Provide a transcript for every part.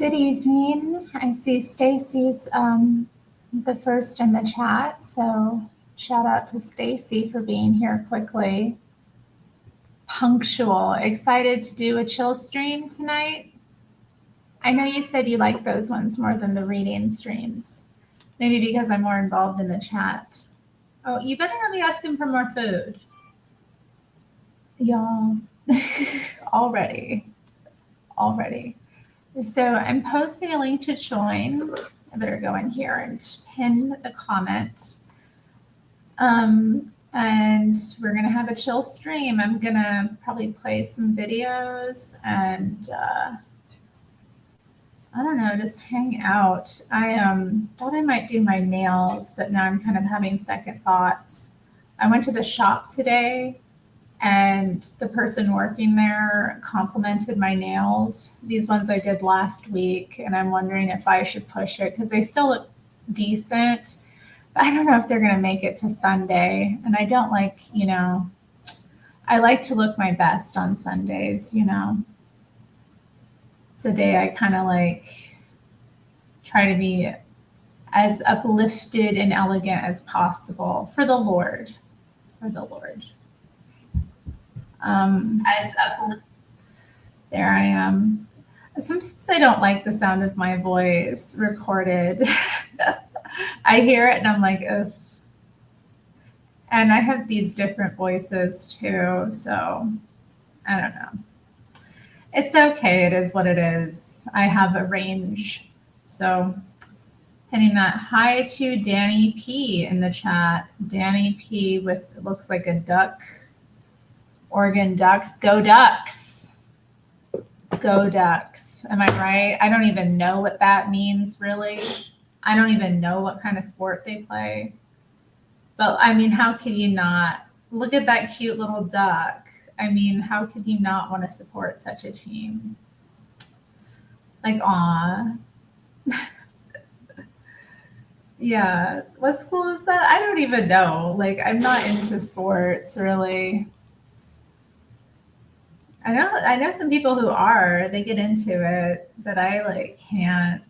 Good evening. I see Stacy's the first in the chat, so shout out to Stacy for being here quickly. Punctual. Excited to do a chill stream tonight? I know you said you like those ones more than the reading streams. Maybe because I'm more involved in the chat. Oh, you better not be asking for more food. Y'all, already. So I'm posting a link to join. I better go in here and pin the comment. And we're gonna have a chill stream. I'm gonna probably play some videos and I don't know, just hang out. I thought I might do my nails, but now I'm kind of having second thoughts. I went to the shop today and the person working there complimented my nails. These ones I did last week, and I'm wondering if I should push it because they still look decent. But I don't know if they're going to make it to Sunday. And I don't like, I like to look my best on Sundays, It's a day I kind of like try to be as uplifted and elegant as possible for the Lord. There I am. Sometimes I don't like the sound of my voice recorded. I hear it and I'm like, ugh. And I have these different voices too, so I don't know. It's okay. It is what it is. I have a range. So hitting that. Hi to Danny P in the chat. Danny P with, it looks like a duck. Oregon Ducks. Go Ducks. Go Ducks. Am I right? I don't even know what that means, really. I don't even know what kind of sport they play. But I mean, how could you not? Look at that cute little duck. I mean, how could you not want to support such a team? Like, aw. Yeah. What school is that? I don't even know. Like, I'm not into sports, really. I know some people who are. They get into it, but I, like, can't.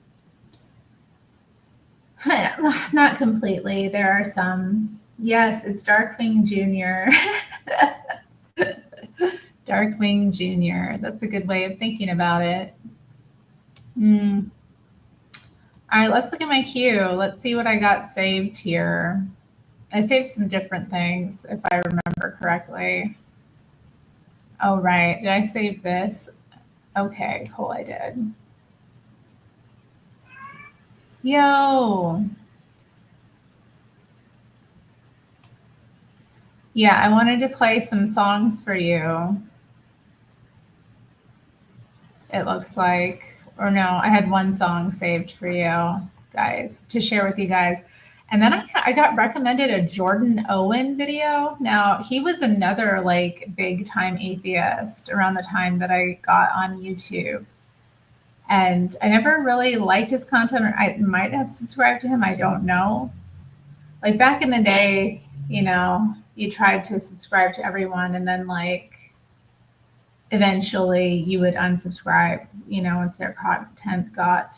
Not completely. There are some. Yes, it's Darkwing Jr. Darkwing Jr. That's a good way of thinking about it. All right, let's look at my queue. Let's see what I got saved here. I saved some different things, if I remember correctly. Oh, right. Did I save this? Okay, cool, I did. Yo. Yeah, I wanted to play some songs for you. It looks like, or no, I had one song saved for you guys to share with you guys. And then I got recommended a Jordan Owen video. Now, he was another like big time atheist around the time that I got on YouTube. And I never really liked his content, or I might have subscribed to him. I don't know. Like back in the day, you tried to subscribe to everyone and then like eventually you would unsubscribe, once their content got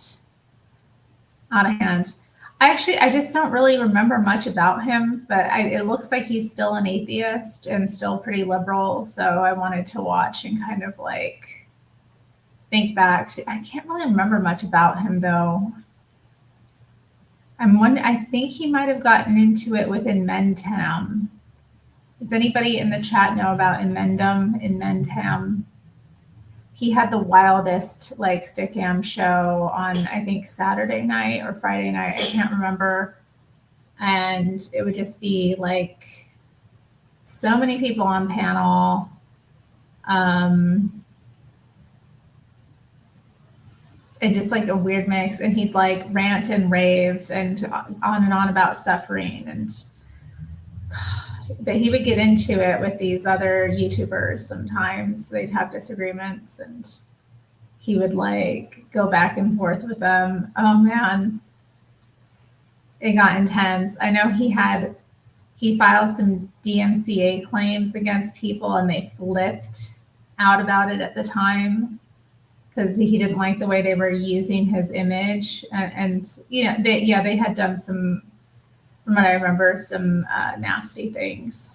out of hand. I just don't really remember much about him, but it looks like he's still an atheist and still pretty liberal. So I wanted to watch and kind of like think back. I can't really remember much about him though. I think he might have gotten into it with Inmentam. Does anybody in the chat know about Inmentam? He had the wildest like stickam show on, I think, Saturday night or Friday night. I can't remember. And it would just be like so many people on panel. And just like a weird mix. And he'd like rant and rave and on about suffering. And but he would get into it with these other YouTubers sometimes. They'd have disagreements and he would like go back and forth with them. Oh man, it got intense. I know he filed some DMCA claims against people and they flipped out about it at the time because he didn't like the way they were using his image. And they had done some, from what I remember, some nasty things.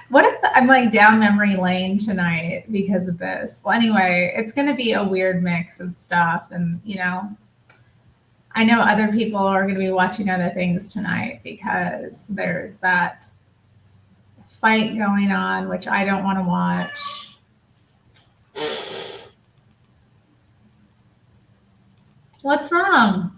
What if I'm like down memory lane tonight because of this? Well, anyway, it's going to be a weird mix of stuff. And, I know other people are going to be watching other things tonight because there's that fight going on, which I don't want to watch. What's wrong?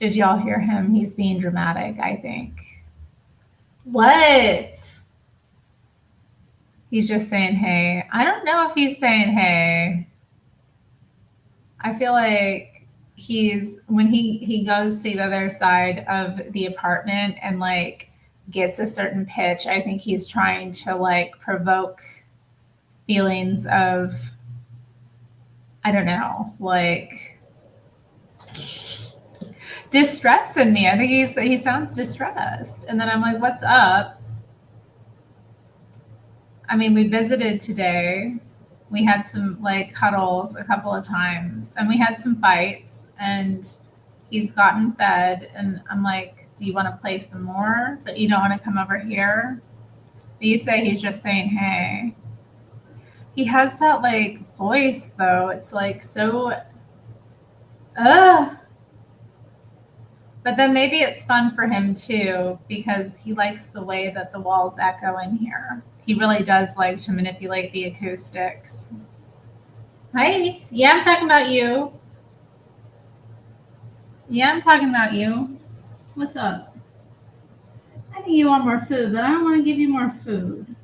Did y'all hear him? He's being dramatic, I think. What? He's just saying hey. I don't know if he's saying hey. I feel like when he goes to the other side of the apartment and like gets a certain pitch, I think he's trying to like provoke feelings of, I don't know, like distress in me. I think he sounds distressed. And then I'm like, what's up? I mean, we visited today. We had some like cuddles a couple of times and we had some fights and he's gotten fed and I'm like, do you want to play some more? But you don't want to come over here? But you say he's just saying hey. He has that like voice though. It's like so ugh. But then maybe it's fun for him too, because he likes the way that the walls echo in here. He really does like to manipulate the acoustics. Hi. Yeah, I'm talking about you. Yeah, I'm talking about you. What's up? I think you want more food, but I don't want to give you more food.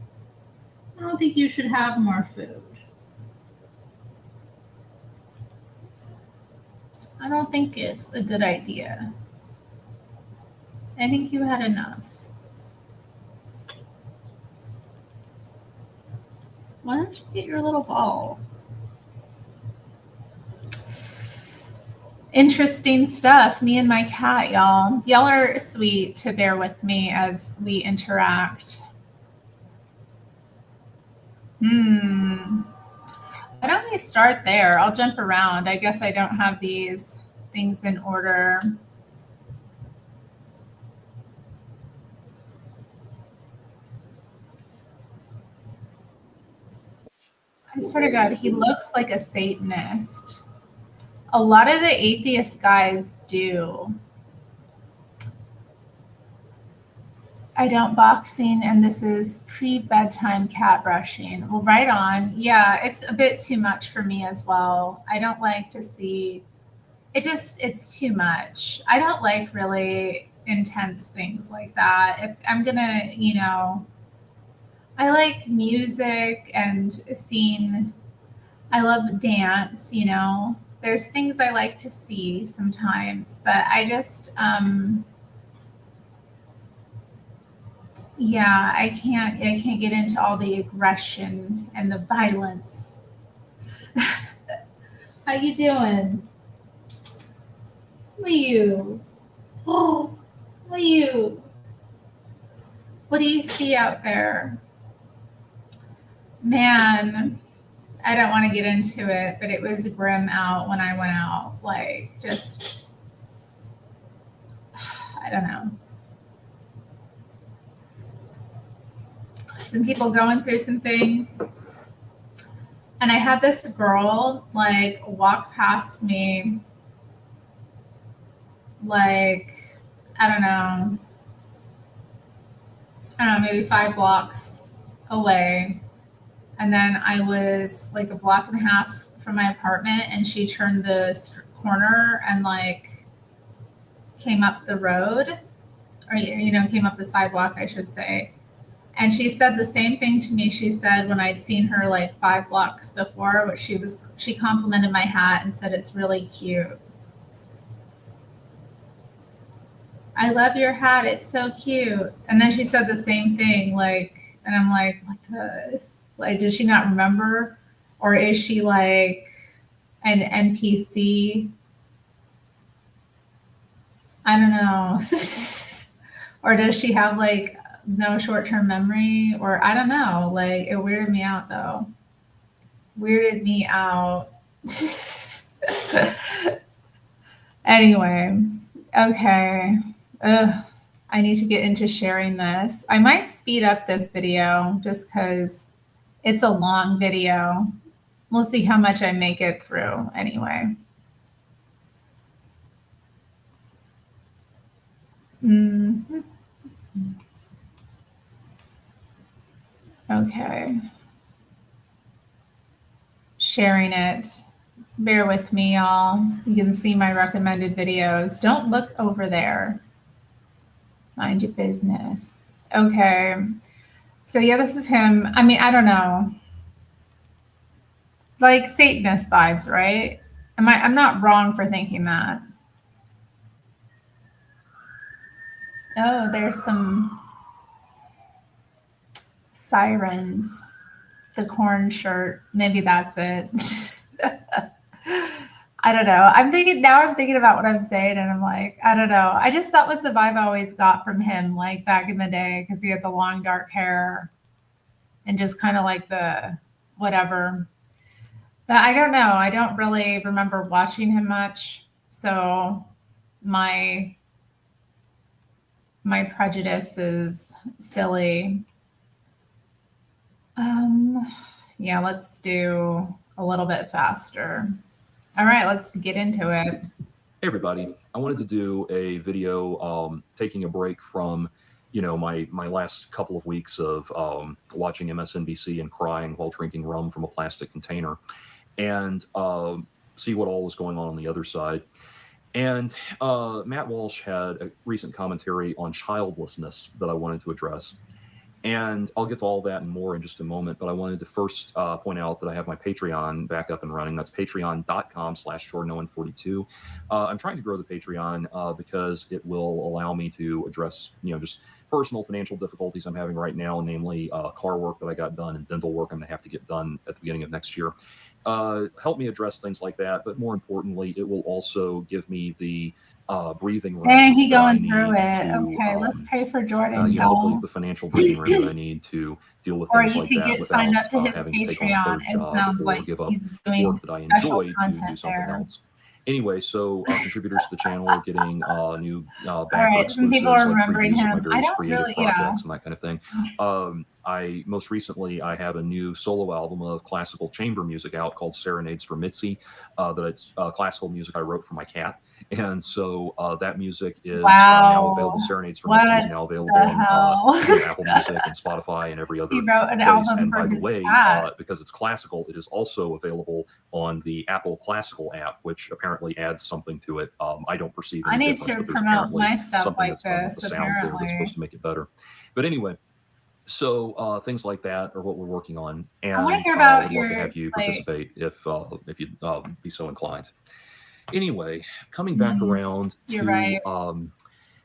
I don't think you should have more food. I don't think it's a good idea. I think you had enough. Why don't you get your little ball? Interesting stuff. Me and my cat, y'all. Y'all are sweet to bear with me as we interact. Why don't we start there? I'll jump around. I guess I don't have these things in order. I swear to God, he looks like a Satanist. A lot of the atheist guys do. I don't boxing, and this is pre-bedtime cat brushing. Well, right on. Yeah, it's a bit too much for me as well. I don't like to see it, just it's too much. I don't like really intense things like that. If I'm gonna, I like music and seeing, I love dance. There's things I like to see sometimes, but I just yeah, I can't get into all the aggression and the violence. How you doing? What are you? Oh, what are you? What do you see out there? Man, I don't want to get into it, but it was grim out when I went out. Like, just, I don't know. Some people going through some things. And I had this girl, like, walk past me, like, I don't know, maybe 5 blocks away. And then I was like a block and a half from my apartment, and she turned the corner and like came up the road, or came up the sidewalk, I should say. And she said the same thing to me. She said when I'd seen her like 5 blocks before, but she complimented my hat and said it's really cute. I love your hat. It's so cute. And then she said the same thing, like, and I'm like, what the, like, does she not remember? Or is she like an NPC? I don't know. Or does she have like no short-term memory? Or I don't know. Like it weirded me out though. Weirded me out. Anyway, okay. Ugh, I need to get into sharing this. I might speed up this video just because it's a long video. We'll see how much I make it through anyway. Mm-hmm. Okay. Sharing it. Bear with me, y'all. You can see my recommended videos. Don't look over there. Mind your business. Okay. So yeah, this is him. I mean, I don't know. Like Satanist vibes, right? I'm not wrong for thinking that. Oh, there's some sirens. The corn shirt. Maybe that's it. I don't know. I'm thinking about what I'm saying, and I'm like, I don't know. I just that was the vibe I always got from him, like back in the day, because he had the long dark hair and just kind of like the whatever. But I don't know. I don't really remember watching him much, so my prejudice is silly. Yeah, let's do a little bit faster. All right, let's get into it. Hey everybody, I wanted to do a video taking a break from, my last couple of weeks of watching MSNBC and crying while drinking rum from a plastic container, and see what all was going on the other side. And Matt Walsh had a recent commentary on childlessness that I wanted to address. And I'll get to all that and more in just a moment, but I wanted to first point out that I have my Patreon back up and running. That's patreon.com/JordanOwen42. I'm trying to grow the Patreon because it will allow me to address, just personal financial difficulties I'm having right now, namely car work that I got done and dental work I'm going to have to get done at the beginning of next year. Help me address things like that, but more importantly, it will also give me the breathing room. Dang, he going through it. Okay, let's pray for Jordan. Hopefully the financial breathing room that I need to deal with things like that. Or you could get signed up to his Patreon. It sounds like he's doing special content there. Anyway, so contributors to the channel are getting new backer exclusives, some people are remembering him. My various creative projects and that kind of thing. Most recently I have a new solo album of classical chamber music out called Serenades for Mitzi. That's classical music I wrote for my cat. And so that music is now available. Serenades for Mitzi is now available on Apple Music and Spotify and every other he wrote an place. album and for by the his way, cat. because it's classical, it is also available on the Apple Classical app, which apparently adds something to it. I don't perceive any I need to promote my stuff like this, apparently. That's supposed to make it better. But anyway, so things like that are what we're working on, and I want to hear about would love to have you participate if you'd be so inclined. Anyway, coming back around to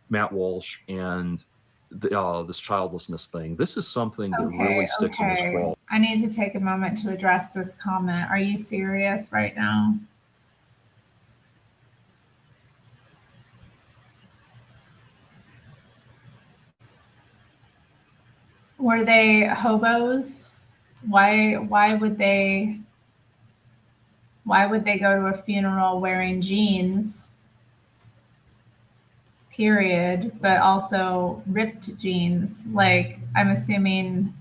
Matt Walsh and this childlessness thing. This is something that really sticks in his craw. I need to take a moment to address this comment. Are you serious right now? Were they hobos? Why would they go to a funeral wearing jeans? Period, but also ripped jeans. Like, I'm assuming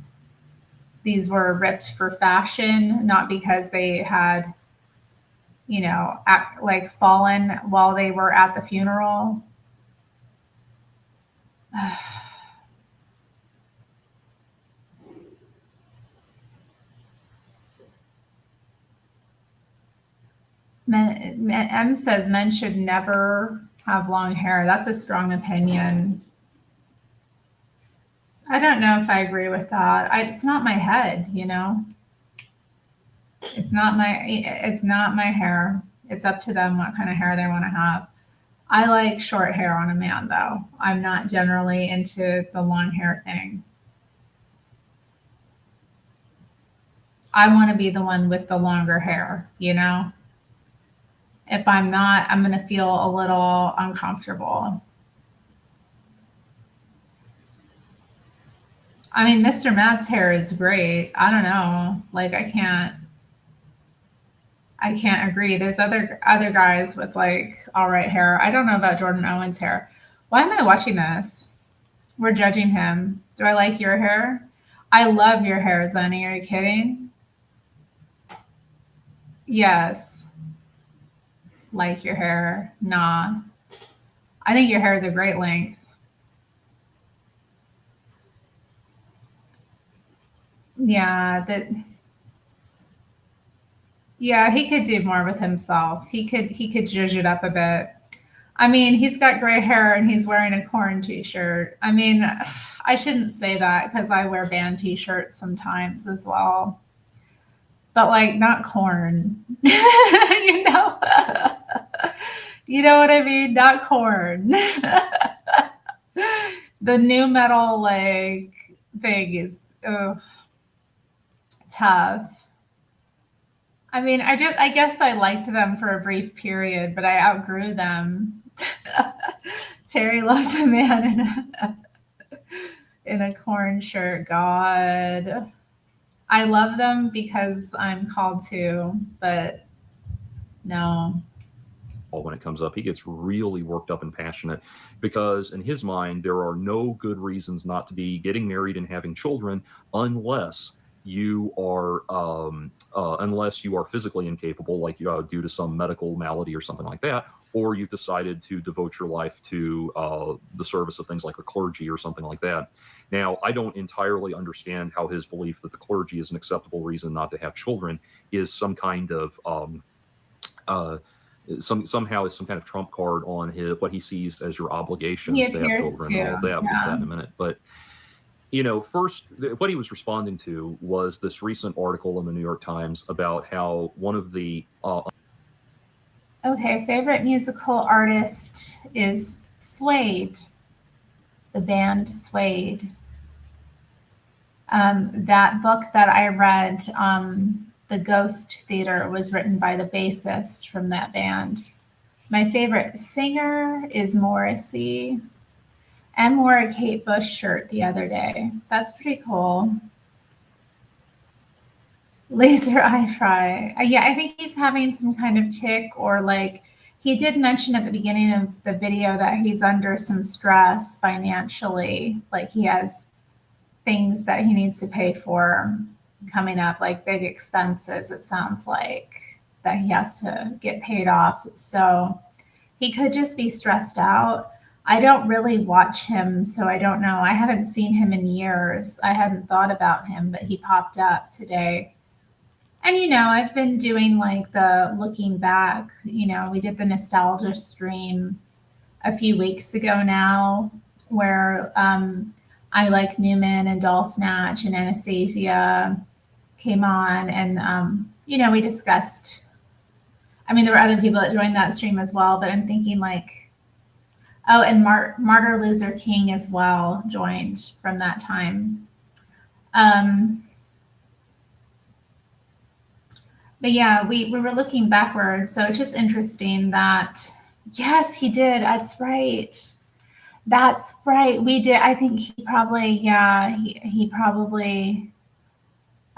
these were ripped for fashion, not because they had, fallen while they were at the funeral. M says men should never have long hair. That's a strong opinion. I don't know if I agree with that. It's not my head, It's not my hair. It's up to them what kind of hair they want to have. I like short hair on a man, though. I'm not generally into the long hair thing. I want to be the one with the longer hair, If I'm not, I'm going to feel a little uncomfortable. I mean, Mr. Matt's hair is great. I don't know. Like I can't agree. There's other guys with like all right hair. I don't know about Jordan Owens' hair. Why am I watching this? We're judging him. Do I like your hair? I love your hair, Zenny. Are you kidding? Yes. Like your hair. Nah. I think your hair is a great length. Yeah, that yeah, he could do more with himself. He could zhuzh it up a bit. I mean, he's got gray hair and he's wearing a corn t-shirt. I mean, I shouldn't say that because I wear band t-shirts sometimes as well. But like not corn. you know? You know what I mean? Not corn. The new metal like thing is tough. I mean, I guess I liked them for a brief period, but I outgrew them. Terry loves a man in a corn shirt. God. I love them because I'm called to, but no. When it comes up, he gets really worked up and passionate because in his mind there are no good reasons not to be getting married and having children unless you are physically incapable, like due to some medical malady or something like that, or you've decided to devote your life to the service of things like the clergy or something like that. Now, I don't entirely understand how his belief that the clergy is an acceptable reason not to have children is some kind of uh, somehow is some kind of trump card on his what he sees as your He obligations to have appears children and all to. of that. We'll get to that Yeah. in a minute. But first, what he was responding to was this recent article in the New York Times about how one of the Okay, favorite musical artist is Suede, the band Suede. That book that I read, The Ghost Theater, was written by the bassist from that band. My favorite singer is Morrissey. And wore a Kate Bush shirt the other day. That's pretty cool. Laser eye try. Yeah, I think he's having some kind of tick or like he did mention at the beginning of the video that he's under some stress financially. Like he has things that he needs to pay for coming up, like big expenses, it sounds like, that he has to get paid off. So he could just be stressed out. I don't really watch him, so I don't know. I haven't seen him in years. I hadn't thought about him, but he popped up today. And I've been doing like the looking back. We did the nostalgia stream a few weeks ago now, where I like Newman and Doll Snatch and Anastasia came on, and we discussed. I mean, there were other people that joined that stream as well, but I'm thinking like, oh, and Martyr Loser King as well joined from that time. But yeah, we were looking backwards, so it's just interesting that yes, he did. That's right. That's right. We did. I think he probably, yeah, he probably.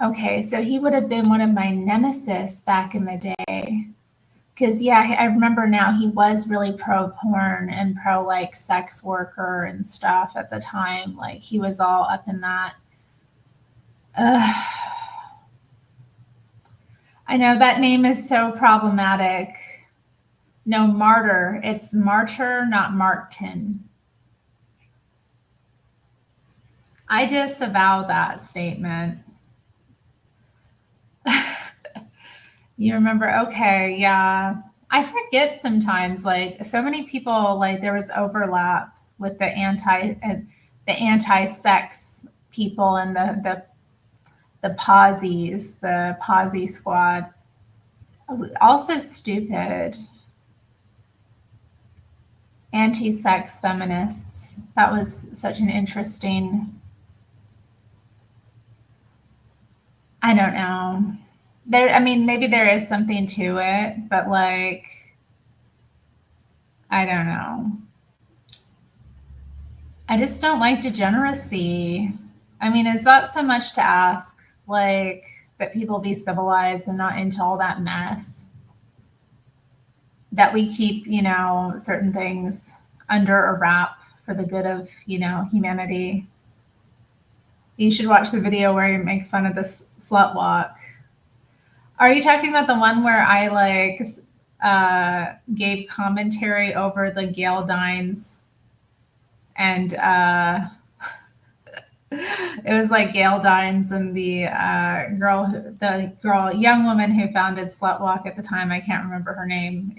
Okay, so he would have been one of my nemesis back in the day. Because yeah, I remember now he was really pro porn and pro like sex worker and stuff at the time. Like he was all up in that. Ugh. I know that name is so problematic. No, martyr. It's martyr, not Martin. I disavow that statement. You remember? Okay, yeah. I forget sometimes. Like so many people, like there was overlap with the anti-sex people and the posies, the posse squad. Also stupid. Anti-sex feminists. That was such an interesting. I don't know. I mean, maybe there is something to it, but like, I don't know. I just don't like degeneracy. I mean, is that so much to ask? Like, that people be civilized and not into all that mess? That we keep, certain things under a wrap for the good of, humanity? You should watch the video where you make fun of this slut walk. Are you talking about the one where I gave commentary over the Gail Dines and it was like Gail Dines and the young woman who founded Slutwalk at the time. I can't remember her name,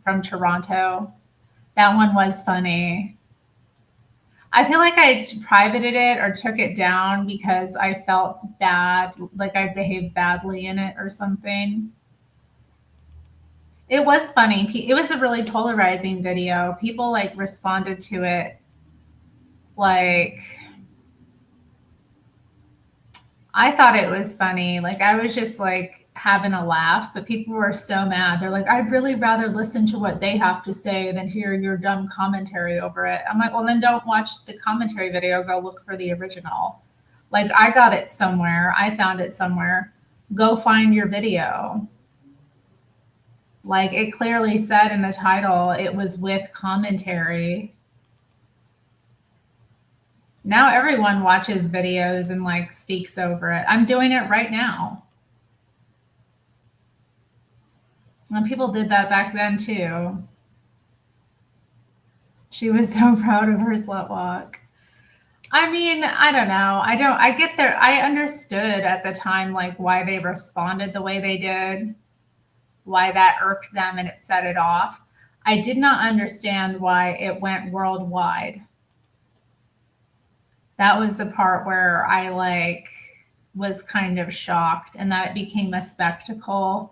from Toronto. That one was funny. I feel like I privated it or took it down because I felt bad, like I behaved badly in it or something. It was funny. It was a really polarizing video. People responded to it like, I thought it was funny. Like I was just having a laugh, but people were so mad. They're like, I'd really rather listen to what they have to say than hear your dumb commentary over it. I'm like, well, then don't watch the commentary video. Go look for the original. Like I got it somewhere. I found it somewhere. Go find your video. Like it clearly said in the title, it was with commentary. Now everyone watches videos and speaks over it. I'm doing it right now. And people did that back then too. She was so proud of her slut walk. I mean, I don't know. I get there. I understood at the time, why they responded the way they did, why that irked them and it set it off. I did not understand why it went worldwide. That was the part where I was kind of shocked and that it became a spectacle.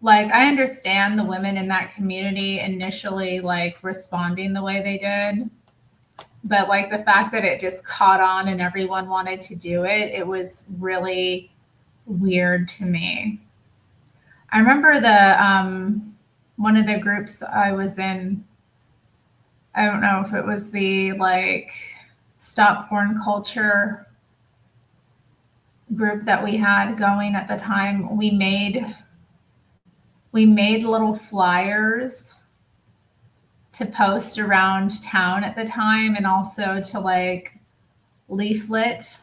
I understand the women in that community initially responding the way they did, but the fact that it just caught on and everyone wanted to do it, it was really weird to me. I remember the one of the groups I was in, I don't know if it was the stop porn culture group that we had going at the time. We made little flyers to post around town at the time and also to leaflet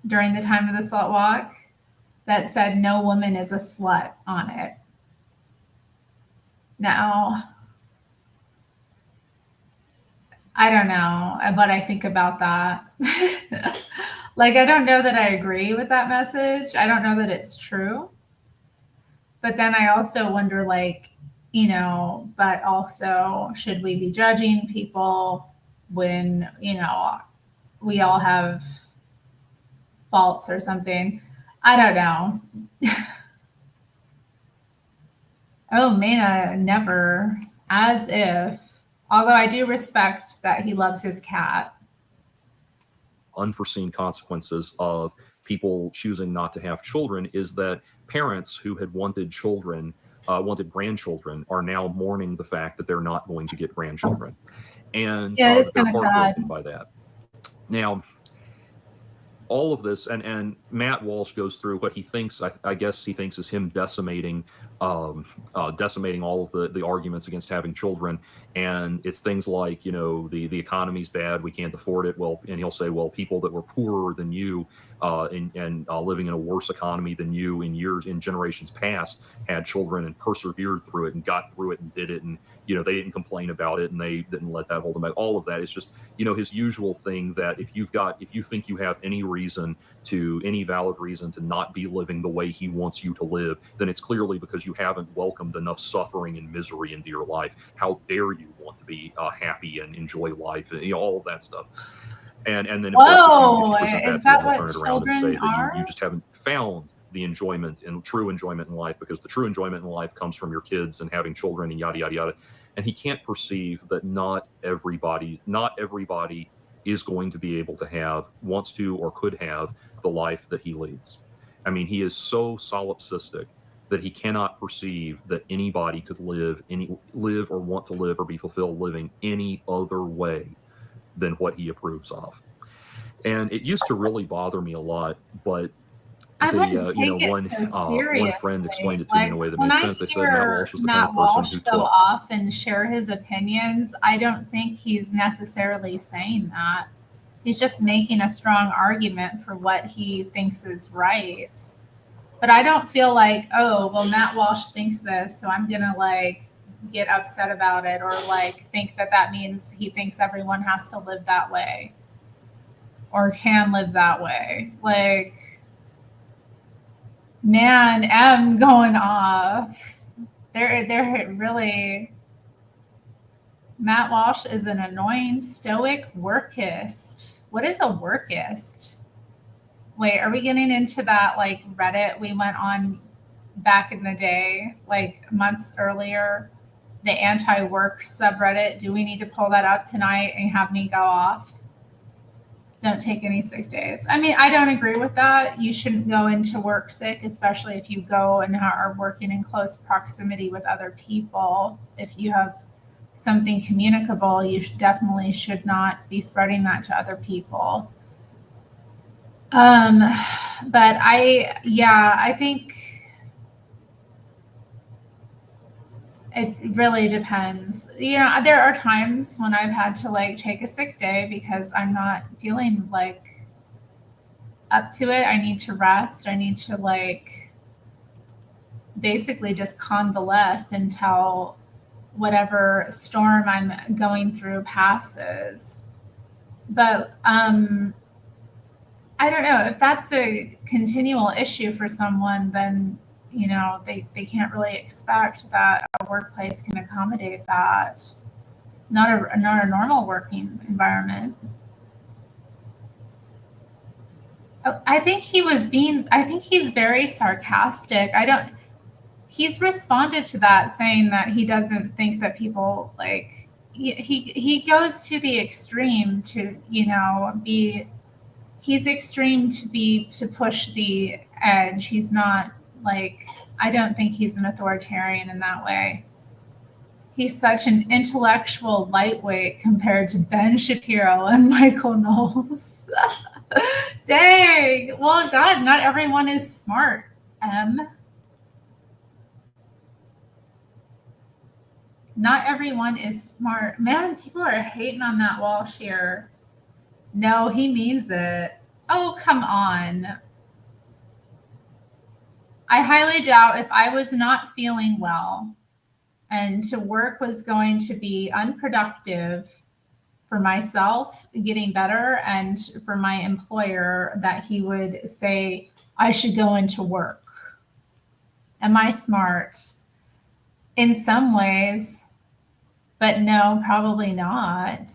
during the time of the slut walk that said no woman is a slut on it. Now, I don't know what I think about that. I don't know that I agree with that message. I don't know that it's true. But then I also wonder, but also, should we be judging people when, we all have faults or something? I don't know. Oh, Mana, never. As if. Although I do respect that he loves his cat. Unforeseen consequences of people choosing not to have children is that parents who had wanted grandchildren, are now mourning the fact that they're not going to get grandchildren, and Yeah, it's they're kind of heartbroken sad. by that. Now, all of this, and Matt Walsh goes through what he thinks, I guess he thinks, is him decimating all of the arguments against having children. And it's things like, the economy's bad, we can't afford it. Well, and he'll say, well, people that were poorer than you and living in a worse economy than you in generations past had children and persevered through it and got through it and did it, and they didn't complain about it and they didn't let that hold them back. All of that is just his usual thing, that if you think you have any valid reason to not be living the way he wants you to live, then it's clearly because you haven't welcomed enough suffering and misery into your life. How dare you want to be happy and enjoy life, and all of that stuff. And then of Whoa, course, if you present is that to that them, they'll what turn it around and say children that are? you just haven't found the enjoyment and true enjoyment in life, because the true enjoyment in life comes from your kids and having children and yada yada yada. And he can't perceive that not everybody is going to be able to have, wants to, or could have the life that he leads. I mean, he is so solipsistic that he cannot perceive that anybody could live or want to live or be fulfilled living any other way than what he approves of. And it used to really bother me a lot, but I wouldn't you know, take it so one friend explained seriously. it to me in a Like way that when made I sense. They said Matt hear Walsh is the kind Matt of person Walsh who go took. off and share his opinions, I don't think he's necessarily saying that. He's just making a strong argument for what he thinks is right. But I don't feel like, oh, well, Matt Walsh thinks this, so I'm gonna like get upset about it or like think that that means he thinks everyone has to live that way or can live that way. Like, man, M going off. They're really. Matt Walsh is an annoying stoic workist. What is a workist? Wait, are we getting into that like Reddit we went on back in the day, like months earlier? The anti-work subreddit. Do we need to pull that out tonight and have me go off? Don't take any sick days. I mean, I don't agree with that. You shouldn't go into work sick, especially if you go and are working in close proximity with other people. If you have something communicable, you definitely should not be spreading that to other people. Um, but I think it really depends. You know, there are times when I've had to like take a sick day because I'm not feeling like up to it. I need to rest. I need to like basically just convalesce until whatever storm I'm going through passes. But I don't know if that's a continual issue for someone, then you know they can't really expect that a workplace can accommodate that. Not a normal working environment. Oh, I think he was being. I think he's very sarcastic. I don't. He's responded to that saying that he doesn't think that people like. He goes to the extreme to be. He's extreme to push the edge. He's not like. I don't think he's an authoritarian in that way. He's such an intellectual lightweight compared to Ben Shapiro and Michael Knowles. Dang. Well, God, not everyone is smart, M. Not everyone is smart. Man, people are hating on that Walsh here. No, he means it. Oh, come on. I highly doubt if I was not feeling well and to work was going to be unproductive for myself getting better and for my employer that he would say I should go into work. Am I smart? In some ways, but no, probably not.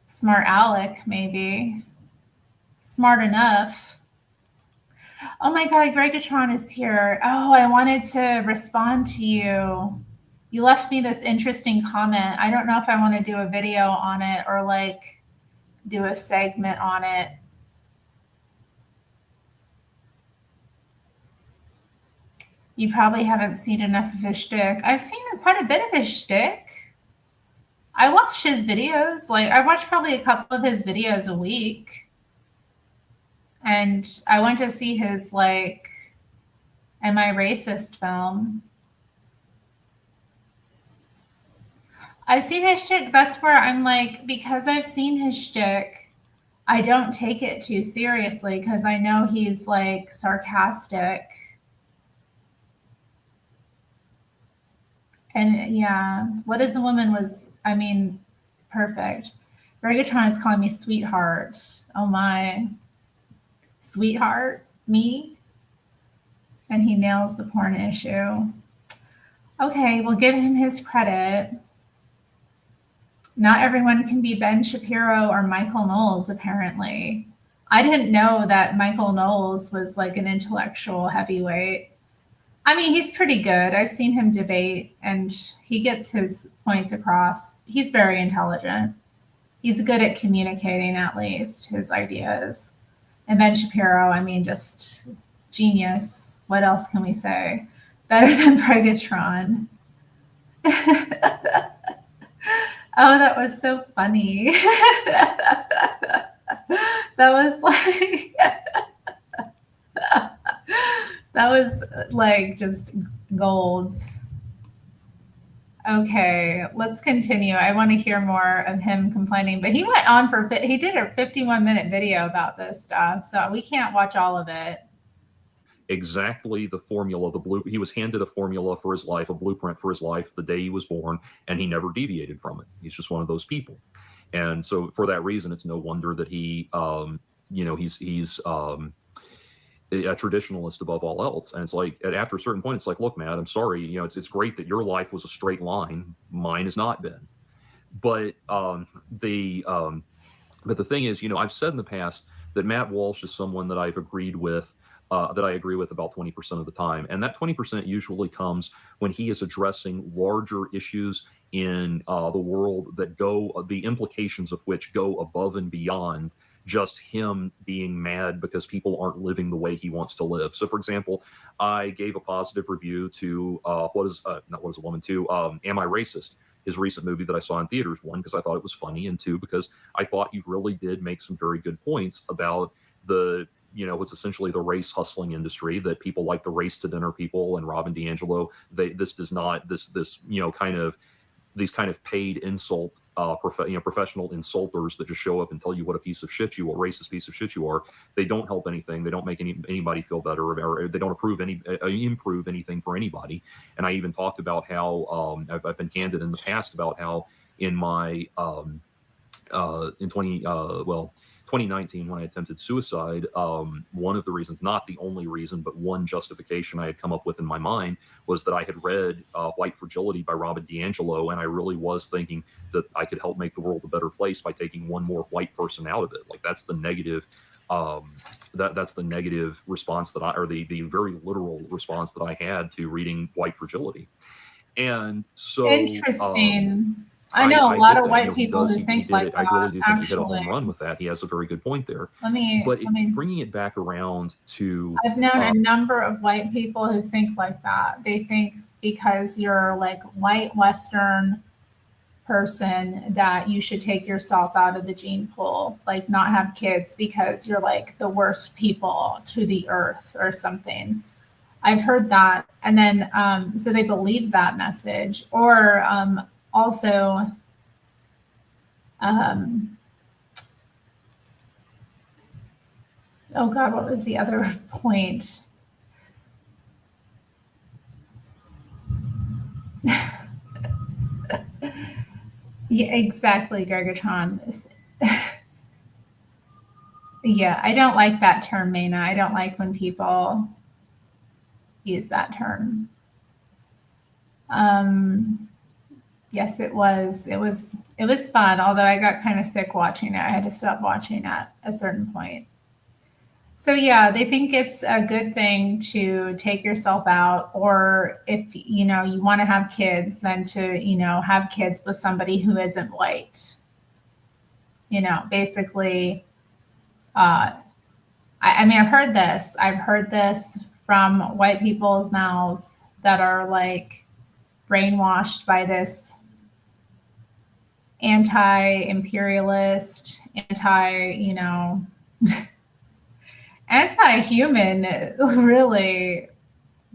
Smart Alec, maybe. Smart enough. Oh my God, Gregatron is here. Oh, I wanted to respond to you. You left me this interesting comment. I don't know if I want to do a video on it or like do a segment on it. You probably haven't seen enough of his shtick. I've seen quite a bit of his shtick. I watch his videos. Like I watch probably a couple of his videos a week. And I went to see his like Am I Racist film. I've seen his shtick. That's where I'm like, because I've seen his shtick, I don't take it too seriously because I know he's like sarcastic. And yeah, what is a woman was, I mean, perfect. Regatron is calling me sweetheart. Oh my. Sweetheart? Me? And he nails the porn issue. Okay, we'll give him his credit. Not everyone can be Ben Shapiro or Michael Knowles, apparently. I didn't know that Michael Knowles was like an intellectual heavyweight. I mean, he's pretty good. I've seen him debate and he gets his points across. He's very intelligent. He's good at communicating, at least, his ideas. And Ben Shapiro, I mean, just genius. What else can we say? Better than Pregatron. Oh, that was so funny. That was like that was like just gold. Okay, let's continue. I want to hear more of him complaining, but he went on for he did a 51-minute video about this stuff, so we can't watch all of it. Exactly the formula, he was handed a formula for his life, a blueprint for his life the day he was born, and he never deviated from it. He's just one of those people. And so for that reason, it's no wonder that he, he's a traditionalist above all else. And it's like, after a certain point, it's like, look, man, I'm sorry. It's great that your life was a straight line. Mine has not been. But but the thing is, I've said in the past that Matt Walsh is someone that I've agreed with, that I agree with about 20% of the time. And that 20% usually comes when he is addressing larger issues in the world that the implications of which go above and beyond just him being mad because people aren't living the way he wants to live. So, for example, I gave a positive review to Not What Is a Woman, to Am I Racist? His recent movie that I saw in theaters. One, because I thought it was funny, and two, because I thought he really did make some very good points about what's essentially the race hustling industry, that people like the Race to Dinner people and Robin DiAngelo. These kind of paid professional insulters that just show up and tell you what a piece of shit you are, racist piece of shit you are. They don't help anything. They don't make anybody feel better, or they don't improve anything for anybody. And I even talked about how I've been candid in the past about how in my in 2019, when I attempted suicide, one of the reasons, not the only reason, but one justification I had come up with in my mind was that I had read White Fragility by Robin DiAngelo, and I really was thinking that I could help make the world a better place by taking one more white person out of it. Like, that's the negative. That's the negative response or the very literal response that I had to reading White Fragility. And so, interesting. I know a lot of white people who think like that. I really do think he hit a home run with that. He has a very good point there. Bringing it back around to, I've known a number of white people who think like that. They think because you're like white Western person that you should take yourself out of the gene pool, like not have kids because you're like the worst people to the earth or something. I've heard that. And then, so they believe that message. Or also, oh God, what was the other point? Yeah, exactly, Gargatron. Yeah, I don't like that term, Maina. I don't like when people use that term. Yes, it was fun, although I got kind of sick watching it. I had to stop watching at a certain point. So yeah, they think it's a good thing to take yourself out, or if you want to have kids, then to have kids with somebody who isn't white. Basically, I mean, I've heard this from white people's mouths that are like brainwashed by this anti-imperialist, anti-human, really,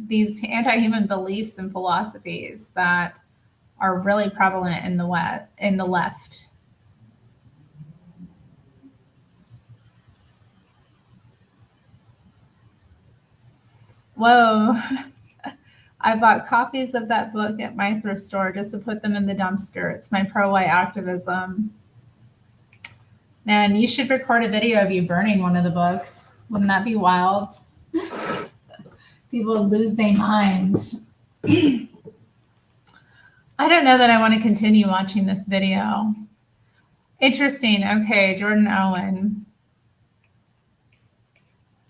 these anti-human beliefs and philosophies that are really prevalent in the left. Whoa. I bought copies of that book at my thrift store just to put them in the dumpster. It's my pro-white activism. Man, you should record a video of you burning one of the books. Wouldn't that be wild? People would lose their minds. I don't know that I want to continue watching this video. Interesting. Okay, Jordan Owen.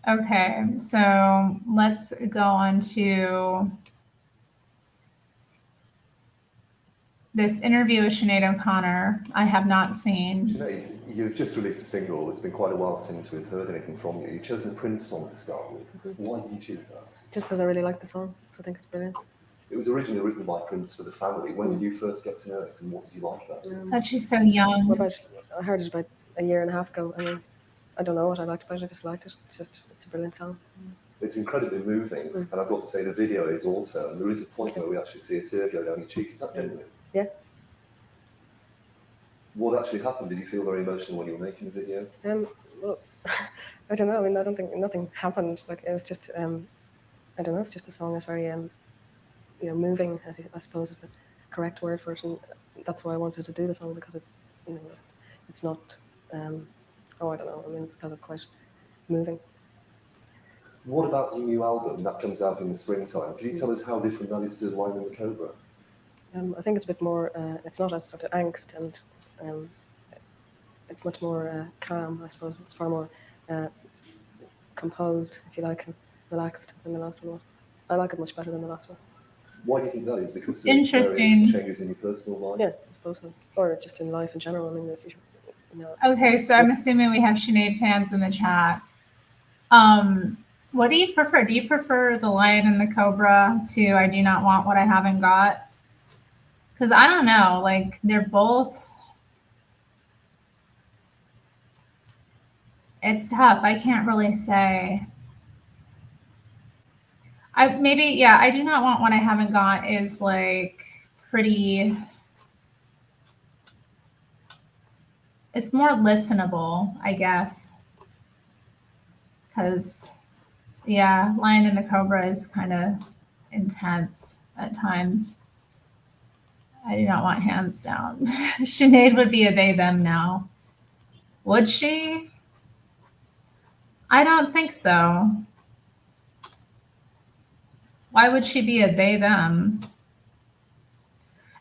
Okay, so let's go on to this interview with Sinead O'Connor. I have not seen. Sinead, you've just released a single. It's been quite a while since we've heard anything from you. You've chosen a Prince song to start with. Why did you choose that? Just because I really like the song. So I think it's brilliant. It was originally written by Prince for the family. When did you first get to know it, and what did you like about it? But she's so young. I heard it about a year and a half ago. I mean, I don't know what I liked about it. I just liked it. It's a brilliant song. It's incredibly moving, and I've got to say the video is also. And there is a point where we actually see a tear go down your cheek. Is that genuine? Yeah. What actually happened? Did you feel very emotional when you were making the video? Well, I don't know. I mean, I don't think nothing happened. Like it was just, I don't know. It's just the song is very, moving. I suppose is the correct word for it, and that's why I wanted to do the song because it's not. I don't know. I mean, because it's quite moving. What about your new album that comes out in the springtime? Can you tell us how different that is to Lion and the Cobra? I think it's a bit more. It's not as sort of angst, and it's much more calm. I suppose it's far more composed, if you like, and relaxed than the last one was. I like it much better than the last one. Why do you think that is? Because of Interesting. various changes in your personal life? Yeah, I suppose so. Or just in life in general. I mean, if you know. Okay, so I'm assuming we have Sinead fans in the chat. What do you prefer? Do you prefer the Lion and the Cobra to I Do Not Want What I Haven't Got? Because I don't know, like they're both. It's tough. I can't really say. I Do Not Want What I Haven't Got is like pretty. It's more listenable, I guess. Because, yeah, Lion and the Cobra is kind of intense at times. I do not want hands down. Sinead would be a they, them now. Would she? I don't think so. Why would she be a they, them?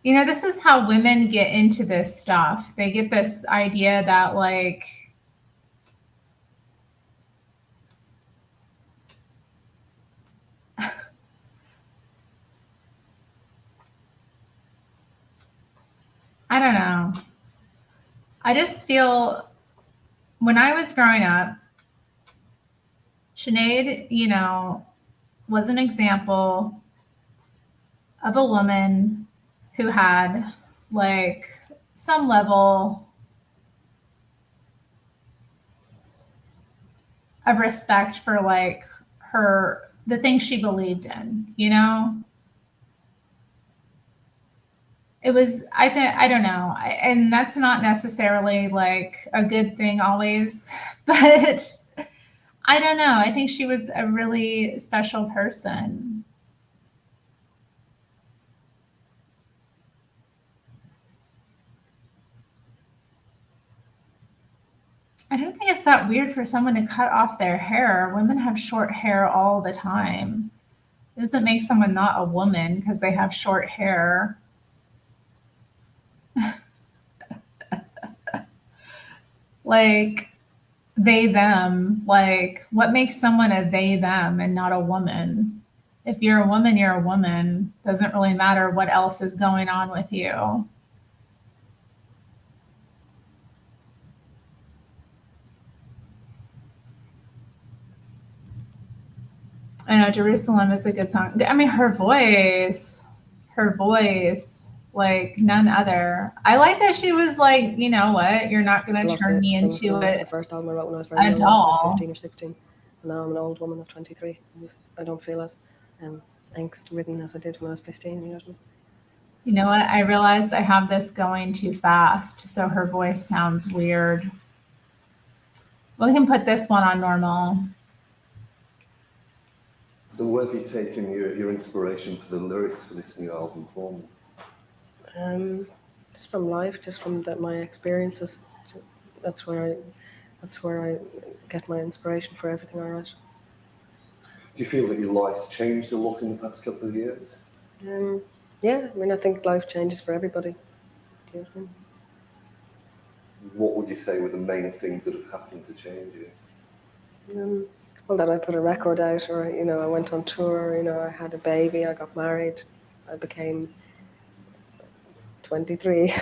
You know, this is how women get into this stuff. They get this idea that, like, I don't know. I just feel when I was growing up, Sinead, was an example of a woman who had like some level of respect for like the things she believed in, It was, I don't know. And that's not necessarily like a good thing always, but I don't know. I think she was a really special person. I don't think it's that weird for someone to cut off their hair. Women have short hair all the time. It doesn't make someone not a woman because they have short hair. Like they, them, like what makes someone a they, them and not a woman? If you're a woman, you're a woman. Doesn't really matter what else is going on with you. I know Jerusalem is a good song. I mean, her voice, like none other. I like that she was like, you know what? You're not going to turn me into the first album I wrote when I was very young, doll. 15 or 16. And now I'm an old woman of 23. I don't feel as angst-ridden as I did when I was 15. You know what I mean? You know what? I realized I have this going too fast, so her voice sounds weird. We can put this one on normal. So where have you taken your inspiration for the lyrics for this new album from? Just from life, just from my experiences. That's where I get my inspiration for everything I write. Do you feel that your life's changed a lot in the past couple of years? Yeah, I mean, I think life changes for everybody. Do you know what I mean? What would you say were the main things that have happened to change you? Well, that I put a record out, or I went on tour. I had a baby, I got married, I became 23.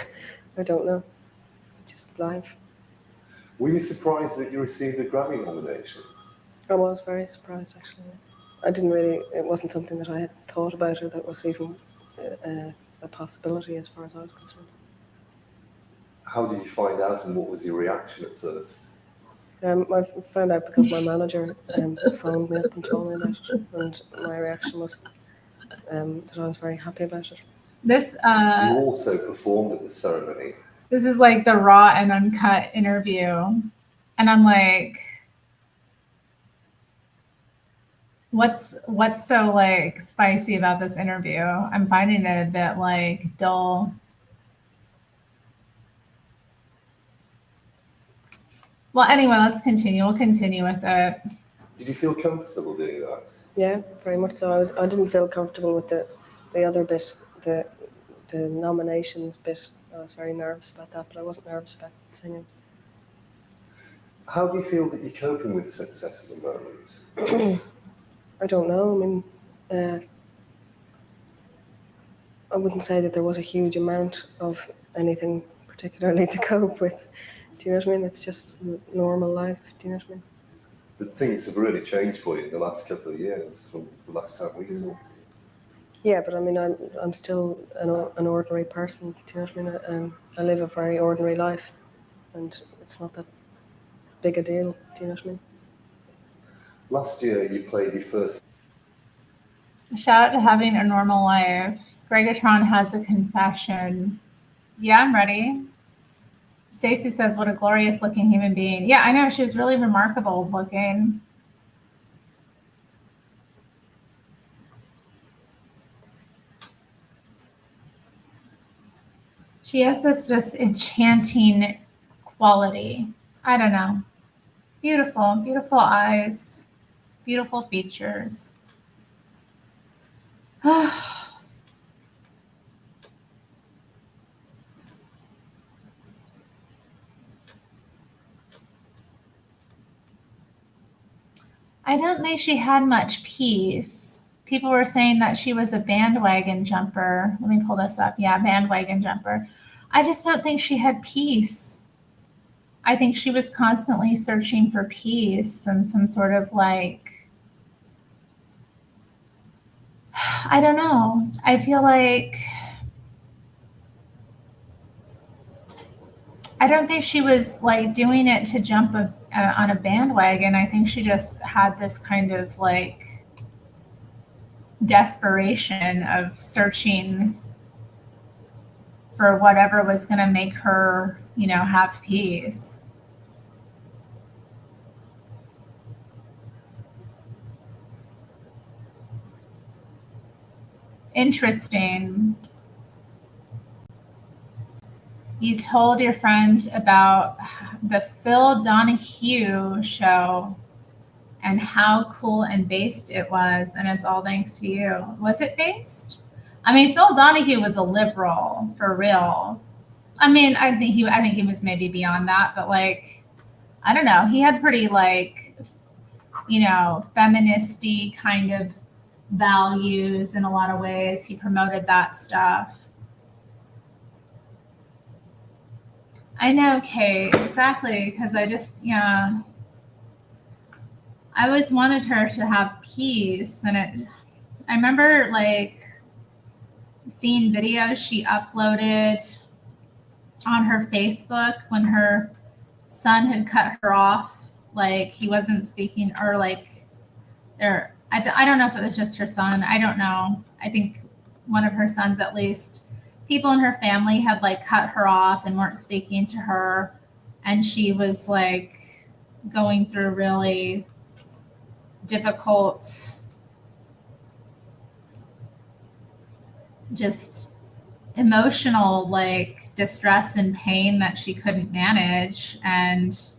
I don't know, just life. Were you surprised that you received a Grammy nomination? I was very surprised, actually. I didn't really. It wasn't something that I had thought about or that was even a possibility as far as I was concerned. How did you find out, and what was your reaction at first? I found out because my manager phoned me up and told me about it, and my reaction was that I was very happy about it. This You also performed at the ceremony. this is like the raw and uncut interview, and I'm like, what's so like spicy about this interview? I'm finding it a bit like dull. Well, anyway, let's continue. We'll continue with it. Did you feel comfortable doing that? Yeah, very much so. I didn't feel comfortable with the other bit, the nominations bit. I was very nervous about that, but I wasn't nervous about singing. How do you feel that you're coping with success at the moment? I don't know. I mean, I wouldn't say that there was a huge amount of anything particularly to cope with. Do you know what I mean? It's just normal life. Do you know what I mean? But things have really changed for you in the last couple of years from the last time we talked. Yeah, but I mean, I'm still an ordinary person. Do you know what I mean? I live a very ordinary life, and it's not that big a deal. Do you know what I mean? Last year, you played your first. Shout out to having a normal life. Gregatron has a confession. Yeah, I'm ready. Stacy says, what a glorious looking human being. Yeah, I know. She was really remarkable looking. She has this just enchanting quality. I don't know. Beautiful, beautiful eyes, beautiful features. I don't think she had much peace. People were saying that she was a bandwagon jumper. Let me pull this up. Yeah, bandwagon jumper. I just don't think she had peace. I think she was constantly searching for peace and some sort of like, I don't know. I feel like I don't think she was like doing it to jump on a bandwagon. I think she just had this kind of like desperation of searching for whatever was going to make her, have peace. Interesting. You told your friend about the Phil Donahue show and how cool and based it was, and it's all thanks to you. Was it based? I mean, Phil Donahue was a liberal for real. I mean, I think he was maybe beyond that, but like, I don't know. He had pretty like, feministy kind of values in a lot of ways. He promoted that stuff. I know, Kate, exactly, because I always wanted her to have peace, and I remember like seeing videos she uploaded on her Facebook when her son had cut her off, like he wasn't speaking, or like I don't know if it was just her son. I don't know. I think one of her sons, at least. People in her family had like cut her off and weren't speaking to her, and she was like going through really difficult, just emotional like distress and pain that she couldn't manage, and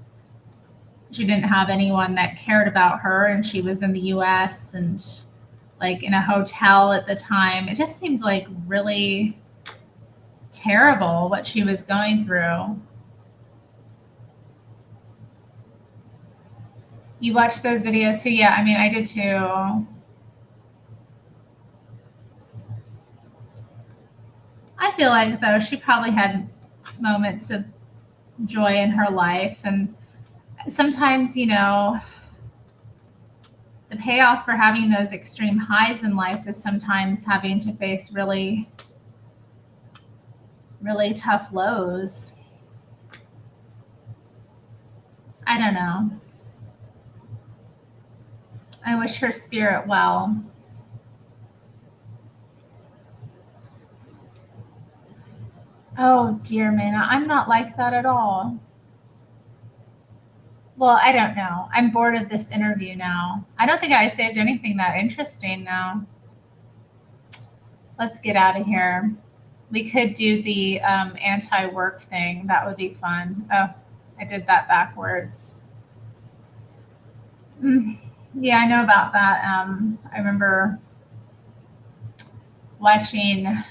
she didn't have anyone that cared about her, and she was in the US and like in a hotel at the time. It just seemed like really terrible what she was going through. You watched those videos too? Yeah, I mean, I did too. I feel like, though, she probably had moments of joy in her life. And sometimes, the payoff for having those extreme highs in life is sometimes having to face really, really tough lows. I don't know. I wish her spirit well. Oh dear, Mana, I'm not like that at all. Well, I don't know. I'm bored of this interview now. I don't think I saved anything that interesting now. Let's get out of here. We could do the anti-work thing. That would be fun. Oh, I did that backwards. Yeah, I know about that. I remember watching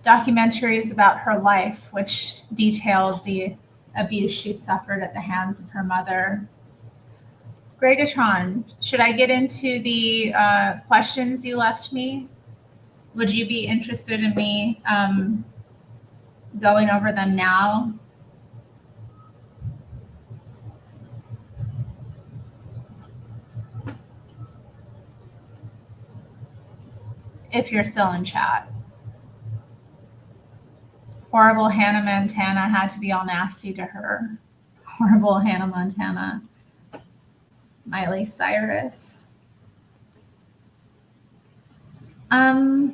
documentaries about her life, which detailed the abuse she suffered at the hands of her mother. Gregatron, should I get into the questions you left me? Would you be interested in me going over them now? If you're still in chat. Horrible Hannah Montana had to be all nasty to her. Horrible Hannah Montana. Miley Cyrus. Yeah,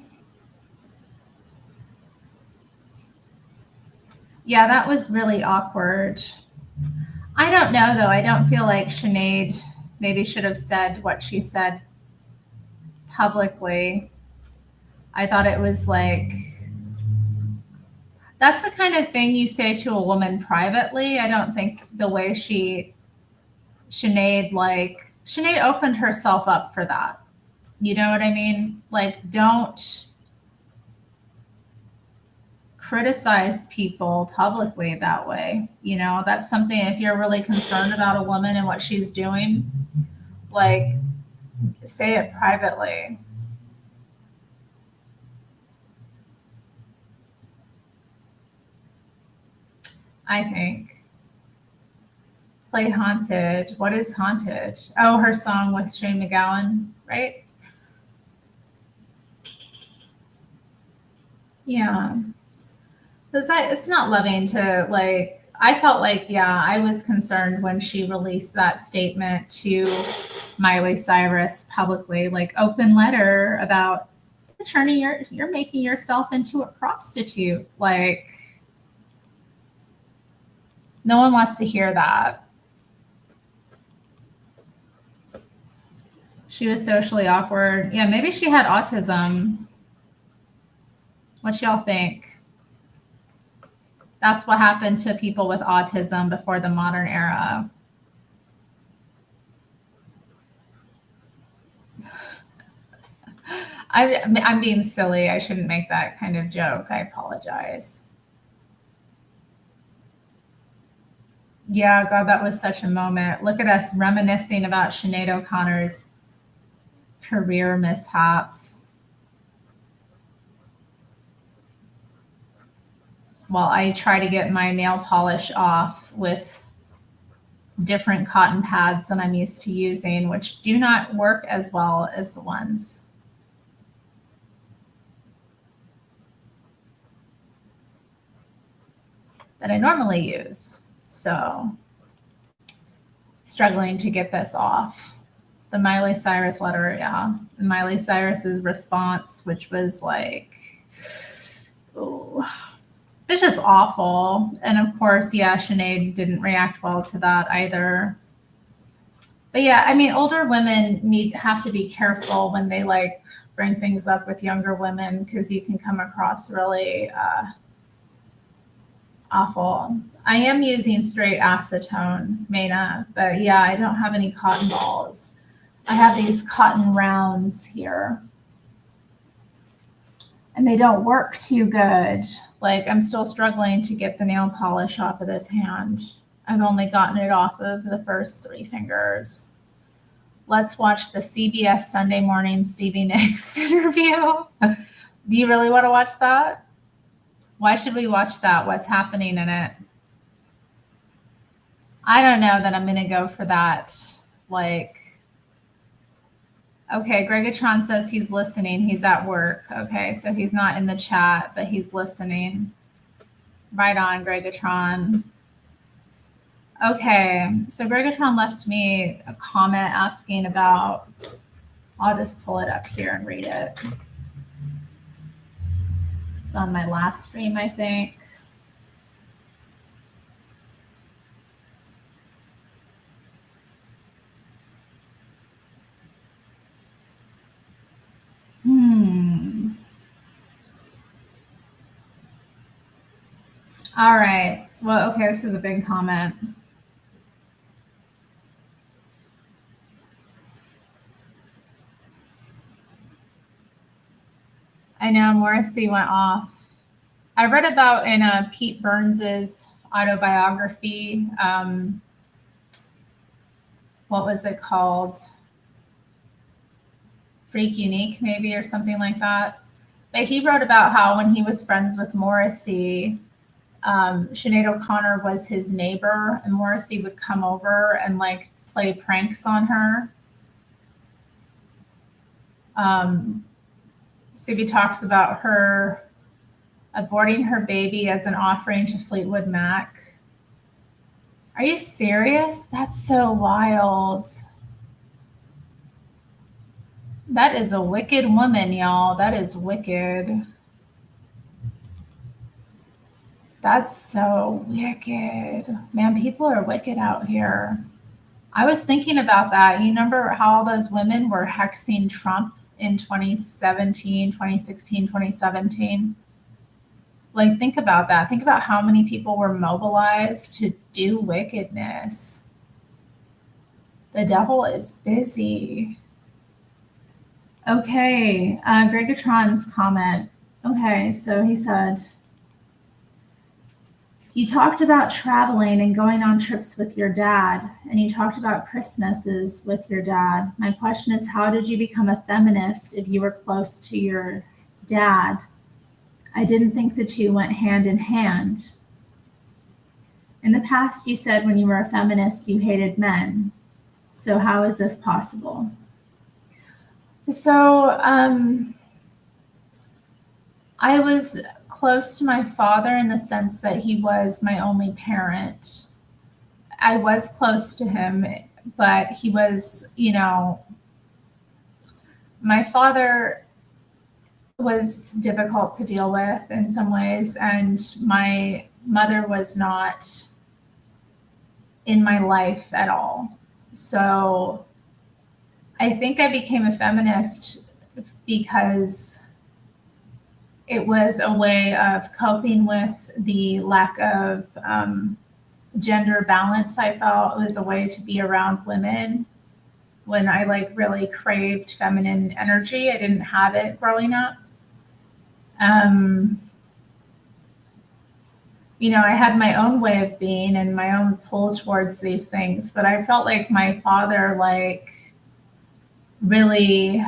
that was really awkward. I don't know, though. I don't feel like Sinead maybe should have said what she said publicly. I thought it was like, that's the kind of thing you say to a woman privately. I don't think the way Sinead opened herself up for that. You know what I mean? Like, don't criticize people publicly that way. You know, that's something, if you're really concerned about a woman and what she's doing, like, say it privately. I think. Play Haunted. What is Haunted? Oh, her song with Shane McGowan, right? Yeah. It's not loving to, like, I felt like, yeah, I was concerned when she released that statement to Miley Cyrus publicly, like, open letter about you're making yourself into a prostitute. Like, no one wants to hear that. She was socially awkward. Yeah, maybe she had autism. What y'all think? That's what happened to people with autism before the modern era. I'm being silly. I shouldn't make that kind of joke. I apologize. Yeah, God, that was such a moment. Look at us reminiscing about Sinead O'Connor's career mishaps. While I try to get my nail polish off with different cotton pads than I'm used to using, which do not work as well as the ones that I normally use. So, struggling to get this off. The Miley Cyrus letter, yeah. And Miley Cyrus's response, which was like, oh, it's just awful. And of course, yeah, Sinead didn't react well to that either. But yeah, I mean, older women have to be careful when they like bring things up with younger women, because you can come across really awful. I am using straight acetone, Mana, but yeah, I don't have any cotton balls. I have these cotton rounds here, and they don't work too good. Like, I'm still struggling to get the nail polish off of this hand. I've only gotten it off of the first 3 fingers. Let's watch the CBS Sunday Morning Stevie Nicks interview. Do you really want to watch that? Why should we watch that? What's happening in it? I don't know that I'm going to go for that, like, Okay, Gregatron says he's listening. He's at work. Okay, so he's not in the chat, but he's listening. Right on, Gregatron. Okay, so Gregatron left me a comment asking about, I'll just pull it up here and read it. It's on my last stream, I think. All right. Well, okay, this is a big comment. I know Morrissey went off. I read about in Pete Burns's autobiography. What was it called? Freak Unique, maybe, or something like that. But he wrote about how when he was friends with Morrissey, Sinead O'Connor was his neighbor, and Morrissey would come over and like play pranks on her. Subi talks about her aborting her baby as an offering to Fleetwood Mac. Are you serious? That's so wild. That is a wicked woman, y'all. That is wicked. That's so wicked. Man, people are wicked out here. I was thinking about that. You remember how all those women were hexing Trump in 2017, 2016, 2017? Like, think about that. Think about how many people were mobilized to do wickedness. The devil is busy. Okay, Gregatron's comment. Okay, so he said, you talked about traveling and going on trips with your dad, and you talked about Christmases with your dad. My question is, how did you become a feminist if you were close to your dad? I didn't think the two went hand in hand. In the past, you said when you were a feminist, you hated men. So how is this possible? So I was close to my father in the sense that he was my only parent. I was close to him, but he was, you know, my father was difficult to deal with in some ways, and my mother was not in my life at all. So I think I became a feminist because it was a way of coping with the lack of gender balance. I felt it was a way to be around women when I like really craved feminine energy. I didn't have it growing up. You know, I had my own way of being and my own pull towards these things, but I felt like my father like really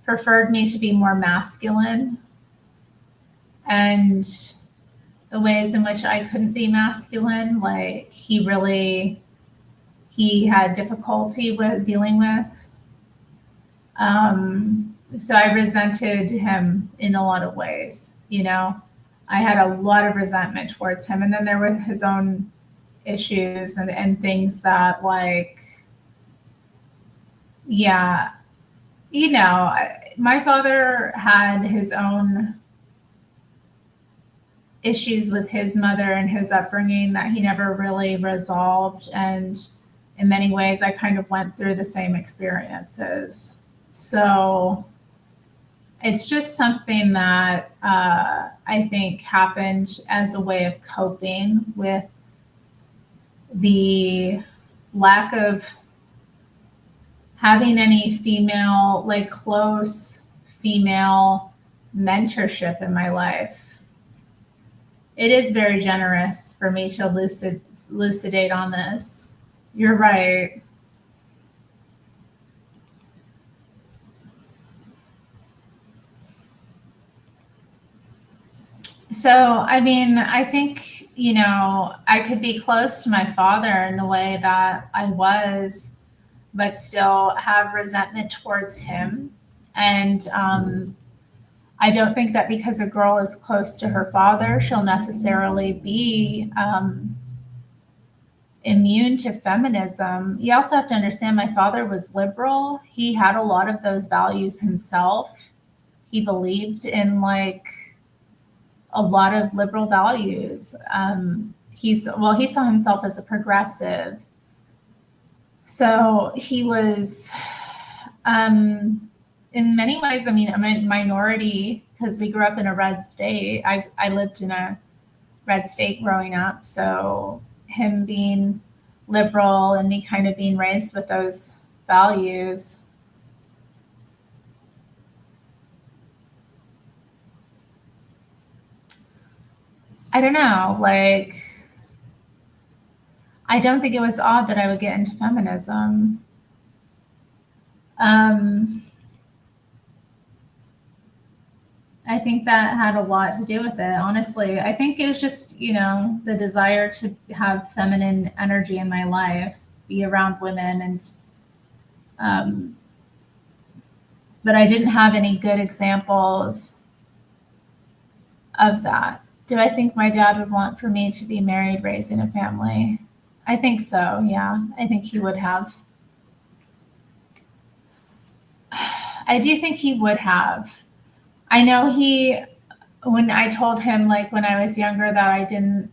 preferred me to be more masculine, and the ways in which I couldn't be masculine, like he had difficulty with dealing with. So I resented him in a lot of ways, you know. I had a lot of resentment towards him, and then there were his own issues and things that like, yeah, you know, my father had his own issues with his mother and his upbringing that he never really resolved. And in many ways, I kind of went through the same experiences. So it's just something that I think happened as a way of coping with the lack of having any female, like close female mentorship in my life. It is very generous for me to elucidate on this. You're right. So, I mean, I think, you know, I could be close to my father in the way that I was but still have resentment towards him. And I don't think that because a girl is close to her father, she'll necessarily be immune to feminism. You also have to understand my father was liberal. He had a lot of those values himself. He believed in like a lot of liberal values. He saw himself as a progressive. So he was, in many ways, I mean, I'm a minority because we grew up in a red state. I lived in a red state growing up. So him being liberal and me kind of being raised with those values. I don't know, like, I don't think it was odd that I would get into feminism. I think that had a lot to do with it, honestly. I think it was just, the desire to have feminine energy in my life, be around women, and but I didn't have any good examples of that. Do I think my dad would want for me to be married, raising a family? I think so, yeah. I think he would have. I do think he would have. I know when I told him, like, when I was younger that I didn't,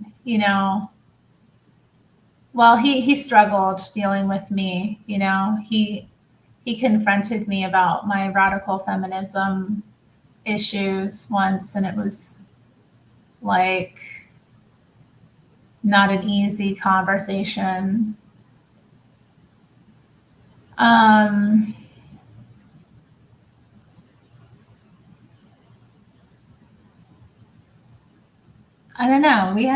well, he struggled dealing with me, he confronted me about my radical feminism issues once, and it was like not an easy conversation. I don't know. We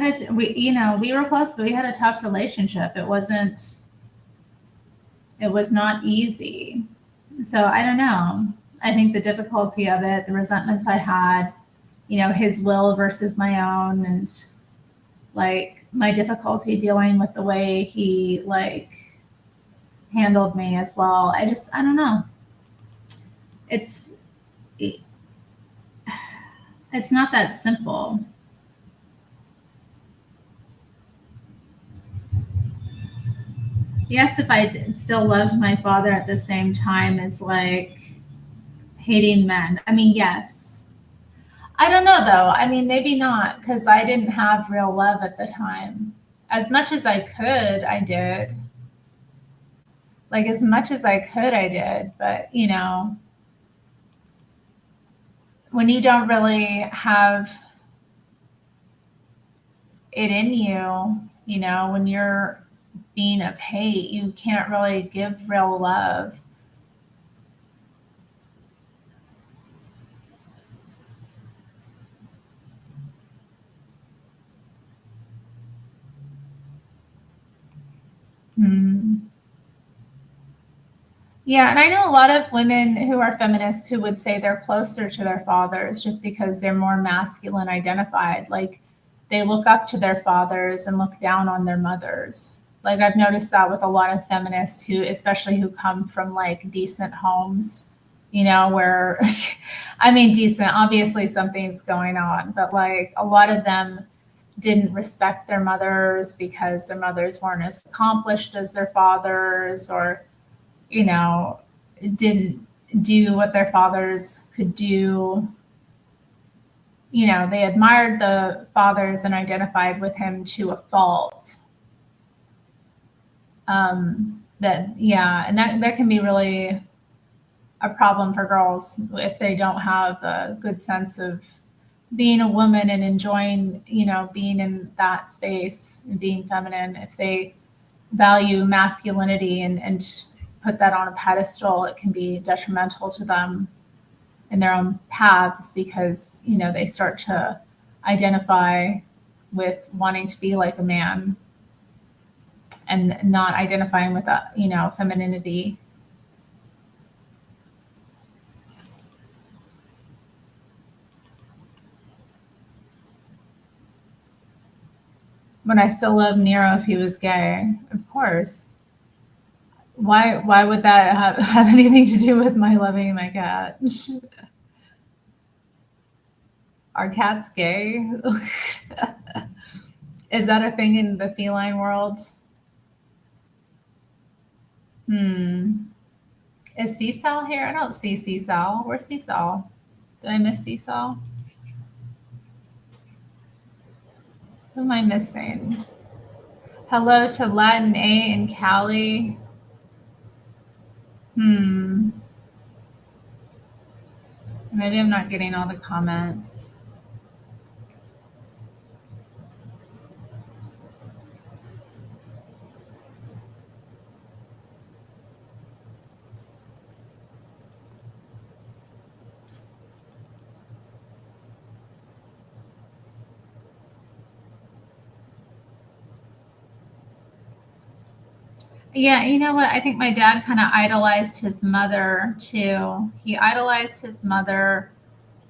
were close, but we had a tough relationship. It was not easy. So I don't know. I think the difficulty of it, the resentments I had, his will versus my own, and like my difficulty dealing with the way he like handled me as well. I don't know. It's not that simple. Yes, if I still loved my father at the same time as like hating men. I mean, yes. I don't know though. I mean, maybe not, because I didn't have real love at the time. As much as I could, I did. Like, as much as I could, I did. But, when you don't really have it in you, when you're being of hate, you can't really give real love. Yeah, and I know a lot of women who are feminists who would say they're closer to their fathers just because they're more masculine identified. Like, they look up to their fathers and look down on their mothers. Like, I've noticed that with a lot of feminists especially who come from like decent homes, where, I mean, decent, obviously something's going on, but like a lot of them didn't respect their mothers because their mothers weren't as accomplished as their fathers, or didn't do what their fathers could do. They admired the fathers and identified with him to a fault. And that can be really a problem for girls if they don't have a good sense of being a woman and enjoying, being in that space and being feminine. If they value masculinity and put that on a pedestal, it can be detrimental to them in their own paths, because they start to identify with wanting to be like a man and not identifying with femininity. But I still love Nero if he was gay, of course. Why would that have anything to do with my loving my cat? Are cats gay? Is that a thing in the feline world? Is Seesaw here? I don't see Seesaw. Where's Seesaw? Did I miss Seesaw? Who am I missing? Hello to Latin A and Cali. Maybe I'm not getting all the comments. Yeah, you know what? I think my dad kind of idolized his mother too. He idolized his mother.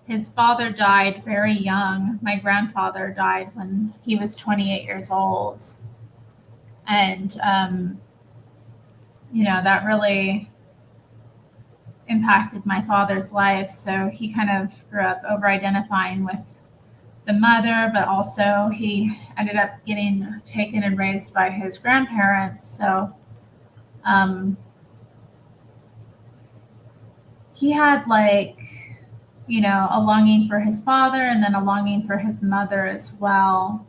His father died very young. My grandfather died when he was 28 years old. And, that really impacted my father's life. So he kind of grew up over identifying with the mother, but also he ended up getting taken and raised by his grandparents. So, he had a longing for his father and then a longing for his mother as well.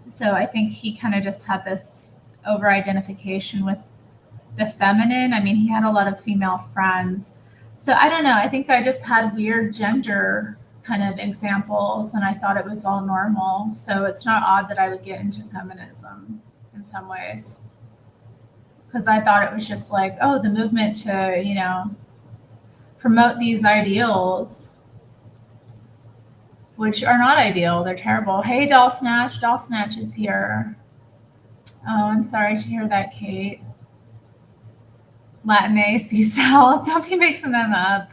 So I think he kind of just had this over identification with the feminine. I mean, he had a lot of female friends. So I don't know. I think I just had weird gender kind of examples and I thought it was all normal. So it's not odd that I would get into feminism in some ways. Because I thought it was just like, oh, the movement to, promote these ideals, which are not ideal. They're terrible. Hey, Doll Snatch. Doll Snatch is here. Oh, I'm sorry to hear that, Kate. Latinx, Cell. Don't be mixing them up.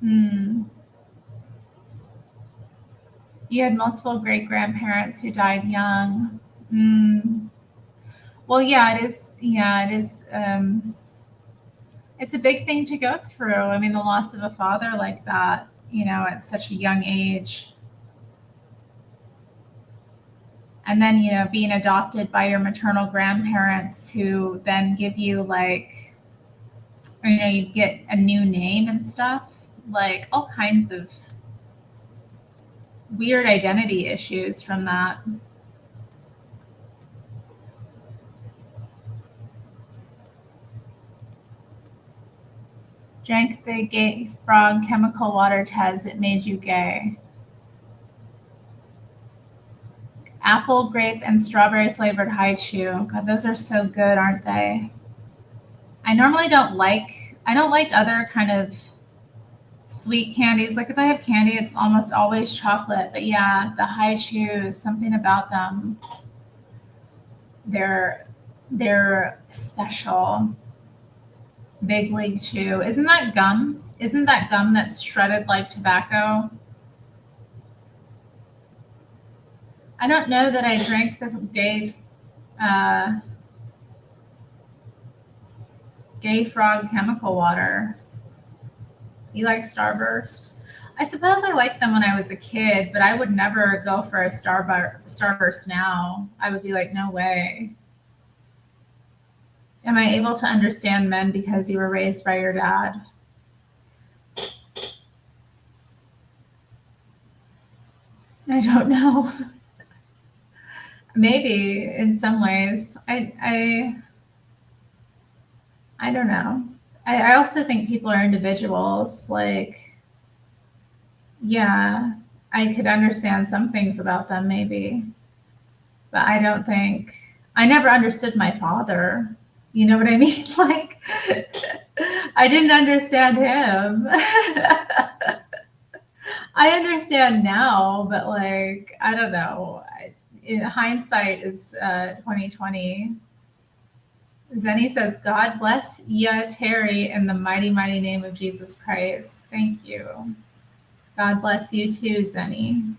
You had multiple great-grandparents who died young. Well, yeah, it is. Yeah, it is. It's a big thing to go through. I mean, the loss of a father like that, at such a young age. And then, being adopted by your maternal grandparents who then give you you get a new name and stuff, like all kinds of weird identity issues from that. Drank the gay frog chemical water test, it made you gay. Apple, grape, and strawberry flavored Haichu. God, those are so good, aren't they? I normally don't like other kind of sweet candies. Like if I have candy, it's almost always chocolate. But yeah, the Haichu, something about them. They're special. Big League Chew. Isn't that gum? Isn't that gum that's shredded like tobacco? I don't know that I drank the gay frog chemical water. You like Starburst? I suppose I liked them when I was a kid, but I would never go for a Starburst now. I would be like, no way. Am I able to understand men because you were raised by your dad? I don't know. Maybe in some ways. I don't know. I also think people are individuals. Like, yeah, I could understand some things about them maybe. But I don't think I never understood my father. You know what I mean? Like, I didn't understand him. I understand now, but I don't know. Hindsight is 2020. Zenny says, "God bless ya, Terri, in the mighty, mighty name of Jesus Christ." Thank you. God bless you too, Zenny.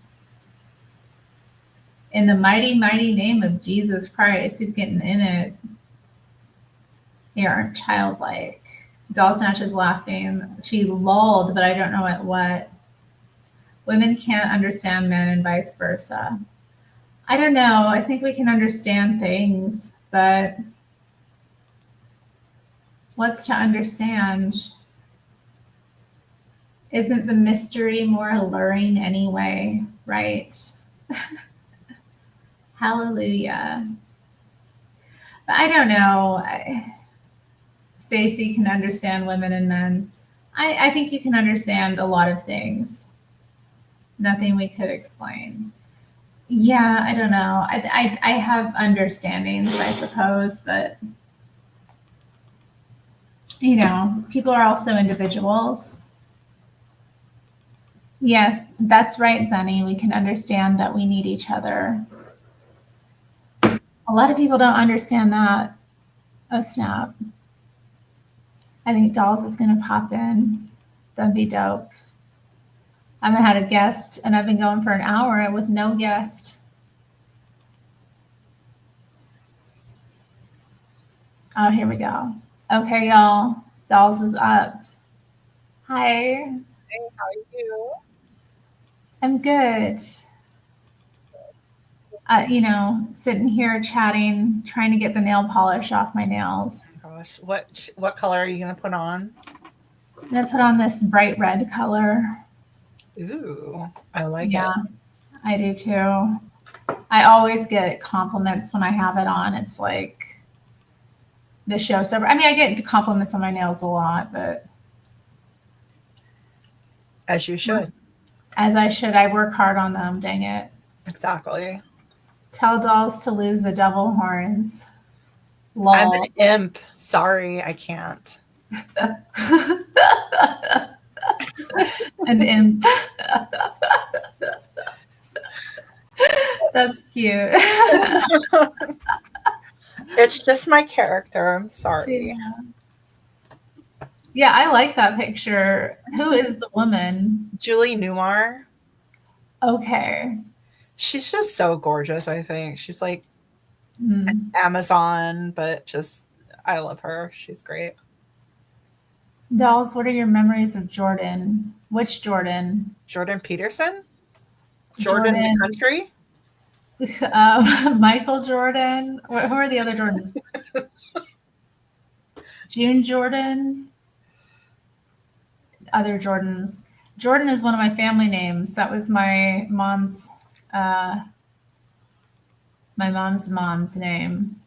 In the mighty, mighty name of Jesus Christ, he's getting in it. They aren't childlike. Doll Snatch is laughing. She lulled, but I don't know at what. Women can't understand men and vice versa. I don't know. I think we can understand things, but what's to understand? Isn't the mystery more alluring anyway, right? Hallelujah. But I don't know. Stacey can understand women and men. I think you can understand a lot of things. Nothing we could explain. Yeah, I don't know. I have understandings, I suppose, but people are also individuals. Yes, that's right, Zenny. We can understand that we need each other. A lot of people don't understand that. Oh, snap. I think Dolls is going to pop in. That'd be dope. I haven't had a guest, and I've been going for an hour with no guest. Oh, here we go. Okay, y'all. Dolls is up. Hi. Hey, how are you? I'm good. Sitting here chatting, trying to get the nail polish off my nails. Oh my gosh, what color are you gonna put on? I'm gonna put on this bright red color. Ooh, I like Yeah, it. I do too. I always get compliments when I have it on. It's like the showstopper. I mean, I get compliments on my nails a lot, but As you should. as I should, I work hard on them. Dang it. Exactly. Tell Dolls to lose the devil horns. I'm Lol. an imp. Sorry, I can't. An imp. That's cute. It's just my character. I'm sorry. Yeah, I like that picture. Who is the woman? Julie Newmar. Okay. She's just so gorgeous, I think. She's like Hmm. Amazon, but just I love her. She's great. Dolls, what are your memories of Jordan? Which Jordan? Jordan Peterson? Jordan the country? Michael Jordan. Who are the other Jordans? June Jordan. Other Jordans. Jordan is one of my family names. That was my mom's name.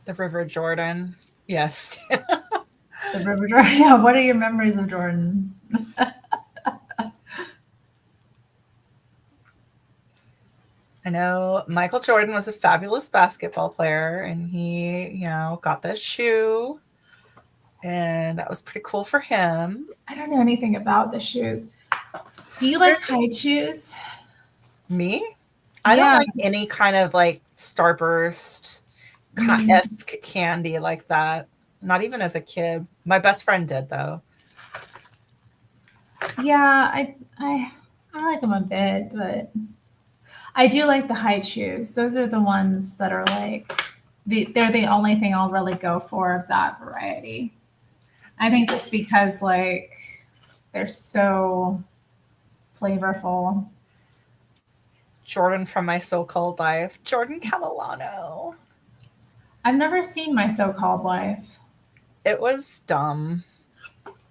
The River Jordan. Yes. The River Jordan. Yeah. What are your memories of Jordan? I know Michael Jordan was a fabulous basketball player, and he, got this shoe, and that was pretty cool for him. I don't know anything about the shoes. Do you like high shoes? Me? I don't like any kind of like Starburst-esque candy like that. Not even as a kid. My best friend did, though. Yeah, I like them a bit, but I do like the high shoes. Those are the ones that are like they're the only thing I'll really go for of that variety. I think just because like they're so flavorful. Jordan from My So-Called Life. Jordan Catalano. I've never seen My So-Called Life. It was dumb.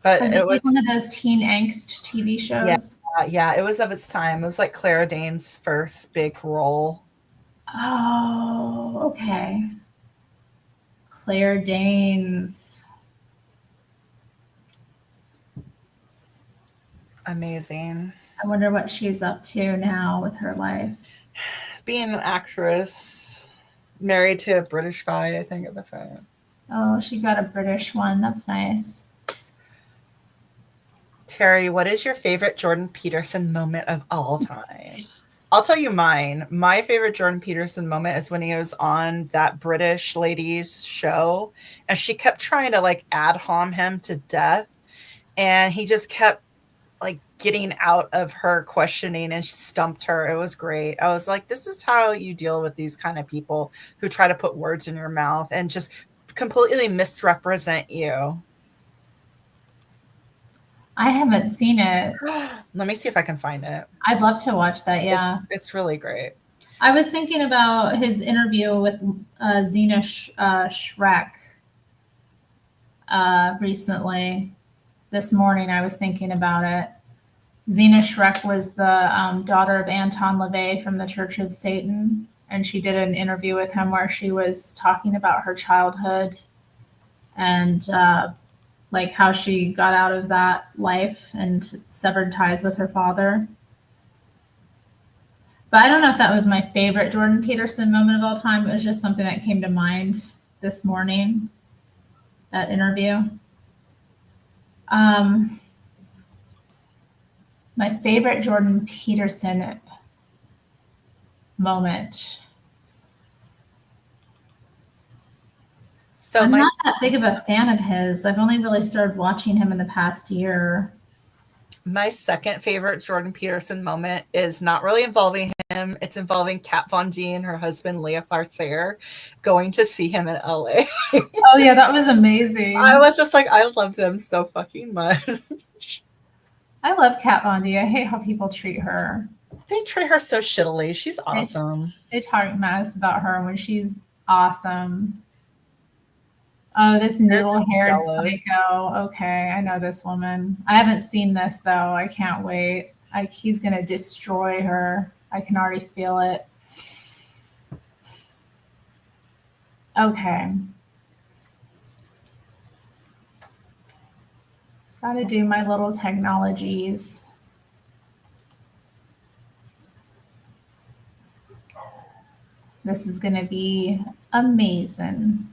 But Was it it was like one of those teen angst TV shows? Yeah, it was of its time. It was like Clara Danes' first big role. Oh, okay. Claire Danes. Amazing. I wonder what she's up to now with her life. Being an actress, married to a British guy, I think, at the time. Oh, she got a British one. That's nice. Terri, what is your favorite Jordan Peterson moment of all time? I'll tell you mine. My favorite Jordan Peterson moment is when he was on that British lady's show, and she kept trying to like ad hom him to death, and he just kept like getting out of her questioning and she stumped her. It was great. I was like, this is how you deal with these kind of people who try to put words in your mouth and just completely misrepresent you. I haven't seen it. Let me see if I can find it. I'd love to watch that. Yeah. It's really great. I was thinking about his interview with Zena Shrek recently. This morning, I was thinking about it. Zena Shrek was the daughter of Anton LaVey from the Church of Satan, and she did an interview with him where she was talking about her childhood and like how she got out of that life and severed ties with her father. But I don't know if that was my favorite Jordan Peterson moment of all time. It was just something that came to mind this morning, that interview. My favorite Jordan Peterson moment. So I'm not that big of a fan of his. I've only really started watching him in the past year. My second favorite Jordan Peterson moment is not really involving him. It's involving Kat Von D and her husband, Leah Farthier, going to see him in LA. Oh, yeah, that was amazing. I was just like, I love them so fucking much. I love Kat Von D. I hate how people treat her. They treat her so shittily. She's awesome. They talk mess about her when she's awesome. Oh, this needle-haired psycho. Okay, I know this woman. I haven't seen this, though. I can't wait. He's going to destroy her. I can already feel it. Okay. Gotta do my little technologies. This is going to be amazing.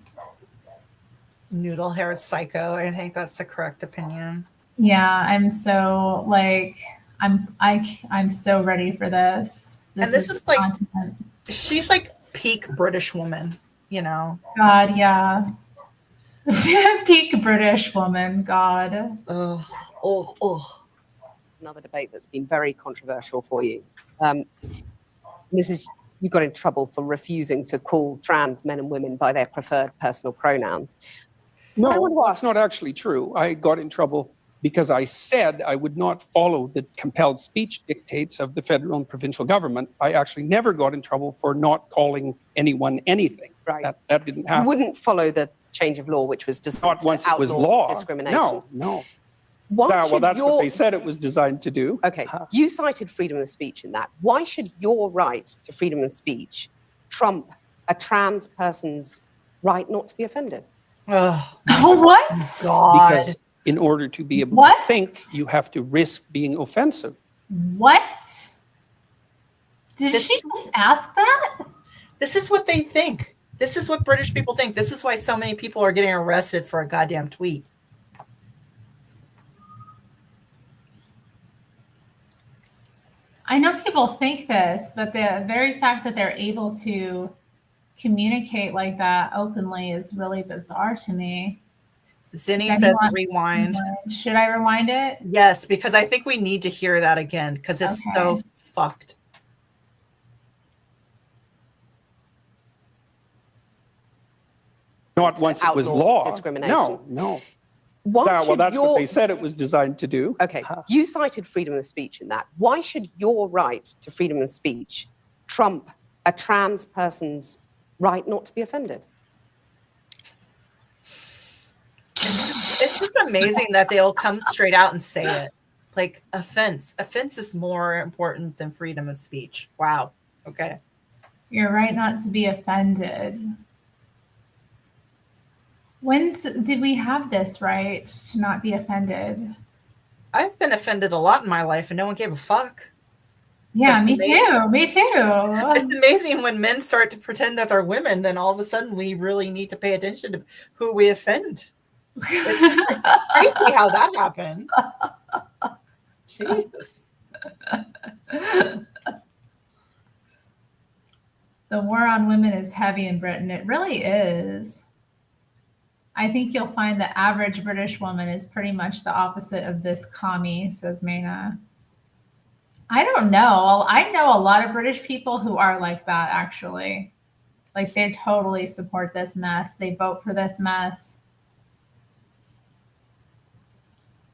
Noodle-haired psycho. I think that's the correct opinion. Yeah, I'm so like I'm so ready for this. This is like content. She's like peak British woman, you know. God, yeah. Peak British woman, God. Another debate that's been very controversial for you. You got in trouble for refusing to call trans men and women by their preferred personal pronouns. No, that's not actually true. I got in trouble because I said I would not follow the compelled speech dictates of the federal and provincial government. I actually never got in trouble for not calling anyone anything. Right. That didn't happen. You wouldn't follow the change of law, which was designed not once to it was outlaw law. discrimination. No. Well, that's what they said it was designed to do. Okay, you cited freedom of speech in that. Why should your right to freedom of speech trump a trans person's right not to be offended? Oh, what? God. Because in order to be able to think, you have to risk being offensive. What? Did she just ask that? This is what they think. This is what British people think. This is why so many people are getting arrested for a goddamn tweet. I know people think this, but the very fact that they're able to communicate like that openly is really bizarre to me. Zinni says rewind. Should I rewind it? Yes, because I think we need to hear that again because it's so fucked. Not once it was law. Discrimination. No. Well, that's what they said it was designed to do. Okay, you cited freedom of speech in that. Why should your right to freedom of speech trump a trans person's right not to be offended? It's just amazing that they'll come straight out and say it. Like offense is more important than freedom of speech. Wow. Okay. Your right not to be offended. When did we have this right to not be offended? I've been offended a lot in my life and no one gave a fuck. Yeah, me too. Me too. It's amazing when men start to pretend that they're women, then all of a sudden we really need to pay attention to who we offend. It's crazy how that happened. Jesus. The war on women is heavy in Britain. It really is. I think you'll find the average British woman is pretty much the opposite of this commie, says Maina. I don't know. I know a lot of British people who are like that, actually. Like, they totally support this mess. They vote for this mess.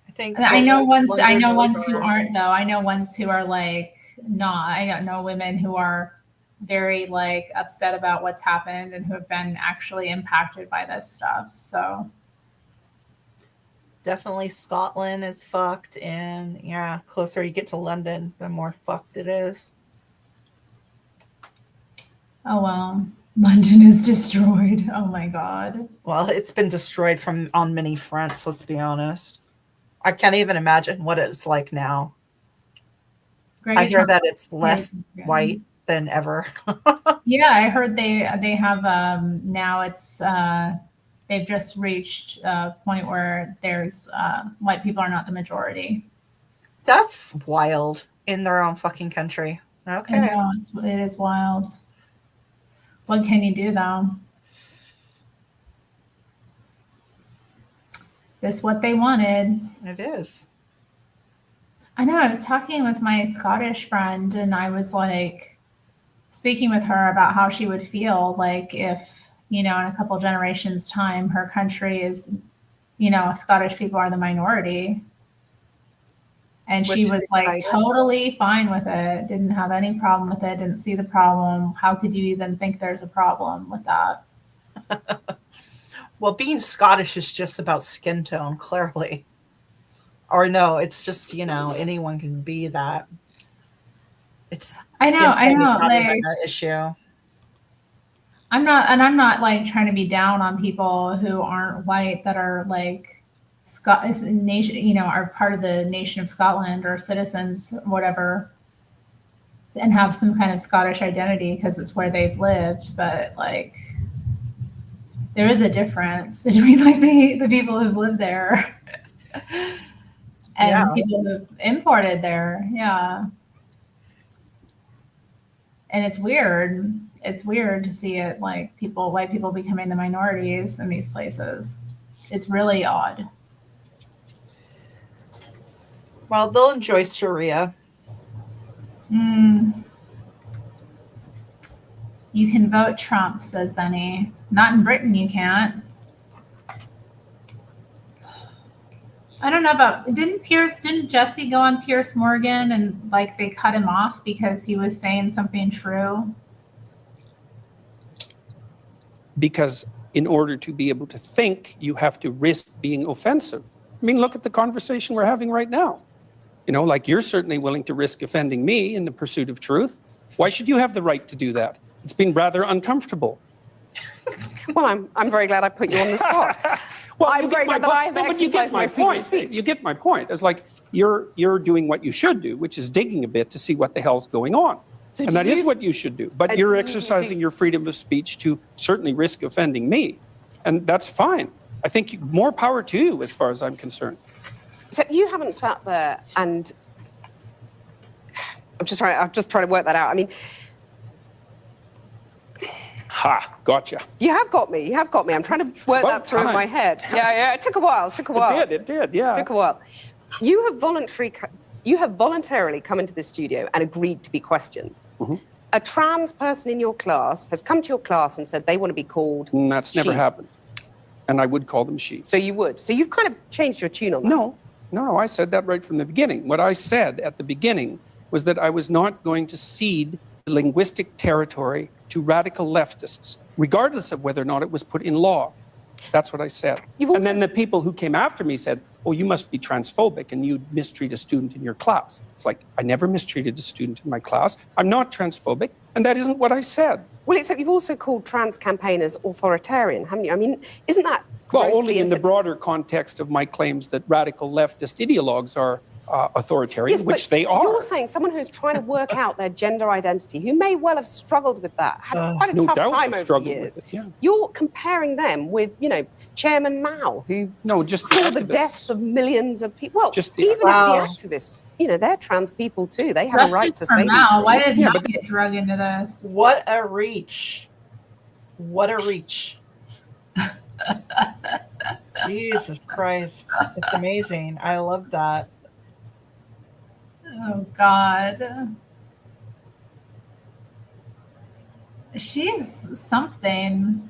I think And I know ones Wonder who aren't, though. I know ones who are like not. I don't know women who are very like upset about what's happened and who have been actually impacted by this stuff. So definitely Scotland is fucked, and yeah, closer you get to London, the more fucked it is. oh well. London is destroyed. Oh my god. Well, it's been destroyed from on many fronts, let's be honest. I can't even imagine what it's like now. I hear that it's less white than ever. Yeah, I heard they have now it's they've just reached a point where there's white people are not the majority. That's wild in their own fucking country. Okay. I know, it is wild. What can you do though? This is what they wanted. It is. I know. I was talking with my Scottish friend, and I was like speaking with her about how she would feel like if, in a couple generations' time, her country is, Scottish people are the minority. And she was like totally fine with it, didn't have any problem with it, didn't see the problem. How could you even think there's a problem with that? Well, being Scottish is just about skin tone, clearly. Or no, it's just, anyone can be that. I know, like, an issue. I'm not like trying to be down on people who aren't white that are like nation, are part of the nation of Scotland or citizens, whatever, and have some kind of Scottish identity because it's where they've lived. But like, there is a difference between like the people who've lived there and people who've imported there. Yeah. And it's weird. It's weird to see it like white people becoming the minorities in these places. It's really odd. Well, they'll enjoy Sharia. You can vote Trump, says Zenny. Not in Britain, you can't. I don't know about, didn't Jesse go on Piers Morgan and like they cut him off because he was saying something true? Because in order to be able to think, you have to risk being offensive. I mean, look at the conversation we're having right now. Like you're certainly willing to risk offending me in the pursuit of truth. Why should you have the right to do that? It's been rather uncomfortable. Well, I'm very glad I put you on the spot. Well, I'm very glad that I have exercised my freedom of speech. You get my point. It's like you're doing what you should do, which is digging a bit to see what the hell's going on. So and that is what you should do. But you're exercising your freedom of speech to certainly risk offending me. And that's fine. I think more power to you as far as I'm concerned. So you haven't sat there and I'm just trying to work that out. I mean, Gotcha. You have got me. I'm trying to work that through in my head. Yeah. It took a while. It did. Yeah. It took a while. You have voluntarily come into this studio and agreed to be questioned. Mm-hmm. A trans person in your class has come to your class and said they want to be called That's she. Never happened. And I would call them she. So you would. So you've kind of changed your tune on that. No, I said that right from the beginning. What I said at the beginning was that I was not going to cede linguistic territory to radical leftists, regardless of whether or not it was put in law. That's what I said. And then the people who came after me said, oh, you must be transphobic and you mistreat a student in your class. It's like, I never mistreated a student in my class. I'm not transphobic. And that isn't what I said. Well, except you've also called trans campaigners authoritarian, haven't you? I mean, isn't that well, only in the broader context of my claims that radical leftist ideologues are authoritarian, yes, which they are. You're saying someone who's trying to work out their gender identity, who may well have struggled with that, had quite a tough time over the years. You're comparing them with, Chairman Mao, who saw the deaths of millions of people. Well, even if the activists, they're trans people too. They have a right to say Mao. these Why did Mao get dragged into this? What a reach. Jesus Christ. It's amazing. I love that. Oh, God. She's something.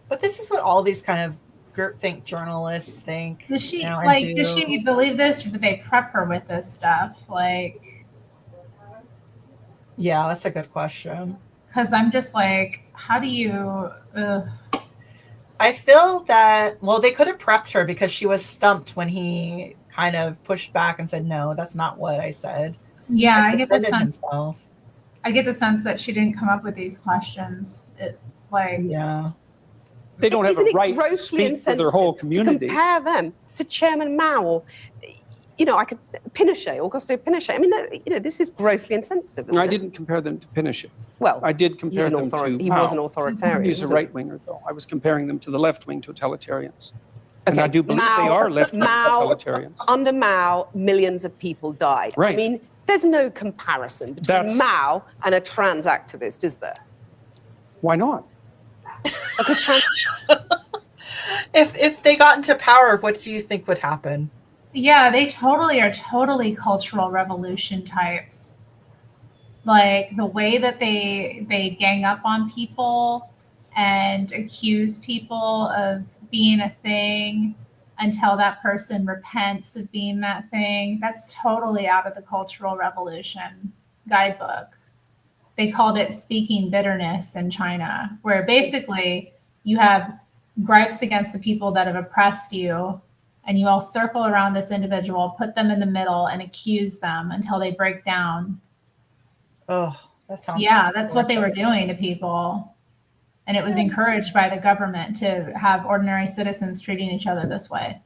But this is what all these kind of groupthink journalists think. Does she, and like, do. does she believe this, or do they prep her with this stuff? Like, yeah, that's a good question. because I'm just like, how do you... I feel that, well, they could have prepped her because she was stumped when he kind of pushed back and said, no, that's not what I said. Yeah, I get the sense. Himself. I get the sense that she didn't come up with these questions. Yeah. They don't have a right to speak for their whole community. To compare them to Chairman Mao, or, Pinochet, Augusto Pinochet. I mean, this is grossly insensitive. I didn't compare them to Pinochet. Well, I did compare them to He Mao. was an authoritarian. He's a right-winger, though. I was comparing them to the left-wing totalitarians. And I do believe they are left-wing totalitarians. Under Mao, millions of people died. Right. I mean, there's no comparison between Mao and a trans activist, is there? Why not? Because if they got into power, what do you think would happen? Yeah, they are totally cultural revolution types. Like the way that they gang up on people and accuse people of being a thing until that person repents of being that thing. That's totally out of the Cultural Revolution guidebook. They called it speaking bitterness in China, where basically you have gripes against the people that have oppressed you, and you all circle around this individual, put them in the middle, and accuse them until they break down. Oh, that sounds... Yeah, that's what they were doing to people. And it was encouraged by the government to have ordinary citizens treating each other this way.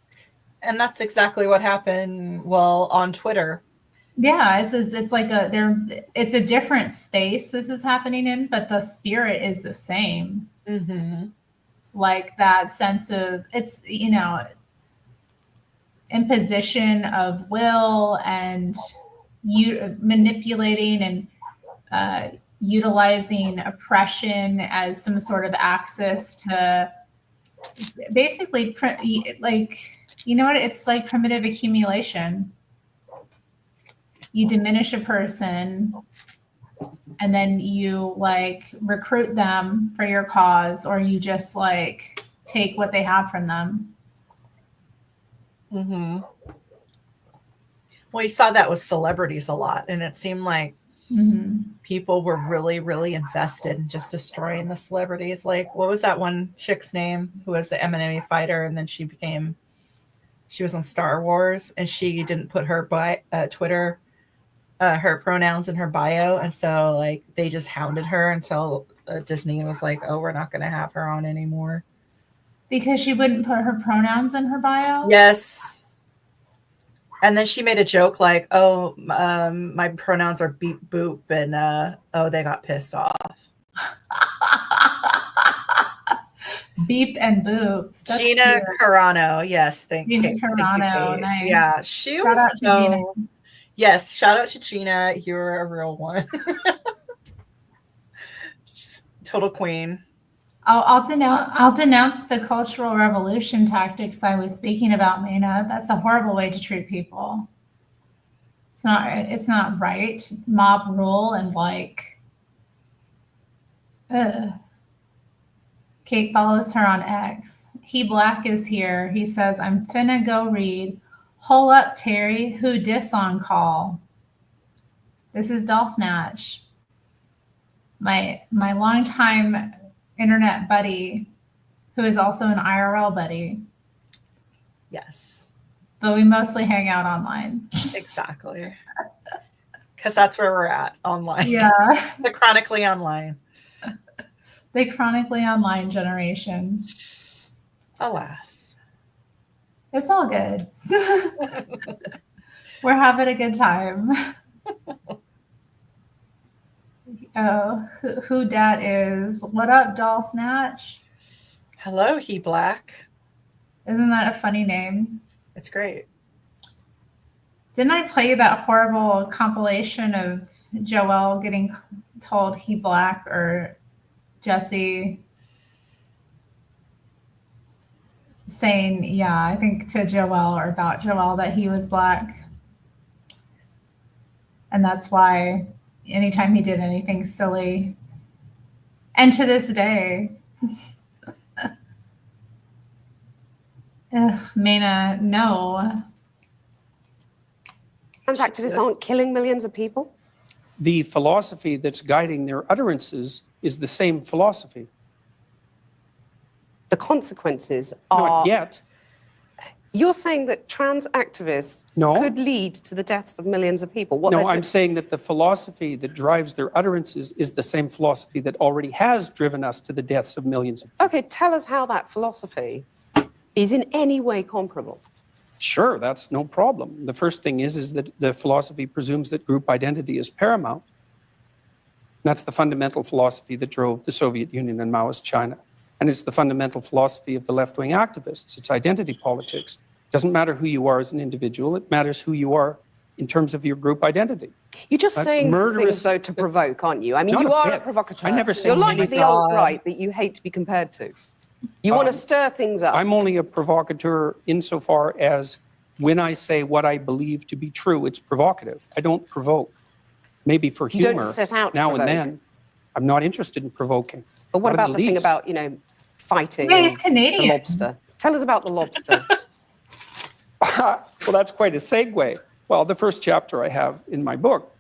And that's exactly what happened, well, on Twitter. Yeah, it's like it's a different space this is happening in, but the spirit is the same. Mm-hmm. Like that sense of, it's, imposition of will and manipulating and utilizing oppression as some sort of axis to basically, it's like primitive accumulation. You diminish a person and then you recruit them for your cause, or you just take what they have from them. Mm-hmm. Well, you saw that with celebrities a lot, and it seemed like people were really, really invested in just destroying the celebrities. Like, what was that one chick's name who was the MMA fighter, and then she was on Star Wars, and she didn't put her Twitter, her pronouns in her bio, and so they just hounded her until Disney was like, "Oh, we're not going to have her on anymore." Because she wouldn't put her pronouns in her bio? Yes. And then she made a joke like, "Oh, my pronouns are beep boop," and they got pissed off. Beep and boop. That's Gina cute. Carano, yes, Gina Carano, nice. Yeah, she shout was so. Yes, shout out to Gina. You're a real one. Total queen. I'll denounce the Cultural Revolution tactics I was speaking about, Maina. That's a horrible way to treat people. It's not right. Mob rule and Kate follows her on X. He Black is here. He says, "I'm finna go read. Hole up, Terri. Who dis on call?" This is Doll Snatch. My longtime internet buddy, who is also an IRL buddy. Yes. But we mostly hang out online. Exactly. Because that's where we're at, online. Yeah. The chronically online. The chronically online generation. Alas. It's all good. We're having a good time. Oh, who dat is? What up, Doll Snatch? Hello, He Black. Isn't that a funny name? It's great. Didn't I play you that horrible compilation of Joelle getting told He Black, or Jesse? saying, yeah, I think to Joel or about Joel that he was Black. And that's why anytime he did anything silly, and to this day, Mena, no. Trans activists aren't killing millions of people? The philosophy that's guiding their utterances is the same philosophy. The consequences are... Not yet. You're saying that trans activists could lead to the deaths of millions of people? No, I'm saying that the philosophy that drives their utterances is the same philosophy that already has driven us to the deaths of millions of people. Okay, tell us how that philosophy is in any way comparable. Sure, that's no problem. The first thing is that the philosophy presumes that group identity is paramount. That's the fundamental philosophy that drove the Soviet Union and Maoist China. And it's the fundamental philosophy of the left-wing activists. It's identity politics. It doesn't matter who you are as an individual. It matters who you are in terms of your group identity. You're just saying these things, though, to provoke, aren't you? I mean, you are a provocateur. I never say You're like the alt-right that you hate to be compared to. You want to stir things up. I'm only a provocateur insofar as when I say what I believe to be true, it's provocative. I don't provoke. Maybe for humor, you don't set out to now provoke. And then. I'm not interested in provoking. But what about the thing about, fighting he's Canadian. the lobster? Tell us about the lobster. Well, that's quite a segue. Well, the first chapter I have in my book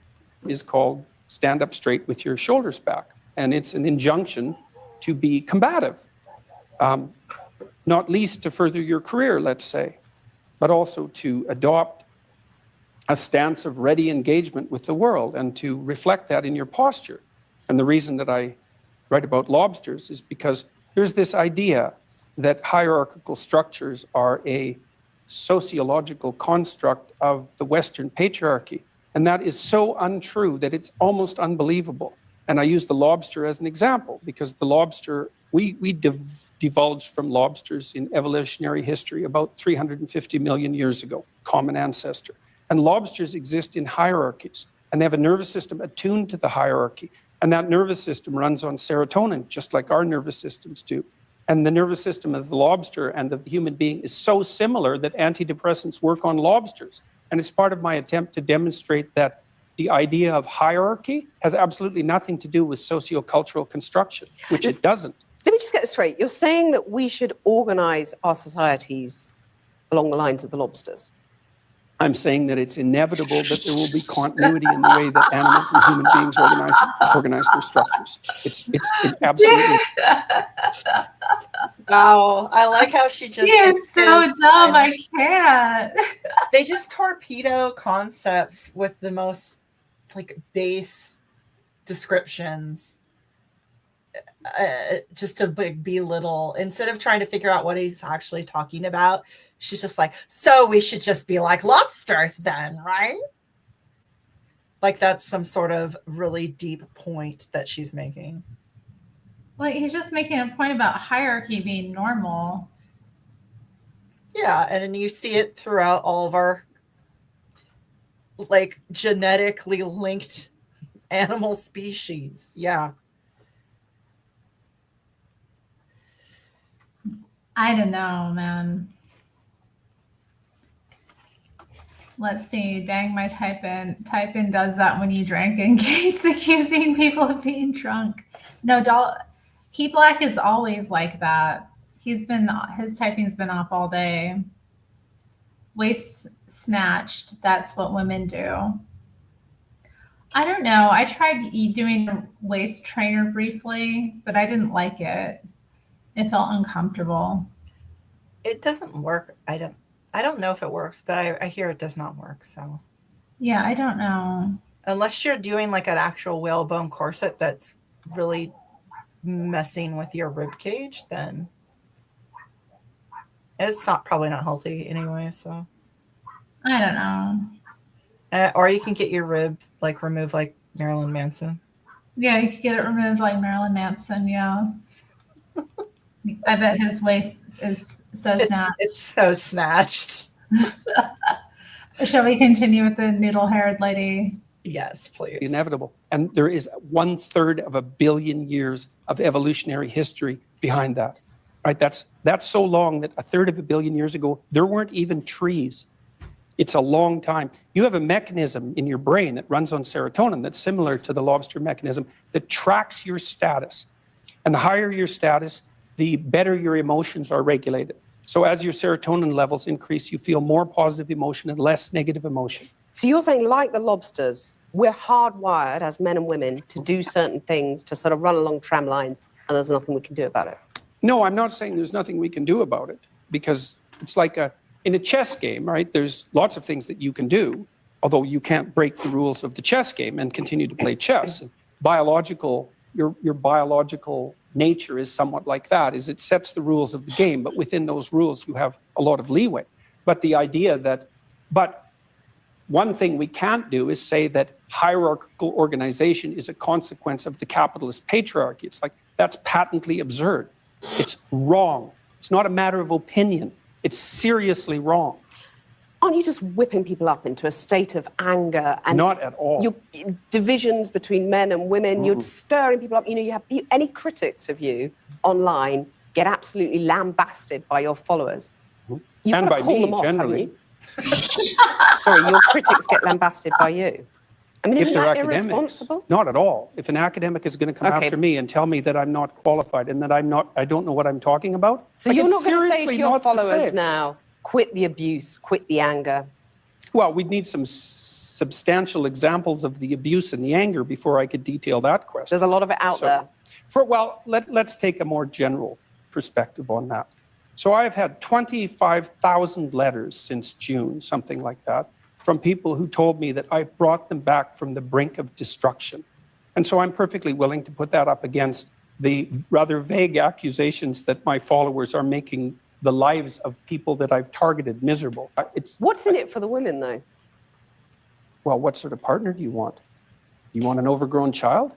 is called Stand Up Straight with Your Shoulders Back. And it's an injunction to be combative, not least to further your career, let's say, but also to adopt a stance of ready engagement with the world and to reflect that in your posture. And the reason that I write about lobsters is because there's this idea that hierarchical structures are a sociological construct of the Western patriarchy. And that is so untrue that it's almost unbelievable. And I use the lobster as an example because the lobster, we divulged from lobsters in evolutionary history about 350 million years ago, common ancestor. And lobsters exist in hierarchies, and they have a nervous system attuned to the hierarchy. And that nervous system runs on serotonin, just like our nervous systems do. And the nervous system of the lobster and of the human being is so similar that antidepressants work on lobsters. And it's part of my attempt to demonstrate that the idea of hierarchy has absolutely nothing to do with sociocultural construction, which it doesn't. Let me just get this straight. You're saying that we should organize our societies along the lines of the lobsters? I'm saying that it's inevitable that there will be continuity in the way that animals and human beings organize their structures. It's absolutely. Wow, I like how she just. You're so dumb. I can't. They just torpedo concepts with the most base descriptions, just to belittle instead of trying to figure out what he's actually talking about. She's just like, so we should just be like lobsters then, right? Like that's some sort of really deep point that she's making. Well, he's just making a point about hierarchy being normal. Yeah, and you see it throughout all of our genetically linked animal species. Yeah. I don't know, man. Let's see. Dang, my type in does that when you drink, and Kate's accusing people of being drunk. No, Key Black is always like that. His typing's been off all day. Waist snatched. That's what women do. I don't know. I tried doing a waist trainer briefly, but I didn't like it. It felt uncomfortable. It doesn't work. I don't know if it works, but I hear it does not work. So yeah, I don't know. Unless you're doing an actual whalebone corset that's really messing with your rib cage, then it's probably not healthy anyway. So I don't know. Or you can get your rib removed like Marilyn Manson. Yeah, you can get it removed like Marilyn Manson. Yeah. I bet his waist is so snatched. It's so snatched. Shall we continue with the noodle-haired lady? Yes, please. Inevitable. And there is 1/3 of a billion years of evolutionary history behind that. Right? That's so long that a third of a billion years ago, there weren't even trees. It's a long time. You have a mechanism in your brain that runs on serotonin that's similar to the lobster mechanism that tracks your status. And the higher your status, the better your emotions are regulated. So as your serotonin levels increase, you feel more positive emotion and less negative emotion. So you're saying, like the lobsters, we're hardwired as men and women to do certain things, to sort of run along tram lines, and there's nothing we can do about it? No, I'm not saying there's nothing we can do about it, because it's like in a chess game, right? There's lots of things that you can do, although you can't break the rules of the chess game and continue to play chess. Your biological nature is somewhat like that, is it sets the rules of the game, but within those rules you have a lot of leeway. But the idea that, one thing we can't do is say that hierarchical organization is a consequence of the capitalist patriarchy. It's like, that's patently absurd. It's wrong. It's not a matter of opinion. It's seriously wrong. Aren't you just whipping people up into a state of anger? And not at all. Divisions between men and women, you're stirring people up. You have any critics of you online get absolutely lambasted by your followers. And by me, generally. Sorry, your critics get lambasted by you. I mean, isn't that irresponsible? Not at all. If an academic is going to come after me and tell me that I'm not qualified and that I don't know what I'm talking about, so you're not going to say to your followers now, quit the abuse, quit the anger? Well, we'd need some substantial examples of the abuse and the anger before I could detail that question. There's a lot of it out there. Let's take a more general perspective on that. So I've had 25,000 letters since June, something like that, from people who told me that I brought them back from the brink of destruction. And so I'm perfectly willing to put that up against the rather vague accusations that my followers are making the lives of people that I've targeted miserable. What's in it for the women, though? Well, what sort of partner do you want? You want an overgrown child?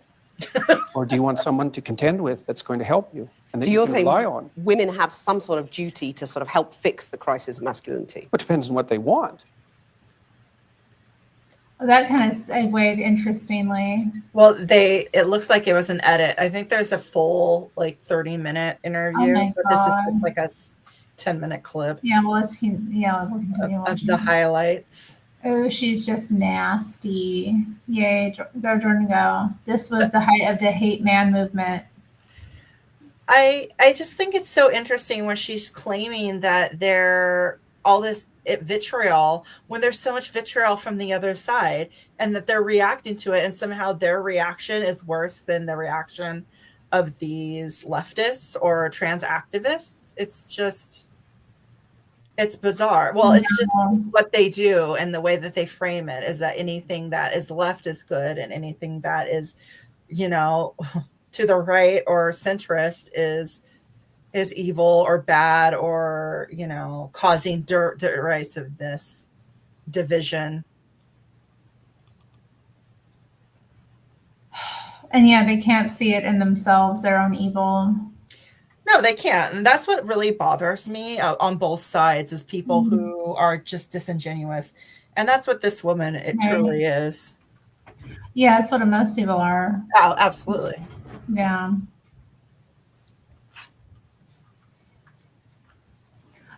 Or do you want someone to contend with that's going to help you and that you can rely on? Women have some sort of duty to sort of help fix the crisis of masculinity? It depends on what they want. Well, that kind of segued interestingly. Well, it looks like it was an edit. I think there's a full 30-minute interview, but this is just like a 10-minute clip. Yeah, well, we'll continue of the highlights. Oh, she's just nasty. Yay, go Jordan, go. This was the height of the hate man movement. I just think it's so interesting when she's claiming that all this vitriol, when there's so much vitriol from the other side, and that they're reacting to it, and somehow their reaction is worse than the reaction of these leftists or trans activists. It's bizarre. Well, it's just what they do, and the way that they frame it is that anything that is left is good, and anything that is, to the right or centrist is evil or bad or, causing derisiveness, division. And yeah, they can't see it in themselves, their own evil. No, they can't. And that's what really bothers me on both sides, is people who are just disingenuous. And that's what this woman, truly is. Yeah, that's what most people are. Oh, absolutely. Yeah.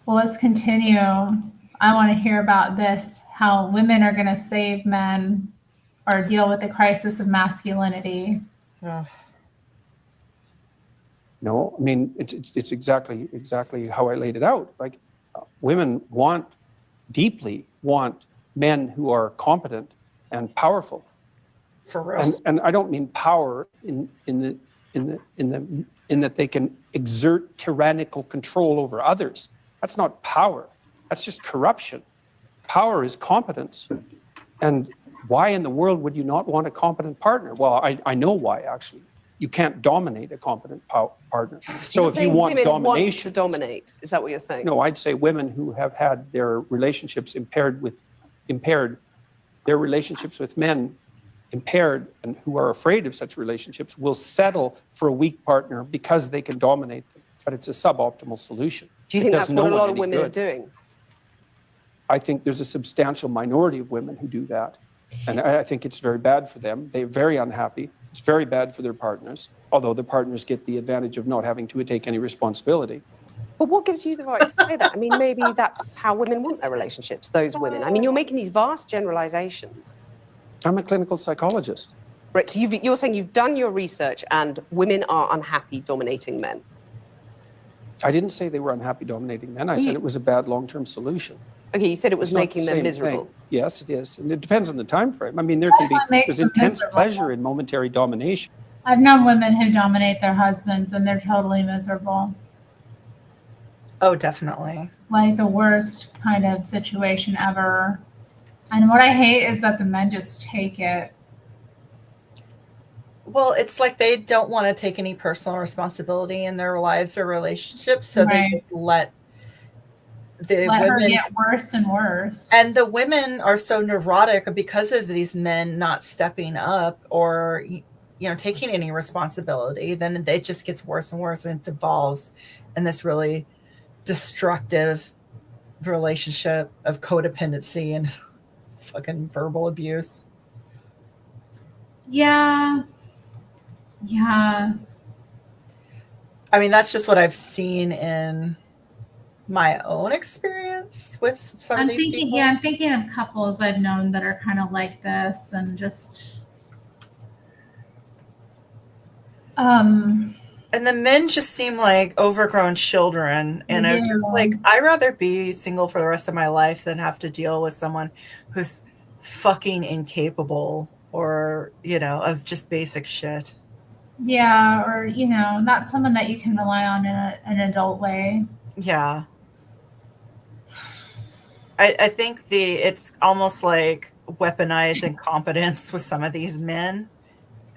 Well, let's continue. I want to hear about this, how women are going to save men or deal with the crisis of masculinity. No, I mean, it's exactly how I laid it out. Like, women deeply want men who are competent and powerful. For real. And I don't mean power in that they can exert tyrannical control over others. That's not power. That's just corruption. Power is competence. And why in the world would you not want a competent partner? Well, I know why, actually. You can't dominate a competent partner. So if you want domination, want to dominate, is that what you're saying? No, I'd say women who have had their relationships impaired, their relationships with men impaired, and who are afraid of such relationships will settle for a weak partner because they can dominate them. But it's a suboptimal solution. Do you think that's what a lot of women are doing? I think there's a substantial minority of women who do that. And I think it's very bad for them. They're very unhappy. It's very bad for their partners, although the partners get the advantage of not having to take any responsibility. But what gives you the right to say that? I mean, maybe that's how women want their relationships, those women. I mean, you're making these vast generalizations. I'm a clinical psychologist. Right, so you're saying you've done your research and women are unhappy dominating men. I didn't say they were unhappy dominating men. I said it was a bad long-term solution. Okay, you said it was making them miserable. Thing. Yes, it is. And it depends on the time frame. I mean, there's intense pleasure in momentary domination. I've known women who dominate their husbands and they're totally miserable. Oh, definitely. Like the worst kind of situation ever. And what I hate is that the men just take it. Well, it's like they don't want to take any personal responsibility in their lives or relationships, so they just let women her get worse and worse. And the women are so neurotic because of these men not stepping up or taking any responsibility. Then it just gets worse and worse, and it devolves in this really destructive relationship of codependency and fucking verbal abuse. Yeah. I mean, that's just what I've seen in my own experience with some of these people. Yeah, I'm thinking of couples I've known that are kind of like this and just and the men just seem like overgrown children, and it's just like, I'd rather be single for the rest of my life than have to deal with someone who's fucking incapable or of just basic shit. Yeah, or not someone that you can rely on in an adult way. Yeah. I think it's almost like weaponized incompetence with some of these men.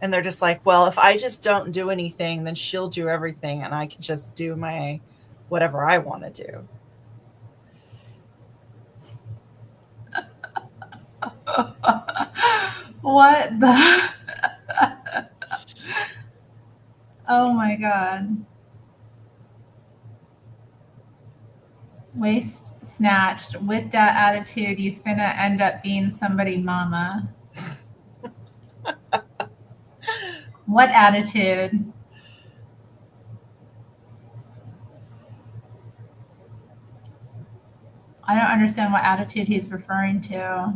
And they're just like, well, if I just don't do anything, then she'll do everything and I can just do my whatever I want to do. What the? Oh my God. Waist snatched. With that attitude, you finna end up being somebody mama. What attitude? I don't understand what attitude he's referring to.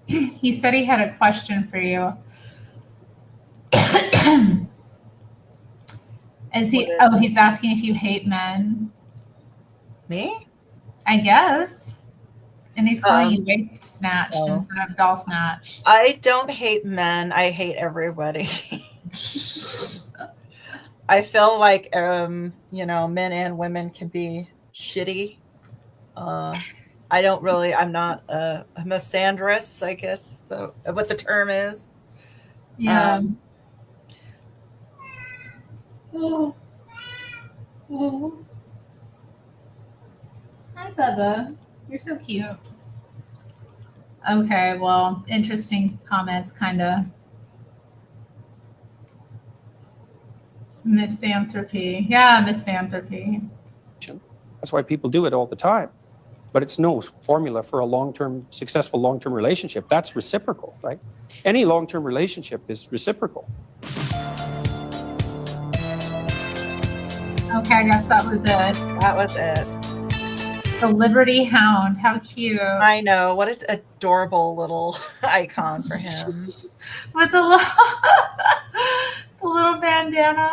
He said he had a question for you. He's asking if you hate men. Me? I guess. And he's calling you waist snatched instead of doll snatch. I don't hate men. I hate everybody. I feel like, men and women can be shitty. I'm not a misandrist, I guess, what the term is. Yeah. Hi, Bubba. You're so cute. Okay, well, interesting comments, kind of. Misanthropy. Yeah, misanthropy. That's why people do it all the time. But it's no formula for a successful long-term relationship. That's reciprocal, right? Any long-term relationship is reciprocal. Okay, I guess that was it. That was it. The Liberty Hound. How cute. I know. What an adorable little icon for him. With the little bandana.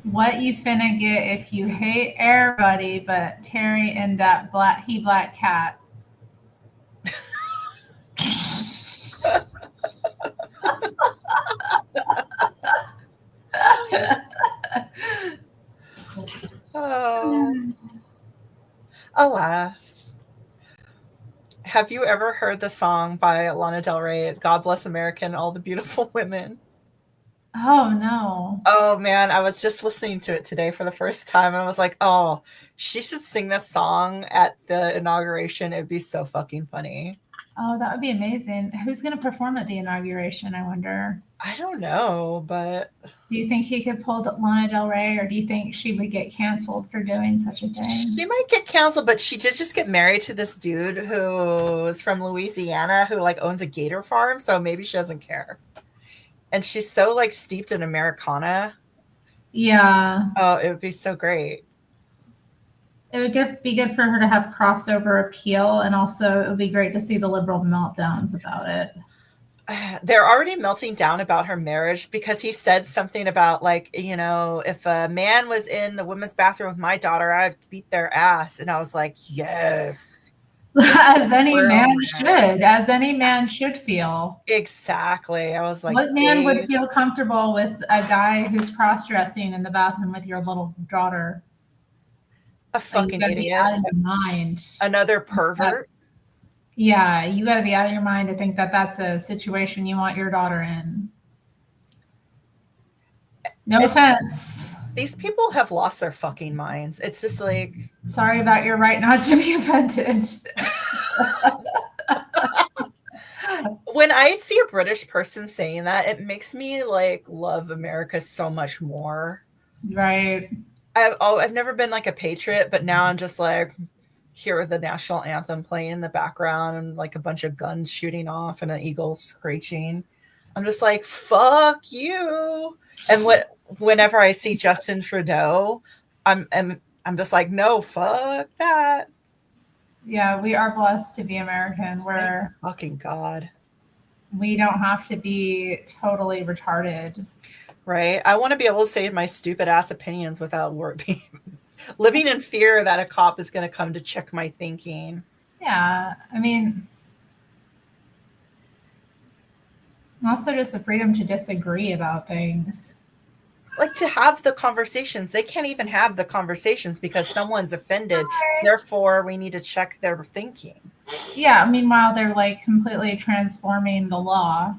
What you finna get if you hate everybody but Terry and that black cat. Oh, alas. Have you ever heard the song by Lana Del Rey, God Bless America and All the Beautiful Women? Oh, no. Oh, man. I was just listening to it today for the first time. And I was like, oh, she should sing this song at the inauguration. It'd be so fucking funny. Oh, that would be amazing. Who's going to perform at the inauguration, I wonder? I don't know, but do you think he could pull Lana Del Rey, or do you think she would get canceled for doing such a thing? She might get canceled, but she did just get married to this dude who's from Louisiana who like owns a gator farm, so maybe she doesn't care. And she's so like steeped in Americana. Yeah. Oh, it would be so great. It would be good for her to have crossover appeal, and also it would be great to see the liberal meltdowns about it. They're already melting down about her marriage because he said something about like, you know, if a man was in the women's bathroom with my daughter, I'd beat their ass. And I was like, yes. As any man should feel. Exactly. I was like, what man would feel comfortable with a guy who's cross-dressing in the bathroom with your little daughter? A fucking idiot. Be out of your mind. Another pervert. Yeah, you got to be out of your mind to think that that's a situation you want your daughter in. No offense. These people have lost their fucking minds. It's just like, sorry about your right not to be offended. When I see a British person saying that, it makes me like love America so much more. Right. I've never been like a patriot, but now I'm just like, hear the national anthem playing in the background and like a bunch of guns shooting off and an eagle screeching. I'm just like, fuck you. And whenever I see Justin Trudeau, I'm just like, no, fuck that. Yeah, we are blessed to be American. We're fucking God. We don't have to be totally retarded. Right. I want to be able to say my stupid ass opinions without living in fear that a cop is going to come to check my thinking. Yeah. I mean, also just the freedom to disagree about things. Like to have the conversations. They can't even have the conversations because someone's offended. Therefore, we need to check their thinking. Yeah. Meanwhile, they're like completely transforming the law.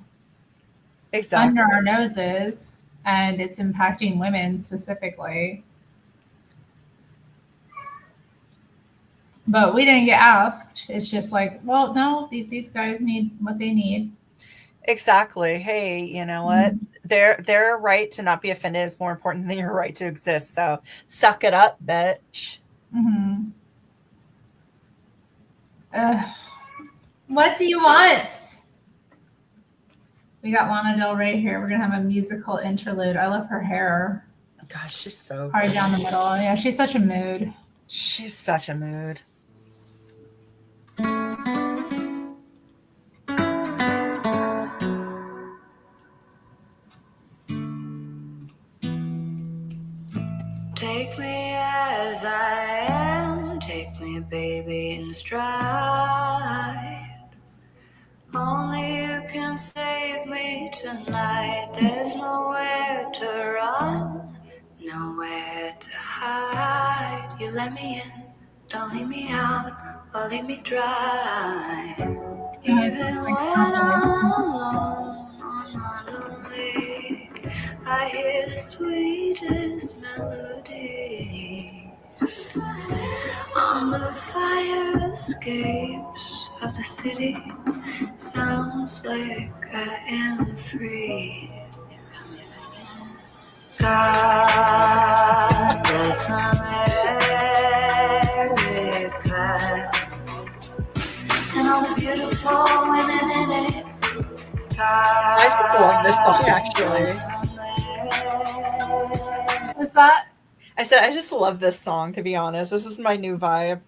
Exactly. Under our noses, and it's impacting women specifically. But we didn't get asked. It's just like, well, no, these guys need what they need. Exactly. Hey, you know what? Their right to not be offended is more important than your right to exist. So suck it up, bitch. Mm-hmm. What do you want? We got Lana Del Rey here. We're gonna have a musical interlude. I love her hair. Gosh, she's so hard down the middle. Yeah, she's such a mood. She's such a mood. Take me as I am, take me, baby, in stride. Only you can save me tonight. There's nowhere to run, nowhere to hide. You let me in, don't leave me out, or leave me dry. Even when I'm alone, I'm not lonely. I hear the sweetest melodies on the fire escapes of the city. Sounds like I am free. It's got me singing. God bless America and all the beautiful women in it. I just love this song actually. What's that? I said I just love this song, to be honest. This is my new vibe.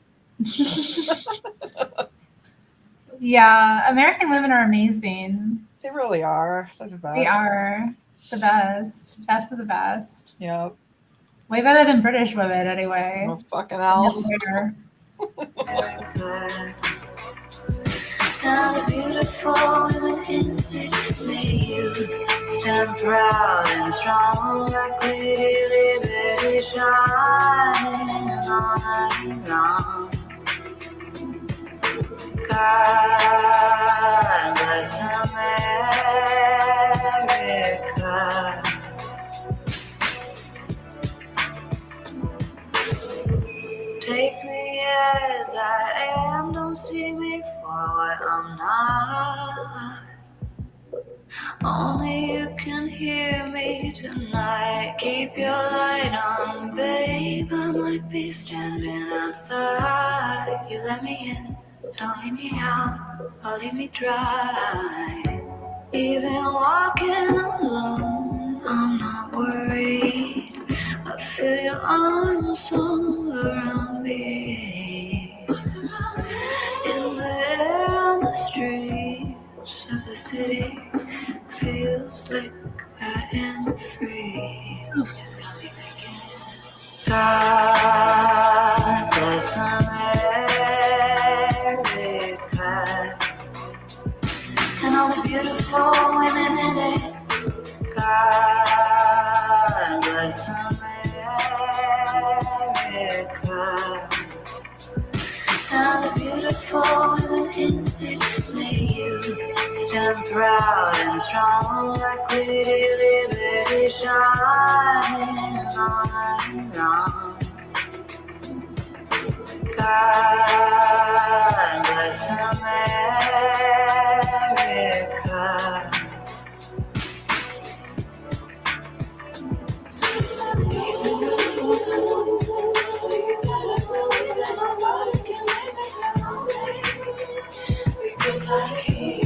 Yeah, American women are amazing. They really are. They're the best. They are the best. Best of the best. Yep. Way better than British women, anyway. Oh, fucking hell. Now the beautiful women in it, may you stand proud and strong like Lady Liberty shining all night long. God bless America. Take me as I am, don't see me for what I'm not. Only you can hear me tonight. Keep your light on, babe. I might be standing outside. You let me in, don't leave me out, or leave me dry. Even walking alone, I'm not worried. I feel your arms all around me. In the air on the streets of the city, feels like I am free. It's got me thinking, God bless America and all the beautiful women in it. God bless America and all the beautiful women in it. May you stand proud and strong like Lady Liberty shining all night long. God bless America. So you better believe that nobody can make me feel lonely, because I hear you.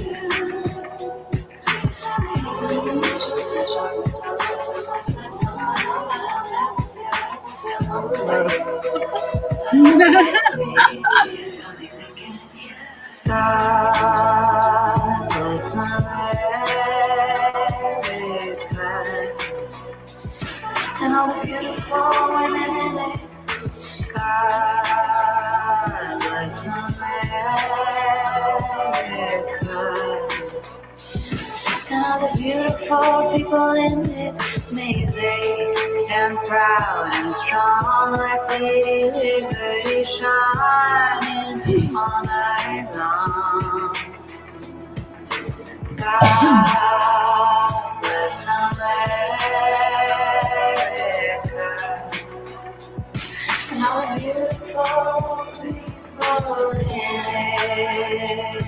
Sweet Sally, even if you should be sure with the rest of my sense, so I know that I'll never feel lonely. It's got me thinking, God bless America and all the beautiful women in it. God bless America and all the beautiful people in it. May they stand proud and strong like Lady Liberty shining all night long. God bless America and all the beautiful people in it.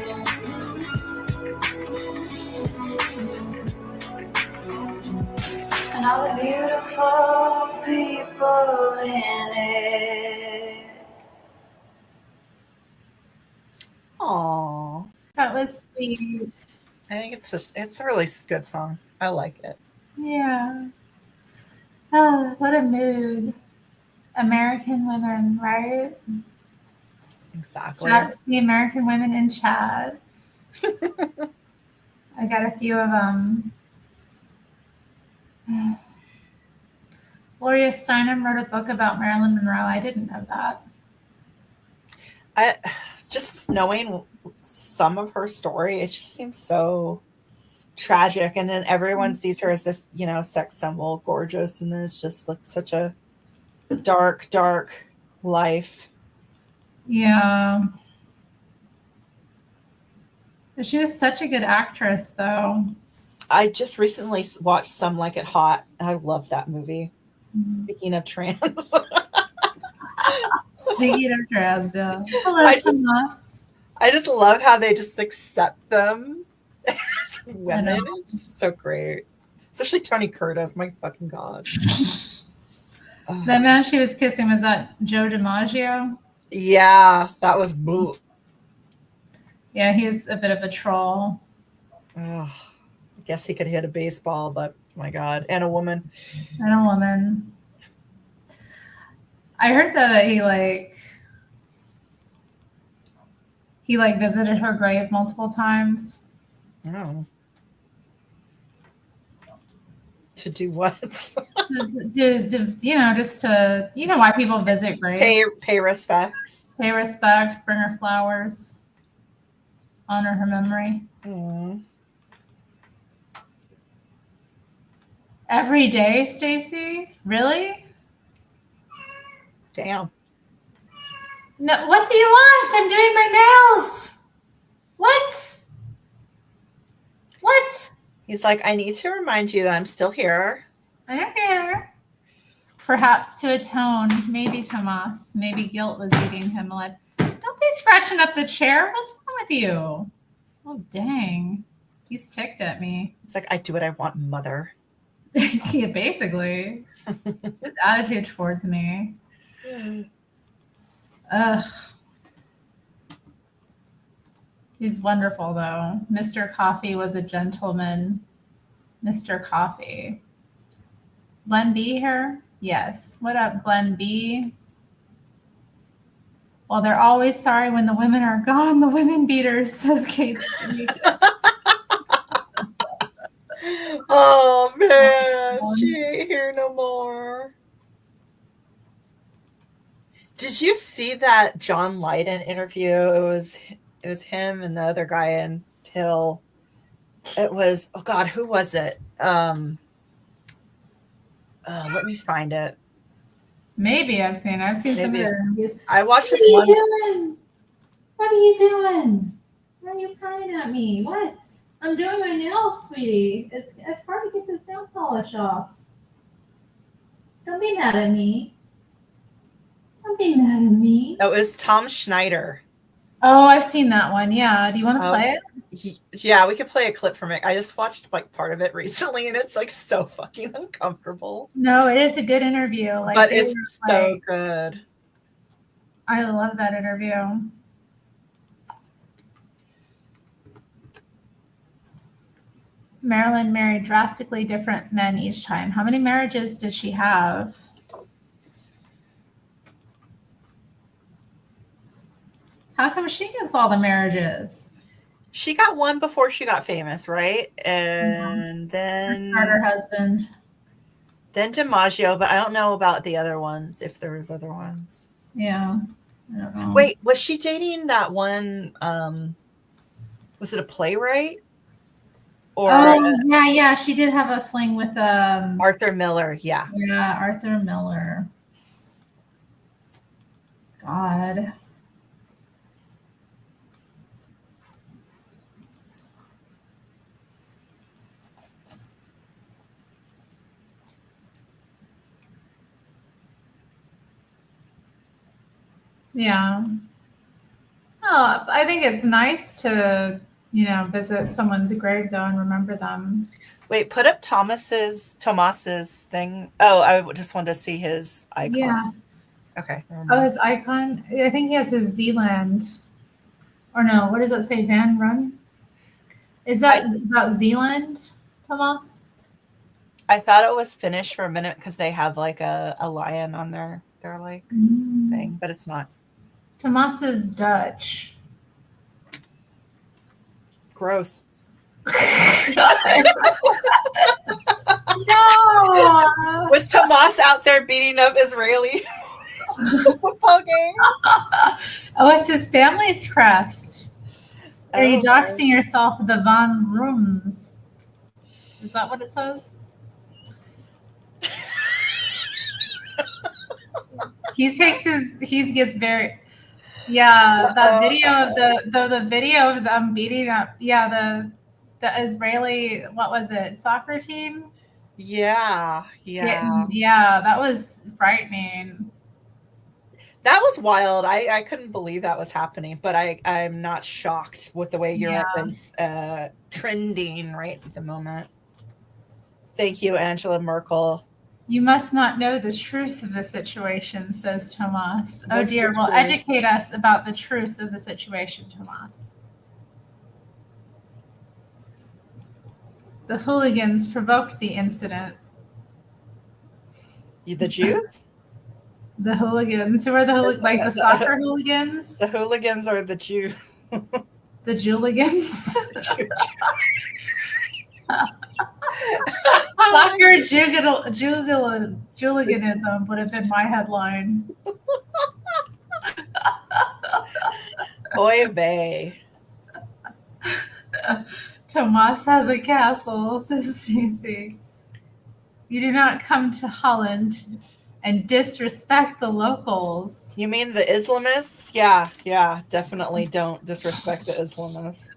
And all the beautiful people in it. Aww. That was sweet. I think it's a really good song. I like it. Yeah. Oh, what a mood. American women, right? Exactly. Shouts to the American women in chat. I got a few of them. Gloria Steinem wrote a book about Marilyn Monroe. I didn't know that. I just knowing some of her story, it just seems so tragic. And then everyone sees her as this, sex symbol, gorgeous, and then it's just like such a dark, dark life. Yeah. She was such a good actress, though. I just recently watched Some Like It Hot. I love that movie. Mm-hmm. Speaking of trans. Speaking of trans, yeah. Hello, Tomas. I just love how they just accept them as women. It's just so great. Especially Tony Curtis. My fucking God. That man she was kissing, was that Joe DiMaggio? Yeah, that was boo. Yeah, he's a bit of a troll. I guess he could hit a baseball, but my God. And a woman. And a woman. I heard that he visited her grave multiple times. Oh. To do what? just to why people visit graves. Pay respects. Pay respects, bring her flowers, honor her memory. Mm. Every day, Stacy? Really? Damn. No, what do you want? I'm doing my nails. What? He's like, I need to remind you that I'm still here. I'm here. Perhaps to atone, maybe Tomas, maybe guilt was eating him alive. Don't be scratching up the chair. What's wrong with you? Oh, dang. He's ticked at me. It's like, I do what I want, mother. Yeah, basically. It's his attitude towards me. Ugh. He's wonderful, though. Mr. Coffee was a gentleman. Mr. Coffee. Glenn B here? Yes. What up, Glenn B? Well, they're always sorry when the women are gone. The women beaters, says Kate Street. Oh, man. She ain't here no more. Did you see that John Lydon interview? It was him and the other guy in Hill. It was, oh God, who was it? Let me find it. Maybe I've seen some of their interviews. I watched this one. What are you doing? What are you doing? Why are you crying at me? What? I'm doing my nails, sweetie. It's hard to get this nail polish off. Don't be mad at me. Don't be mad at me. Oh, it was Tom Schneider. Oh, I've seen that one. Yeah. Do you want to play it? Yeah, we could play a clip from it. I just watched like part of it recently, and it's like so fucking uncomfortable. No, it is a good interview. Like, but it's so good. I love that interview. Marilyn married drastically different men each time. How many marriages did she have? How come she gets all the marriages? She got one before she got famous, right? And then her husband. Then DiMaggio, but I don't know about the other ones, if there was other ones. Yeah. I don't know. Wait, was she dating that one? Was it a playwright? Or yeah, she did have a fling with Arthur Miller. Yeah, Arthur Miller. God. Yeah. Oh, I think it's nice to, visit someone's grave though and remember them. Wait, put up Tomas's thing. Oh, I just wanted to see his icon. Yeah. Okay. Oh, his icon. I think he has his Zealand. Or no, what does that say? Van Run? Is that about Zealand, Tomas? I thought it was Finnish for a minute because they have like a lion on their like thing, but it's not. Tomas is Dutch. Gross. No. Was Tomas out there beating up Israeli football game? Oh, it's his family's crest. Are you doxing yourself, the Von Rooms? Is that what it says? He gets very. Yeah, that video of the video of them beating up. Yeah, the Israeli, what was it, soccer team? Yeah. That was frightening. That was wild. I couldn't believe that was happening, but I'm not shocked with the way Europe is trending right at the moment. Thank you, Angela Merkel. You must not know the truth of the situation, says Tomas. Oh dear, well, truth? educate us about the truth of the situation, Tomas. The hooligans provoked the incident. The Jews? The hooligans. Who are the hooligans? Like the soccer hooligans? The hooligans are the Jews. The Juligans? Soccer Juliganism would have been my headline. Oy vey. Tomas has a castle, says Stacey. You do not come to Holland and disrespect the locals. You mean the Islamists? Yeah, definitely don't disrespect the Islamists.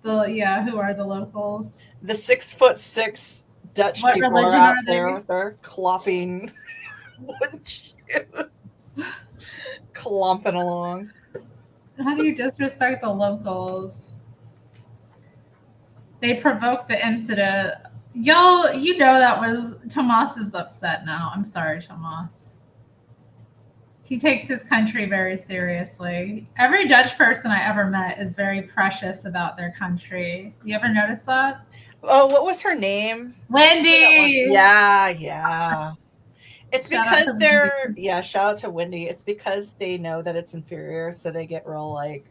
Who are the locals? The 6'6" Dutch what people religion are out are they? there with their clopping wooden shoes, clomping along. How do you disrespect the locals? They provoked the incident. Y'all, you know that was Tomas is upset now. I'm sorry, Tomas. He takes his country very seriously. Every Dutch person I ever met is very precious about their country. You ever notice that? Oh, what was her name? Wendy. Yeah. It's Shout because they're shout out to Wendy. It's because they know that it's inferior, so they get real like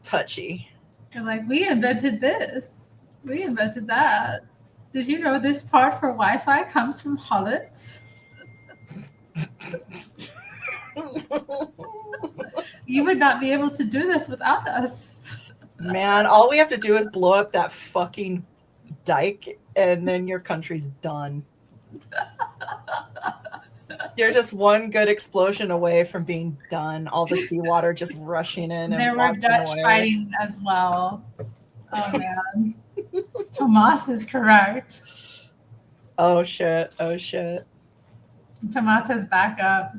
touchy. They're like, we invented this. We invented that. Did you know this part for Wi-Fi comes from Holland? You would not be able to do this without us. Man, all we have to do is blow up that fucking dike and then your country's done. You're just one good explosion away from being done. All the seawater just rushing in. There were Dutch fighting as well. Oh man. Tomas is correct. Oh shit. Tomas has backup.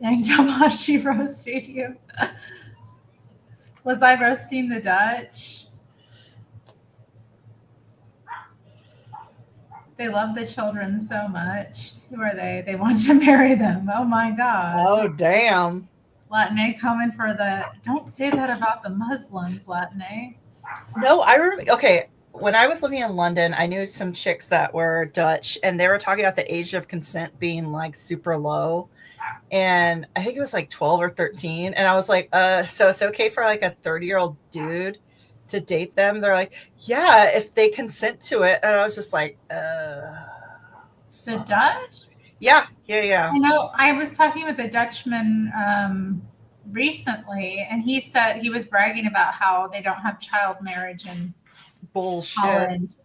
Dang, Tomas, she roasted you. Was I roasting the Dutch? They love the children so much. Who are they? They want to marry them. Oh my God. Oh, damn. Latine coming for the... Don't say that about the Muslims, Latine. No, I remember... Okay, when I was living in London, I knew some chicks that were Dutch, and they were talking about the age of consent being, like, super low. And I think it was, like, 12 or 13. And I was like, so it's okay for, like, a 30-year-old dude to date them? They're like, yeah, if they consent to it. And I was just like, The Dutch? Yeah. I know. I was talking with a Dutchman recently, and he said he was bragging about how they don't have child marriage in Holland,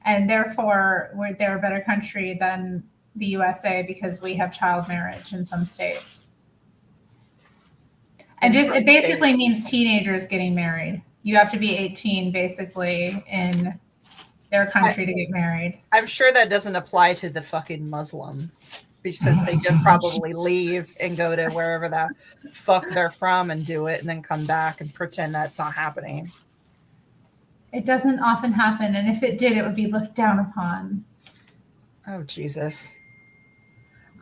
and therefore they're a better country than the USA because we have child marriage in some states. And it basically means teenagers getting married. You have to be 18 basically in their country to get married. I'm sure that doesn't apply to the fucking Muslims, since they just probably leave and go to wherever the fuck they're from and do it and then come back and pretend that's not happening. It doesn't often happen, and if it did, it would be looked down upon. Oh, Jesus.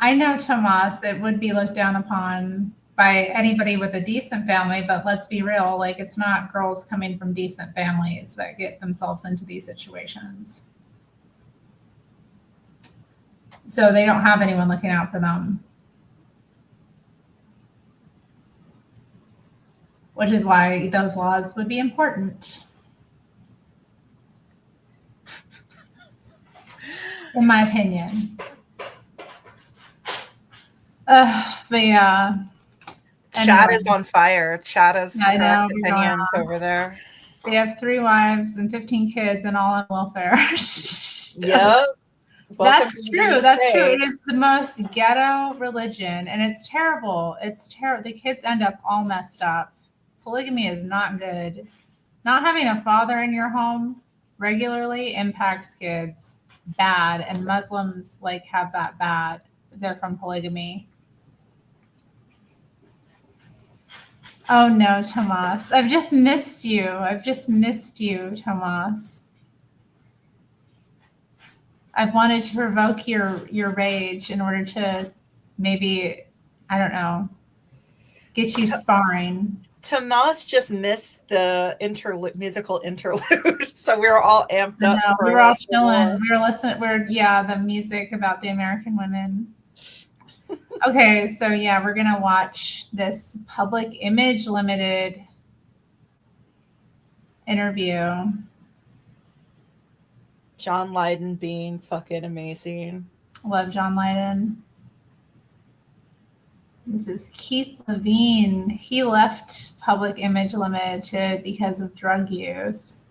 I know, Tomas, it would be looked down upon by anybody with a decent family, but let's be real, like, it's not girls coming from decent families that get themselves into these situations. So they don't have anyone looking out for them. Which is why those laws would be important. In my opinion. But yeah. Chat is on fire. Chat is opinions over there. They have 3 wives and 15 kids and all on welfare. Yep. That's true. That's true. It is the most ghetto religion, and it's terrible. It's terrible. The kids end up all messed up. Polygamy is not good. Not having a father in your home regularly impacts kids bad, and Muslims like have that bad. They're from polygamy. Oh no, Tomas. I've just missed you. Tomas. I've wanted to provoke your rage in order to maybe, I don't know, get you sparring. Tomas just missed the musical interlude, so we were all amped up. No, we were all chilling. We were listening. The music about the American women. Okay, so yeah, we're gonna watch this Public Image Limited interview. John Lydon being fucking amazing. Love John Lydon. This is Keith Levine. He left Public Image Limited because of drug use.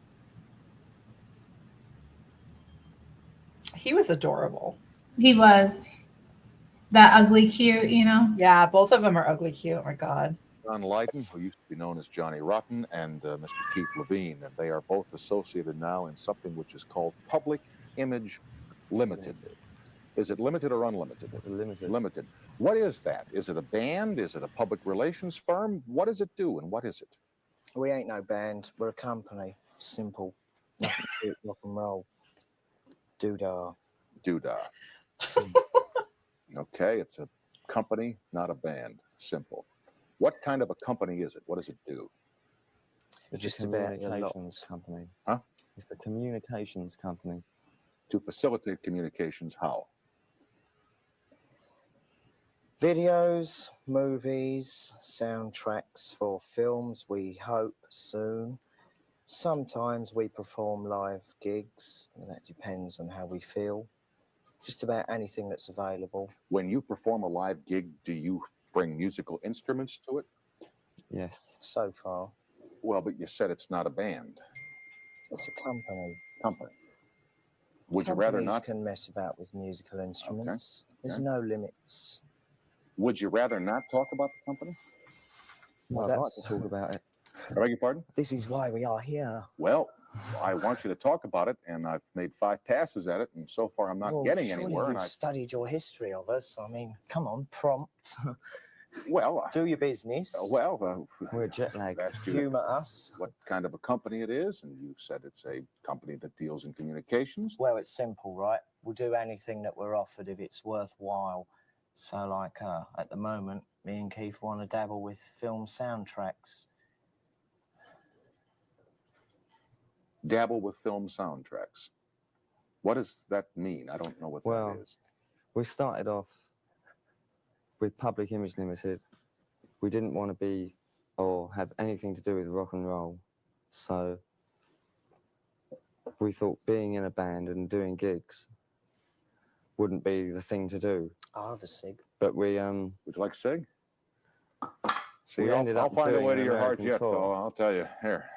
He was adorable. He was. That ugly cute, you know? Yeah, both of them are ugly cute. Oh my God. John Lydon, who used to be known as Johnny Rotten, and Mr. Keith Levine, and they are both associated now in something which is called Public Image Limited. Is it limited or unlimited? Limited. Limited. What is that? Is it a band? Is it a public relations firm? What does it do, and what is it? We ain't no band. We're a company. Simple. Rock and roll. Doodah. Doodah. Okay, it's a company, not a band. Simple. What kind of a company is it? What does it do? It's just a communications company. Huh? It's a communications company. To facilitate communications, how? Videos, movies, soundtracks for films, we hope soon. Sometimes we perform live gigs. That depends on how we feel. Just about anything that's available. When you perform a live gig, do you bring musical instruments to it? Yes. So far. Well, but you said it's not a band. It's a company. Company. Would you rather Companies not? can mess about with musical instruments. Okay. There's no limits. Would you rather not talk about the company? Well, I'd I'd like like to talk about it. I beg your pardon? This is why we are here. Well, I want you to talk about it, and I've made 5 passes at it, and so far I'm not getting surely anywhere. You've studied your history of us. I mean, come on, prompt. Well, do your business. We're jet lagged. Asked you Humour us. what kind of a company it is, and you said it's a company that deals in communications. Well, it's simple, right? We'll do anything that we're offered if it's worthwhile. So, like, at the moment, me and Keith want to dabble with film soundtracks. Dabble with film soundtracks. What does that mean? I don't know what that is. We started off with Public Image Limited. We didn't want to be or have anything to do with rock and roll. So we thought being in a band and doing gigs wouldn't be the thing to do. I'll have a cig. But we Would you like a cig? See, we ended I'll up find a doing way an to your heart American yet, tour. fella. I'll tell you. Here.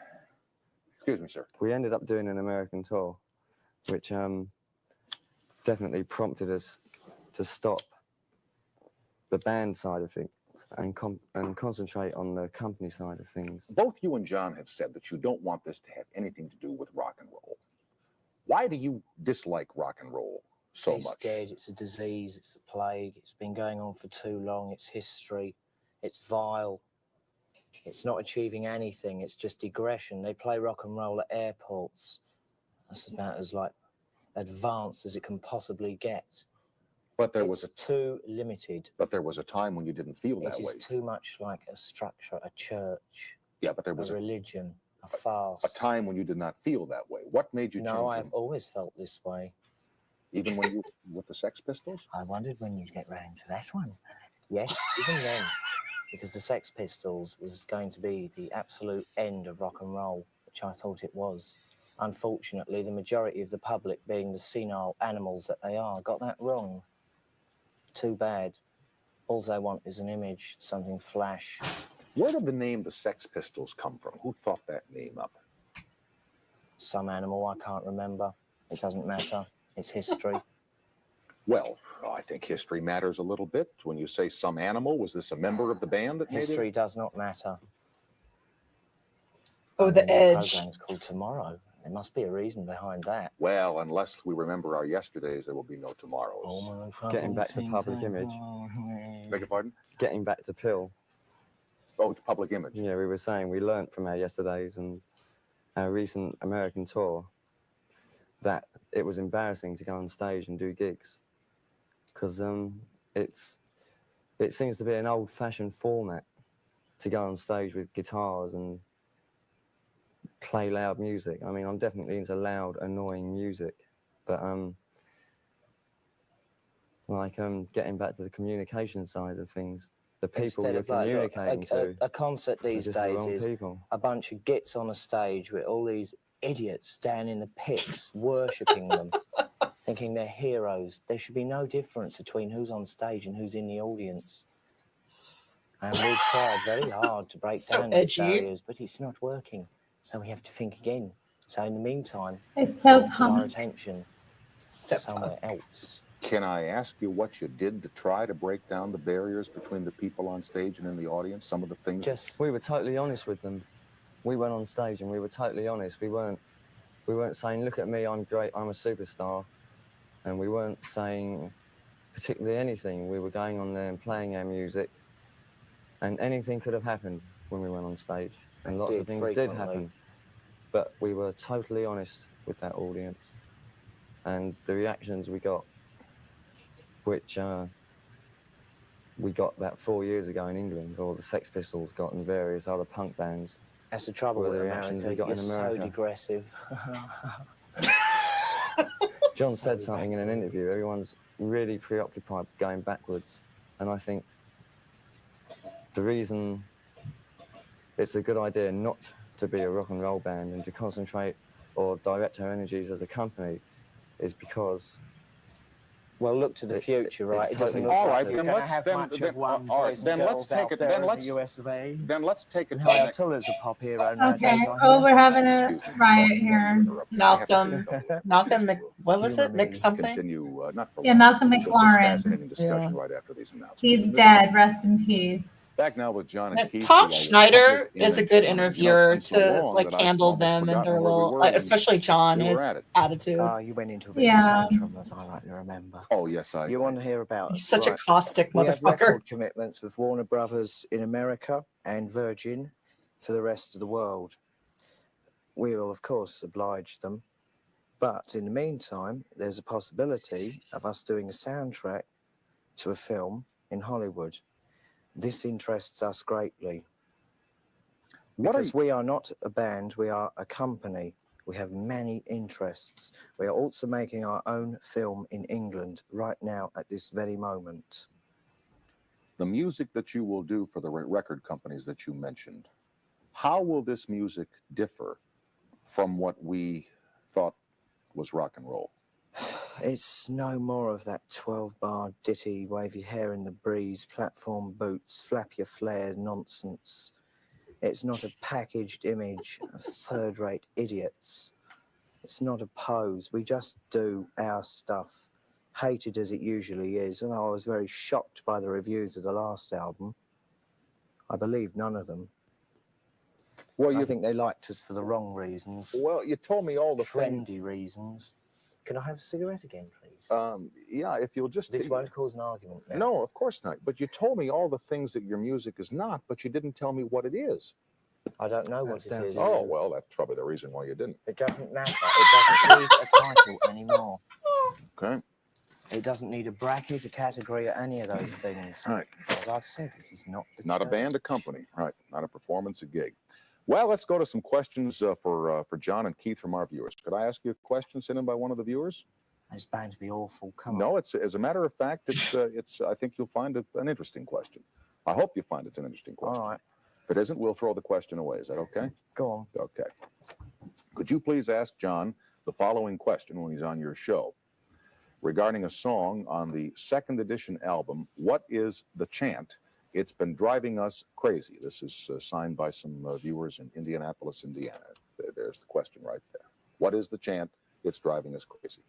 Excuse me, sir. We ended up doing an American tour, which definitely prompted us to stop the band side of things and concentrate on the company side of things. Both you and John have said that you don't want this to have anything to do with rock and roll. Why do you dislike rock and roll so It's much? dead, it's a disease, it's a plague, it's been going on for too long, it's history, it's vile, it's not achieving anything, it's just digression. They play rock and roll at airports. That's about as like advanced as it can possibly get. But there It's was too limited. But there was a time when you didn't feel that It is way. too much like a structure, a church, Yeah, but there was a religion, a farce. a time when you did not feel that way. What made you change? No, I've always felt this way. Even when you with the Sex Pistols? I wondered when you'd get round to that one. Yes, even then, because the Sex Pistols was going to be the absolute end of rock and roll, which I thought it was. Unfortunately, the majority of the public, being the senile animals that they are, got that wrong. Too bad. All they want is an image, something flash. Where did the name the Sex Pistols come from? Who thought that name up? Some animal, I can't remember. It doesn't matter. It's history. Well, I think history matters a little bit. When you say some animal, was this a member of the band that made it? History does not matter. Oh, the edge. The program's called Tomorrow. There must be a reason behind that. Well, unless we remember our yesterdays, there will be no tomorrows. Getting back to Public Image. Beg your pardon? Getting back to Pill. Oh, to Public Image. Yeah, we were saying we learnt from our yesterdays and our recent American tour that it was embarrassing to go on stage and do gigs because it seems to be an old-fashioned format to go on stage with guitars and play loud music. I mean, I'm definitely into loud, annoying music, but getting back to the communication side of things, the people you're communicating to. A concert these days is a bunch of gits on a stage with all these idiots down in the pits worshipping them, thinking they're heroes. There should be no difference between who's on stage and who's in the audience. And we've tried very hard to break down these barriers, but it's not working. So we have to think again. So in the meantime, it's so our common. attention somewhere else. Can I ask you what you did to try to break down the barriers between the people on stage and in the audience? Some of the things. We were totally honest with them. We went on stage and we were totally honest. We weren't saying, "Look at me, I'm great, I'm a superstar," and we weren't saying particularly anything. We were going on there and playing our music, and anything could have happened when we went on stage, and lots of things did happen. but we were totally honest with that audience. And the reactions we got, which we got about 4 years ago in England, or the Sex Pistols got, and various other punk bands. That's the trouble with America. You're so digressive. John said something in an interview. Everyone's really preoccupied going backwards. And I think the reason it's a good idea not to be a rock and roll band and to concentrate or direct our energies as a company is because... Well, look to the future, right? It doesn't look all like right, we're then going to let's have much of one boys and girls out there in the US of A. Then let's take it. Ayatollah's a pop hero nowadays. Okay. Oh, we're having a riot here. Malcolm what was it? Mick something? Continue, not for Yeah, long. Malcolm Just this McLaurin. fascinating discussion right after these announcements. He's dead. Rest in peace. Back now with John and Keith. Tom Schneider is a good interviewer to like handle them and their little, especially John, his attitude. Oh, you went into a bit of tantrum, as I like to remember. Oh, yes, You want to hear about? He's such a caustic we have motherfucker. record commitments with Warner Brothers in America and Virgin for the rest of the world. We will, of course, oblige them. But in the meantime, there's a possibility of us doing a soundtrack to a film in Hollywood. This interests us greatly. Because we are not a band, we are a company. We have many interests. We are also making our own film in England right now at this very moment. The music that you will do for the record companies that you mentioned, how will this music differ from what we thought was rock and roll? It's no more of that 12-bar ditty, wave your hair in the breeze, platform boots, flap your flare nonsense. It's not a packaged image of third-rate idiots. It's not a pose. We just do our stuff, hated as it usually is. And I was very shocked by the reviews of the last album. I believe none of them. Well, I think they liked us for the wrong reasons. Well, you told me all the trendy reasons. Can I have a cigarette again, please? Yeah, if you'll just... This won't cause an argument now. No, of course not. But you told me all the things that your music is not, but you didn't tell me what it is. I don't know what it is. Oh, well, that's probably the reason why you didn't. It doesn't matter. It doesn't need a title anymore. Okay. It doesn't need a bracket, a category, or any of those things. Right. As I've said, it is not the Not a band, a company. Right. Not a performance, a gig. Well, let's go to some questions for John and Keith from our viewers. Could I ask you a question sent in by one of the viewers? It's bound to be awful. Come on. No, it's as a matter of fact, it's I think you'll find it an interesting question. I hope you find it's an interesting question. All right. If it isn't, we'll throw the question away. Is that okay? Go on. Okay. Could you please ask John the following question when he's on your show? Regarding a song on the second edition album, what is the chant? It's been driving us crazy. This is signed by some viewers in Indianapolis, Indiana. There's the question right there. What is the chant? It's driving us crazy.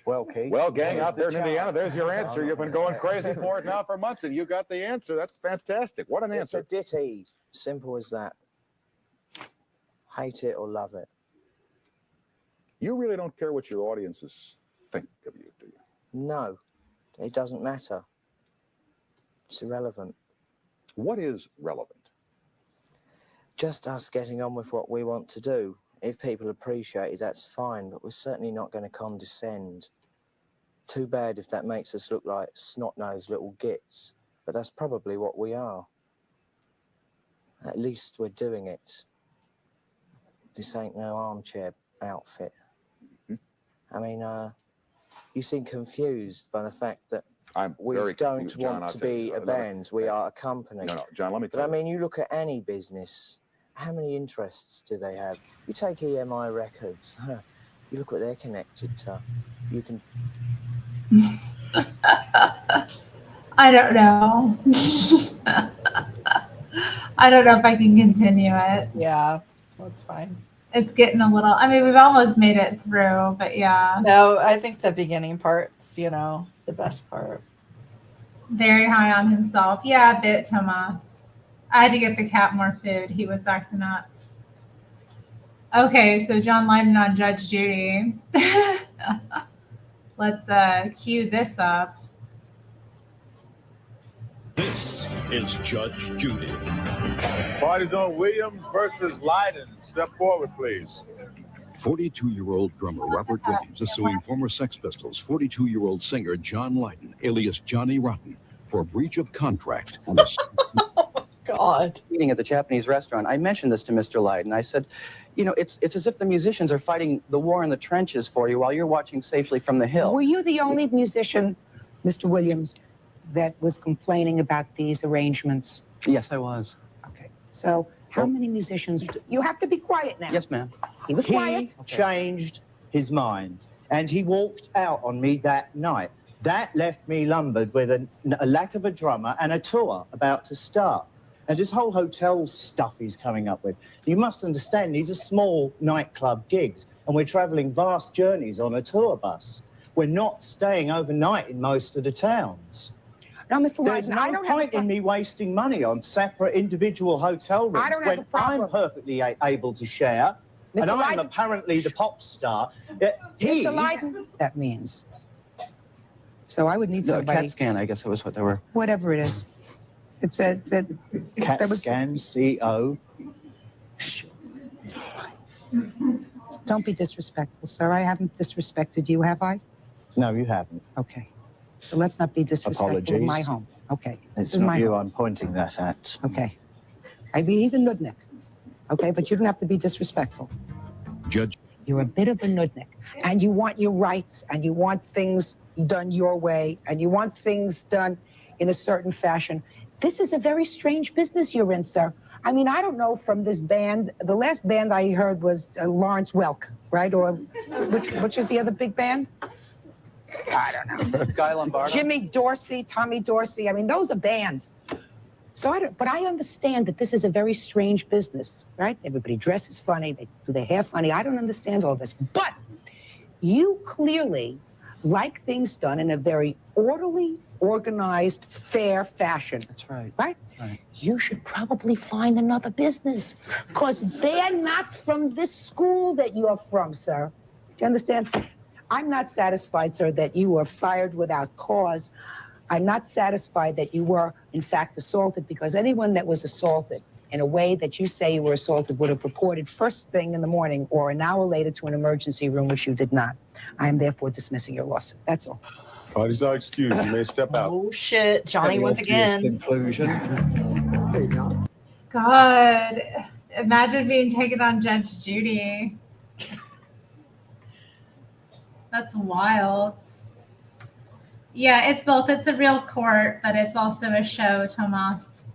Well, Keith. Well, gang out there in Indiana, there's your answer. You've been going crazy for it now for months, and you got the answer. That's fantastic. What an answer. It's a ditty. Simple as that. Hate it or love it. You really don't care what your audiences think of you, do you? No, it doesn't matter. It's irrelevant. What is relevant? Just us getting on with what we want to do. If people appreciate it, that's fine, but we're certainly not going to condescend. Too bad if that makes us look like snot-nosed little gits, but that's probably what we are. At least we're doing it. This ain't no armchair outfit. I mean, you seem confused by the fact that we don't want to be a band. We are a company. No, John, let me tell you. But I mean, you look at any business. How many interests do they have? You take EMI Records. You look what they're connected to. You can... I don't know. I don't know if I can continue it. Yeah, that's fine. It's getting a little, I mean, we've almost made it through, but yeah. No, I think the beginning part's, the best part. Very high on himself. Yeah, a bit, Tomas. I had to get the cat more food. He was acting up. Okay, so John Lydon on Judge Judy. Let's cue this up. This is Judge Judy. Parties on Williams versus Leiden. Step forward, please. 42-year-old drummer Robert Williams is suing former Sex Pistols 42-year-old singer John Lydon, alias Johnny Rotten, for breach of contract. God. Meeting at the Japanese restaurant, I mentioned this to Mr. Lydon. I said, you know, it's as if the musicians are fighting the war in the trenches for you while you're watching safely from the hill. Were you the only musician, Mr. Williams, that was complaining about these arrangements? Yes, I was. Okay. So how many musicians? You have to be quiet now. Yes, ma'am. He was quiet. He changed his mind, and he walked out on me that night. That left me lumbered with a lack of a drummer and a tour about to start. And this whole hotel stuff he's coming up with. You must understand, these are small nightclub gigs, and we're traveling vast journeys on a tour bus. We're not staying overnight in most of the towns. Now, Mr. There's Lydon, no point in me wasting money on separate individual hotel rooms I don't have a when problem. I'm perfectly able to share, and Mr. I'm Lydon? apparently the pop star. Mr. Lydon, that means. So I would need The somebody, CAT scan, I guess that was what they were. whatever it is. It said that CAT there was. scan, CO. Don't be disrespectful, sir. I haven't disrespected you, have I? No, you haven't. Okay. So let's not be disrespectful in my Apologies. home. Okay. It's This is not my you home. I'm pointing that at. Okay. I mean, he's a nudnik. Okay, but you don't have to be disrespectful. Judge. You're a bit of a nudnik, and you want your rights, and you want things done your way, and you want things done in a certain fashion. This is a very strange business you're in, sir. I mean, I don't know from this band. The last band I heard was Lawrence Welk, right? Or which is the other big band? I don't know. Guy Lombardo. Jimmy Dorsey, Tommy Dorsey. I mean, those are bands. So but I understand that this is a very strange business, right? Everybody dresses funny, they do their hair funny. I don't understand all this. But you clearly like things done in a very orderly, organized, fair fashion. That's right. Right? Right. You should probably find another business, because they're not from this school that you're from, sir. Do you understand? I'm not satisfied, sir, that you were fired without cause. I'm not satisfied that you were, in fact, assaulted, because anyone that was assaulted in a way that you say you were assaulted would have reported first thing in the morning or an hour later to an emergency room, which you did not. I am therefore dismissing your lawsuit. That's all. Parties are excused. You may step out. Oh shit, Johnny once again. Conclusion. God, imagine being taken on Judge Judy. That's wild. Yeah, it's both. It's a real court, but it's also a show, Tomas.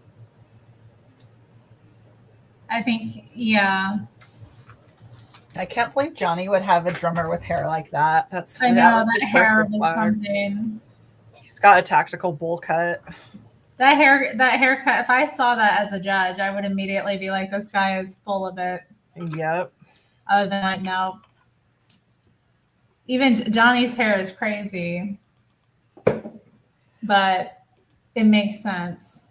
I think, yeah. I can't believe Johnny would have a drummer with hair like that. I know, was that his hair first red was flag. something. He's got a tactical bowl cut. That haircut, if I saw that as a judge, I would immediately be like, this guy is full of it. Yep. I would be like, no. Even Johnny's hair is crazy, but it makes sense.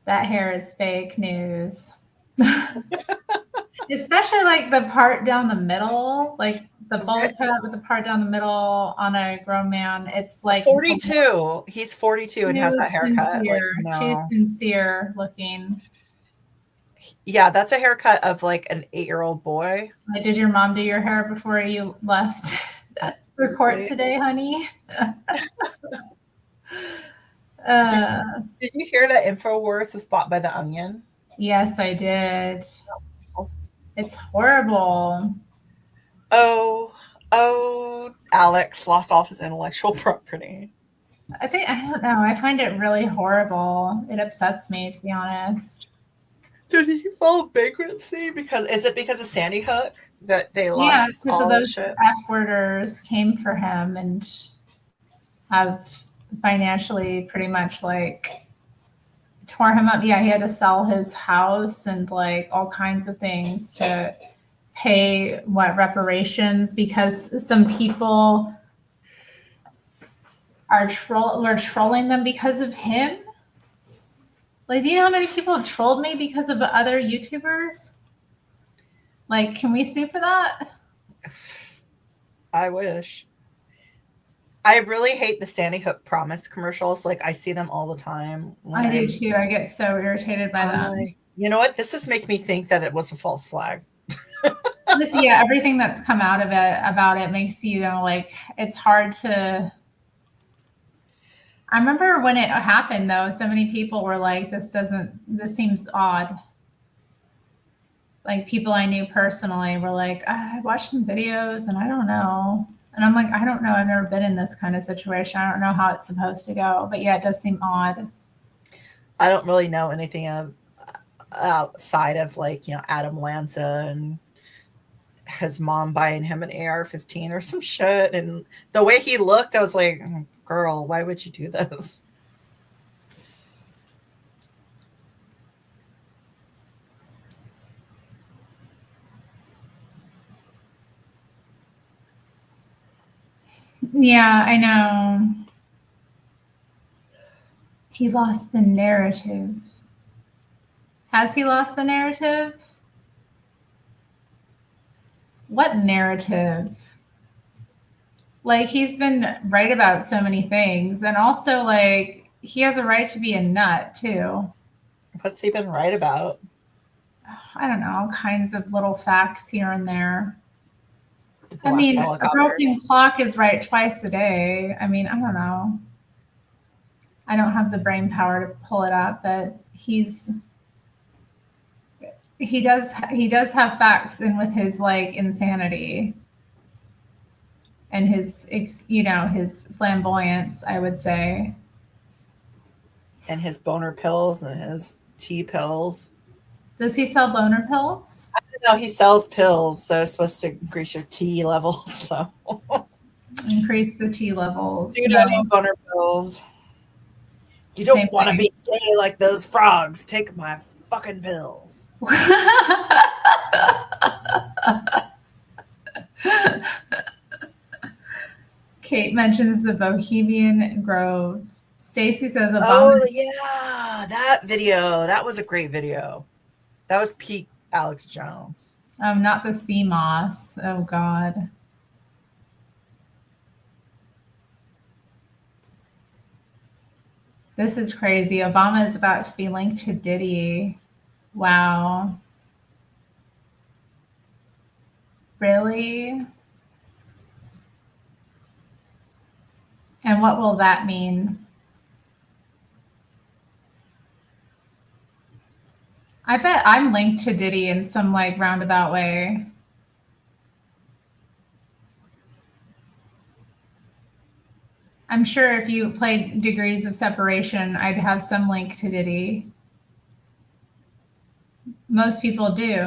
That hair is fake news. Especially like the part down the middle, like the bowl cut with the part down the middle on a grown man. It's like 42. He's 42 and has that haircut. Sincere, Like, too no. sincere looking. Yeah, that's a haircut of like an 8-year-old boy. Like, did your mom do your hair before you left for court today, honey? Did you hear that InfoWars was bought by The Onion? Yes, I did. It's horrible. Oh, Alex lost all his intellectual property. I don't know. I find it really horrible. It upsets me, to be honest. Did he file bankruptcy? Is it because of Sandy Hook that they lost Yeah, because all of the those shit? F-worders came for him and have financially pretty much like tore him up. Yeah, he had to sell his house and like all kinds of things to pay reparations, because some people were trolling them because of him. Like, do you know how many people have trolled me because of other YouTubers? Like, can we sue for that? I wish. I really hate the Sandy Hook Promise commercials. Like I see them all the time. I do too. I get so irritated by them. Like, you know what? This is making me think that it was a false flag. Yeah, everything that's come out of it about it makes you know, like it's hard to. I remember when it happened though, so many people were like, this seems odd. Like people I knew personally were like, I watched some videos and I don't know. And I'm like, I don't know. I've never been in this kind of situation. I don't know how it's supposed to go. But yeah, it does seem odd. I don't really know anything outside of like, you know, Adam Lanza and his mom buying him an AR-15 or some shit. And the way he looked, I was like, girl, why would you do this? Yeah, I know. He lost the narrative. Has he lost the narrative? What narrative? Like, he's been right about so many things. And also, like, he has a right to be a nut, too. What's he been right about? I don't know, all kinds of little facts here and there. I mean, a broken clock is right twice a day. I mean, I don't know. I don't have the brain power to pull it up, but he does have facts in with his like insanity and his his flamboyance, I would say. And his boner pills and his tea pills. Does he sell boner pills? I don't know. He sells pills. They're supposed to increase your T levels. So increase the T levels. You don't need boner pills. You don't want to be gay like those frogs. Take my fucking pills. Kate mentions the Bohemian Grove. Stacy says, "Oh yeah, that video. That was a great video. That was peak Alex Jones." Not the sea moss. Oh God. This is crazy. Obama is about to be linked to Diddy. Wow. Really? And what will that mean? I bet I'm linked to Diddy in some like roundabout way. I'm sure if you played Degrees of Separation, I'd have some link to Diddy. Most people do.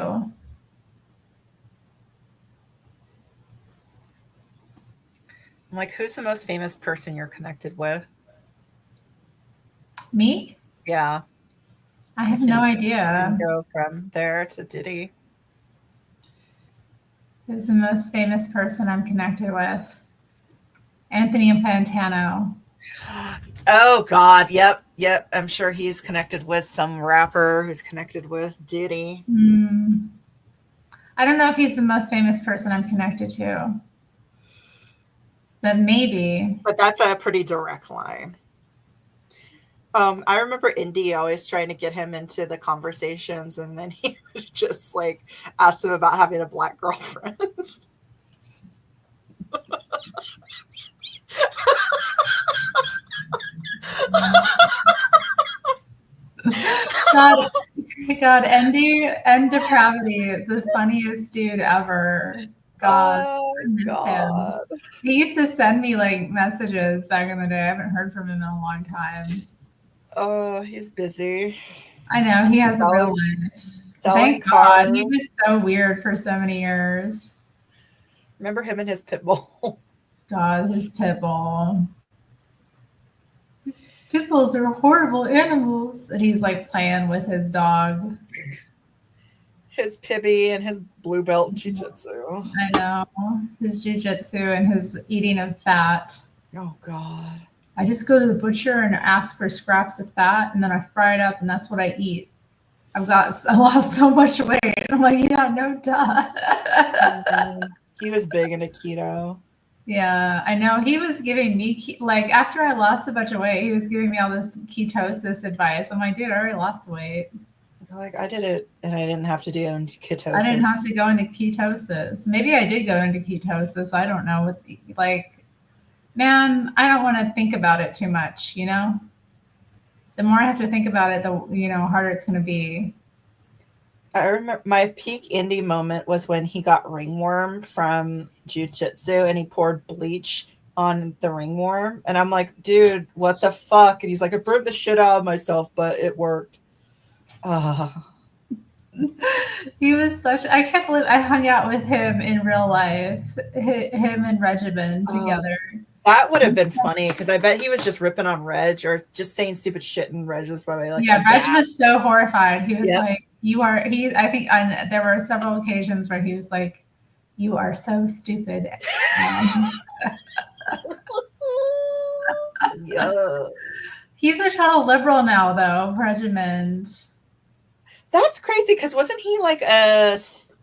I'm like, who's the most famous person you're connected with? Me? Yeah. I have no idea. Go from there to Diddy. Who's the most famous person I'm connected with? Anthony Fantano. Oh God, yep. I'm sure he's connected with some rapper who's connected with Diddy. I don't know if he's the most famous person I'm connected to, but maybe. But that's a pretty direct line. I remember Indy always trying to get him into the conversations, and then he would just like ask him about having a black girlfriend. God, End Depravity, the funniest dude ever. God, God. Him. He used to send me like messages back in the day. I haven't heard from him in a long time. Oh, he's busy. I know, he has a real life. Thank God. He was so weird for so many years. Remember him and his pit bull? God, his pit bull. Pit bulls are horrible animals. And he's like playing with his dog. His Pibby and his blue belt jiu-jitsu. I know. His jiu-jitsu and his eating of fat. Oh, God. I just go to the butcher and ask for scraps of fat, and then I fry it up, and that's what I eat. I lost so much weight. I'm like, yeah, no duh. He was big into keto. Yeah, I know. He was giving me, like, after I lost a bunch of weight, he was giving me all this ketosis advice. I'm like, dude, I already lost weight. Like, I did it and I didn't have to do ketosis. I didn't have to go into ketosis. Maybe I did go into ketosis. I don't know. Like, man, I don't want to think about it too much, you know? The more I have to think about it, the, you know, harder it's going to be. I remember my peak indie moment was when he got ringworm from jujitsu and he poured bleach on the ringworm. And I'm like, dude, what the fuck? And he's like, I burned the shit out of myself, but it worked. He was I can't believe I hung out with him in real life, him and Regimen together. That would have been funny because I bet he was just ripping on Reg or just saying stupid shit, and Reg was probably like, yeah, Reg was so horrified. He was like, "You are." I think there were several occasions where he was like, "You are so stupid." Yeah. He's a total liberal now, though. Regiment. That's crazy because wasn't he like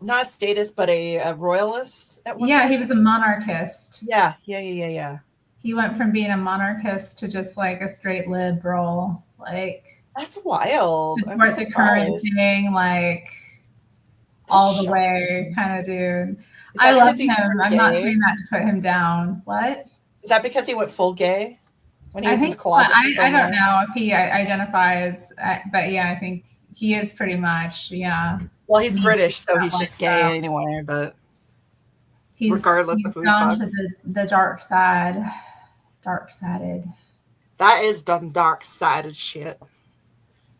not a statist but a royalist at one point? He was a monarchist. Yeah. He went from being a monarchist to just like a straight liberal. Like, that's wild. Support the current thing, like all the way kind of dude. I love him. I'm not saying that to put him down. What? Is that because he went full gay? When he was in the closet? I don't know if he identifies, but yeah, I think he is pretty much, yeah. Well, he's British, so he's just gay anyway, but regardless he's of who gone he fucks. to the dark side. Dark-sided. That is done dark-sided shit.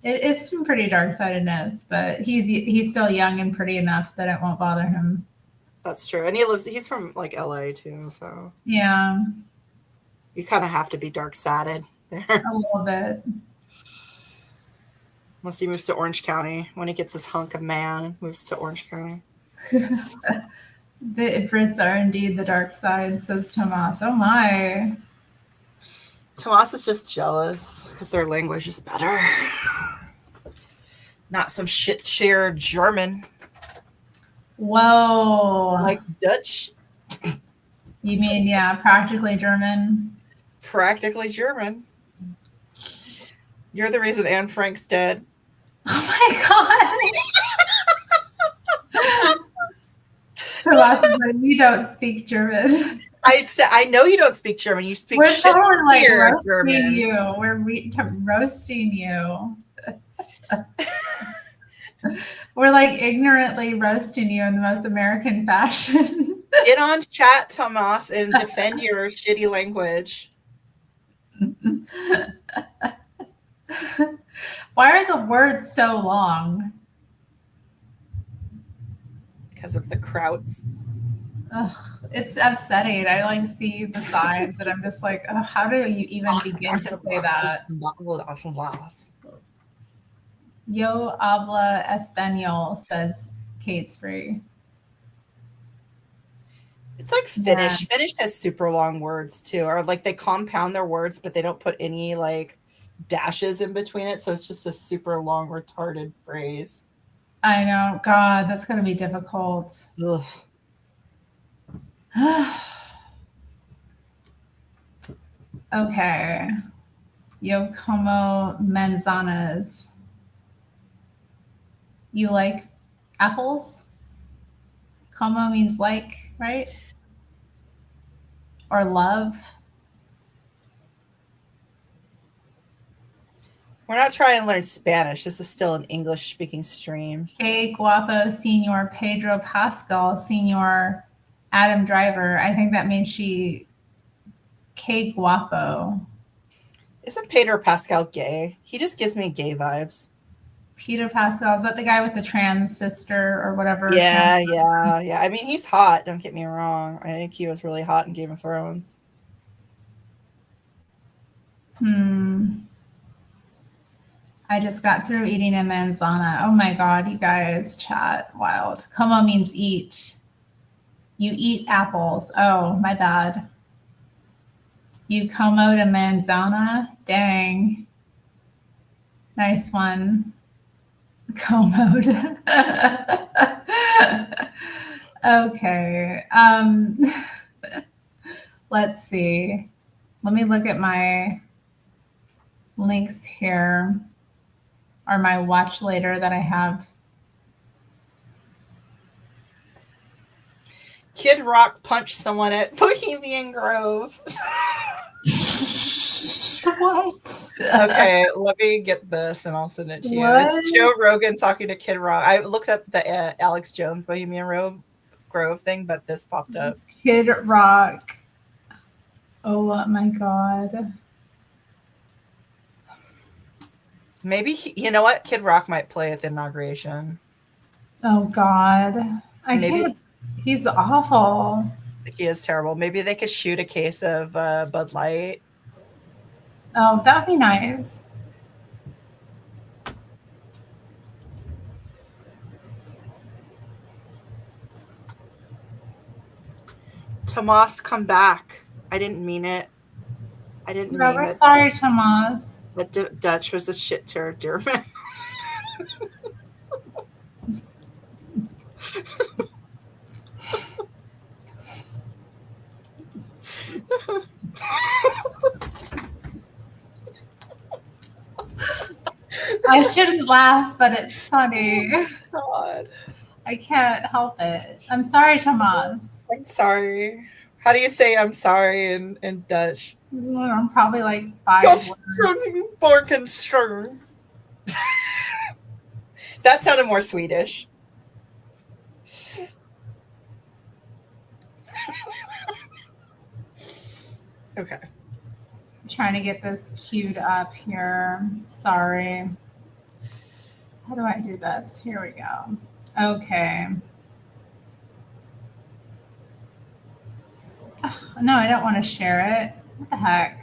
It's some pretty dark-sidedness, but he's still young and pretty enough that it won't bother him. That's true. And he's from like LA too, so yeah. You kind of have to be dark-sided there. A little bit. Unless he moves to Orange County. When he gets his hunk of man, moves to Orange County. The Brits are indeed the dark side, says Tomas. Oh my. Tomas is just jealous because their language is better. Not some shit-cheer German. Whoa. Like Dutch. You mean, yeah, practically German? Practically German. You're the reason Anne Frank's dead. Oh my god. Tomas is like, you don't speak German. I know you don't speak German. You speak We're shit totally like roasting German. you. We're roasting you. We're like ignorantly roasting you in the most American fashion. Get on chat, Tomas, and defend your shitty language. Why are the words so long? Because of the krauts. Ugh, it's upsetting. I like see the signs and I'm just like, oh, how do you even begin to say that? Yo habla español, says Kate Spree. It's like Finnish. Yeah. Finnish has super long words too, or like they compound their words, but they don't put any like dashes in between it. So it's just a super long, retarded phrase. I know. God, that's going to be difficult. Ugh. Okay. Yo como manzanas. You like apples? Como means like, right? Or love. We're not trying to learn Spanish. This is still an English-speaking stream. Que guapo, Senor Pedro Pascal, Senor Adam Driver. I think that means she... Que guapo. Isn't Pedro Pascal gay? He just gives me gay vibes. Peter Pascal, is that the guy with the trans sister or whatever? Yeah. I mean, he's hot. Don't get me wrong. I think he was really hot in Game of Thrones. I just got through eating a manzana. Oh my God, you guys, chat, wild. Como means eat. You eat apples. Oh, my bad. You como de manzana? Dang. Nice one. Commode. Okay. let's see. Let me look at my links here, or my watch later that I have. Kid Rock punched someone at Bohemian Grove. What? Okay, let me get this and I'll send it to you. What? It's Joe Rogan talking to Kid Rock. I looked up the Alex Jones Bohemian Grove thing, but this popped up. Kid Rock. Oh my God. Maybe, you know what? Kid Rock might play at the inauguration. Oh God. I can't. He's awful. He is terrible. Maybe they could shoot a case of Bud Light. Oh, that'd be nice. Tomas, come back. I didn't mean it. I didn't mean We're it. sorry, Tomas. But Dutch was a shit turd, dear man. I shouldn't laugh, but it's funny. God. I can't help it. I'm sorry, Tomas. I'm sorry. How do you say I'm sorry in Dutch? I'm probably like 5 words. That sounded more Swedish. Okay. I'm trying to get this queued up here. Sorry. How do I do this? Here we go. Okay. Oh, no, I don't want to share it. What the heck?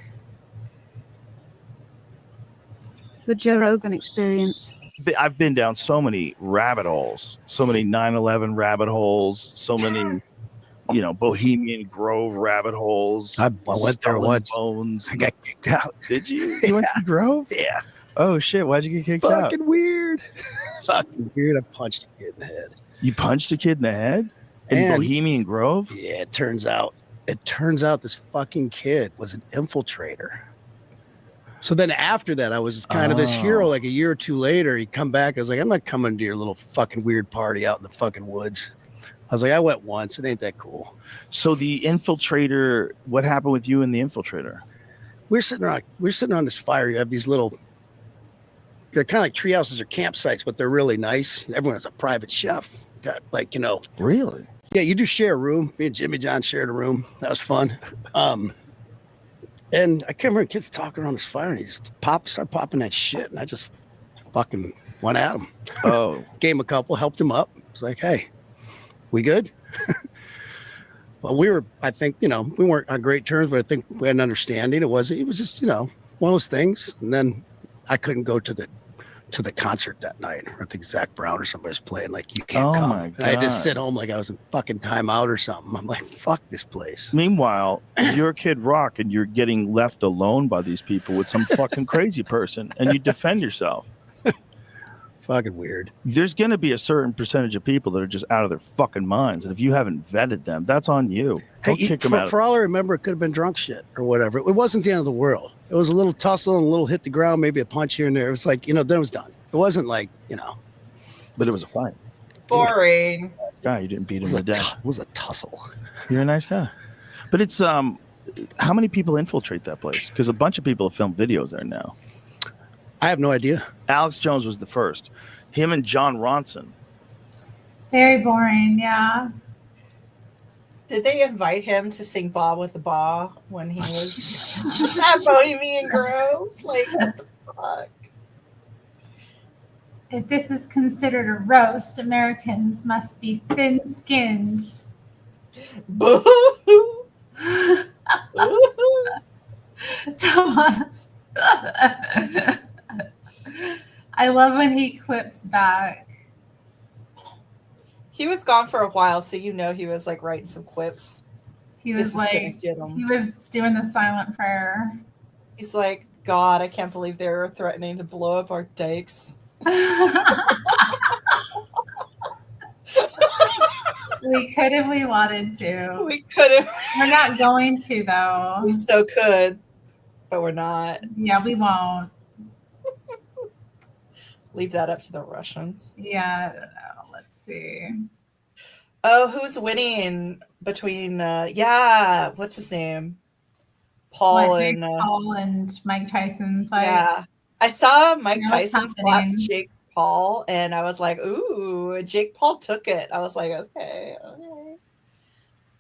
The Joe Rogan Experience. I've been down so many rabbit holes, so many 9/11 rabbit holes, so many, Bohemian Grove rabbit holes. I went there once. Bones. I got kicked out. Did you? You went to the Grove? Yeah. Oh shit! Why'd you get kicked out? Fucking weird. Fucking weird. I punched a kid in the head. You punched a kid in the head in Bohemian Grove? Yeah. It turns out this fucking kid was an infiltrator. So then after that, I was kind of this hero. Like a year or two later, he'd come back. I was like, I'm not coming to your little fucking weird party out in the fucking woods. I was like, I went once. It ain't that cool. So the infiltrator, what happened with you and the infiltrator? We're sitting on this fire. You have these little, they're kind of like tree houses or campsites, but they're really nice. Everyone has a private chef. Got Really? Yeah, you do share a room. Me and Jimmy John shared a room. That was fun. And I came over and kids talking around this fire, and he just started popping that shit, and I just fucking went at him. Oh. Gave him a couple, helped him up. It's like, hey, we good? Well, I think, we weren't on great terms, but I think we had an understanding. It was just, one of those things. And then I couldn't go to the concert that night. I think Zach Brown or somebody was playing, like, you can't come. My God. I had to sit home like I was in fucking timeout or something. I'm like, fuck this place. Meanwhile, you're Kid Rock and you're getting left alone by these people with some fucking crazy person, and you defend yourself. Fucking weird. There's going to be a certain percentage of people that are just out of their fucking minds, and if you haven't vetted them, that's on you. Hey, Kick them out. For all I remember, it could have been drunk shit or whatever. It wasn't the end of the world. It was a little tussle and a little hit the ground, maybe a punch here and there. It was like, then it was done. It wasn't like, But it was a fight. Boring. Guy, you didn't beat him to death. It was a tussle. You're a nice guy. But it's how many people infiltrate that place? Because a bunch of people have filmed videos there now. I have no idea. Alex Jones was the first. Him and John Ronson. Very boring, yeah. Did they invite him to sing Bob with the Ba when he was at Bohemian Grove? Like, what the fuck? If this is considered a roast, Americans must be thin-skinned. Thomas. I love when he quips back. He was gone for a while, so he was like writing some quips. He was he was doing the silent prayer. He's like, God, I can't believe they were threatening to blow up our dikes. We could if we wanted to. We could have. We're not going to, though. We so could, but we're not. Yeah, we won't. Leave that up to the Russians. Yeah, I don't know. Let's see. Oh, who's winning between, what's his name? Paul Jake Paul and Mike Tyson fight. Yeah. I saw Mike What's Tyson slap happening? Jake Paul, and I was like, ooh, Jake Paul took it. I was like, okay.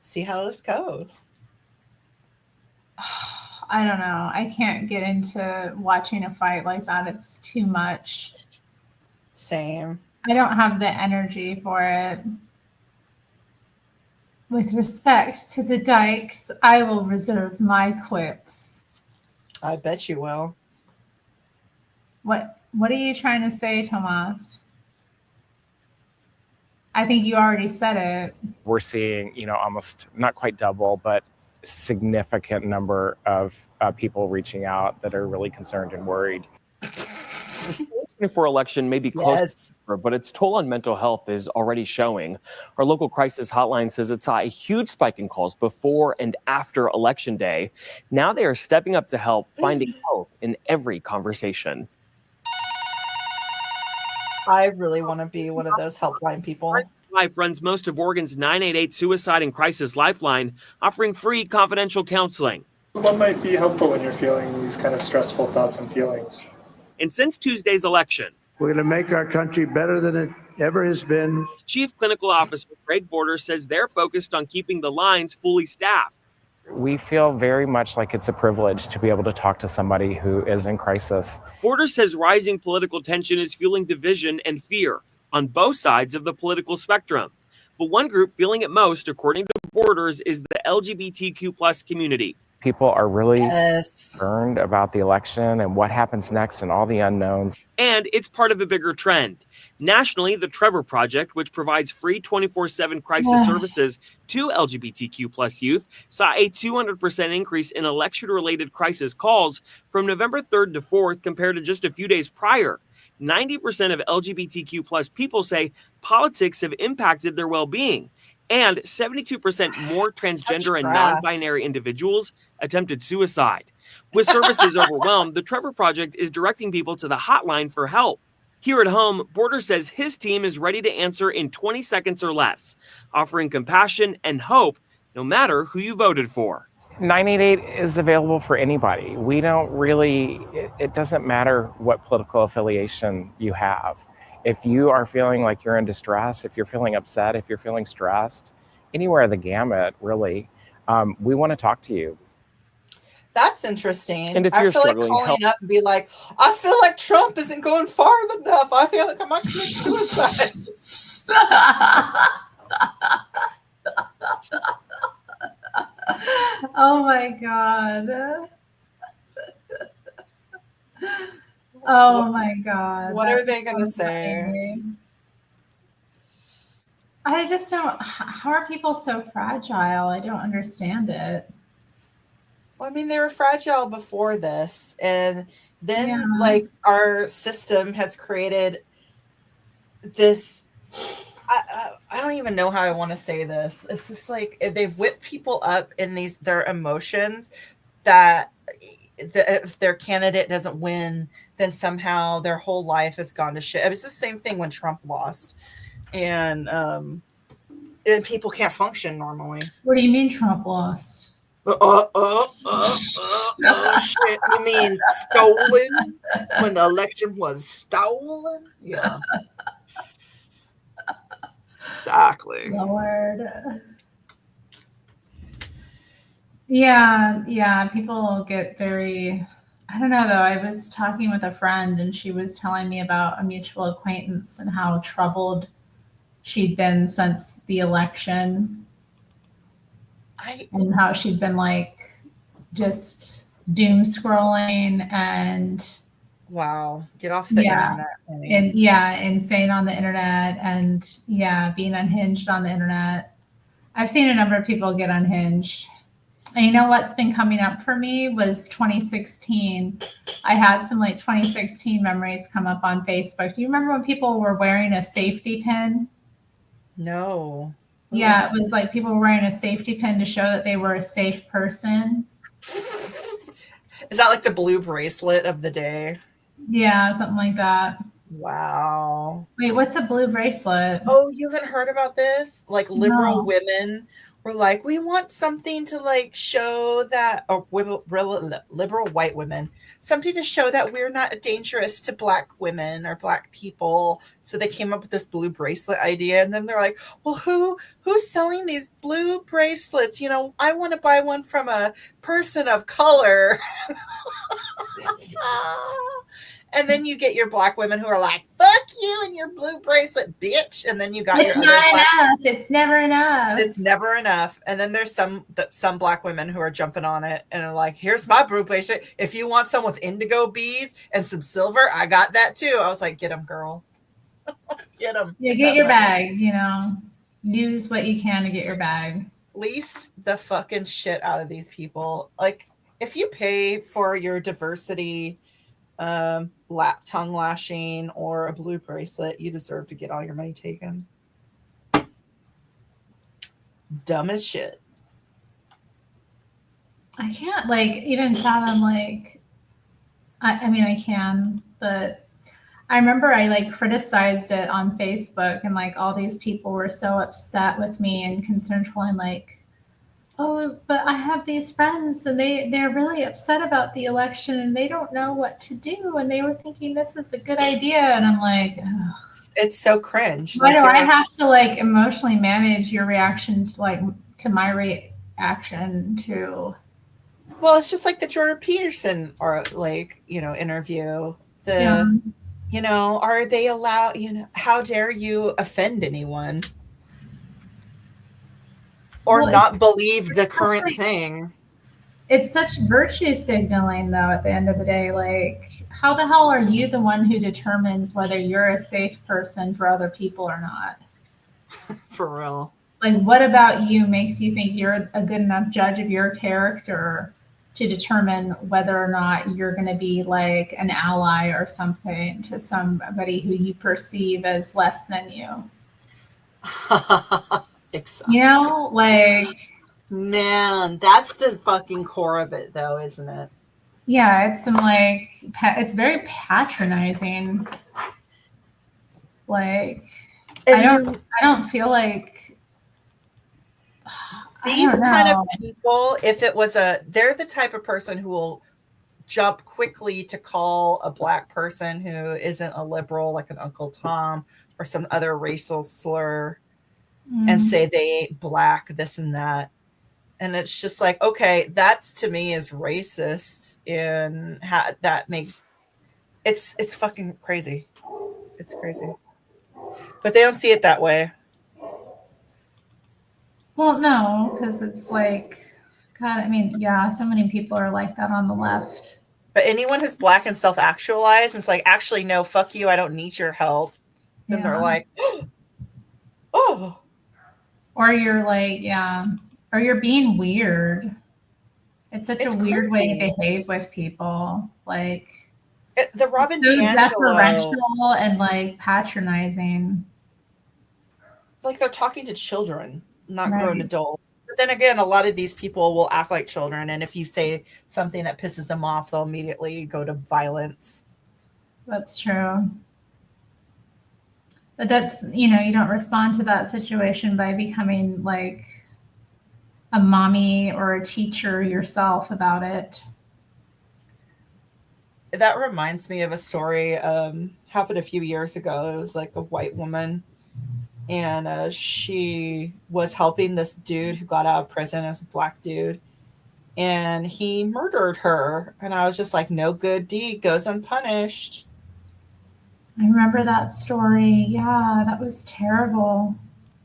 See how this goes. I don't know. I can't get into watching a fight like that. It's too much. Same. I don't have the energy for it. With respect to the Dykes, I will reserve my quips. I bet you will. What are you trying to say, Tomas? I think you already said it. We're seeing, almost not quite double, but significant number of people reaching out that are really concerned and worried. 2024 election may be close, but its toll on mental health is already showing. Our local crisis hotline says it saw a huge spike in calls before and after Election Day. Now they are stepping up to help, finding hope in every conversation. I really want to be one of those helpline people. Life runs most of Oregon's 988 Suicide and Crisis Lifeline, offering free confidential counseling. What might be helpful when you're feeling these kind of stressful thoughts and feelings? And since Tuesday's election, we're going to make our country better than it ever has been. Chief Clinical Officer Greg Borders says they're focused on keeping the lines fully staffed. We feel very much like it's a privilege to be able to talk to somebody who is in crisis. Borders says rising political tension is fueling division and fear on both sides of the political spectrum. But one group feeling it most, according to Borders, is the LGBTQ plus community. People are really concerned about the election and what happens next and all the unknowns. And it's part of a bigger trend. Nationally, the Trevor Project, which provides free 24/7 crisis services to LGBTQ plus youth, saw a 200% increase in election-related crisis calls from November 3rd to 4th compared to just a few days prior. 90% of LGBTQ plus people say politics have impacted their well-being. And 72% more transgender and non-binary individuals attempted suicide. With services overwhelmed, the Trevor Project is directing people to the hotline for help. Here at home, Borders says his team is ready to answer in 20 seconds or less, offering compassion and hope no matter who you voted for. 988 is available for anybody. We don't really, it doesn't matter what political affiliation you have. If you are feeling like you're in distress, if you're feeling upset, if you're feeling stressed, anywhere the gamut, really, we want to talk to you. That's interesting. And if I you're feel like struggling, calling up and be like, I feel like Trump isn't going far enough. I feel like I might commit suicide. Oh my God. Oh my God. What are they going to say? I just don't. How are people so fragile? I don't understand it. Well, I mean, they were fragile before this. And then, like, our system has created this. I don't even know how I want to say this. It's just like they've whipped people up in their emotions that if their candidate doesn't win, then somehow their whole life has gone to shit. It was the same thing when Trump lost. And people can't function normally. What do you mean Trump lost? Shit. You mean stolen? When the election was stolen? Yeah. Exactly. Lord. Yeah. People get very. I don't know though. I was talking with a friend and she was telling me about a mutual acquaintance and how troubled she'd been since the election. And how she'd been like just doom scrolling and wow, get off the internet. And insane on the internet and being unhinged on the internet. I've seen a number of people get unhinged. And you know what's been coming up for me was 2016. I had some like 2016 memories come up on Facebook. Do you remember when people were wearing a safety pin? No. Yeah, it was like people were wearing a safety pin to show that they were a safe person. Is that like the blue bracelet of the day? Yeah, something like that. Wow. Wait, what's a blue bracelet? Oh, you haven't heard about this? Like liberal No. women were like, we want something to like show that, or liberal white women, something to show that we're not dangerous to Black women or Black people. So they came up with this blue bracelet idea, and then they're like, well, who's selling these blue bracelets? You know, I want to buy one from a person of color. And then you get your Black women who are like, fuck you and your blue bracelet, bitch. And then you got It's your not other enough. It's never enough. It's never enough. And then there's some Black women who are jumping on it and are like, here's my blue bracelet. If you want some with indigo beads and some silver, I got that too. I was like, get them, girl. Get them. Yeah, get your bag, you know. Use what you can to get your bag. Lease the fucking shit out of these people. Like, if you pay for your diversity tongue lashing or a blue bracelet, you deserve to get all your money taken. Dumb as shit. I can't like even fathom like I mean I can, but I remember I like criticized it on Facebook, and like all these people were so upset with me and concerned for I'm like, oh, but I have these friends and they're really upset about the election and they don't know what to do, and they were thinking this is a good idea, and I'm like, ugh. It's so cringe. Why do I have to like emotionally manage your reaction to like to my reaction to? Well, it's just like the Jordan Peterson or like, you know, interview. You know, are they allowed, you know, how dare you offend anyone? Or not believe the current thing. It's such virtue signaling, though, at the end of the day. Like, how the hell are you the one who determines whether you're a safe person for other people or not? For real. Like, what about you makes you think you're a good enough judge of your character to determine whether or not you're going to be like an ally or something to somebody who you perceive as less than you? Exactly. You know, like, man, that's the fucking core of it, though, isn't it? Yeah, it's some like it's very patronizing. Like, I don't feel like these kind of people, if it was they're the type of person who will jump quickly to call a Black person who isn't a liberal, like an Uncle Tom or some other racial slur, and say they ain't Black, this and that. And it's just like, okay, that's to me is racist, and that makes it's fucking crazy. It's crazy. But they don't see it that way. Well, no, because it's like, God, I mean, yeah, so many people are like that on the left. But anyone who's Black and self-actualized, and it's like, actually, no, fuck you, I don't need your help. Then they're like, oh. Or you're like, yeah. Or you're being weird. It's such a weird way to behave with people. Like, the Robin DiAngelo, deferential and like patronizing. Like they're talking to children, not grown adults. But then again, a lot of these people will act like children, and if you say something that pisses them off, they'll immediately go to violence. That's true. But that's, you know, you don't respond to that situation by becoming like a mommy or a teacher yourself about it. That reminds me of a story happened a few years ago. It was like a white woman, and she was helping this dude who got out of prison as a Black dude, and he murdered her. And I was just like, no good deed goes unpunished. I remember that story. Yeah, that was terrible.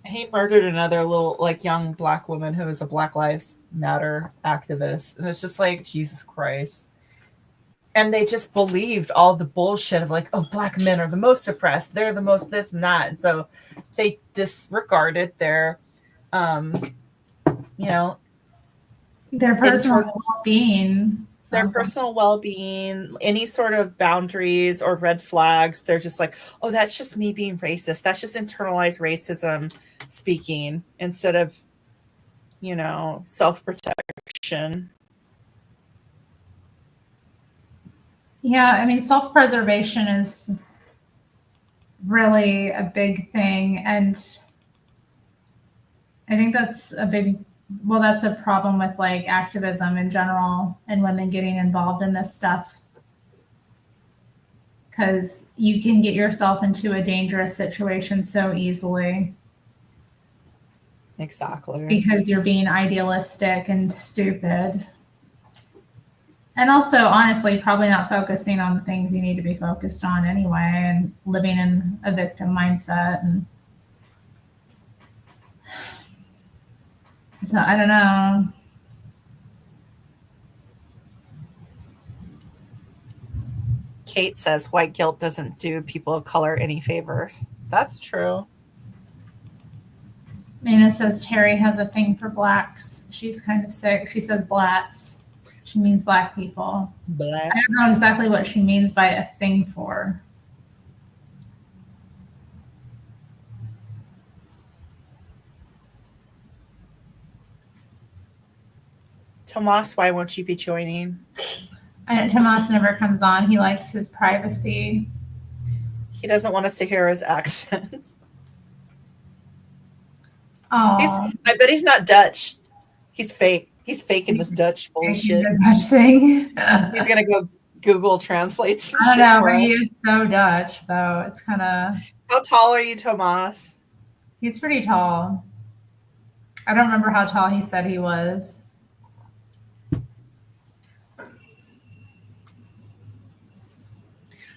He murdered another little like young Black woman who was a Black Lives Matter activist. And it's just like, Jesus Christ. And they just believed all the bullshit of like, oh, Black men are the most oppressed. They're the most this and that. And so they disregarded their, you know, their personal well-being. Their personal well-being, any sort of boundaries or red flags, they're just like, oh, that's just me being racist. That's just internalized racism speaking instead of, self-protection. Yeah, I mean, self-preservation is really a big thing. And I think that's that's a problem with like activism in general and women getting involved in this stuff. Because you can get yourself into a dangerous situation so easily. Exactly. Because you're being idealistic and stupid. And also, honestly, probably not focusing on the things you need to be focused on anyway, and living in a victim mindset. And so I don't know. Kate says white guilt doesn't do people of color any favors. That's true. Mina says Terri has a thing for blacks. She's kind of sick. She says blats. She means black people. Blats. I don't know exactly what she means by a thing for. Tomas, why won't you be joining? Tomas never comes on. He likes his privacy. He doesn't want us to hear his accent. Oh, I bet he's not Dutch. He's fake. He's faking this Dutch bullshit. Dutch thing. He's gonna go Google Translate some I don't shit know, for but us. he is so Dutch, though. It's kind of. How tall are you, Tomas? He's pretty tall. I don't remember how tall he said he was.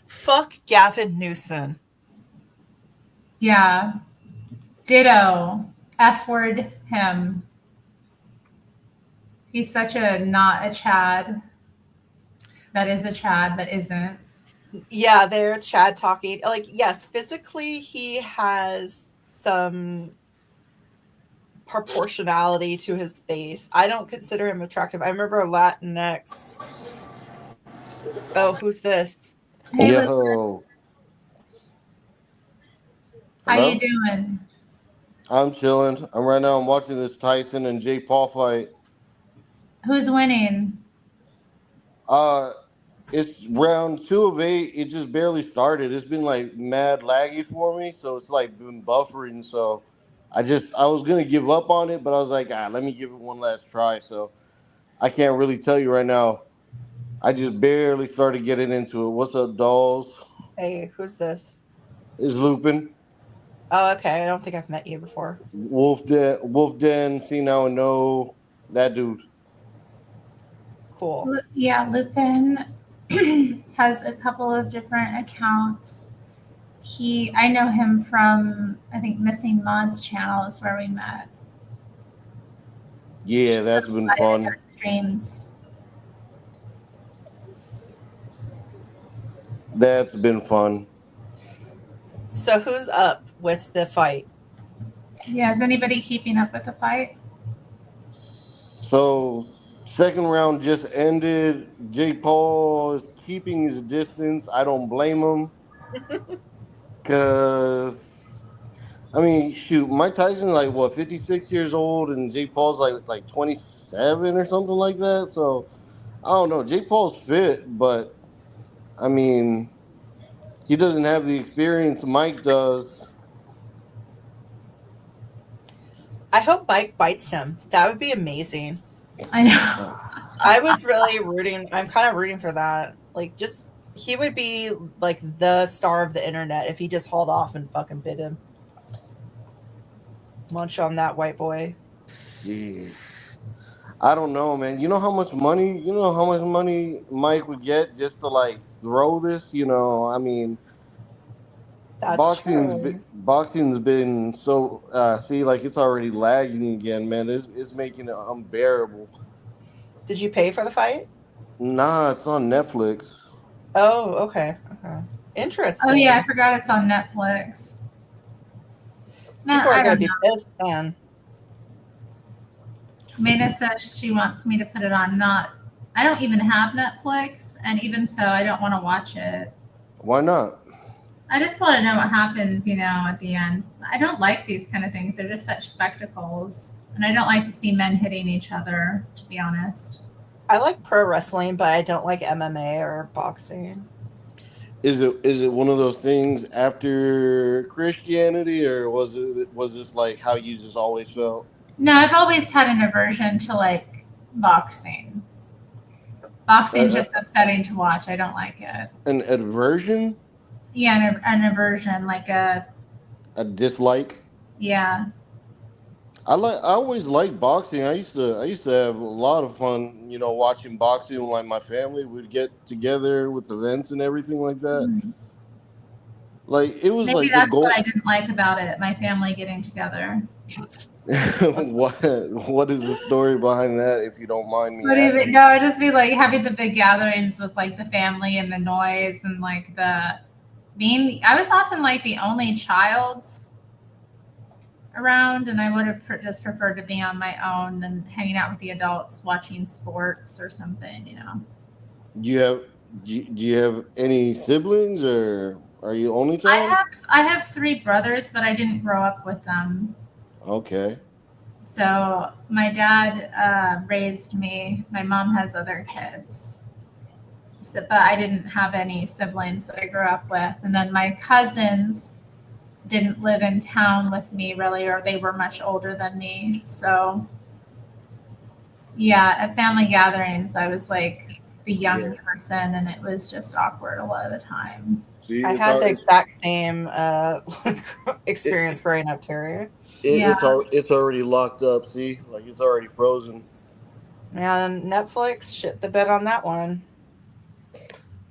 Fuck Gavin Newsom. Yeah. Ditto. F word him. He's such a not a Chad. That is a Chad that isn't. Yeah, they're Chad talking. Like, yes, physically he has some proportionality to his face. I don't consider him attractive. I remember a Latinx. Oh, who's this? Hey, Yo. how Hello? you doing? I'm chilling. I'm watching this Tyson and Jake Paul fight. Who's winning? It's round 2 of 8. It just barely started. It's been like mad laggy for me, so it's like been buffering. So I was gonna give up on it, but I was like, let me give it one last try. So I can't really tell you right now. I just barely started getting into it. What's up, dolls? Hey, who's this? Is Lupin. Oh, okay. I don't think I've met you before. Wolf Den, See Now and Know, that dude. Cool. Yeah, Lupin has a couple of different accounts. I know him from, I think, Missing Mods channel is where we met. Yeah, that's been fun. Streams. That's been fun. So who's up with the fight? Yeah, is anybody keeping up with the fight? So, second round just ended. Jake Paul is keeping his distance. I don't blame him. Because, I mean, shoot, Mike Tyson's like, what, 56 years old, and Jake Paul's like 27 or something like that. So, I don't know. Jake Paul's fit, but, I mean, he doesn't have the experience Mike does. I hope Mike bites him. That would be amazing. I know. I was really I'm kind of rooting for that. Like, he would be like the star of the internet if he just hauled off and fucking bit him. Munch on that white boy. Yeah. I don't know, man. You know how much money Mike would get just to like throw this? I mean, That's boxing's been so like it's already lagging again, man. It's making it unbearable. Did you pay for the fight? Nah, it's on Netflix. Oh, okay. Interesting. Oh yeah, I forgot it's on Netflix. People are gonna be pissed then. Mina says she wants me to put it on not I don't even have Netflix, and even so, I don't want to watch it. Why not? I just want to know what happens, at the end. I don't like these kind of things. They're just such spectacles. And I don't like to see men hitting each other, to be honest. I like pro wrestling, but I don't like MMA or boxing. Is it one of those things after Christianity, or was this like how you just always felt? No, I've always had an aversion to like boxing. Boxing's just upsetting to watch. I don't like it. An aversion? Yeah, an aversion, like a dislike. Yeah. I always liked boxing. I used to have a lot of fun, watching boxing. Like my family would get together with events and everything like that. Mm-hmm. Like it was Maybe like that's the goal. What I didn't like about it. My family getting together. What is the story behind that, if you don't mind me asking? No, it'd just be like having the big gatherings with like the family and the noise and like I was often like the only child around, and I would have just preferred to be on my own than hanging out with the adults watching sports or something, Do you have any siblings, or are you only child? I have 3 brothers, but I didn't grow up with them. Okay. So my dad raised me. My mom has other kids. So, but I didn't have any siblings that I grew up with. And then my cousins didn't live in town with me really, or they were much older than me. So yeah, at family gatherings, I was like the young person, and it was just awkward a lot of the time. See, I had the exact same experience growing up, Terry. It's already locked up. See, like it's already frozen. Man, Netflix shit the bed on that one.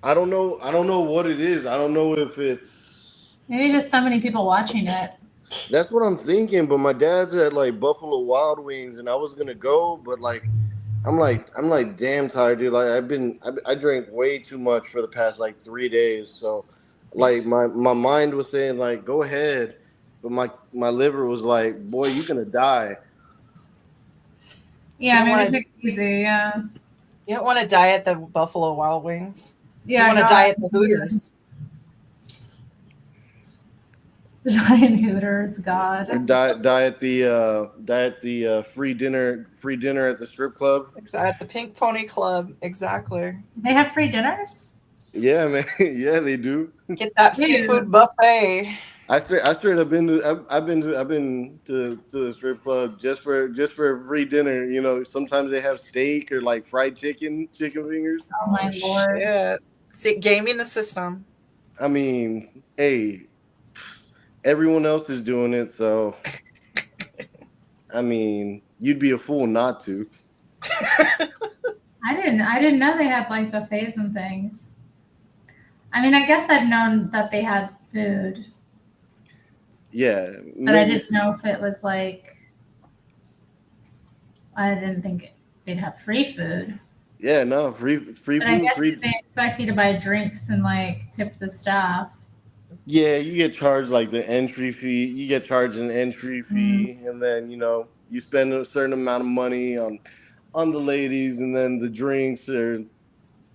I don't know what it is. I don't know if it's maybe just so many people watching it. That's what I'm thinking. But my dad's at like Buffalo Wild Wings, and I was gonna go, but like I'm like damn tired, dude. Like I drank way too much for the past like 3 days, so like my mind was saying like go ahead, but my liver was like, boy, you're gonna die. Yeah, maybe take it easy. Yeah. You don't want to die at the Buffalo Wild Wings. Yeah, you want to die at the Hooters. Giant Hooters, God. Die at the free dinner at the strip club. At the Pink Pony Club, exactly. They have free dinners? Yeah, man. Yeah, they do. Get that seafood buffet. I straight up I've been to the strip club just for free dinner. Sometimes they have steak or like fried chicken fingers. Oh my Lord. Yeah. See, gaming the system. I mean, hey, everyone else is doing it, so I mean, you'd be a fool not to. I didn't know they had like buffets and things. I mean, I guess I've known that they had food. Yeah. But I didn't know if it was like, I didn't think they'd have free food. Yeah, no, free but food. I guess they expect you to buy drinks and like tip the staff. Yeah, you get charged like the entry fee. You get charged an entry fee, and then you spend a certain amount of money on the ladies, and then the drinks are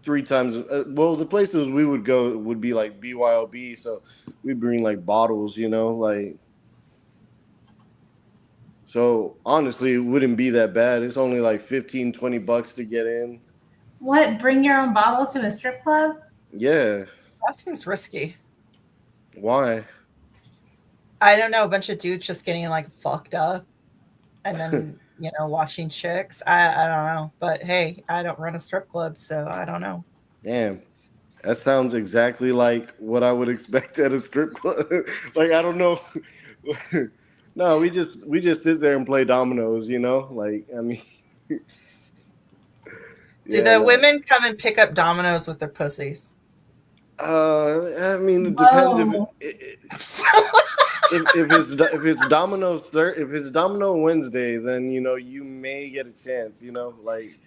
3 times. Well, the places we would go would be like BYOB, so we bring like bottles, like. So honestly, it wouldn't be that bad. It's only like $15-$20 to get in. What? Bring your own bottle to a strip club? Yeah. That seems risky. Why? I don't know. A bunch of dudes just getting like fucked up, and then watching chicks. I don't know. But hey, I don't run a strip club, so I don't know. Damn. That sounds exactly like what I would expect at a strip club. Like, I don't know. No, we just sit there and play dominoes, Like, I mean. Do the women come and pick up dominoes with their pussies? I mean, it depends if it's Domino Wednesday, then you may get a chance, like.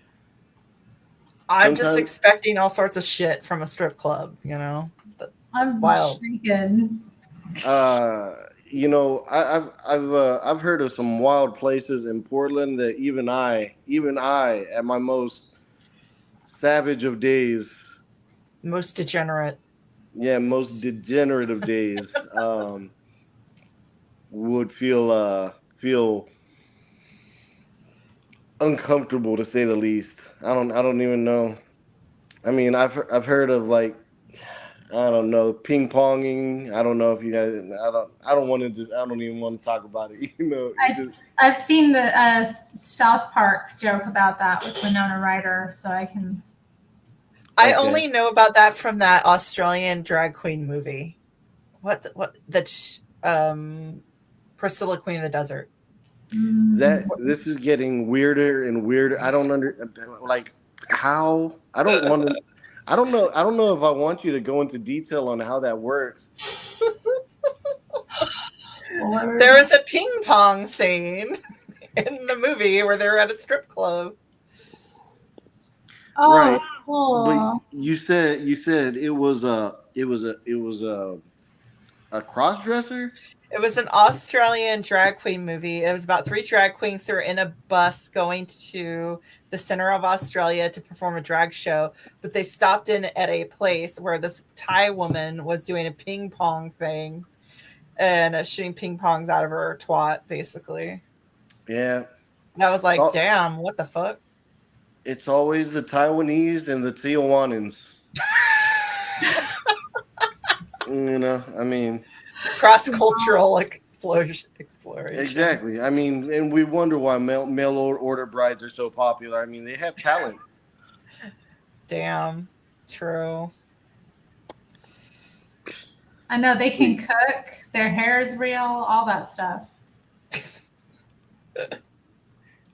I'm just expecting all sorts of shit from a strip club, I'm wild. Shaken. I've heard of some wild places in Portland that even I at my most savage of days. Most degenerate. Yeah, most degenerate of days. Would feel uncomfortable to say the least. I don't even know. I mean, I've heard of like, I don't know, ping ponging. I don't know if you guys. I don't want to. I don't even want to talk about it. You know, I've seen the South Park joke about that with Winona Ryder, so I can. I only know about that from that Australian drag queen movie. Priscilla Queen of the Desert. This is getting weirder and weirder. I don't like how. I don't want to. I don't know. I don't know if I want you to go into detail on how that works. There was a ping pong scene in the movie where they were at a strip club. Oh, Right. cool. But you said it was a cross dresser. It was an Australian drag queen movie. It was about 3 drag queens who were in a bus going to the center of Australia to perform a drag show, but they stopped in at a place where this Thai woman was doing a ping pong thing and shooting ping pongs out of her twat, basically. Yeah. And I was like, damn, what the fuck? It's always the Taiwanese and the Tijuanans. You know, I mean, cross-cultural explosion. Exactly. I mean, and we wonder why mail order brides are so popular. I mean, they have talent. Damn. True. I know they can cook. Their hair is real. All that stuff.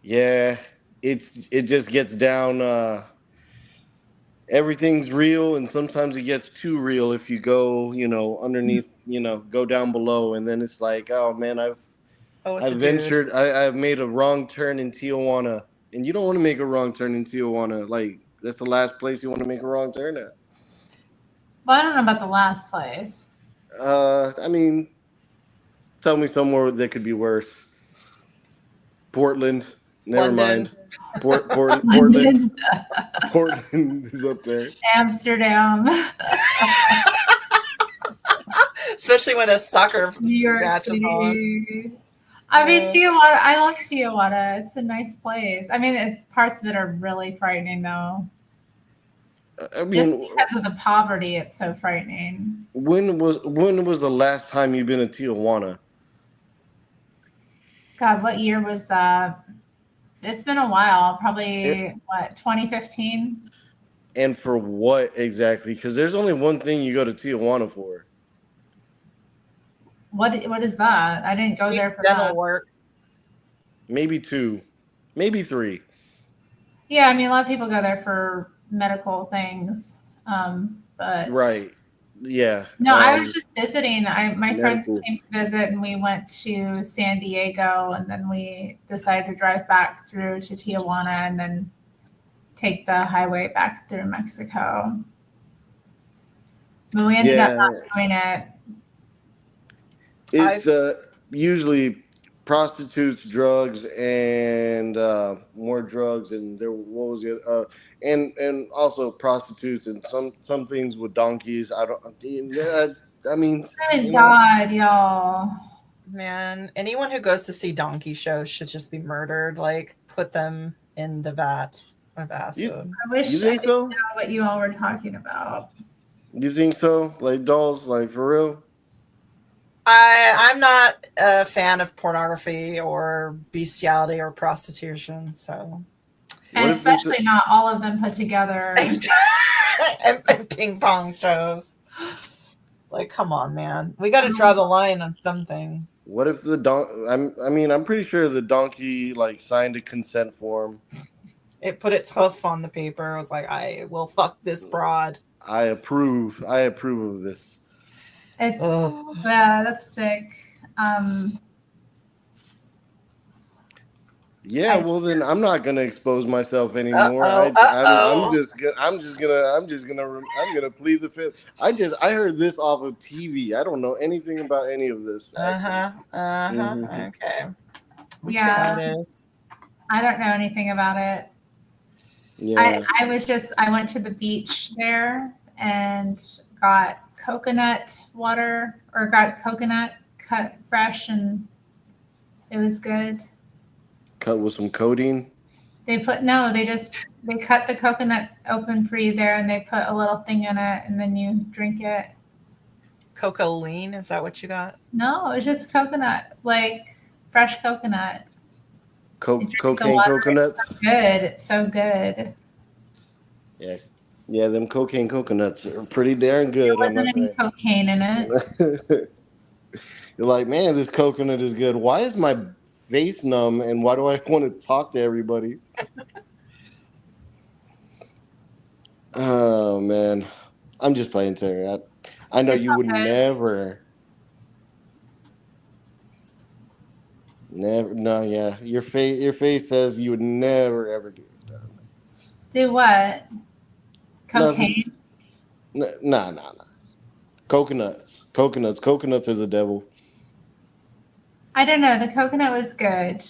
Yeah, it just gets down. Everything's real, and sometimes it gets too real if you go, underneath, go down below, and then it's like, oh man, I've ventured, I've made a wrong turn in Tijuana, and you don't want to make a wrong turn in Tijuana. Like that's the last place you want to make a wrong turn at. Well, I don't know about the last place. I mean, tell me somewhere that could be worse. Portland. Never mind. Portland. Portland is up there. Amsterdam. Especially when a soccer New York match is on. City. I mean, Tijuana. I love Tijuana. It's a nice place. I mean, it's parts of it are really frightening, though. I mean, just because of the poverty, it's so frightening. When was the last time you've been in Tijuana? God, what year was that? It's been a while. Probably 2015. And for what exactly? Because there's only one thing you go to Tijuana for. What is that? I didn't go there for that. Work. Maybe 2, maybe 3. Yeah, I mean, a lot of people go there for medical things, but right. Yeah. No, I was just visiting. My friend medical. came to visit, and we went to San Diego, and then we decided to drive back through to Tijuana, and then take the highway back through Mexico. But we ended up not doing it. It's usually prostitutes, drugs, and more drugs, and what was the other? And also prostitutes and some things with donkeys. I mean, Good God, y'all. Man, anyone who goes to see donkey shows should just be murdered. Like, put them in the vat of acid. I wish I didn't know what you all were talking about. You think so? Like dolls, like for real? I'm not a fan of pornography or bestiality or prostitution, so. And especially not all of them put together. and ping pong shows. Like, come on, man. We got to draw the line on some things. What if I'm pretty sure the donkey signed a consent form. It put its hoof on the paper. It was like, I will fuck this broad. I approve of this. It's that's sick. Yeah, well then I'm not gonna expose myself anymore. I'm gonna plead the fifth. I heard this off of TV. I don't know anything about any of this. Okay. Yeah. I don't know anything about it. Yeah. I went to the beach there and got coconut water, or got coconut cut fresh, and it was good. Cut with some codeine. They cut the coconut open for you there, and they put a little thing in it, and then you drink it. Coca-Lean, is that what you got? No, it was just coconut, like fresh coconut. Cocaine coconuts. It's so good. It's so good. Yeah. Yeah, them cocaine coconuts are pretty darn good. There wasn't any cocaine in it. You're like, man, this coconut is good. Why is my face numb, and why do I want to talk to everybody? Oh man, I'm just playing Terry. I know you would never. No, yeah. Your face says you would never ever do it. Do what? Cocaine? Nah. Coconuts are the devil. I don't know. The coconut was good.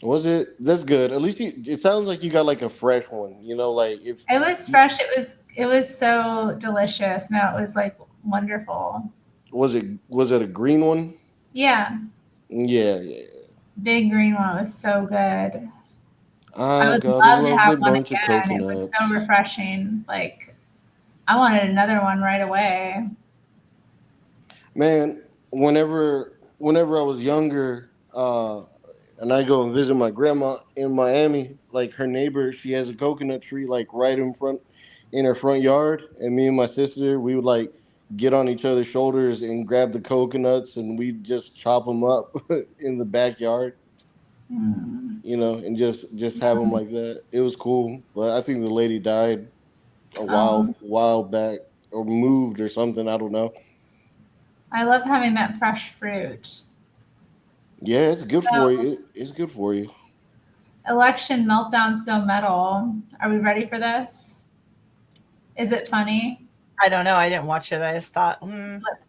Was it? That's good. At least it sounds like you got like a fresh one. You know, like if it was fresh. It was so delicious. No, it was like wonderful. Was it a green one? Yeah. Yeah. Big green one was so good. I would got love a to have lovely one bunch of again. It coconuts. was so refreshing. Like, I wanted another one right away. Man, whenever I was younger, and I go and visit my grandma in Miami, like her neighbor, she has a coconut tree like right in her front yard, and me and my sister, we would like get on each other's shoulders and grab the coconuts, and we'd just chop them up in the backyard. You know, and just have them like that. It was cool, but I think the lady died a while back, or moved or something. I don't know. I love having that fresh fruit. Yeah, it's good for you. It's good for you. Election meltdowns go metal. Are we ready for this? Is it funny? I don't know. I didn't watch it. I just thought,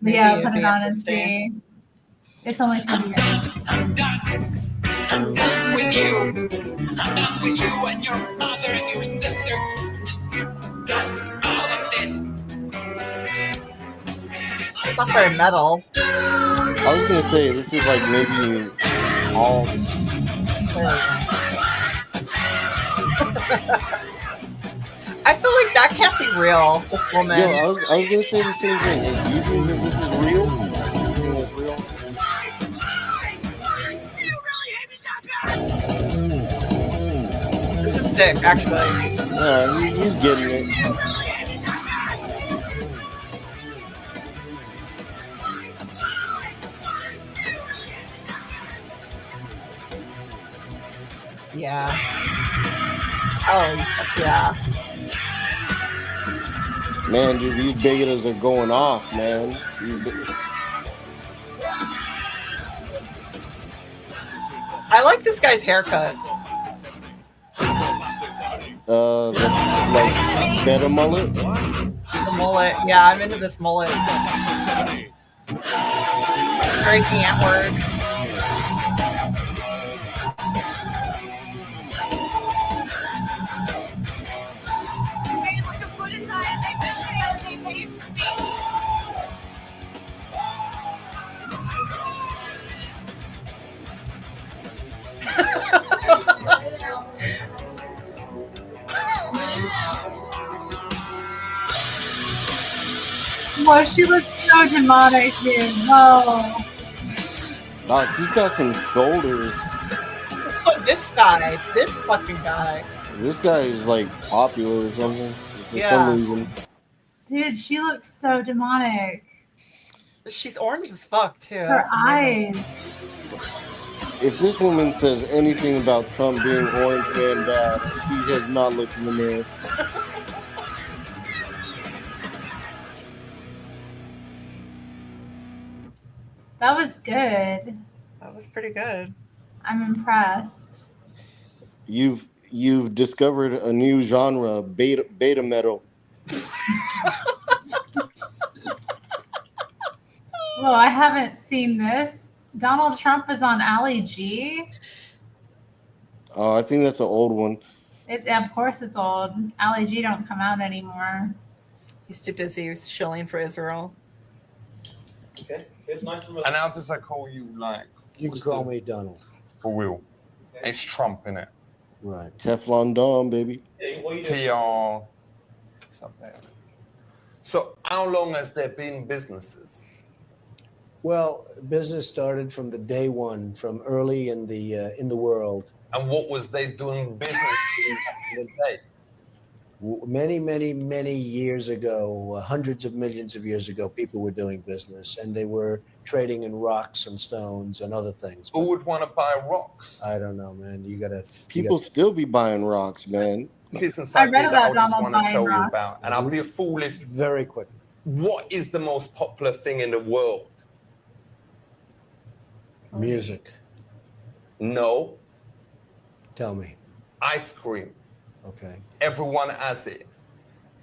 yeah, put it on and see. It's only 30 minutes. I'm done with you. I'm done with you and your mother and your sister. Just done all of this. It's not very metal. I was gonna say this is like maybe alt. I feel like that can't be real. This woman. Yo, I was gonna say the same thing. Do you think that this is real? Do you think it's real? This is sick, actually. Yeah, he's getting it. Yeah. Oh, yeah. Man, dude, these bigots are going off, man. I like this guy's haircut. Like better mullet. The mullet. Yeah, I'm into this mullet. Very antward. Well, she looks so demonic, dude. Oh. God, she's got some shoulders. Oh, this fucking guy. This guy is like popular or something. For Yeah. some reason. Dude, she looks so demonic. She's orange as fuck, too. Her That's eyes. amazing. If this woman says anything about Trump being orange man bad, she has not looked in the mirror. That was good. That was pretty good. I'm impressed. You've discovered a new genre, beta metal. Well, I haven't seen this. Donald Trump was on Ali G. I think that's an old one. Of course it's old. Ali G don't come out anymore. He's too busy. He's shilling for Israel. Okay. It's nice to meet you. And how does I call you, like? You can call me Donald. For real. Okay. It's Trump, innit? Right. Teflon Don, baby. TR. Something. So how long has there been businesses? Well, business started from the day one, from early in the world. And what was they doing business in the day? Many, many, many years ago, hundreds of millions of years ago, people were doing business, and they were trading in rocks and stones and other things. Who would want to buy rocks? I don't know, man. People still be buying rocks, man. Business I read idea that about I just Donald want to buying tell you rocks. about, and I'll be a fool if. Very quick. What is the most popular thing in the world? Music. No. Tell me. Ice cream. Okay. Everyone has it.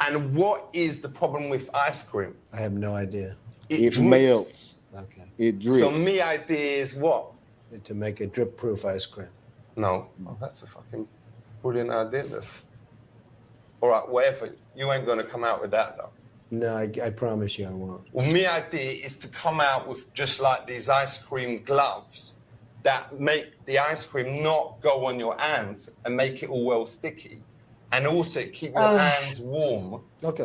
And what is the problem with ice cream? I have no idea. It melts. Okay. It drips. So my idea is what? To make a drip-proof ice cream. No. Oh, that's a fucking brilliant idea. This. All right, whatever. You ain't going to come out with that, though. No, I promise you I won't. Well, my idea is to come out with just like these ice cream gloves that make the ice cream not go on your hands and make it all well sticky. And also keep your hands warm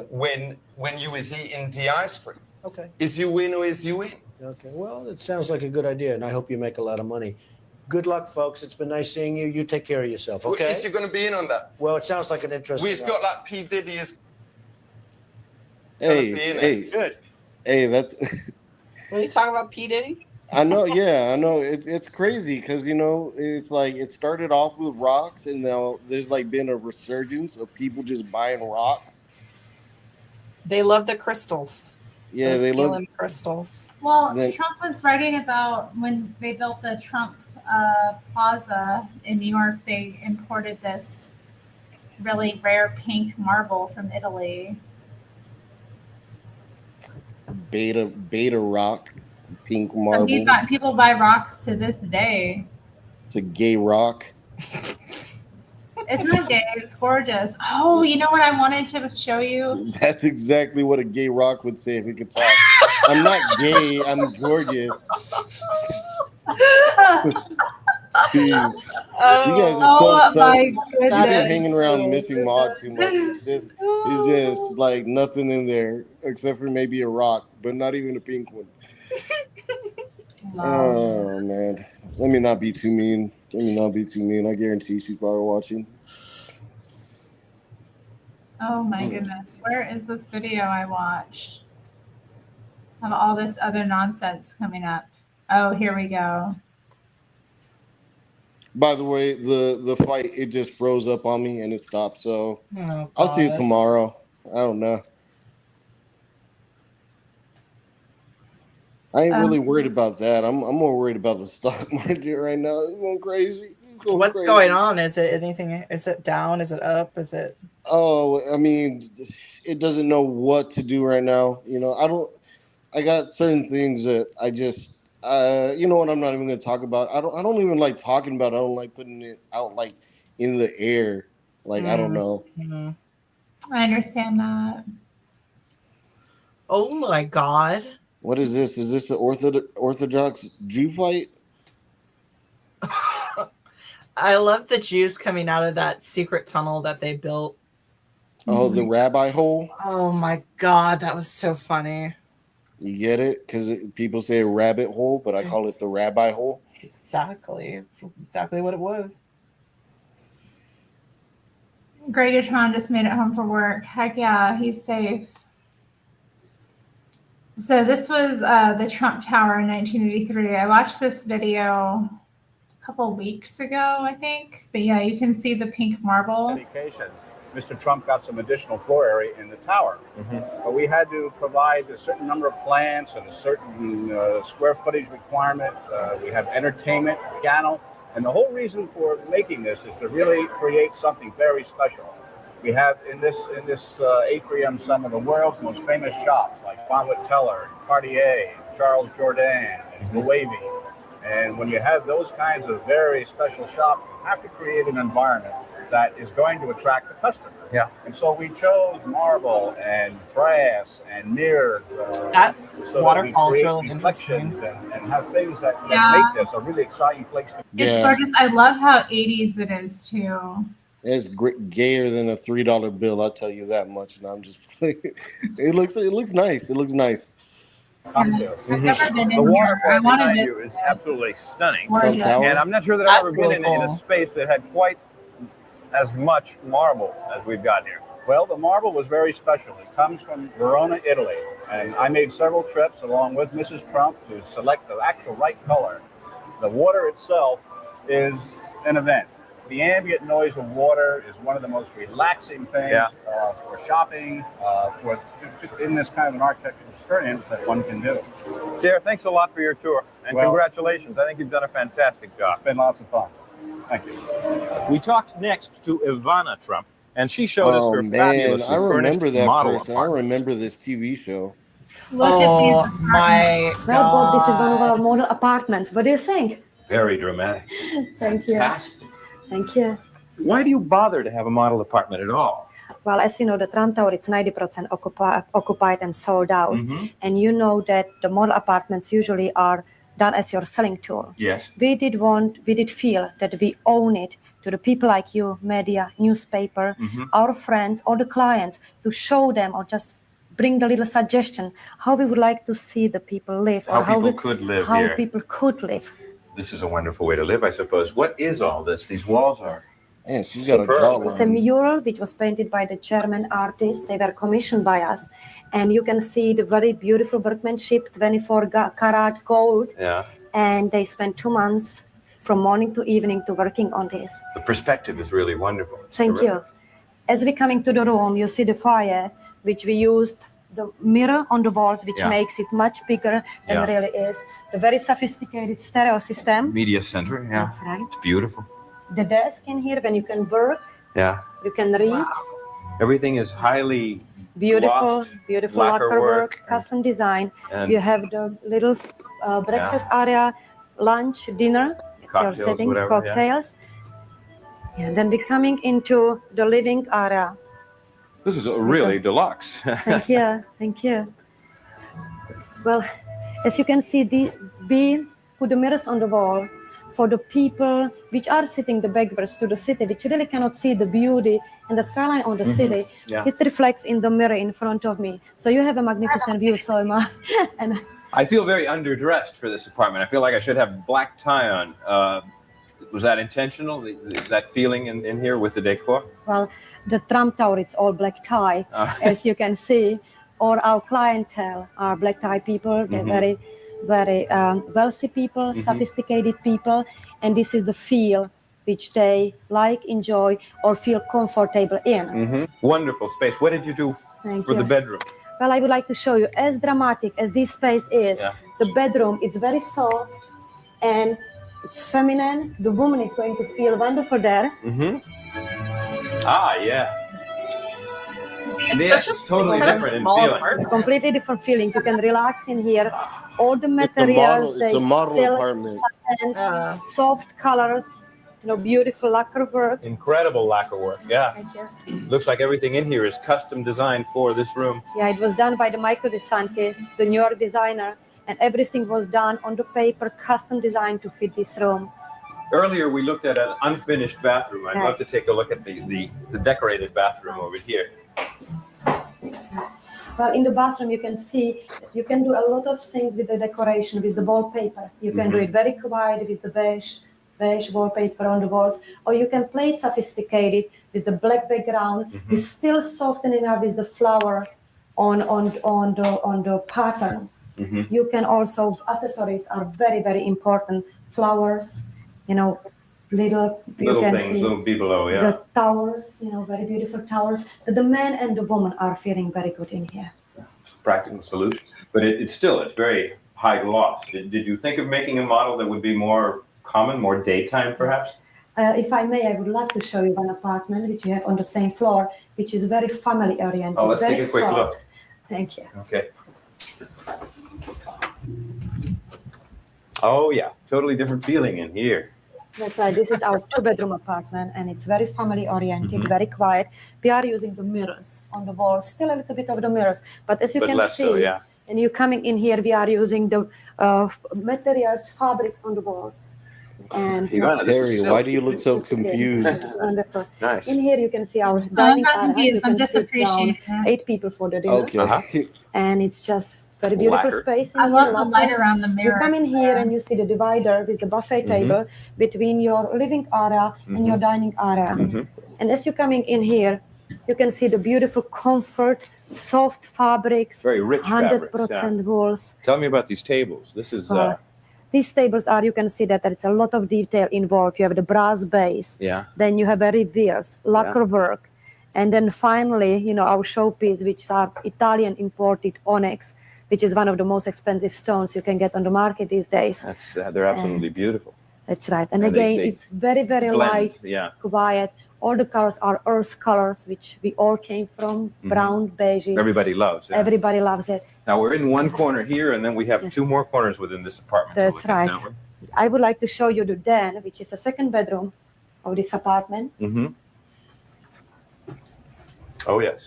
when you is eating the ice cream. Okay. Is you in or is you in? Okay, well, it sounds like a good idea, and I hope you make a lot of money. Good luck, folks. It's been nice seeing you. You take care of yourself, okay? Is you going to be in on that? Well, it sounds like an interesting We've got like P. Diddy is. Hey, good. Hey, that's. What are you talking about, P. Diddy? I know, yeah, I know. It's crazy because, you know, it's like it started off with rocks, and now there's like been a resurgence of people just buying rocks. They love the crystals. Yeah, Those they love alien crystals. Well, Trump was writing about when they built the Trump Plaza in New York, they imported this really rare pink marble from Italy. Beta rock, pink marble. People buy rocks to this day. It's a gay rock. It's not gay. It's gorgeous. Oh, you know what I wanted to show you? That's exactly what a gay rock would say if he could talk. I'm not gay. I'm gorgeous. Jeez. You guys are my so goodness. You've been hanging around Missing Mod too much. It's just like nothing in there except for maybe a rock, but not even a pink one. Oh man, let me not be too mean. I guarantee she's probably watching. Oh my goodness. Where is this video I watched? Of all this other nonsense coming up. Oh, here we go. By the way, the fight, it just froze up on me and it stopped. So I'll see you tomorrow. I don't know. I ain't really worried about that. I'm more worried about the stock market right now. It's going crazy. What's going on? Is it anything? Is it down? Is it up? Is it? Oh, I mean, it doesn't know what to do right now. You know, I got certain things that I just, you know what, I'm not even going to talk about. I don't even like talking about it. I don't like putting it out like in the air. Like, I don't know. I understand that. Oh my God. What is this? Is this the Orthodox Jew fight? I love the Jews coming out of that secret tunnel that they built. Oh, the rabbi hole? Oh my God, that was so funny. You get it? Because people say a rabbit hole, but I call it the rabbi hole. Exactly. It's exactly what it was. Gregatron just made it home from work. Heck yeah, he's safe. So this was the Trump Tower in 1983. I watched this video a couple weeks ago, I think. But yeah, you can see the pink marble. Mr. Trump got some additional floor area in the tower. But we had to provide a certain number of plants and a certain square footage requirement. We have entertainment, piano. And the whole reason for making this is to really create something very special. We have in this atrium some of the world's most famous shops like Bonwit Teller, Cartier, Charles Jourdan, and Loewe. And when you have those kinds of very special shops, you have to create an environment that is going to attract the customer. Yeah. And so we chose marble and brass and mirrors. That so waterfall is that we really create interesting. reflections and have things that Yeah. make this a really exciting place to It's gorgeous. I love how 80s it is too. It's gayer than a $3 bill. I'll tell you that much. And I'm just playing. It looks nice. It looks nice. I've never been The in here. waterfall I wanted behind to. you is absolutely stunning. Trump Tower? And I'm not sure that I've ever been in a space that had quite as much marble as we've got here. Well, the marble was very special. It comes from Verona, Italy. And I made several trips along with Mrs. Trump to select the actual right color. The water itself is an event. The ambient noise of water is one of the most relaxing things for shopping, in this kind of an architectural experience that one can do. Sarah, thanks a lot for your tour. And congratulations. I think you've done a fantastic job. It's been lots of fun. Thank you. We talked next to Ivana Trump, and she showed us her Man, fabulously I remember furnished that model person. I apartment. remember this TV show. Look at these. My Well, Bob, this is one of our model apartments. What do you think? Very dramatic. Thank you. Fantastic. Thank you. Why do you bother to have a model apartment at all? Well, as you know, the Trump Tower, it's 90% occupied and sold out. And you know that the model apartments usually are done as your selling tool. Yes. We did feel that we own it to the people like you, media, newspaper, our friends, or the clients, to show them or just bring the little suggestion how we would like to see the people live, or How people could live how here. people could live. This is a wonderful way to live, I suppose. What is all this? These walls are. Man, she's got a superb. It's a mural which was painted by the German artists. They were commissioned by us. And you can see the very beautiful workmanship, 24 karat gold. Yeah. And they spent 2 months from morning to evening to working on this. The perspective is really wonderful. It's Thank terrific. you. As we come into the room, you see the fire, which we used the mirror on the walls, which Yeah. makes it much bigger than Yeah. it really is. The very sophisticated stereo system. Media center, yeah. That's right. It's beautiful. The desk in here, when you can work, Yeah. you can read. Everything is highly Beautiful, glossed, beautiful lacquer lacquer work, work, custom design. and- You have the little breakfast area, lunch, dinner, Cocktails, your setting, whatever, yeah. cocktails. And then we're coming into the living area. This is really deluxe. Thank you, thank you. Well, as you can see, we put the mirrors on the wall for the people which are sitting the backwards to the city, which really cannot see the beauty and the skyline on the city. Yeah. It reflects in the mirror in front of me. So you have a magnificent view, Soima. And I feel very underdressed for this apartment. I feel like I should have black tie on. Was that intentional? That feeling in here with the decor? well, the Trump Tower, it's all black tie, as you can see. Or our clientele are black tie people. They're very, very wealthy people, sophisticated people. And this is the feel which they like, enjoy, or feel comfortable in. Wonderful space. What did you do Thank for you. the bedroom? Well, I would like to show you, as dramatic as this space is, Yeah. the bedroom, it's very soft and it's feminine. The woman is going to feel wonderful there. Ah, yeah. It's such a totally kind of different in small feeling. apartment. Completely different feeling. You can relax in here. All the It's a materials, model- it's a model silks, apartment. satins, soft colors, beautiful lacquer work. Incredible lacquer work, yeah. Thank you. Looks like everything in here is custom designed for this room. Yeah, it was done by the Michael DeSantis, the New York designer, and everything was done on the paper, custom designed to fit this room. Earlier, we looked at an unfinished bathroom. I'd Right. love to take a look at the decorated bathroom over here. Well, in the bathroom, you can see you can do a lot of things with the decoration, with the wallpaper. You can do it very quiet with the beige wallpaper on the walls, or you can play it sophisticated with the black background. It's still softening up with the flower on the pattern. You can also, accessories are very, very important. Flowers, little you Little can things, see little below, yeah. the towers, very beautiful towers. That the man and the woman are feeling very good in here. Practical solution. But it's very high gloss. Did you think of making a model that would be more common, more daytime perhaps? If I may, I would love to show you one apartment which you have on the same floor, which is very family oriented. Oh, let's very take a quick soft. look. Thank you. Okay. Oh yeah, totally different feeling in here. That's right. This is our 2-bedroom apartment, and it's very family oriented, Mhm. very quiet. We are using the mirrors on the walls, still a little bit of the mirrors, but as you But can less see, so, yeah. and you coming in here, we are using the materials, fabrics on the walls. And Ivana, this is Terry, why silk. do you look so confused? it's wonderful. Nice. In here, you can see our I'm dining not area. You confused. I'm can just sit down appreciating it. 8 people for the dinner. Okay. And it's just very beautiful Lacquer. space in I here. love the light lockers. around the You come in mirrors here there. and you see the divider with the buffet Mhm. table between your living area and your dining area. Mhm. And as you're coming in here, you can see the beautiful comfort, soft fabrics, Very rich 100% wools. Tell me about these tables. This is These tables are, you can see that there is a lot of detail involved. You have the brass base, yeah. then you have a reveals, lacquer work, and then finally, our showpiece, which are Italian imported onyx, which is one of the most expensive stones you can get on the market these days. That's they're absolutely beautiful. That's right. And And again, they it's very, very blend, light, yeah. quiet. All the colors are earth colors, which we all came from, brown, beiges. Everybody loves. Yeah. Everybody loves it. Now we're in one corner here, and then we have 2 more corners within this apartment. to That's look at, right. don't we? I would like to show you the den, which is a 2nd bedroom of this apartment. Mm-hmm. Oh yes.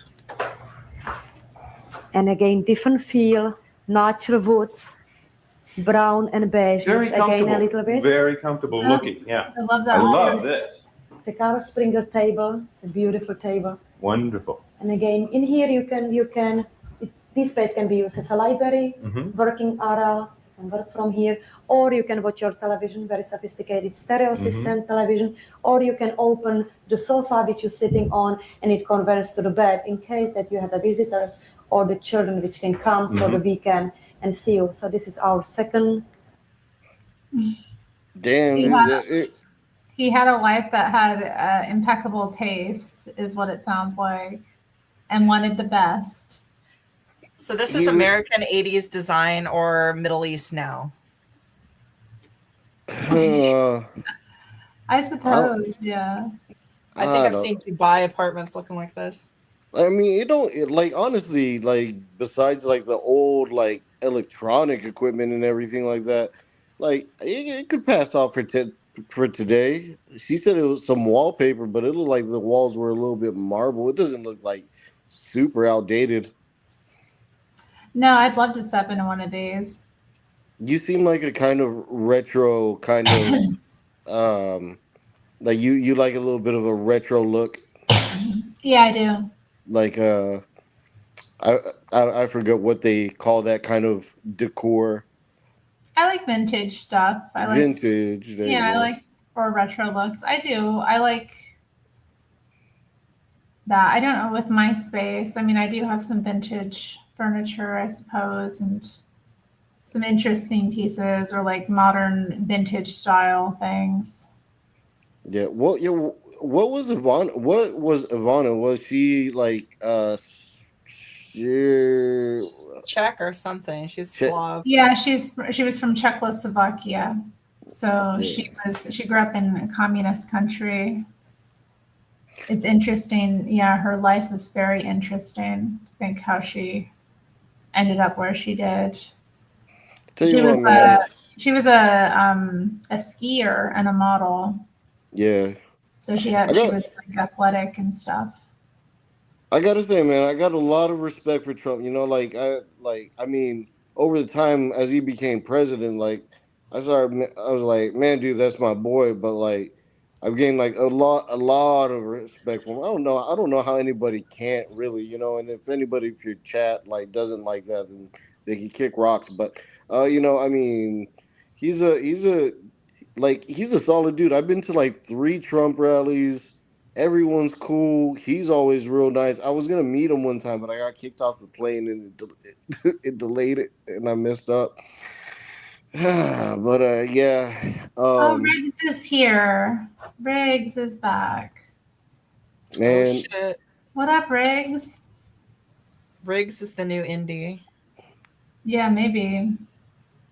And again, different feel, natural woods, brown and beige. Very Again, comfortable. a little bit. Very comfortable looking. Yeah. I love that. I love this. It's a Carl Springer table. It's a beautiful table. Wonderful. And again, in here this space can be used as a library, working area, you can work from here, or you can watch your television, very sophisticated stereo system television, or you can open the sofa which you're sitting on and it converts to the bed in case that you have the visitors or the children which can come for the weekend and see you. So this is our 2nd. Damn. He had a wife that had impeccable taste, is what it sounds like, and wanted the best. So this is American 80s design or Middle East now? I suppose, yeah. I think I've seen Dubai apartments looking like this. I mean, honestly, besides the old electronic equipment and everything like that, it could pass off for today. She said it was some wallpaper, but it looked like the walls were a little bit marble. It doesn't look super outdated. No, I'd love to step into one of these. You seem like a kind of retro kind of you like a little bit of a retro look. Yeah, I do. I forget what they call that kind of decor. I like vintage stuff. I like Vintage. Yeah, I like or retro looks. I do. I like that. I don't know with my space. I mean, I do have some vintage furniture, I suppose, and some interesting pieces or modern vintage style things. Yeah. What was Ivana? Was she Czech or something? She's Slav. Yeah, she was from Czechoslovakia. So she grew up in a communist country. It's interesting. Yeah, her life was very interesting. I think how she ended up where she did. She was a skier and a model. Yeah. So she was athletic and stuff. I gotta say, man, I got a lot of respect for Trump. I mean, over the time as he became president, I was like, man, dude, that's my boy. But I've gained a lot of respect for him. I don't know how anybody can't really, and if your chat doesn't like that, then they can kick rocks. But I mean, he's a solid dude. I've been to 3 Trump rallies. Everyone's cool. He's always real nice. I was gonna meet him one time, but I got kicked off the plane and it delayed it, and I messed up. But yeah. Riggs is here. Riggs is back. Man. Oh shit. What up, Riggs? Riggs is the new indie. Yeah, maybe.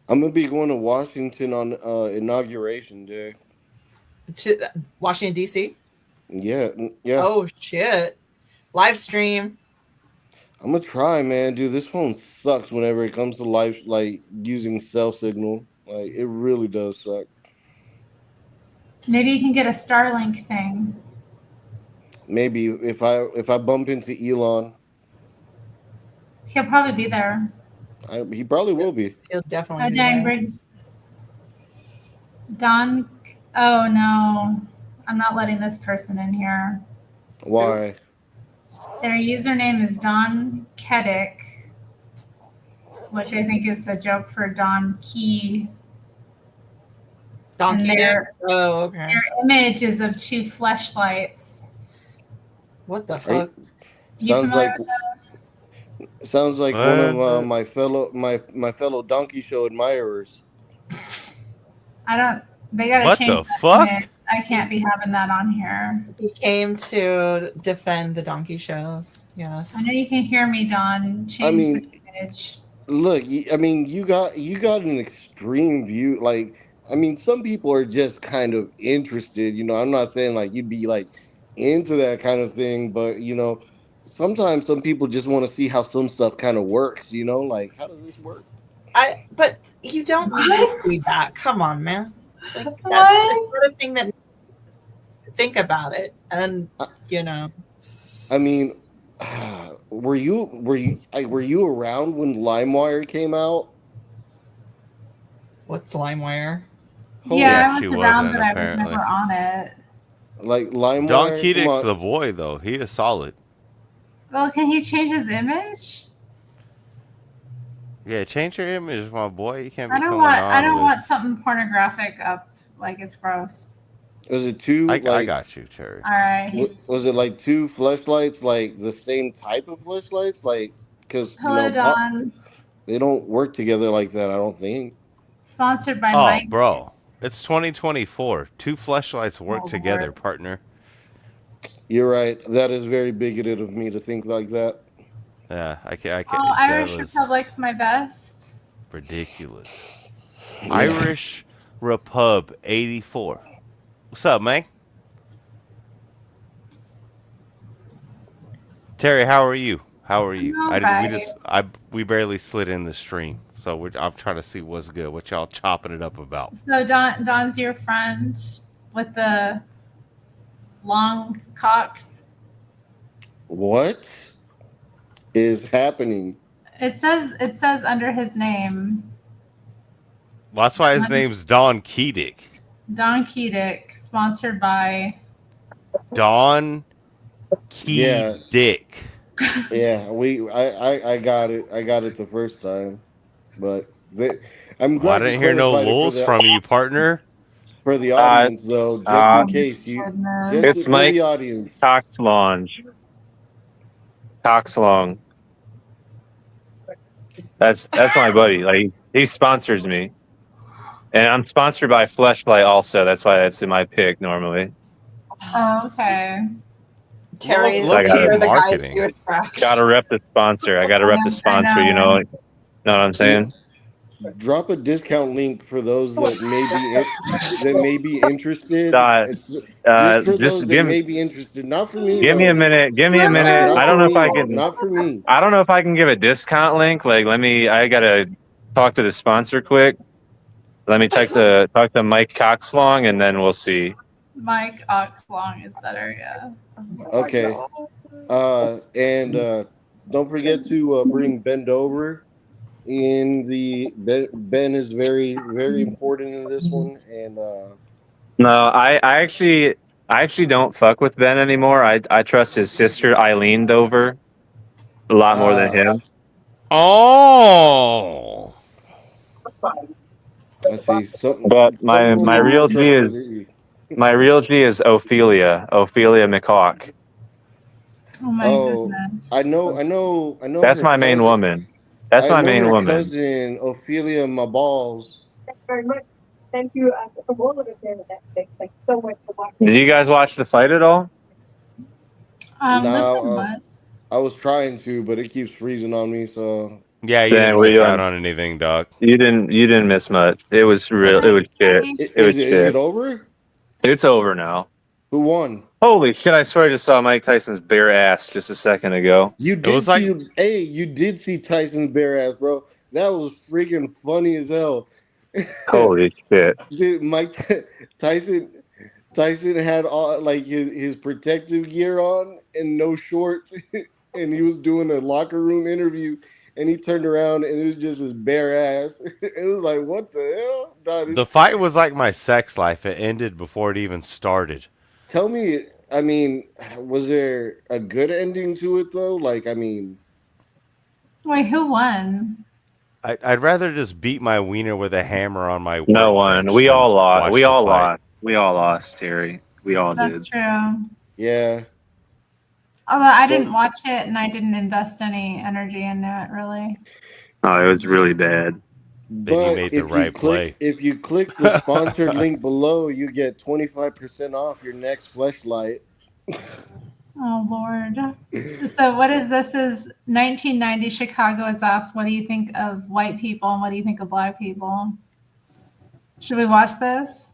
I'm gonna be going to Washington on inauguration day. To Washington D.C. Yeah. Oh shit! Live stream. I'm gonna try, man. Dude, this phone sucks whenever it comes to using cell signal. It really does suck. Maybe you can get a Starlink thing. Maybe if I bump into Elon, He'll probably be there. he probably will be. He'll definitely Oh, be dang, there. Briggs. Don. Oh, no. I'm not letting this person in here. Why? Their username is Don Kedick, which I think is a joke for Don Key. Donkey And Dick? Oh, okay. Their image is of two fleshlights. What the fuck? You Sounds familiar like with those? sounds like one of What? my fellow Donkey Show admirers. I don't. They gotta What change the that fuck? image. I can't be having that on here. He came to defend the donkey shows. Yes. I know you can hear me, Don. Change the image. Look, I mean, you got an extreme view. Like, I mean, some people are just kind of interested. I'm not saying like you'd be like into that kind of thing, but sometimes some people just want to see how some stuff kind of works. Like how does this work? But you don't need to see that. Come on, man. Like that's What? sort of thing that think about it, and I mean, were you around when LimeWire came out? What's LimeWire? Yeah, I she was around, wasn't, but I was apparently. never on it. Like LimeWire. Don come Keating's on. the boy, though. He is solid. Well, can he change his image? Yeah, change your image, my boy. You can't be I don't coming want. on I don't with... want something pornographic up. Like it's gross. Was it two? I like, got you, Terry. All right. Was it like two fleshlights, like the same type of fleshlights, like because Hello, Don. they don't work together like that. I don't think. Sponsored by Oh, Mike. bro. It's 2024. Two fleshlights work Oh, together, Lord. partner. You're right. That is very bigoted of me to think like that. Yeah, I can't. Oh, that Irish was Republic's my best. ridiculous. Irish Repub 84. What's up, man? Terry, how are you? How are you? We barely slid in the stream, so I'm trying to see what's good. What y'all chopping it up about? So Don's your friend with the long cocks. What is happening? It says under his name, Well, that's why his name's Don Keating. Don Kedick, sponsored by Don Keating. Yeah, I got it. I got it the first time, but I'm glad. Well, I didn't hear no lulls from you, partner. For the audience, though, just in case It's for Mike the audience. Coxlong. Coxlong. That's my buddy. Like he sponsors me, and I'm sponsored by Fleshlight also. That's why that's in my pick normally. Oh, okay. Terry, So I you're the guys marketing. who attract. Gotta rep the sponsor. I gotta rep the sponsor. You know what I'm saying? Drop a discount link for those that may be interested. Just Those give that may be interested. Not for me. Give me though. a minute. Give me a minute. Not I don't for know if I me. can. Not for me. I don't know if I can give a discount link. Like, I gotta talk to the sponsor quick. Let me talk to Mike Coxlong, and then we'll see. Mike Oxlong is better, yeah. Okay. And don't forget to bring Ben over. Ben is very, very important in this one, and No, I actually don't fuck with Ben anymore. I trust his sister Eileen Dover a lot more than him. Oh. I see. But my real G is Ophelia McHawk. Oh my goodness. I know. That's her my main cousin. woman. That's my main her woman. cousin Ophelia, my balls. Thanks very much. Thank you from all of us here at Netflix. Thanks so much for watching. Did you guys watch the fight at all? I was trying to, but it keeps freezing on me. So Yeah, you didn't miss out on anything, dog. You didn't miss much. It was real. It was shit. Is it over? It's over now. Who won? Holy shit! I swear I just saw Mike Tyson's bare ass just a second ago. You did see Tyson's bare ass, bro. That was freaking funny as hell. Holy shit! Dude, Mike Tyson Tyson had all like his protective gear on and no shorts, and he was doing a locker room interview, and he turned around and it was just his bare ass. It was like, what the hell? Nah, The fight was like my sex life. It ended before it even started. tell me, I mean, was there a good ending to it though? Like, I mean, Wait, who won? I'd rather just beat my wiener with a hammer on my No workbench one. We than all lost. watch We the all fight. lost. We all lost, Terry. We all did. That's true. yeah. Although I didn't watch it and I didn't invest any energy into it, really. Oh, it was really bad. Then you But made the right play. if you click the sponsored link below, you get 25% off your next fleshlight. Oh, Lord. So what is this? Is 1990 Chicago is asked, what do you think of white people and what do you think of black people? Should we watch this?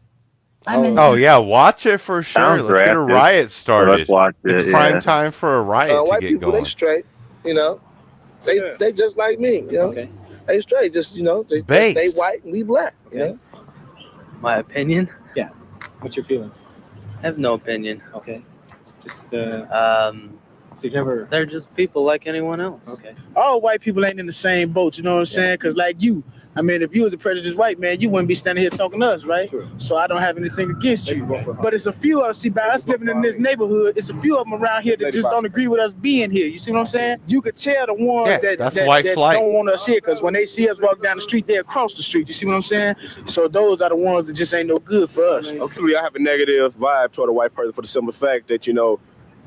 I'm into Oh yeah, watch it for sure. Sounds Let's get a drastic. riot started. Let's watch it, It's prime yeah. time for a riot to White get people, going. they straight, you know. They just like me, you know. Okay. They straight, just you know, they stay white and we black, you know. My opinion? Yeah. What's your feelings? I have no opinion. Okay. Just so you've never. They're just people like anyone else. Okay. All white people ain't in the same boat, you know what I'm saying? Because like you, I mean, if you was a prejudiced white man, you wouldn't be standing here talking to us, right? True. So I don't have anything against you. But it's a few of us, see, by us living in this neighborhood, it's a few of them around here that just don't agree with us being here. You see what I'm saying? You could tell the ones that don't want us here, because when they see us walk down the street, they across the street. You see what I'm saying? So those are the ones that just ain't no good for us. Okay, I have a negative vibe toward a white person for the simple fact that, you know,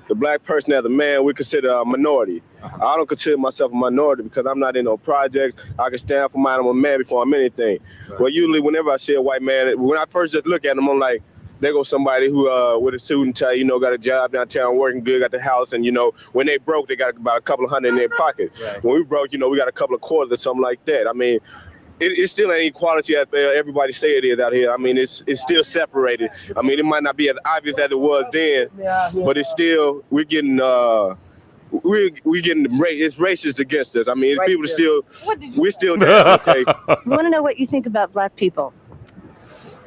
the black person as a man, we consider a minority. I don't consider myself a minority because I'm not in no projects. I can stand for mine. I'm a man before I'm anything. Well, usually whenever I see a white man, when I first just look at them, I'm like, there goes somebody who with a suit and tie, you know, got a job downtown, working good, got the house, and, you know, when they broke, they got about a couple of hundred in their pocket. Right. When we broke, you know, we got a couple of quarters or something like that. I mean, it still ain't equality as everybody say it is out here. I mean, it's still separated. I mean, it might not be as obvious as it was then, but it's still, we're getting it's racist against us. I mean, people are still, we're still there. Okay. I want to know what you think about black people.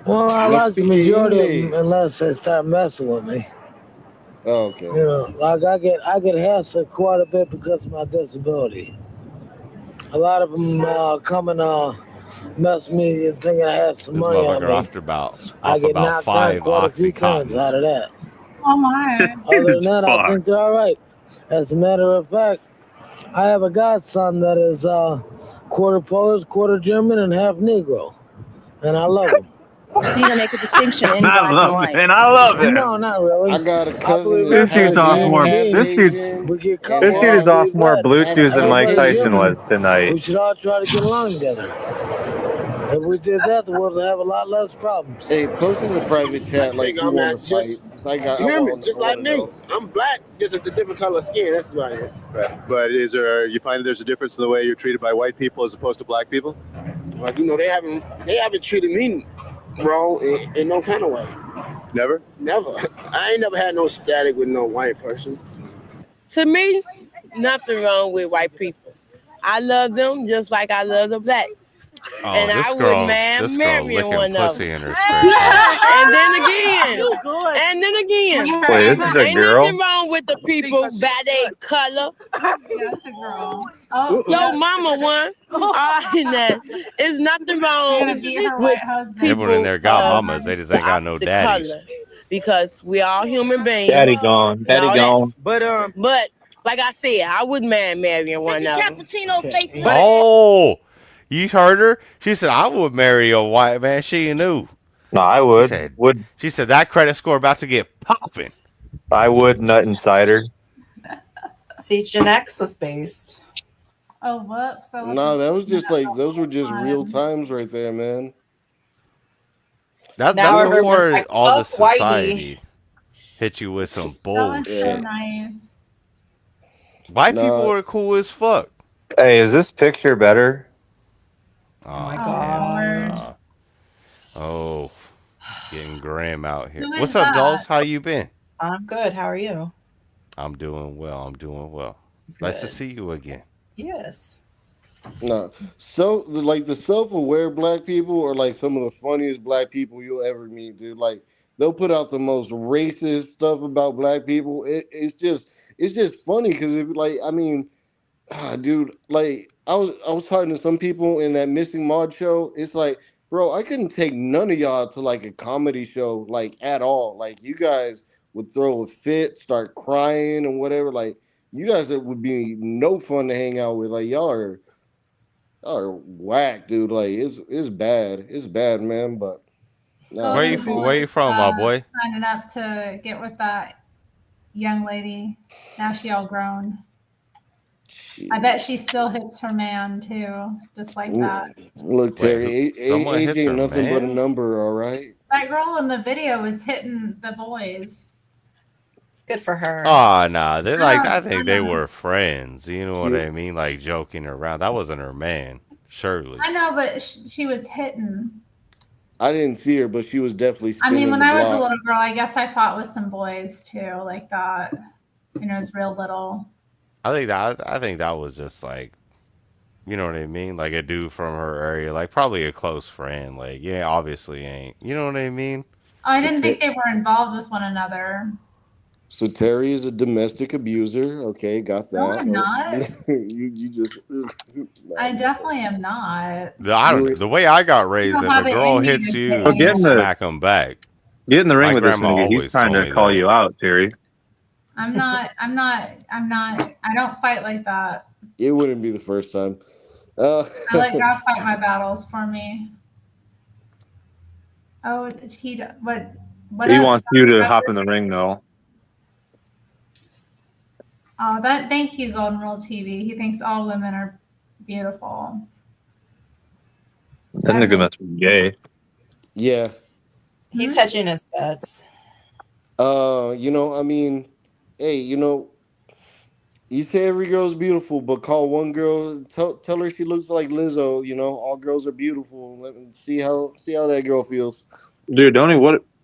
Well, I like the majority of them unless they start messing with me. Oh, okay. You know, like I get hassled quite a bit because of my disability. A lot of them come and mess me and thinking I have some This money on motherfucker me. off about knocked 5 down quite a few times Oxycontins. out of that. Oh, my. Other than that, I think they're all right. As a matter of fact, I have a godson that is quarter Polish, quarter German, and half Negro, and I love him. So you don't make a distinction in black and white. And I love it. No, not really. I got a cousin This dude's off more. This dude is off more Bluetooth than Mike Tyson was tonight. We should all try to get along together. If we did that, the world would have a lot less problems. Hey, post in the private chat like you want to fight. So You hear me? Just like me. I'm black, just with a different color skin. That's about it. Right. But is there? You find there's a difference in the way you're treated by white people as opposed to black people? Like, you know, they haven't treated me wrong in no kind of way. Never. Never. I ain't never had no static with no white person. To me, nothing wrong with white people. I love them just like I love the blacks. Oh, and this I girl, would marry licking one of pussy them. in her spare time. And then again, Wait, this is a ain't girl? nothing wrong with the people by their color. That's a girl. Oh, Yo, mama one. All right, now. It's nothing wrong You're gonna beat her with white husband. Everyone in there got mamas. They just ain't got no opposite daddies. color, because we all human beings. Daddy gone. and all Daddy that. gone. But like I said, I wouldn't marry one of them. Oh, you heard her? She said, I would marry a white man. She knew. No, I would. She said, that credit score about to get popping. I would nut inside her. See, Gen X was based. Oh, whoops. No, that was just like, those were just real times right there, man. That's Now everyone's before like, all the "Fuck whitey." society hit you with some That was so bullshit. nice. White people are cool as fuck. Hey, is this picture better? Oh my God. Oh, getting grim out here. Who is What's up, that? dolls? How you been? I'm good. How are you? I'm doing well. I'm doing well. Nice to Good. see you again. Yes. No, so like the self-aware black people are like some of the funniest black people you'll ever meet, dude. Like they'll put out the most racist stuff about black people. It's just funny because like I mean, dude, like I was talking to some people in that Missing Mod show. It's like, bro, I couldn't take none of y'all to like a comedy show like at all. Like you guys would throw a fit, start crying and whatever. Like you guys would be no fun to hang out with. Like y'all are whack, dude. Like it's bad. It's bad, man. But no, Where you from, my boy? Signing up to get with that young lady. Now she all grown. I bet she still hits her man too, just like that. Look, Terry, someone hits age ain't her nothing but a man? number, all right. That girl in the video was hitting the boys. Good for her. Oh, nah. They like. I think they know. were friends. You know what I mean? Like joking around. That wasn't her man, surely. I know, but she was hitting. I didn't see her, but she was definitely. I mean, when the I was a block. little girl, I guess I fought with some boys too, like that. You know, it was real little. I think that was just like, you know what I mean? Like a dude from her area, like probably a close friend. Like, yeah, obviously ain't. You know what I mean? Oh, I didn't think they were involved with one another. So Terry is a domestic abuser. Okay, got that. No, I'm not. you just. I definitely am not. The way I got raised, don't if have a it girl in you hits to you, get you in smack them back. Get in the ring My with this grandma nigga. He's always trying told to me call that. you out, Terry. I'm not. I don't fight like that. It wouldn't be the first time. I let God fight my battles for me. Oh, what? He wants you to hop in the ring, though. Oh, thank you, Golden Rule TV. He thinks all women are beautiful. That nigga must be gay. Yeah. He's hedging his bets. You know, I mean, hey, you know, you say every girl's beautiful, but call one girl, tell her she looks like Lizzo. You know, all girls are beautiful. Let me see how that girl feels. Dude,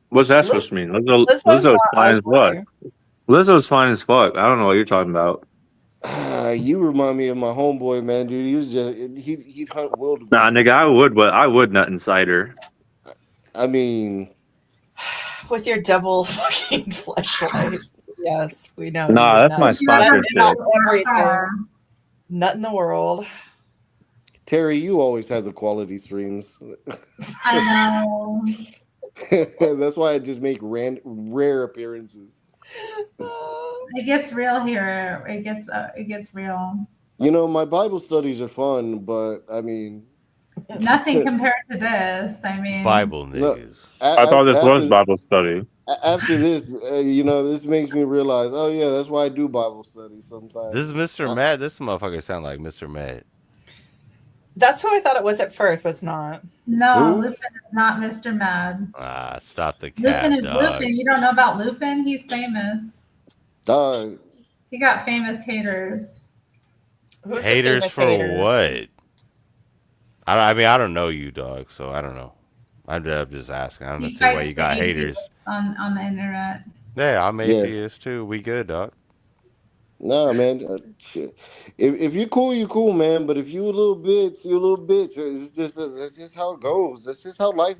what's that supposed to mean? Lizzo's fine as fuck. Lizzo's fine as fuck. I don't know what you're talking about. You remind me of my homeboy, man, dude. He was just he'd hunt wildebeest. Nah, nigga, I would nut inside her. I mean, with your double fucking flashlight. Yes, we know. Nah, that's my sponsorship. Nut in the world. Terry, you always have the quality streams. I know. That's why I just make rare appearances. It gets real here. It gets real. You know, my Bible studies are fun, but I mean, nothing compared to this. I mean, Bible niggas. I thought this was Bible study. After this, you know, this makes me realize, oh yeah, that's why I do Bible study sometimes. This is Mr. Matt. This motherfucker sound like Mr. Matt. That's who I thought it was at first, but it's not. No, Lupin is not Mr. Mad. Stop the cap, Lupin is dog. Lupin. You don't know about Lupin? He's famous. Dog. He got famous haters. Who's haters for what? I mean, I don't know you, dog, so I don't know. I'm just asking. I don't know why you got haters on the internet. Yeah, I'm atheist too. We good, dog. No, man. If you're cool, you're cool, man. But if you a little bitch, you're a little bitch. That's just how it goes. That's just how life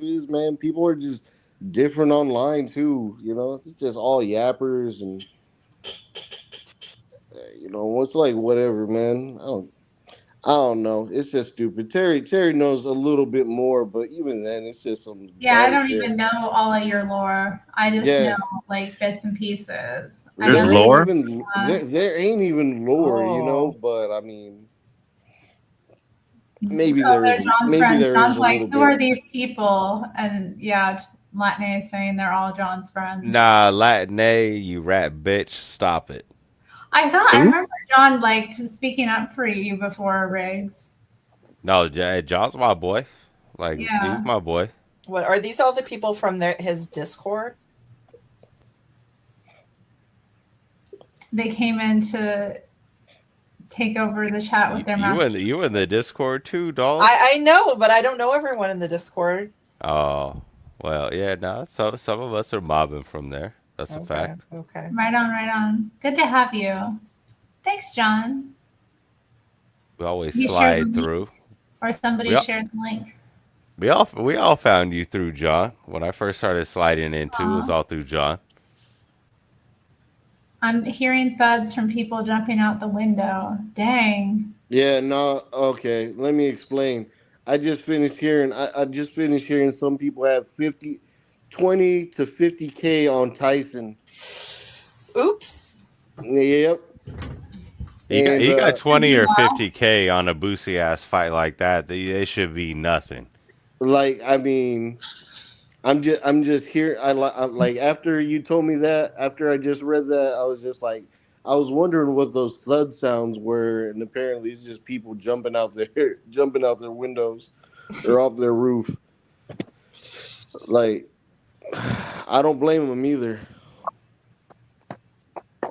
is, man. People are just different online too. You know, it's just all yappers and you know, it's like whatever, man. I don't know. It's just stupid. Terry knows a little bit more, but even then, it's just some. Yeah, I don't even know all of your lore. I just know like bits and pieces. There's lore. There ain't even lore, you know. But I mean, maybe there is. John's maybe friends. there John's is a like, little who bit. are these people? And yeah, Latine is saying they're all John's friends. Nah, Latine, you rat bitch. Stop it. I remember John like speaking up for you before Riggs. No, John's my boy. Like, he's my boy. What are these? All the people from his Discord? They came in to take over the chat with their master. You in the Discord too, dog? I know, but I don't know everyone in the Discord. Oh, well, yeah, no. So some of us are mobbing from there. That's a fact. Okay. Right on. Good to have you. Thanks, John. We always slide through. Or somebody shared the link. We all found you through John. When I first started sliding into, it was all through John. I'm hearing thuds from people jumping out the window. Dang. Yeah, no, okay. Let me explain. I just finished hearing. I just finished hearing some people have 20 to 50K on Tyson. Oops. Yep. You got 20 or lost? 50K on a boosie ass fight like that. They should be nothing. Like, I mean, I'm just here. I like after you told me that. After I just read that, I was just like, I was wondering what those thud sounds were, and apparently it's just people jumping out their windows or off their roof. Like, I don't blame them either.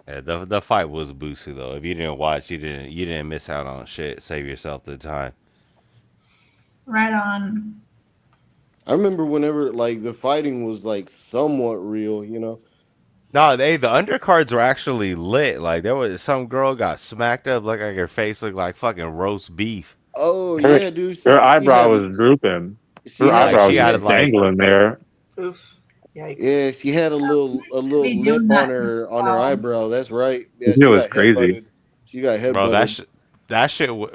Yeah, the fight was boosie though. If you didn't watch, you didn't miss out on shit. Save yourself the time. Right on. I remember whenever like the fighting was like somewhat real, you know. No, the undercards were actually lit. Like there was some girl got smacked up, looked like her face looked like fucking roast beef. Oh yeah, dude. Her eyebrow was drooping. Her eyebrow was just dangling there. Oof. Yikes. Yeah, she had a little Be lip doing on that her themselves. eyebrow. That's right. Yeah, It was crazy. She got headbutted.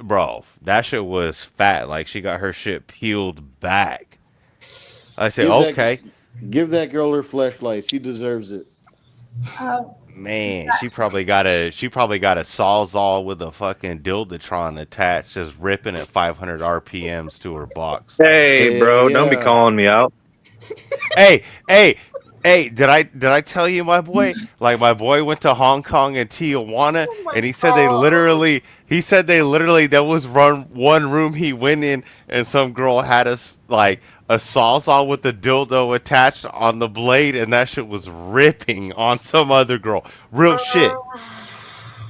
Bro, that shit was fat. Like she got her shit peeled back. I said, okay. Give that girl her fleshlight. She deserves it. Oh, Man, she probably got a Sawzall with a fucking Dildatron attached, just ripping at 500 RPMs to her box. Hey, bro, don't be calling me out. Hey, did I tell you, my boy? Like my boy went to Hong Kong and Tijuana, and he said they literally there was one room he went in, and some girl had a Sawzall with the dildo attached on the blade, and that shit was ripping on some other girl. Real shit.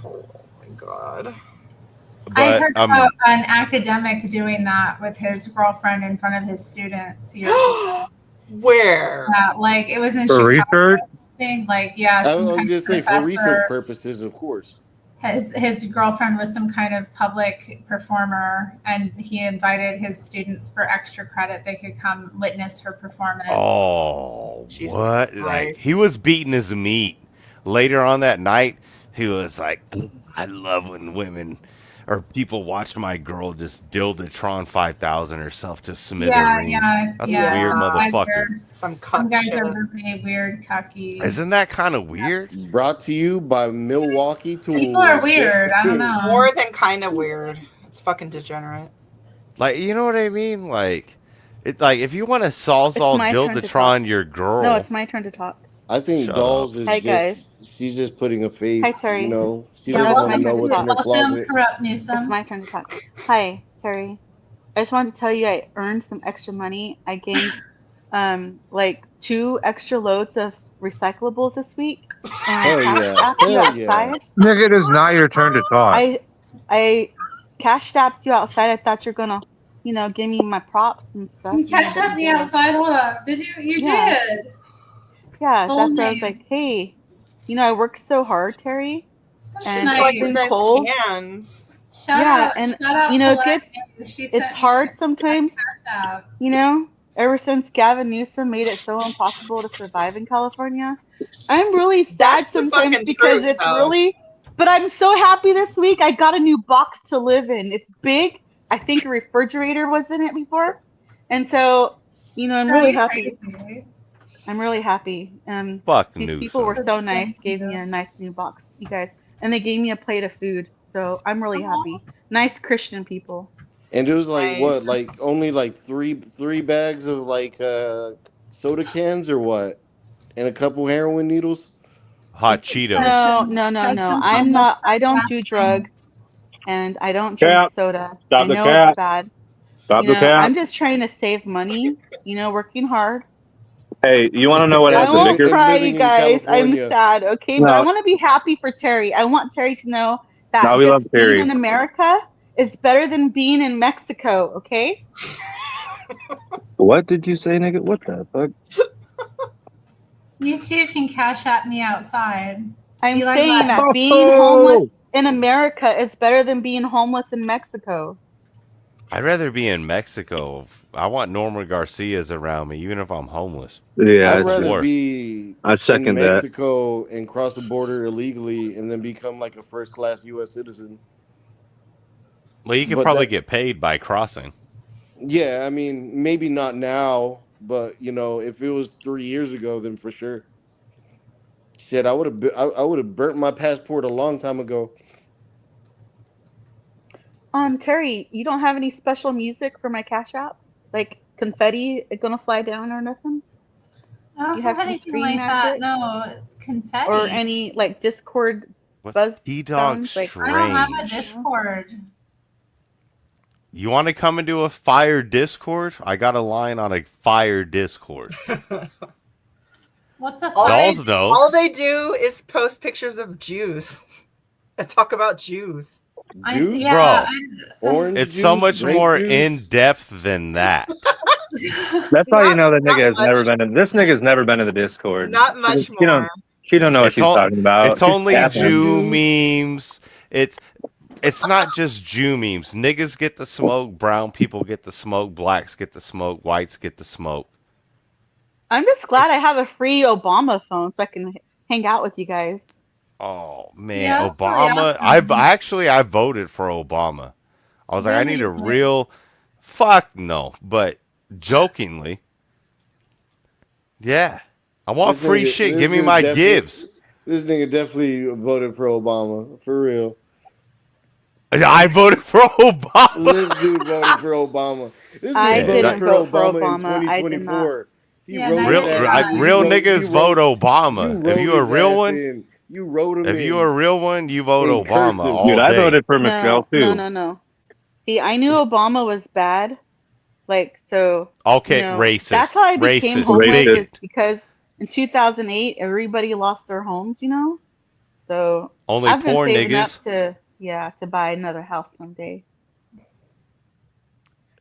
Oh my god. I heard about an academic doing that with his girlfriend in front of his students years ago. Where? Like it was in For Chicago research? or something. Like yeah, I some was kind gonna of say for research professor. purposes, of course. His girlfriend was some kind of public performer, and he invited his students for extra credit. They could come witness her performance. Oh, Jesus what? Christ. Like he was beating his meat. Later on that night, he was like, "I love when women or people watch my girl just Dildatron 5000 herself to smithereens." That's a weird motherfucker. Some guys shit. are really weird, cocky. Isn't that kind of weird? Brought to you by Milwaukee Tools. People are weird. I don't know. More than kind of weird. It's fucking degenerate. Like, you know what I mean? Like if you want to Sawzall my turn to Dildatron talk. your girl. No, it's my turn to talk. I think Shut Dolls up. is Hi, guys. she's just putting a face. Hi, Terry. You know, she Yeah, doesn't it's want my to know turn to what's in her talk. closet. Corrupt Newsome. It's my turn to talk. Hi, Terry. I just wanted to tell you I earned some extra money. I gained like 2 extra loads of recyclables this week. And Hell I yeah. cashed apped you Hell yeah. outside. Nigga, it is not your turn to talk. I cashed apped you outside. I thought you're gonna, give me my props and stuff. You catch up me outside. Hold up. Did you? You Yeah. did. Yeah, Full that's why I was name. like, hey, I worked so hard, Terry. And nice. it's been cold. Shout Yeah, out. and shout out it to gets Lenny. She it's sent me hard a sometimes. Cash App. Ever since Gavin Newsom made it so impossible to survive in California, I'm really sad sometimes fucking because truth, it's though. really. But I'm so happy this week. I got a new box to live in. It's big. I think a refrigerator was in it before, and so I'm Girl, really you're happy. crazy. I'm really happy. Fuck These Newsom. people were so nice. Gave me a nice new box, you guys, and they gave me a plate of food. So I'm really happy. Nice Christian people. And it was like what, Nice. like only like three bags of like soda cans or what, and a couple heroin needles. Hot Cheetos. No. Had some I'm homeless not. I stuff don't last do night. drugs, and I don't drink Cap. soda. Stop I the know cap. it's bad. Stop the cap. I'm just trying to save money. Working hard. Hey, you want to know what I has the won't bigger? cry, living you in guys. I'm California. sad, okay? But I No. want to be happy for Terry. I want Terry to know that No, we love just being Terry. in America is better than being in Mexico, okay? What did you say, nigga? What the fuck? You too can cash at me outside. I'm You like saying that? that being homeless in America is better than being homeless in Mexico. I'd rather be in Mexico I want Norman Garcias around me, even if I'm homeless. Yeah, I'd rather War. be I in second that. Mexico and cross the border illegally and then become like a first class U.S. citizen. Well, you could But probably that, get paid by crossing. yeah, I mean, maybe not now, but you know, if it was 3 years ago, then for sure. Shit, I would have burnt my passport a long time ago. Terry, you don't have any special music for my Cash App? Like confetti gonna fly down or nothing? I don't You have have some anything screen like that. magic? No, confetti. Or any like Discord What? buzz E-Dog sounds? Like I don't have a Strange. Discord. You want to come into a fire Discord? I got a line on a fire Discord. What's a All fire? Dolls know. All they do is post pictures of Jews and talk about Jews. Juice, Bro, orange it's juice, so much grape more juice. in depth than that. That's how you know that nigga has much. never been in. This nigga's never been in the Discord. Not much She don't. more. She don't know what she's talking about. It's She's only capping. Jew memes. It's not just Jew memes. Niggas get the smoke. Brown people get the smoke. Blacks get the smoke. Whites get the smoke. I'm just glad I have a free Obama phone so I can hang out with you guys. Oh man, Yeah, that's really Obama! awesome. I voted for Obama. I was like, I need a Really? real. Fuck no, but jokingly, yeah, I want This free nigga- shit. this Give me nigga my definitely- Gibbs. This nigga definitely voted for Obama, for real. I voted for Obama. This dude voted for Obama. This I dude voted didn't for vote for Obama in Obama. I did not. 2024. He Yeah, wrote neither Real, his did ass I. in. real You wrote- niggas you vote wrote- Obama. you If wrote you a his real ass one, in. You wrote him if in. you a real one, you vote In Obama cursive. all Dude, I day. voted for Michelle too. No. See, I knew Obama was bad. Like, so. Okay, you know, racist. That's how I became Racist. homeless. Bigot. Is because in 2008, everybody lost their homes, you know? So Only I've been poor saving niggas. up to buy another house someday.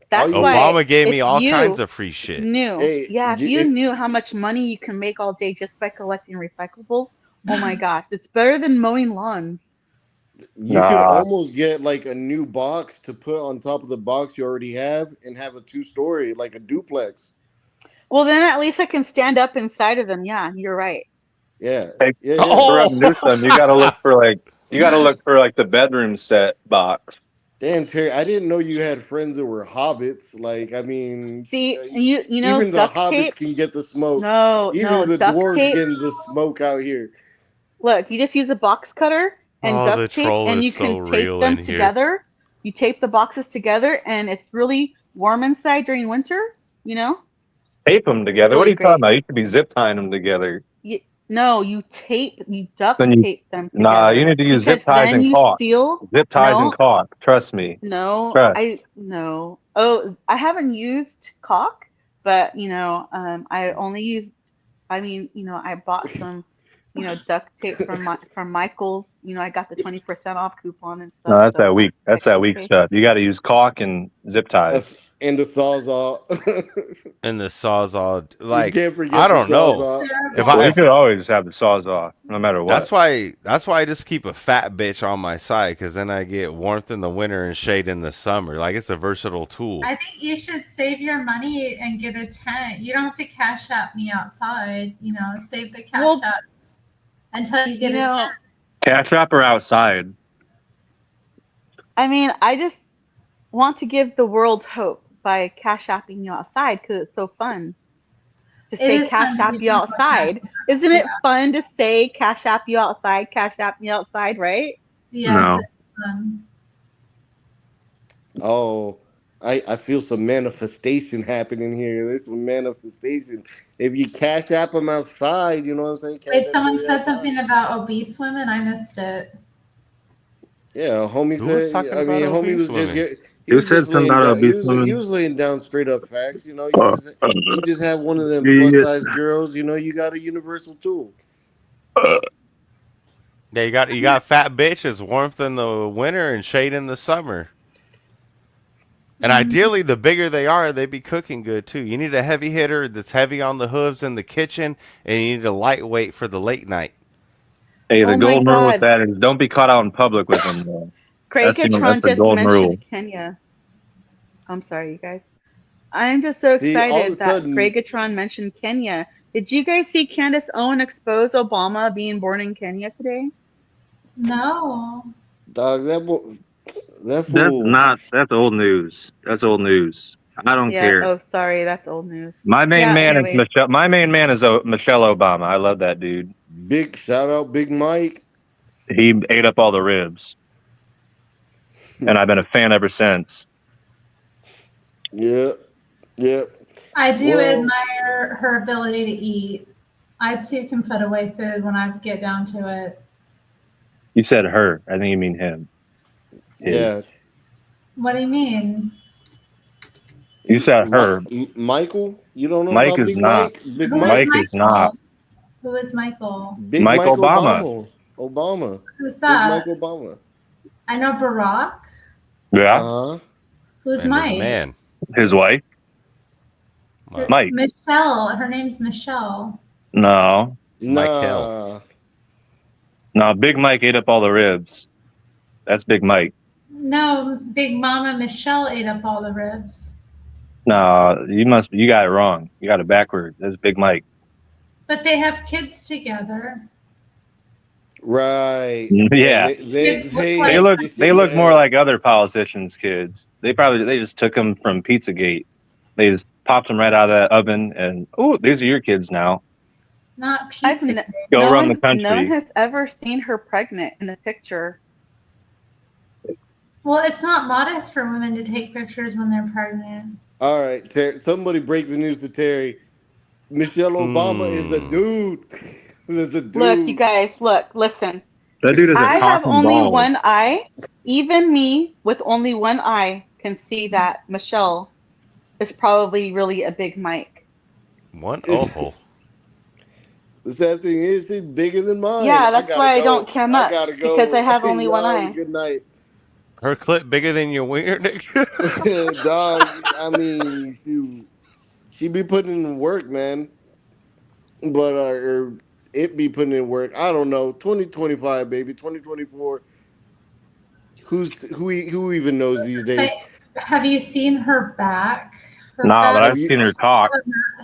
That's you- why Obama gave me if all you kinds of free shit. Knew, Hey, yeah, if j- you it- knew how much money you can make all day just by collecting recyclables, oh my gosh, it's better than mowing lawns. You could almost get like a new box to put on top of the box you already have and have a 2-story, like a duplex. Well, then at least I can stand up inside of them. Yeah, you're right. Yeah. Hey, Yeah. Rev Newsom, you gotta look for like the bedroom set box. Damn, Terry, I didn't know you had friends that were hobbits. Like, I mean, See, you know, even the duct hobbits tape. can get the smoke. No, Even the duct dwarves tape. getting the smoke out here. Look, you just use a box cutter and Oh, the duct tape, troll and is you so can tape real them in here. together. You tape the boxes together, and it's really warm inside during winter. You know. Tape them together. What are Really you talking about? You should be zip tying them together. No, you duct Then you- tape them together. Nah, you need to use zip because ties then and you caulk. seal. Zip ties No. and caulk. Trust me. No, Trust. no. Oh, I haven't used caulk, but I only used. I mean, I bought some, duct tape from Michael's. I got the 20% off coupon and stuff. No, that's so that weak. That's that weak okay. stuff. You got to use caulk and zip ties. And the sawzall. And the sawzall, like can't forget I the don't know sawzall. You could always have the sawzall, no matter what. That's why I just keep a fat bitch on my side, because then I get warmth in the winter and shade in the summer. Like, it's a versatile tool. I think you should save your money and get a tent. You don't have to cash out me outside. Save the cash outs until you get a tent. Cash wrap or outside. I mean, I just want to give the world hope by cash apping you outside because it's so fun to say is cash fun to app give you people outside. cash Isn't it yeah. fun to say cash app you outside, cash app you outside, right? Yes, No. it's fun. Oh, I feel some manifestation happening here. There's some manifestation. If you cash app them outside, you know what I'm saying? Wait, Cash app someone them said outside. something about obese women. I missed it. Yeah, homie Who was said. talking I mean, about homie obese was just women? get. Who said something about obese women? He was laying down straight up facts. You just have one of them Yeah. plus size girls. You got a universal tool. Yeah, you got fat bitches, warmth in the winter and shade in the summer. And ideally, the bigger they are, they be cooking good too. You need a heavy hitter that's heavy on the hooves in the kitchen, and you need a lightweight for the late night. Hey, the Oh my golden rule with God. that is don't be caught out in public with them. Though. Craig That's Tron the just golden mentioned rule. Kenya. I'm sorry, you guys. I'm just so See, all of excited a that sudden, Gregatron mentioned Kenya. Did you guys see Candace Owen expose Obama being born in Kenya today? No. dog, that That's fool. not. That's old news. That's old news. I don't Yeah. care. Oh, sorry. That's old news. My main Yeah. man is Anyways. Michelle. My main man is Michelle Obama. I love that dude. Big shout out, Big Mike. He ate up all the ribs, and I've been a fan ever since. Yeah, yeah. I do Well, admire her ability to eat. I too can put away food when I get down to it. You said her. I think you mean him. yeah. What do you mean? You said her. Michael, you don't know Mike about is Big not. Mike? Big Who is Mike? Mike is not. Michael? Who is Michael? Big Mike Mike Obama. Obama. Who's Big Mike that? Obama. I know Barack. Yeah. Uh huh. Who's And his Mike? man. His wife. Mike. Michelle. Her name's Michelle. No. Nah. No. Big Mike ate up all the ribs. That's Big Mike. No, Big Mama Michelle ate up all the ribs. No, you got it wrong. You got it backward. That's Big Mike. But they have kids together. Right. Yeah. Kids look They like look more like other politicians' kids. They just took them from Pizzagate. They just popped them right out of that oven, and these are your kids now. not pizza. Go run the No one country. has ever seen her pregnant in a picture. Well, it's not modest for women to take pictures when they're pregnant. All right, somebody break the news to Terry. Michelle Obama is the dude. That's a dude. Look, you guys, listen. That dude is a I have talking only ball. one eye. Even me with only one eye can see that Michelle is probably really a big Mike. One oh. The sad thing is, she's bigger than mine. Yeah, that's why I don't cam up, gotta go. because I have only one Y'all, eye. Good night. Her clip bigger than your wiener, nigga. Dog, I mean, she be putting in work, man. But or it be putting in work. I don't know. 2025, baby. 2024. Who even knows these days? Have you seen her back? Her Nah, but back- I've seen her talk.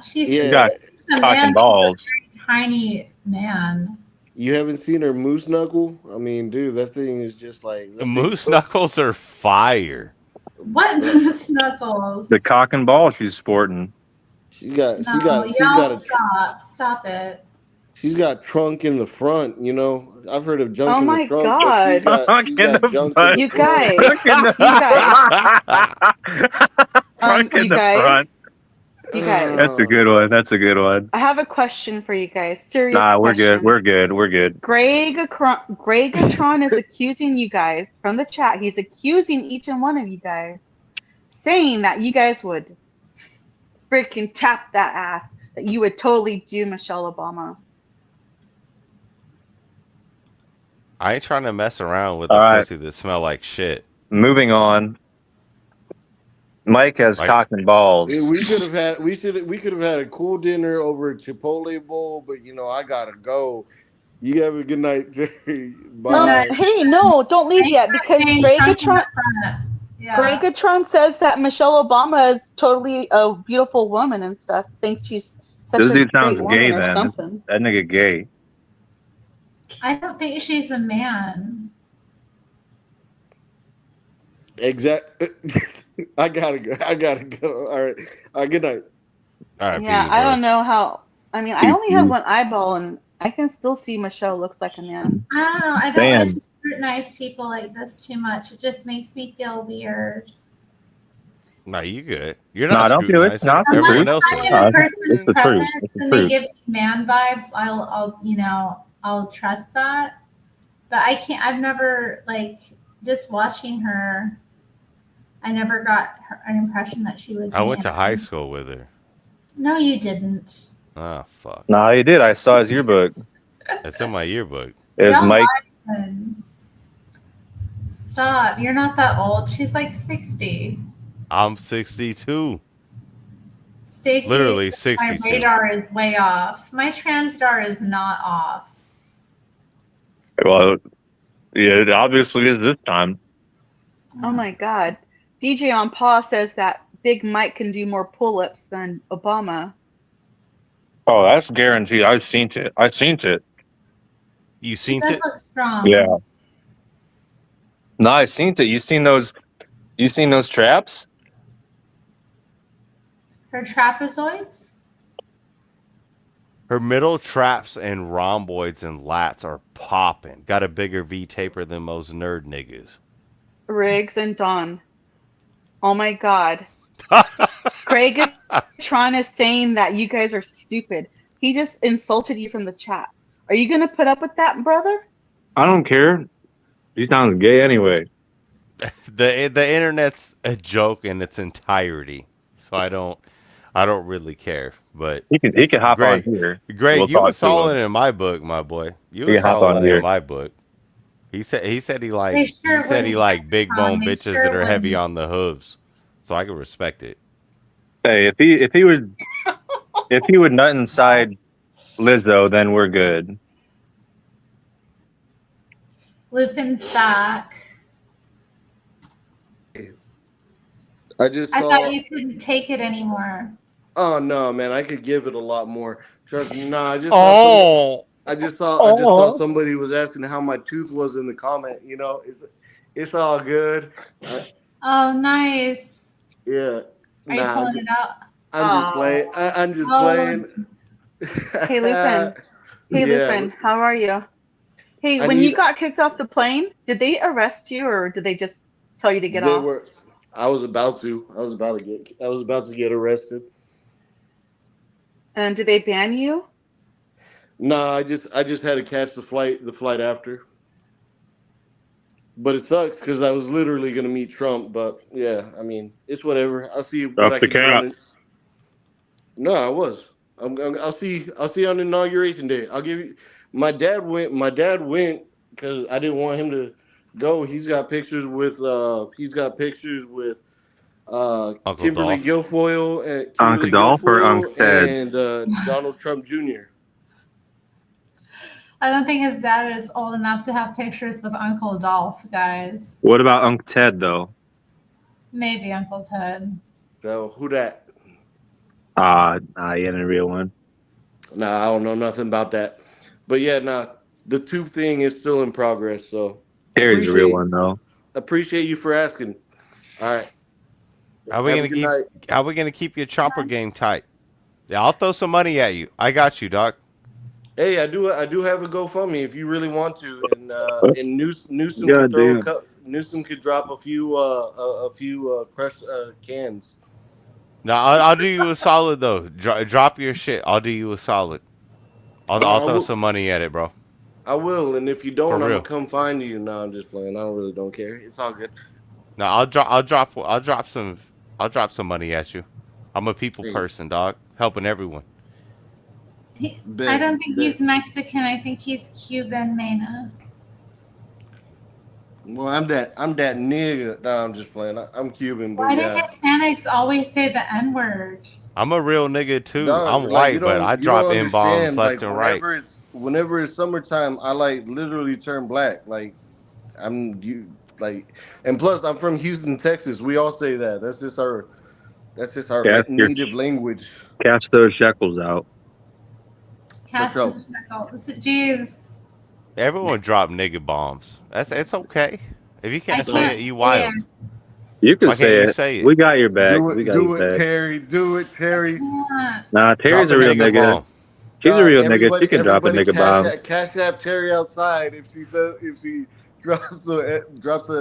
She's She got a talking man. balls. She's a very tiny man. You haven't seen her moose knuckle? I mean, dude, that thing is just like The moose knuckles are fire. What snuggles? The cock and ball she's sporting. She's got Stop it. She's got trunk in the front, you know. I've heard of junk Oh in my the trunk, God. but she's got junk in the You front. guys. You guys. That's a good one. That's a good one. I have a question for you guys. Serious Nah, we're question. good. We're good. We're good. Gregatron is accusing you guys from the chat. He's accusing each and one of you guys, saying that you guys would freaking tap that ass, that you would totally do Michelle Obama. I ain't trying to mess around with All a right. pussy that smell like shit. Moving on. Mike has cock and balls. Yeah, we could have had a cool dinner over at Chipotle Bowl, but you know I gotta go. You have a good night, Terry. Bye. Hey, no, don't leave yet, because Yeah. Gregatron says that Michelle Obama is totally a beautiful woman and stuff. Thinks she's such This a dude great sounds woman gay, or man. something. That nigga gay. I don't think she's a man. Exactly. I gotta go. All right. Good night. All right, Yeah, I don't know how. I mean, I only have one eyeball, and I can still see Michelle looks like a man. I don't know. I don't Damn. like to scrutinize people like this too much. It just makes me feel weird. No, you good. You're No, not don't do it. scrutinizing. No, Everyone else I'm is. in a person's It's the truth. presence It's the and they truth. give me man vibes. I'll trust that. But I can't. I've never just watching her. I never got an impression that she was. I went to man. high school with her. No, you didn't. Oh, fuck. Nah, he did. I saw his yearbook. It's in my yearbook. It was Y'all Mike. lying. Stop. You're not that old. She's like 60. I'm 62. Stacey, Literally my 62. radar is way off. My transdar is not off. Well, yeah, it obviously is this time. Oh my God. DJ on Paw says that Big Mike can do more pull-ups than Obama. Oh, that's guaranteed. I've seen it. I've seen it. You He seen does it? look strong. Yeah. No, I've seen it. You seen those? You seen those traps? Her trapezoids? Her middle traps and rhomboids and lats are popping. Got a bigger V taper than most nerd niggas. Riggs and Dawn. Oh my God. Craig Tron is saying that you guys are stupid. He just insulted you from the chat. Are you gonna put up with that, brother? I don't care. He sounds gay anyway. The internet's a joke in its entirety, so I don't really care. But He can hop on Greg, here. Greg, We'll you was talk to solid him. in my book, my boy. You He was can hop solid on in here. my book. He said he They liked sure big bone They bitches sure that are heavy wouldn't. on the hooves, so I can respect it. Hey, if he would nut inside Lizzo, then we're good. Lupin's back. I just I saw. thought you couldn't take it anymore. Oh no, man! I could give it a lot more. Trust me. No, I just Oh. I just saw somebody was asking how my tooth was in the comment. You know, it's all good. Oh, nice. Yeah. Are you pulling it out? I'm just playing. I'm just Oh. playing. Hey Lupin. Hey Yeah. Lupin, how are you? Hey, when you got kicked off the plane, did they arrest you or did they just tell you to get off? I was about to get arrested. And did they ban you? No, I just had to catch the flight after. But it sucks because I was literally gonna meet Trump. But yeah, I mean, it's whatever. I'll see what I can do. No, I was. I'll see on Inauguration Day. I'll give you. My dad went because I didn't want him to go. He's got pictures with Uncle Kimberly Dolph. Guilfoyle Uncle Dolph or Uncle Ted? and Donald Trump Jr. I don't think his dad is old enough to have pictures with Uncle Dolph, guys. What about Uncle Ted though? Maybe Uncle Ted. So who that? He ain't a real one. Nah, I don't know nothing about that. But yeah, the tube thing is still in progress. So Terry's a real one though. Appreciate you for asking. All right. How we gonna keep your chopper game tight? Yeah, I'll throw some money at you. I got you, Doc. Hey, I do have a GoFundMe if you really want to, and Newsom could drop a few crushed cans. No, I'll do you a solid though. Drop your shit. I'll do you a solid. I'll throw some money at it, bro. I will, and if you don't, I'm real. gonna come find you. No, I'm just playing. I really don't care. It's all good. No, I'll drop some money at you. I'm a people person, dog. Helping everyone. I don't think he's Mexican. I think he's Cuban, Mena. Well, I'm that nigga. No, I'm just playing. I'm Cuban, but Why do Hispanics always say the N-word? I'm a real nigga too. No, I'm white, but I drop N-bombs left and right. Whenever it's summertime, I literally turn black. And plus I'm from Houston, Texas. We all say that. That's just our native language. Cash those shekels out. Jeez. Everyone drop nigga bombs. It's okay. If you can't say it, you wild. You can say it. We got your back. Do it, Terry. Do it, Terry. Nah, Terry's a real nigga. She's a real nigga. She can drop a nigga bomb. Cash app Terry outside if she drops a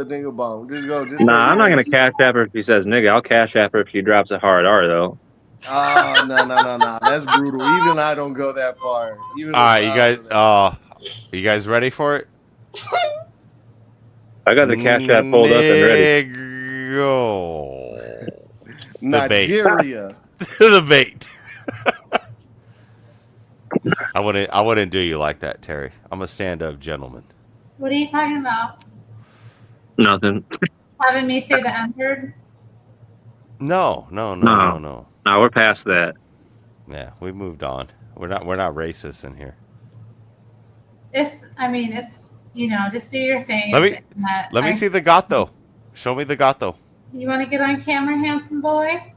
nigga bomb. Just go. Nah, I'm not gonna cash app her if she says nigga. I'll cash app her if she drops a hard R though. Oh no. That's brutal. Even I don't go that far. All right, you guys ready for it? I got the cash app pulled up and ready. Nigeria. The bait. I wouldn't do you like that, Terry. I'm a stand-up gentleman. What are you talking about? Nothing. Having me say the N-word? No. No, we're past that. Yeah, we moved on. We're not racist in here. It's just do your thing. Let me see the gato. Show me the gato. You want to get on camera, handsome boy?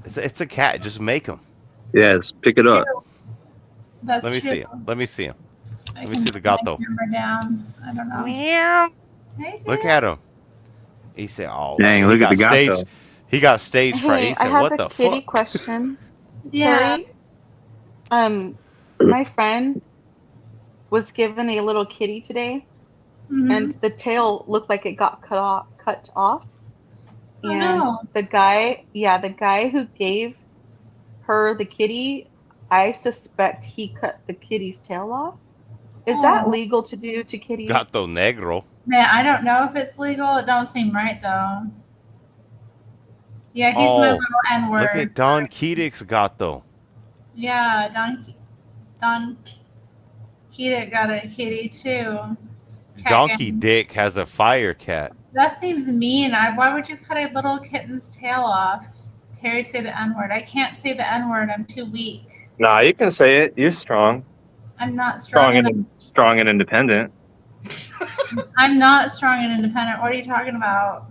It's a cat. Just make him. Yes, pick it True. up. That's Let me true. see him. Let me see him. I Let me can see the put my gato. camera down. I don't know. Meow. Hey, Look dude. at him. He said, "Oh, Dang, shit. look at the gato. He got stage fright." Hey, He I said, have "What a the kitty fuck?" question. Yeah. Terry, my friend was given a little kitty today, and Mhm. the tail looked like it got cut off. Oh, And no. the guy who gave her the kitty, I suspect he cut the kitty's tail off. Is that Oh. legal to do to kitties? Gato negro. Man, I don't know if it's legal. It don't seem right, though. Yeah, he's my Oh, little N-word. look at Don Keating's gato. Yeah, Don Keita got a kitty, too. Cat Donkey gang. Dick has a fire cat. That seems mean. Why would you cut a little kitten's tail off? Terry, say the N-word. I can't say the N-word. I'm too weak. Nah, you can say it. You're strong. I'm not strong enough. Strong and independent. I'm not strong and independent. What are you talking about?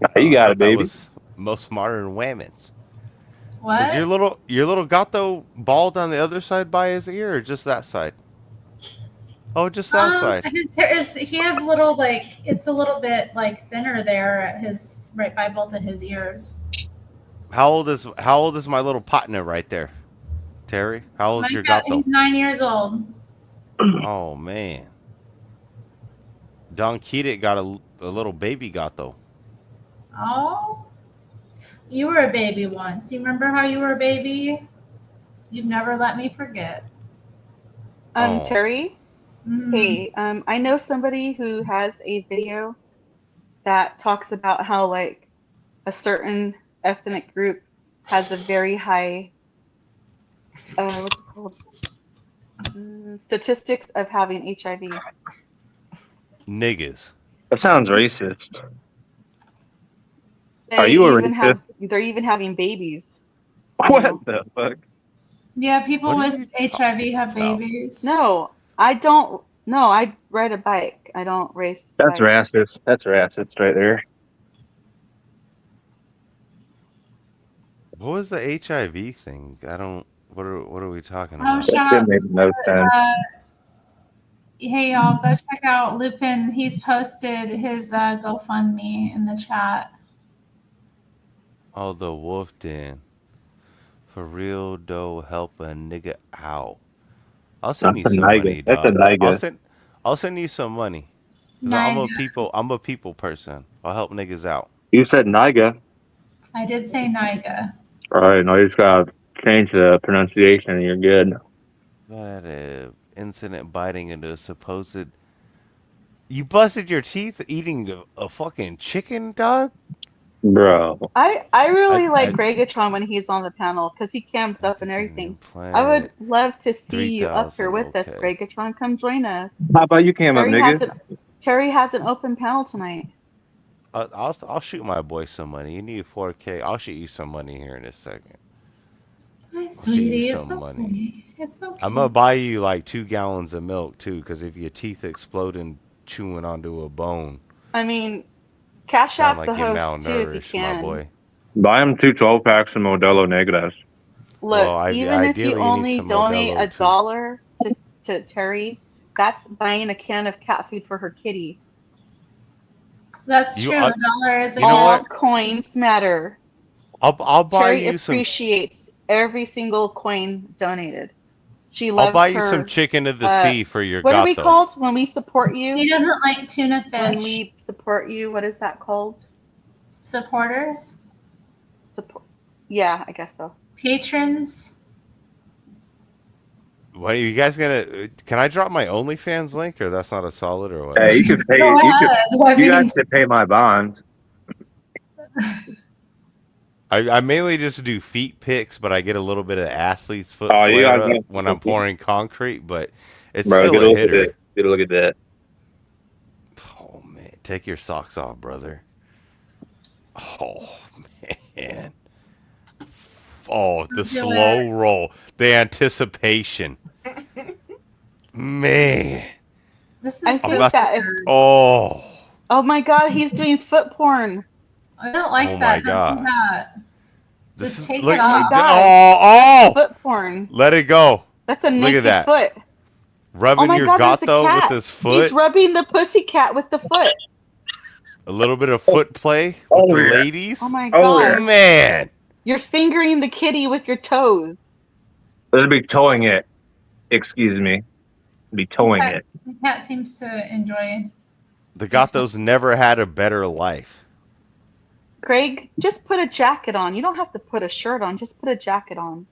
Nah, you got it, That baby. was most modern women's. What? Is your little gato bald on the other side by his ear, or just that side? Oh, just that side. He has a little it's a little bit thinner there at his right by both of his ears. How old is my little partner right there, Terry? How old's your gato? He's 9 years old. Oh man, Don Keating got a little baby gato. Oh, you were a baby once. You remember how you were a baby? You've never let me forget. Oh. Terry? Mhm. Hey, I know somebody who has a video that talks about how like a certain ethnic group has a very high what's it called? Statistics of having HIV. Niggas. That sounds racist. Are They you a even racist? they're even having babies. What the fuck? Yeah, people What are with HIV have about? babies. No, I don't. No, I ride a bike. I don't race That's bikes. racist. That's racist right there. What was the HIV thing? I don't. What are we talking Oh, about? shout That out made no sense. hey y'all, go check out Lupin. He's posted his GoFundMe in the chat. Oh, the wolf den. For real though, help a nigga out. I'll send you That's a some Niga. money, That's a dog. Niga. I'll send you some money. 'Cause I'm a people person. I'll help niggas out. You said Niga. I did say Niga. All right, now you just gotta change the pronunciation and you're good. But incident biting into a supposed. You busted your teeth eating a fucking chicken, dog? Bro. I really like I- Gregatron when he's on the panel because he cams up and everything. implant I would love to see you up 3,000, here with us, okay. Gregatron. Come join us. How about you came up, nigga? Terry has an open panel tonight. I'll shoot my boy some money. You need 4K. I'll shoot you some money here in a second. Hi, I'll shoot sweetie. you It's some okay. money. It's okay. I'm gonna buy you like 2 gallons of milk too, because if your teeth explode and chewing onto a bone, I mean, cash sound out like the you're host too if you malnourished, can. my boy. Buy him 2 12-packs of Modelo Negras. Look, Well, even if you ideally, you need only some donate Modelo, too. $1 to Terry, that's buying a can of cat food for her kitty. That's You- true. I- $1 is a You know All what? coins matter. I'll buy Terry you some. appreciates every single coin donated. She I'll loves buy you her, some chicken of the sea for your what are we gato. called when we support you? He doesn't like tuna fish. When we support you, what is that called? Supporters? Support. Yeah, I guess so. Patrons? What are you guys gonna? Can I drop my OnlyFans link, or that's not a solid, or what? Hey, you could pay. Go ahead. I You guys mean- could pay my bonds. I mainly just do feet pics, but I get a little bit of athlete's foot Oh, you flare guys up know- when I'm pouring concrete, but it's Bro, still get a a look at hitter. that. Get a look at that. Oh man, take your socks off, brother. Oh man. Oh, the Do slow roll, the anticipation. Man, This I is think so that if, weird. Oh. oh my god, he's doing foot porn. I don't like Oh that. my Don't do God. that. This Just is take look. it Oh my off. god. Oh. Foot porn. Let it go. That's a Look at naked that. foot. Rubbing Oh my your god, there's a gato with cat. his He's foot. rubbing the pussy cat with the foot. A little bit of foot play with the ladies. Oh my god. Man. You're fingering the kitty with your toes. Let's be towing it. Excuse me. Be towing it. The cat seems to enjoy. The gatos never had a better life. Craig, just put a jacket on. You don't have to put a shirt on. Just put a jacket on.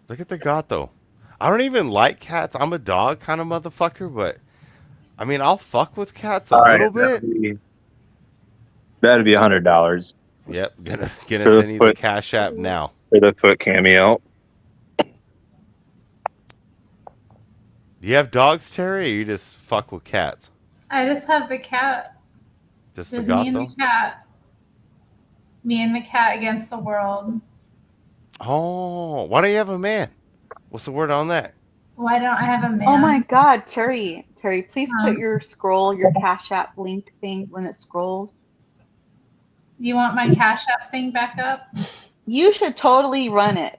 Look at the gato. I don't even like cats. I'm a dog kind of motherfucker, but I mean, I'll fuck with cats a little bit. That'd be $100. Yep, gonna send you the Cash App now. For the foot cameo. Do you have dogs, Terry, or you just fuck with cats? I just have the cat. Just Just the me and gato? the cat. Me and the cat against the world. Oh, why don't you have a man? What's the word on that? Why don't I have a man? Oh my god, Terry. Terry, please put your Cash App link thing when it scrolls. You want my Cash App thing back up? You should totally run it.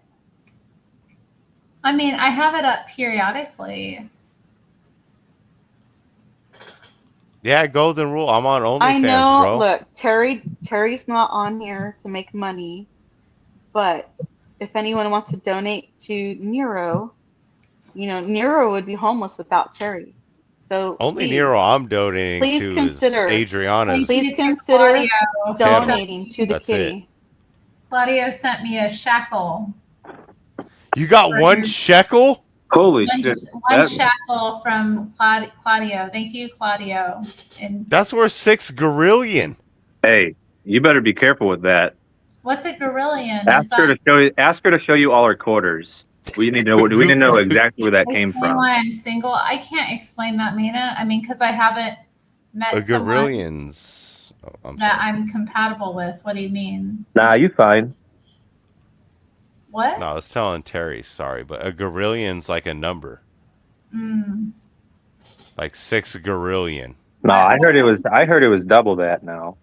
I mean, I have it up periodically. Yeah, golden rule. I'm on OnlyFans, I know. bro. Look, Terry's not on here to make money, but if anyone wants to donate to Nero, Nero would be homeless without Terry. So Only please, Nero I'm donating please to consider, is Adriana's. Please consider donating to the That's kitty. Claudio sent me a shackle. You got one shekel? Holy One shit. shackle from Claudio. Thank you, Claudio. And That's worth 6 gorillion. Hey, you better be careful with that. what's a gorillion? Ask her to show you all her quarters. We need to know exactly where that came Explain from. why I'm single. I can't explain that, Mina. I mean, because I haven't met A someone gorillion's. Oh, I'm that sorry. I'm compatible with. What do you mean? Nah, you fine. What? No, I was telling Terry, sorry, but a gorillion's like a number. Like 6 gorillion. No, I heard it was double that now.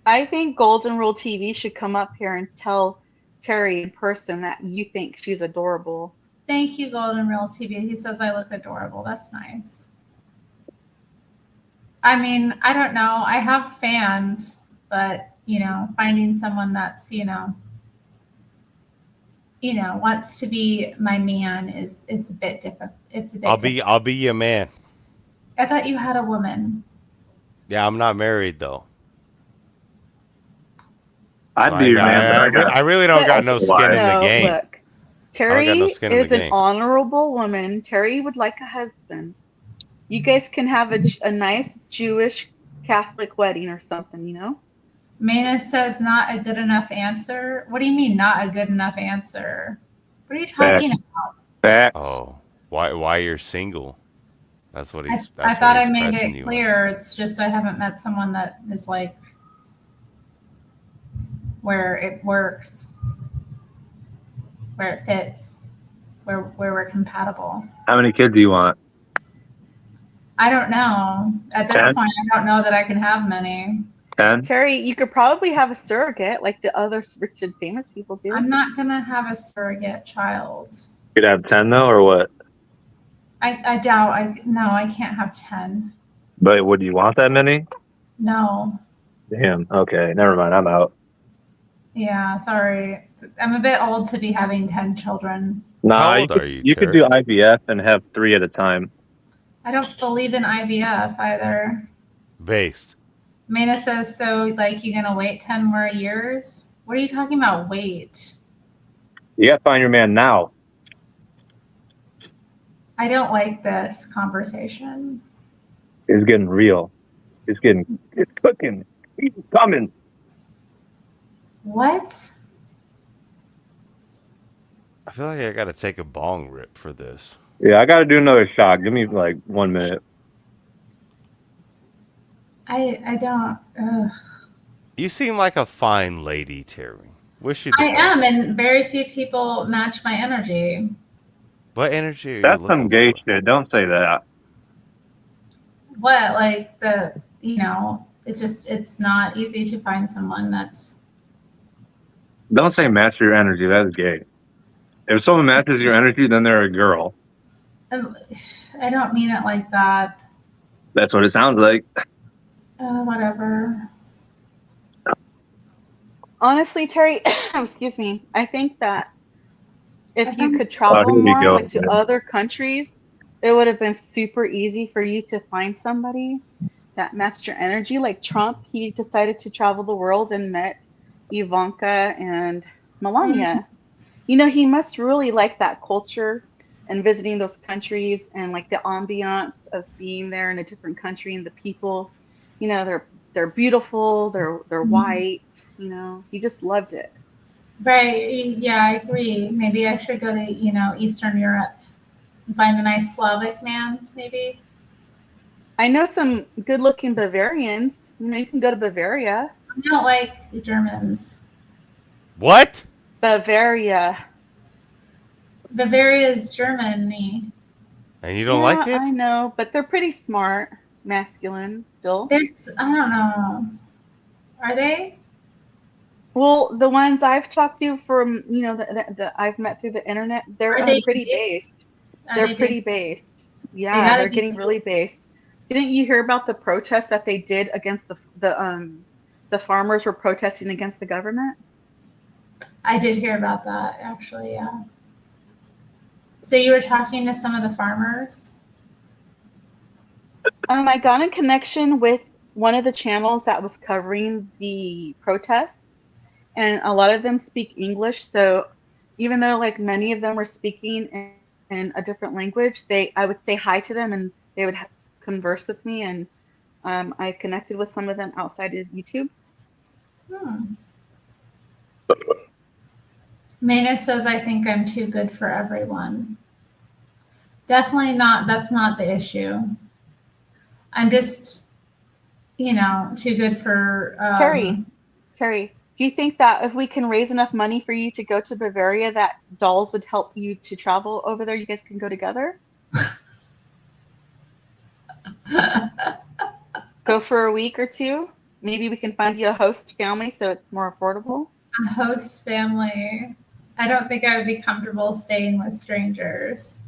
I think Golden Rule TV should come up here and tell Terry in person that you think she's adorable. Thank you, Golden Real TV. He says I look adorable. That's nice. I mean, I don't know. I have fans, but finding someone that's wants to be my man it's a bit different. It's a bit. I'll be your man. I thought you had a woman. Yeah, I'm not married though. I'd be your man. I really don't got no skin in the game. Look, Terry I don't got no skin in is the an game. honorable woman. Terry would like a husband. You guys can have a nice Jewish Catholic wedding or something, Mana says not a good enough answer. What do you mean not a good enough answer? What are you talking about? Oh, why you're single? That's what he's. I thought I made it clear. It's just I haven't met someone that is like where it works, where it fits, where we're compatible. How many kids do you want? I don't know. At this 10? point, I don't know that I can have many. 10? Terry, you could probably have a surrogate like the other rich and famous people do. I'm not gonna have a surrogate child. You could have 10 though, or what? I doubt. I can't have 10. But would you want that many? No. Damn. Okay. Never mind. I'm out. Yeah, sorry. I'm a bit old to be having 10 children. Nah, How old are you, you could Terry? do IVF and have 3 at a time. I don't believe in IVF either. Based. Mana says, so like you're gonna wait 10 more years? What are you talking about, wait? You gotta find your man now. I don't like this conversation. It's getting real. It's cooking. He's coming. What? I feel like I gotta take a bong rip for this. Yeah, I gotta do another shot. Give me like 1 minute. I don't. Ugh. You seem like a fine lady, Terry. Wish you. I am, and very few people match my energy. What energy are you That's looking some gay for? shit. Don't say that. What, like it's not easy to find someone that's. Don't say match your energy. That's gay. If someone matches your energy, then they're a girl. I don't mean it like that. That's what it sounds like. Whatever. Honestly, Terry, excuse me. I think that if you could Oh, travel here we more, go. like to other countries, it would have been super easy for you to find somebody that matched your energy. Like Trump, he decided to travel the world and met Ivanka and Melania. You know, he must really like that culture and visiting those countries and like the ambiance of being there in a different country and the people. You know, they're beautiful, they're white. You know, he just loved it. Right. Yeah, I agree. Maybe I should go to, Eastern Europe and find a nice Slavic man, maybe. I know some good-looking Bavarians. You know, you can go to Bavaria. I don't like the Germans. What? Bavaria. Bavaria is Germany. And you don't like it? I know, but they're pretty smart, masculine still. I don't know. Are they? Well, the ones I've talked to from, the I've met through the internet, they're Are they pretty based. They're pretty based. Yeah, they're getting really based. Didn't you hear about the protests that they did against the farmers were protesting against the government? I did hear about that, actually, yeah. So you were talking to some of the farmers? I got in connection with one of the channels that was covering the protests, and a lot of them speak English. So even though like many of them were speaking in a different language, I would say hi to them and they would converse with me, and I connected with some of them outside of YouTube. Mena says, I think I'm too good for everyone. Definitely not. That's not the issue. I'm just, too good for. Terry, do you think that if we can raise enough money for you to go to Bavaria, that Dolls would help you to travel over there? You guys can go together? Go for a week or two? Maybe we can find you a host family so it's more affordable. A host family. I don't think I would be comfortable staying with strangers.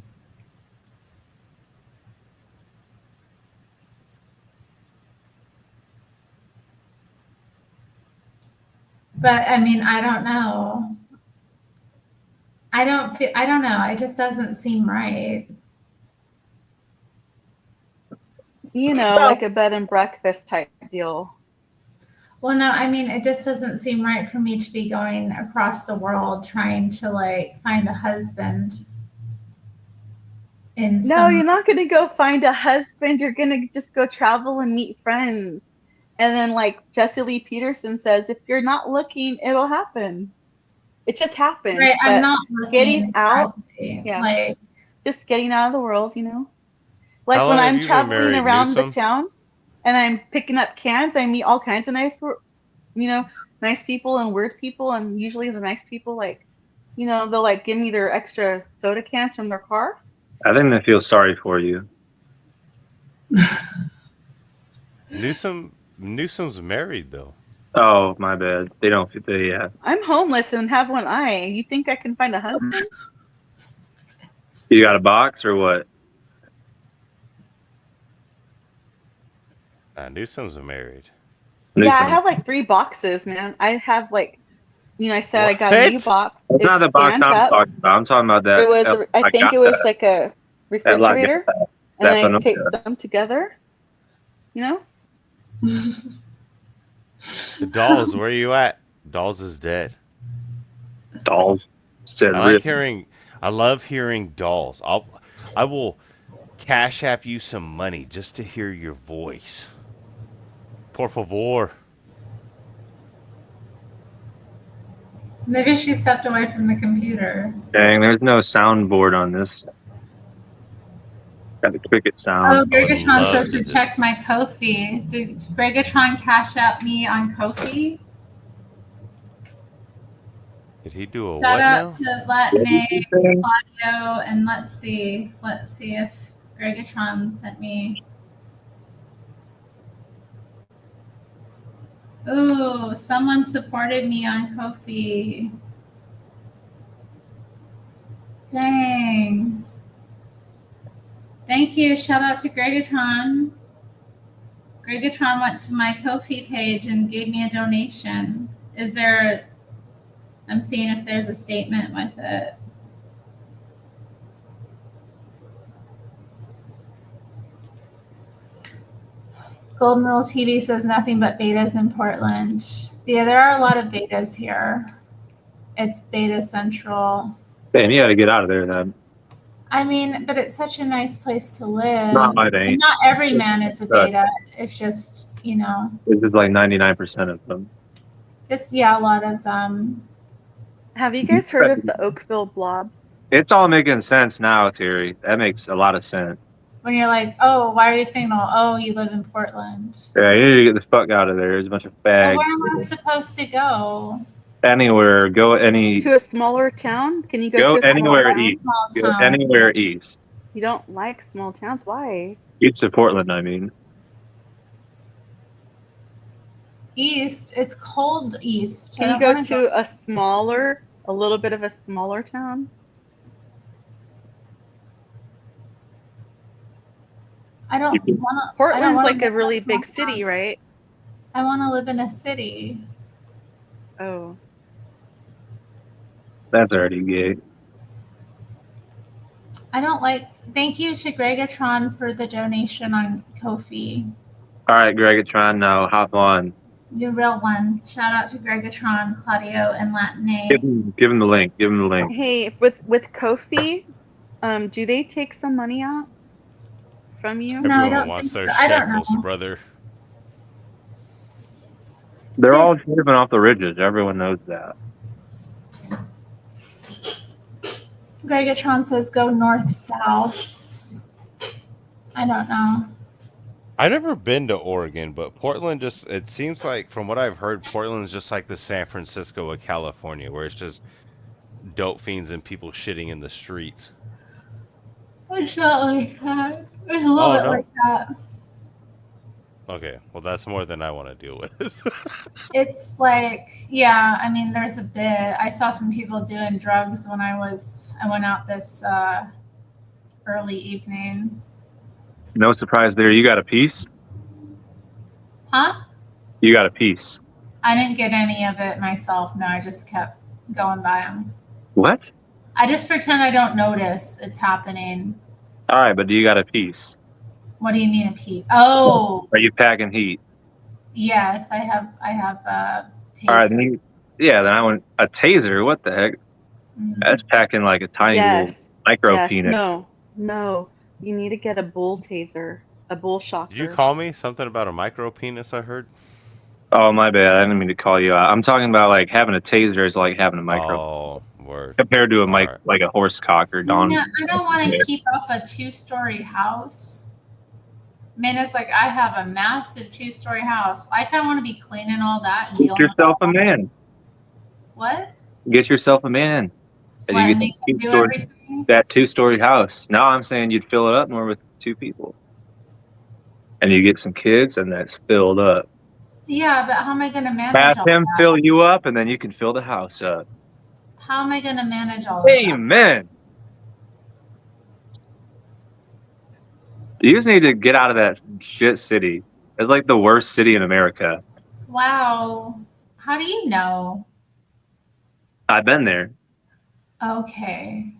But I mean, I don't know. I don't know. It just doesn't seem right. Like a bed and breakfast type deal. Well, no, I mean, it just doesn't seem right for me to be going across the world trying to find a husband. No, you're not going to go find a husband. You're going to just go travel and meet friends. And then like Jesse Lee Peterson says, if you're not looking, it'll happen. It just happens. Right, I'm not looking. Getting out, yeah, just getting out of the world, Like when I'm traveling around the town and I'm picking up cans, I meet all kinds of nice people and weird people. And usually the nice people, they'll give me their extra soda cans from their car. I think they feel sorry for you. Newsom's married though. Oh, my bad. They don't. I'm homeless and have one eye. You think I can find a husband? You got a box or what? Newsom's married. Yeah, I have 3 boxes, man. I have I said I got a new box. It's not the box I'm talking about. I'm talking about that. It was. I think it was like a refrigerator, and I tape them together. The Dolls, where are you at? Dolls is dead. Dolls. I love hearing Dolls. I will cash app you some money just to hear your voice. Por favor. Maybe she stepped away from the computer. Dang, there's no soundboard on this. Got the cricket sound. Oh, Gregatron says to check my Ko-fi. Did Gregatron cash out me on Ko-fi? Did he do a Shout what out now? to Latine, Claudio, and let's see if Gregatron sent me. Ooh, someone supported me on Ko-fi. Dang. Thank you. Shout out to Gregatron. Gregatron went to my Ko-fi page and gave me a donation. I'm seeing if there's a statement with it. Golden Rule TV says nothing but betas in Portland. Yeah, there are a lot of betas here. It's beta central. Damn, you got to get out of there then. I mean, but it's such a nice place to live. No, it ain't. And not every man is a beta. It's just, you know. This is like 99% of them. Just, yeah, a lot of them. Have you guys heard of the Oakville blobs? It's all making sense now, Terry. That makes a lot of sense. When you're like, oh, why are you saying, oh, you live in Portland? Yeah, you need to get the fuck out of there. There's a bunch of fags. Well, where am I supposed to go? Anywhere. Go any. To a smaller town? Can you Go to a anywhere small east. town? Go anywhere east. You don't like small towns? Why? East of Portland, I mean. East. It's cold east. Can you go to a little bit of a smaller town? I don't want to. Portland's like a really big city, right? I want to live in a city. Oh. That's already gay. I don't like. Thank you to Gregatron for the donation on Ko-fi. All right, Gregatron, now hop on. You real one. Shout out to Gregatron, Claudio, and Latine. Give him the link. Give him the link. Hey, with Ko-fi, do they take some money out from you? Everyone I don't wants think their so. I don't know. Brother. They're all living off the ridges. Everyone knows that. Gregatron says go north-south. I don't know. I've never been to Oregon, but Portland it seems like, from what I've heard, Portland's just like the San Francisco of California, where it's just dope fiends and people shitting in the streets. It's not like that. It's a little bit like that. Okay, well, that's more than I want to deal with. It's like, yeah, I mean, there's a bit. I saw some people doing drugs when I went out this early evening. No surprise there. You got a piece? Huh? You got a piece. I didn't get any of it myself. No, I just kept going by them. What? I just pretend I don't notice it's happening. All right, but do you got a piece? What do you mean a piece? Oh. Are you packing heat? Yes, I have a taser. All right, then I want a taser. What the heck? Mm-hmm. That's packing like a tiny little micro penis. No. You need to get a bull taser, a bull shocker. Did you call me something about a micro penis? I heard. Oh, my bad. I didn't mean to call you out. I'm talking about like having a taser is like having a micro. Oh, word. Compared to a like a horse cock or don. Yeah, I don't want to keep up a 2-story house. Man, it's like I have a massive 2-story house. I kind of want to be cleaning all that. And Get yourself a man. What? Get yourself a man. And you get that 2-story house. Now I'm saying you'd fill it up more with 2 people. And you get some kids and that's filled up. Yeah, but how am I going to manage Have him fill you up and then you can fill the house up. How am I going to manage all of that? Amen. You just need to get out of that shit city. It's like the worst city in America. Wow. How do you know? I've been there. Okay.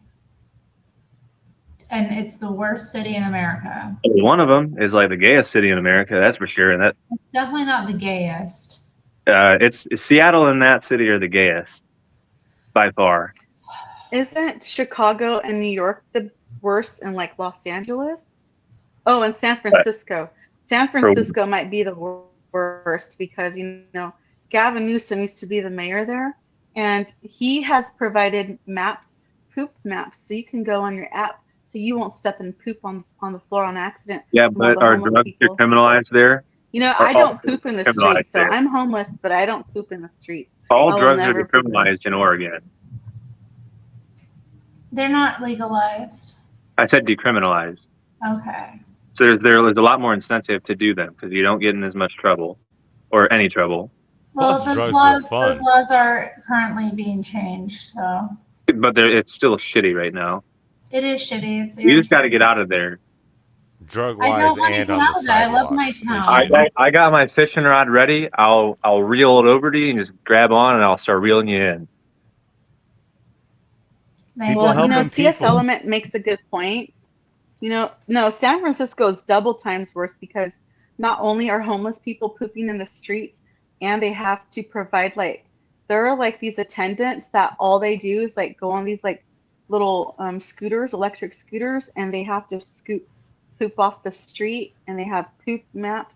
And it's the worst city in America. One of them is like the gayest city in America, that's for sure. And that it's definitely not the gayest. It's Seattle and that city are the gayest by far. Isn't Chicago and New York the worst, and like Los Angeles? Oh, and San Francisco. San Francisco might be the worst because, Gavin Newsom used to be the mayor there, and he has provided poop maps, so you can go on your app so you won't step and poop on the floor on accident. Yeah, but are drugs decriminalized there? I don't poop in the streets, so I'm homeless, but I don't poop in the streets. All drugs are decriminalized in Oregon. They're not legalized. I said decriminalized. Okay. So there is a lot more incentive to do them because you don't get in as much trouble or any trouble. Well, those laws are currently being changed, so But it's still shitty right now. it is shitty. It's You just got to get out of there. Drug I wise don't want to and get on out the of that. I love my sidewalks. town. I got my fishing rod ready. I'll reel it over to you and just grab on and I'll start reeling you in. Well, CS Element makes a good point. No, San Francisco is double times worse because not only are homeless people pooping in the streets, and they have to provide there are these attendants that all they do is go on these little scooters, electric scooters, and they have to scoop poop off the street, and they have poop maps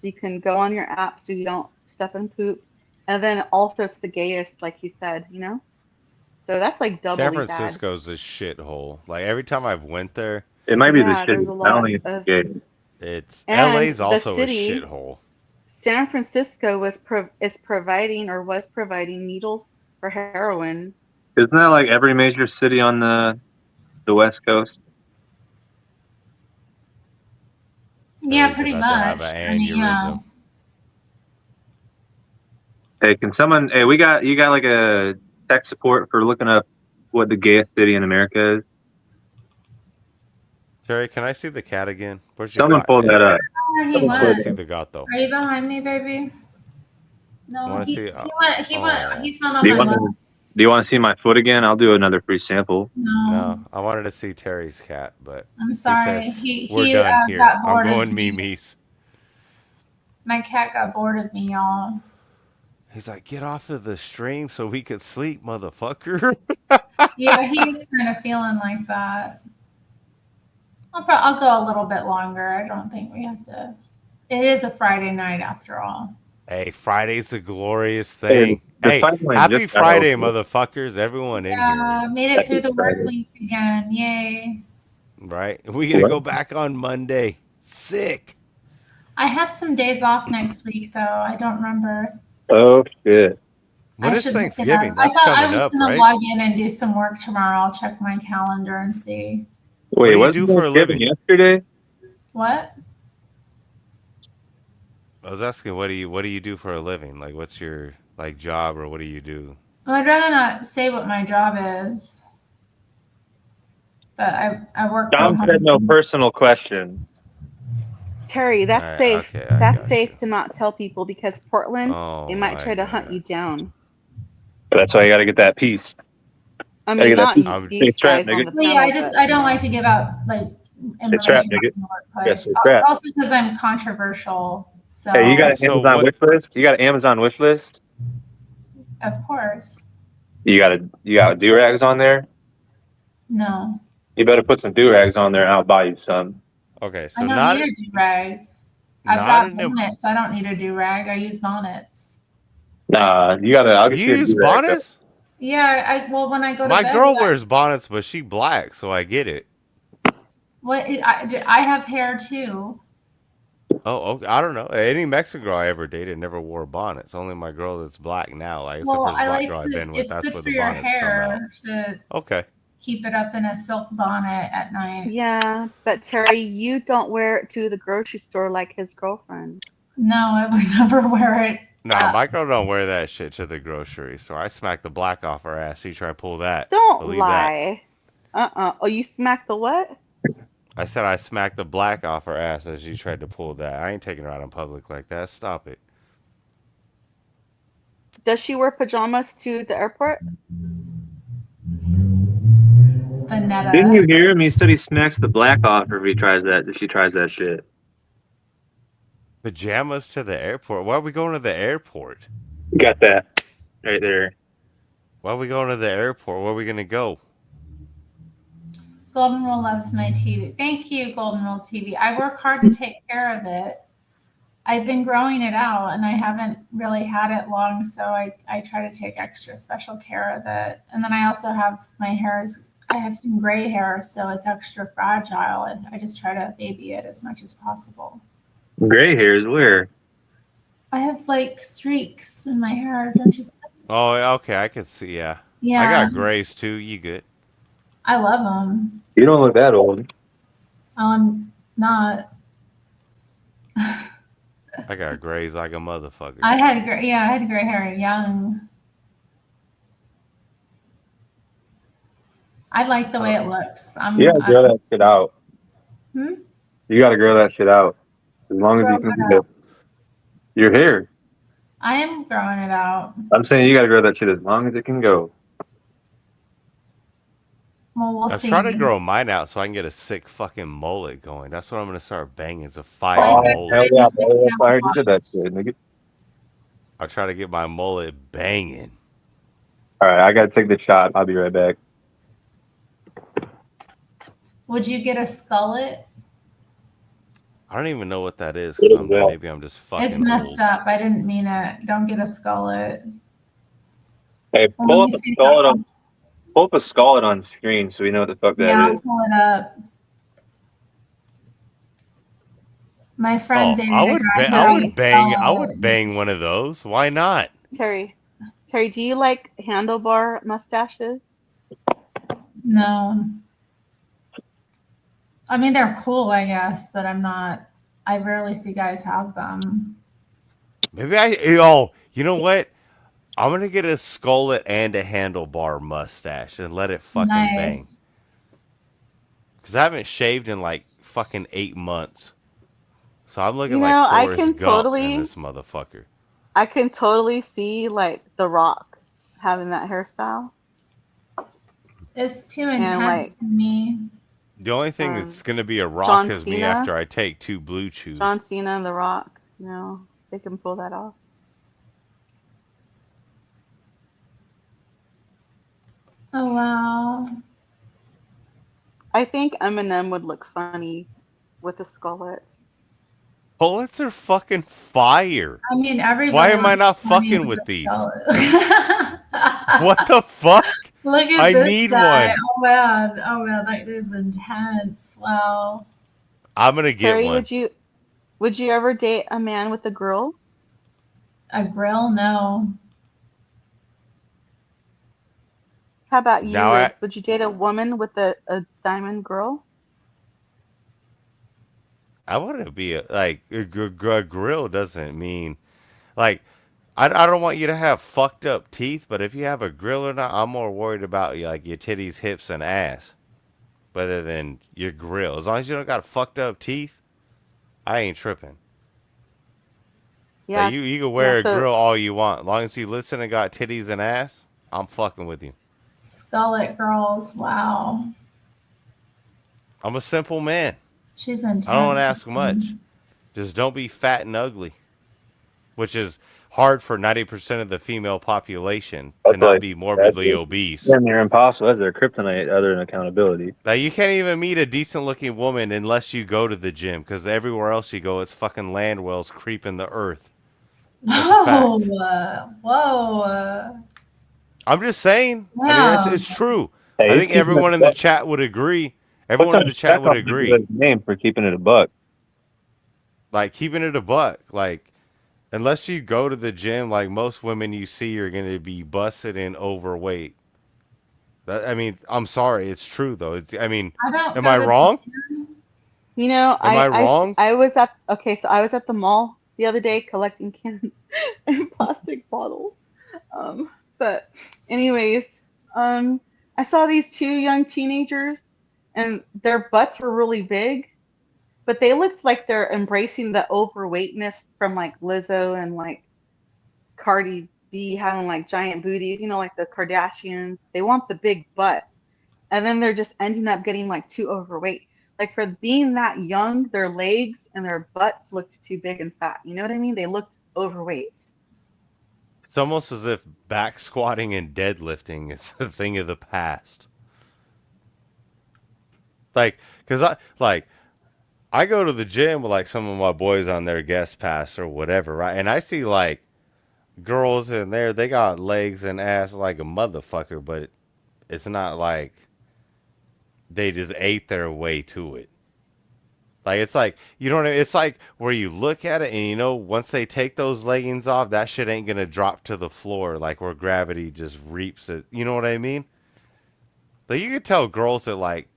so you can go on your app so you don't step and poop. And then also it's the gayest, like you said, So that's doubly San Francisco's a shithole. Like every time I've went there, it might be the there's shit. a lot of It's and LA's also the city, a shithole. San Francisco is providing needles for heroin. Isn't that like every major city on the West Coast? Yeah, pretty much. I mean, yeah. Hey, can someone? Hey, you got like a tech support for looking up what the gayest city in America is? Terry, can I see the cat again? Where's your Someone cat? pull that up. Where he I want to went. see the got though. Are you behind me, baby? No, wanna he see- went. He's not on Do you my want left. Do you want to see my foot again? I'll do another free sample. No, I wanted to see Terry's cat, but I'm he sorry. says, He we're done here. got I'm bored of going me. memes. My cat got bored of me, y'all. He's like, get off of the stream so we could sleep, motherfucker. Yeah, he's kind of feeling like that. I'll go a little bit longer. I don't think we have to. It is a Friday night after all. Hey, Friday's a glorious thing. the Hey, fight line happy just got Friday, over. motherfuckers. Everyone in Yeah, made it through the work Friday. week again. Yay. here. Right? We got to go back on Monday. Sick. I have some days off next week, though. I don't remember. Oh shit! When I is should look it Thanksgiving? up. I That's thought I coming was up, going right? to log in and do some work tomorrow. I'll check my calendar and see. Wait, what what do you do for a living? Yesterday? What? I was asking, what do you do for a living? Like, what's your job, or what do you do? Well, I'd rather not say what my job is. But I work from Dom home. said no personal question. Terry, that's Alright, safe. okay, I That's got safe to not tell people because Portland, Oh they might my try to hunt God. you down. That's why you got to get that piece. I Gotta mean, get that not piece. you, Hey, these strap, guys on nigga. the Yeah, panel, I don't like to give out trap, information nigga. from the Yes, workplace. it's trap. Also because I'm controversial. So Hey, you got an So Amazon what- wish list? You got an Amazon wish list? of course. You got do-rags on there? No. You better put some do-rags on there and I'll buy you some. Okay, I so don't not need a do-rag. I've not got an- bonnets. I don't need a do-rag. I use bonnets. Nah, I'll get you you a use do-rag. bonnets? Yeah, when I go to My bed. girl wears bonnets, but she black, so I get it. I have hair too. Oh, okay. I don't know. Any Mexican girl I ever dated never wore bonnets. Only my girl that's black now. Like, except Well, for this I black like girl I've been to. with, It's that's good where for the your bonnets come out. hair to Okay. keep it up in a silk bonnet at night. Yeah, but Terry, you don't wear it to the grocery store like his girlfriend. No, I would never wear it. Nah, my girl don't wear that shit to the grocery store. I smack the black off her ass. She try to pull that. Don't Believe lie. Oh, you smacked the what? I said I smacked the black off her ass as she tried to pull that. I ain't taking her out in public like that. Stop it. Does she wear pajamas to the airport? Vanetta. Didn't you hear him? He said he smacks the black off her if she tries that shit. Pajamas to the airport? Why are we going to the airport? You got that right there. Why are we going to the airport? Where are we going to go? Golden Rule loves my TV. Thank you, Golden Rule TV. I work hard to take care of it. I've been growing it out and I haven't really had it long, so I try to take extra special care of it. And then I also have I have some gray hair, so it's extra fragile, and I just try to baby it as much as possible. Gray hairs where? I have like streaks in my hair, don't you see? Oh, okay. I can see. Yeah. Yeah. I got grays too. You good? I love them. You don't look that old. I'm not. I got grays like a motherfucker. I had gray hair young. I like the way it looks. You gotta grow that shit out. Hmm? You gotta grow that shit out. As long as you can get your hair. I am growing it out. I'm saying you gotta grow that shit as long as it can go. Well, we'll see. I'm trying to grow mine out so I can get a sick fucking mullet going. That's what I'm gonna start banging. It's a fire mullet. Hell yeah, bro. That's why I already did that shit, nigga. I'll try to get my mullet banging. Alright, I gotta take the shot. I'll be right back. Would you get a skullet? I don't even know what that is because maybe I'm just fucking It's messed old. up. I didn't mean it. Don't get a skullet. Hey, pull up a skullet on screen so we know what the fuck that Yeah, I'll is. pull it up. My friend dated I a would guy I who would was bang. I skullet. would bang one of those. Why not? Terry, do you like handlebar mustaches? No. I mean, they're cool, I guess, but I rarely see guys have them. Maybe you know what? I'm gonna get a skullet and a handlebar mustache and let it fucking bang. Nice. Because I haven't shaved in like fucking 8 months. So I'm looking I like Forrest can Gump in this motherfucker. I can totally see like The Rock having that hairstyle. It's too intense for me. The only thing that's gonna be a rock John is me Cena? after I take 2 blue chews. John Cena and The Rock, they can pull that off. Oh, wow. I think Eminem would look funny with a skullet. Bullets are fucking fire. I mean, everybody. Why am I not looks funny fucking with with a these? skullet. What the fuck? Look at I this need guy. one. Oh man, that is intense. Wow. I'm gonna get Terry, one. would you ever date a man with a grill? A grill? No. How about you, Now Riggs? Would you date a woman with a diamond grill? I wouldn't be a grill doesn't mean like I don't want you to have fucked up teeth, but if you have a grill or not, I'm more worried about like your titties, hips, and ass, rather than your grill. As long as you don't got fucked up teeth, I ain't tripping. Yeah. Like, you can wear a grill all you want, as long as you listen and got titties and ass. I'm fucking with you. Skullet girls. Wow. I'm a simple man. She's intense. I don't want to ask much. Just don't be fat and ugly, which is hard for 90% of the female population to not be morbidly obese. And they're impossible. That's their kryptonite other than accountability. Like, you can't even meet a decent-looking woman unless you go to the gym, because everywhere else you go, it's fucking land whales creeping the earth. Whoa. Whoa. I'm just saying. Wow. I mean, it's true. Hey, I think everyone in the chat would agree. Everyone in the chat would agree. Name for keeping it a buck. Like, keeping it a buck. Like, unless you go to the gym, like most women you see are going to be busted and overweight. I mean, I'm sorry. It's true, though. Am I wrong? Am I wrong? I was at the mall the other day collecting cans and plastic bottles. But anyways, I saw these 2 young teenagers and their butts were really big, but they looked like they're embracing the overweightness from like Lizzo and like Cardi B having like giant booties, like the Kardashians. They want the big butt. And then they're just ending up getting like too overweight. Like for being that young, their legs and their butts looked too big and fat. You know what I mean? They looked overweight. It's almost as if back squatting and deadlifting is a thing of the past. Like, because I go to the gym with like some of my boys on their guest pass or whatever, right? And I see like girls in there, they got legs and ass like a motherfucker, but it's not like they just ate their way to it. Like, it's like, you know what I mean? It's like where you look at it and once they take those leggings off, that shit ain't gonna drop to the floor, like where gravity just reaps it. You know what I mean? Like you can tell girls that like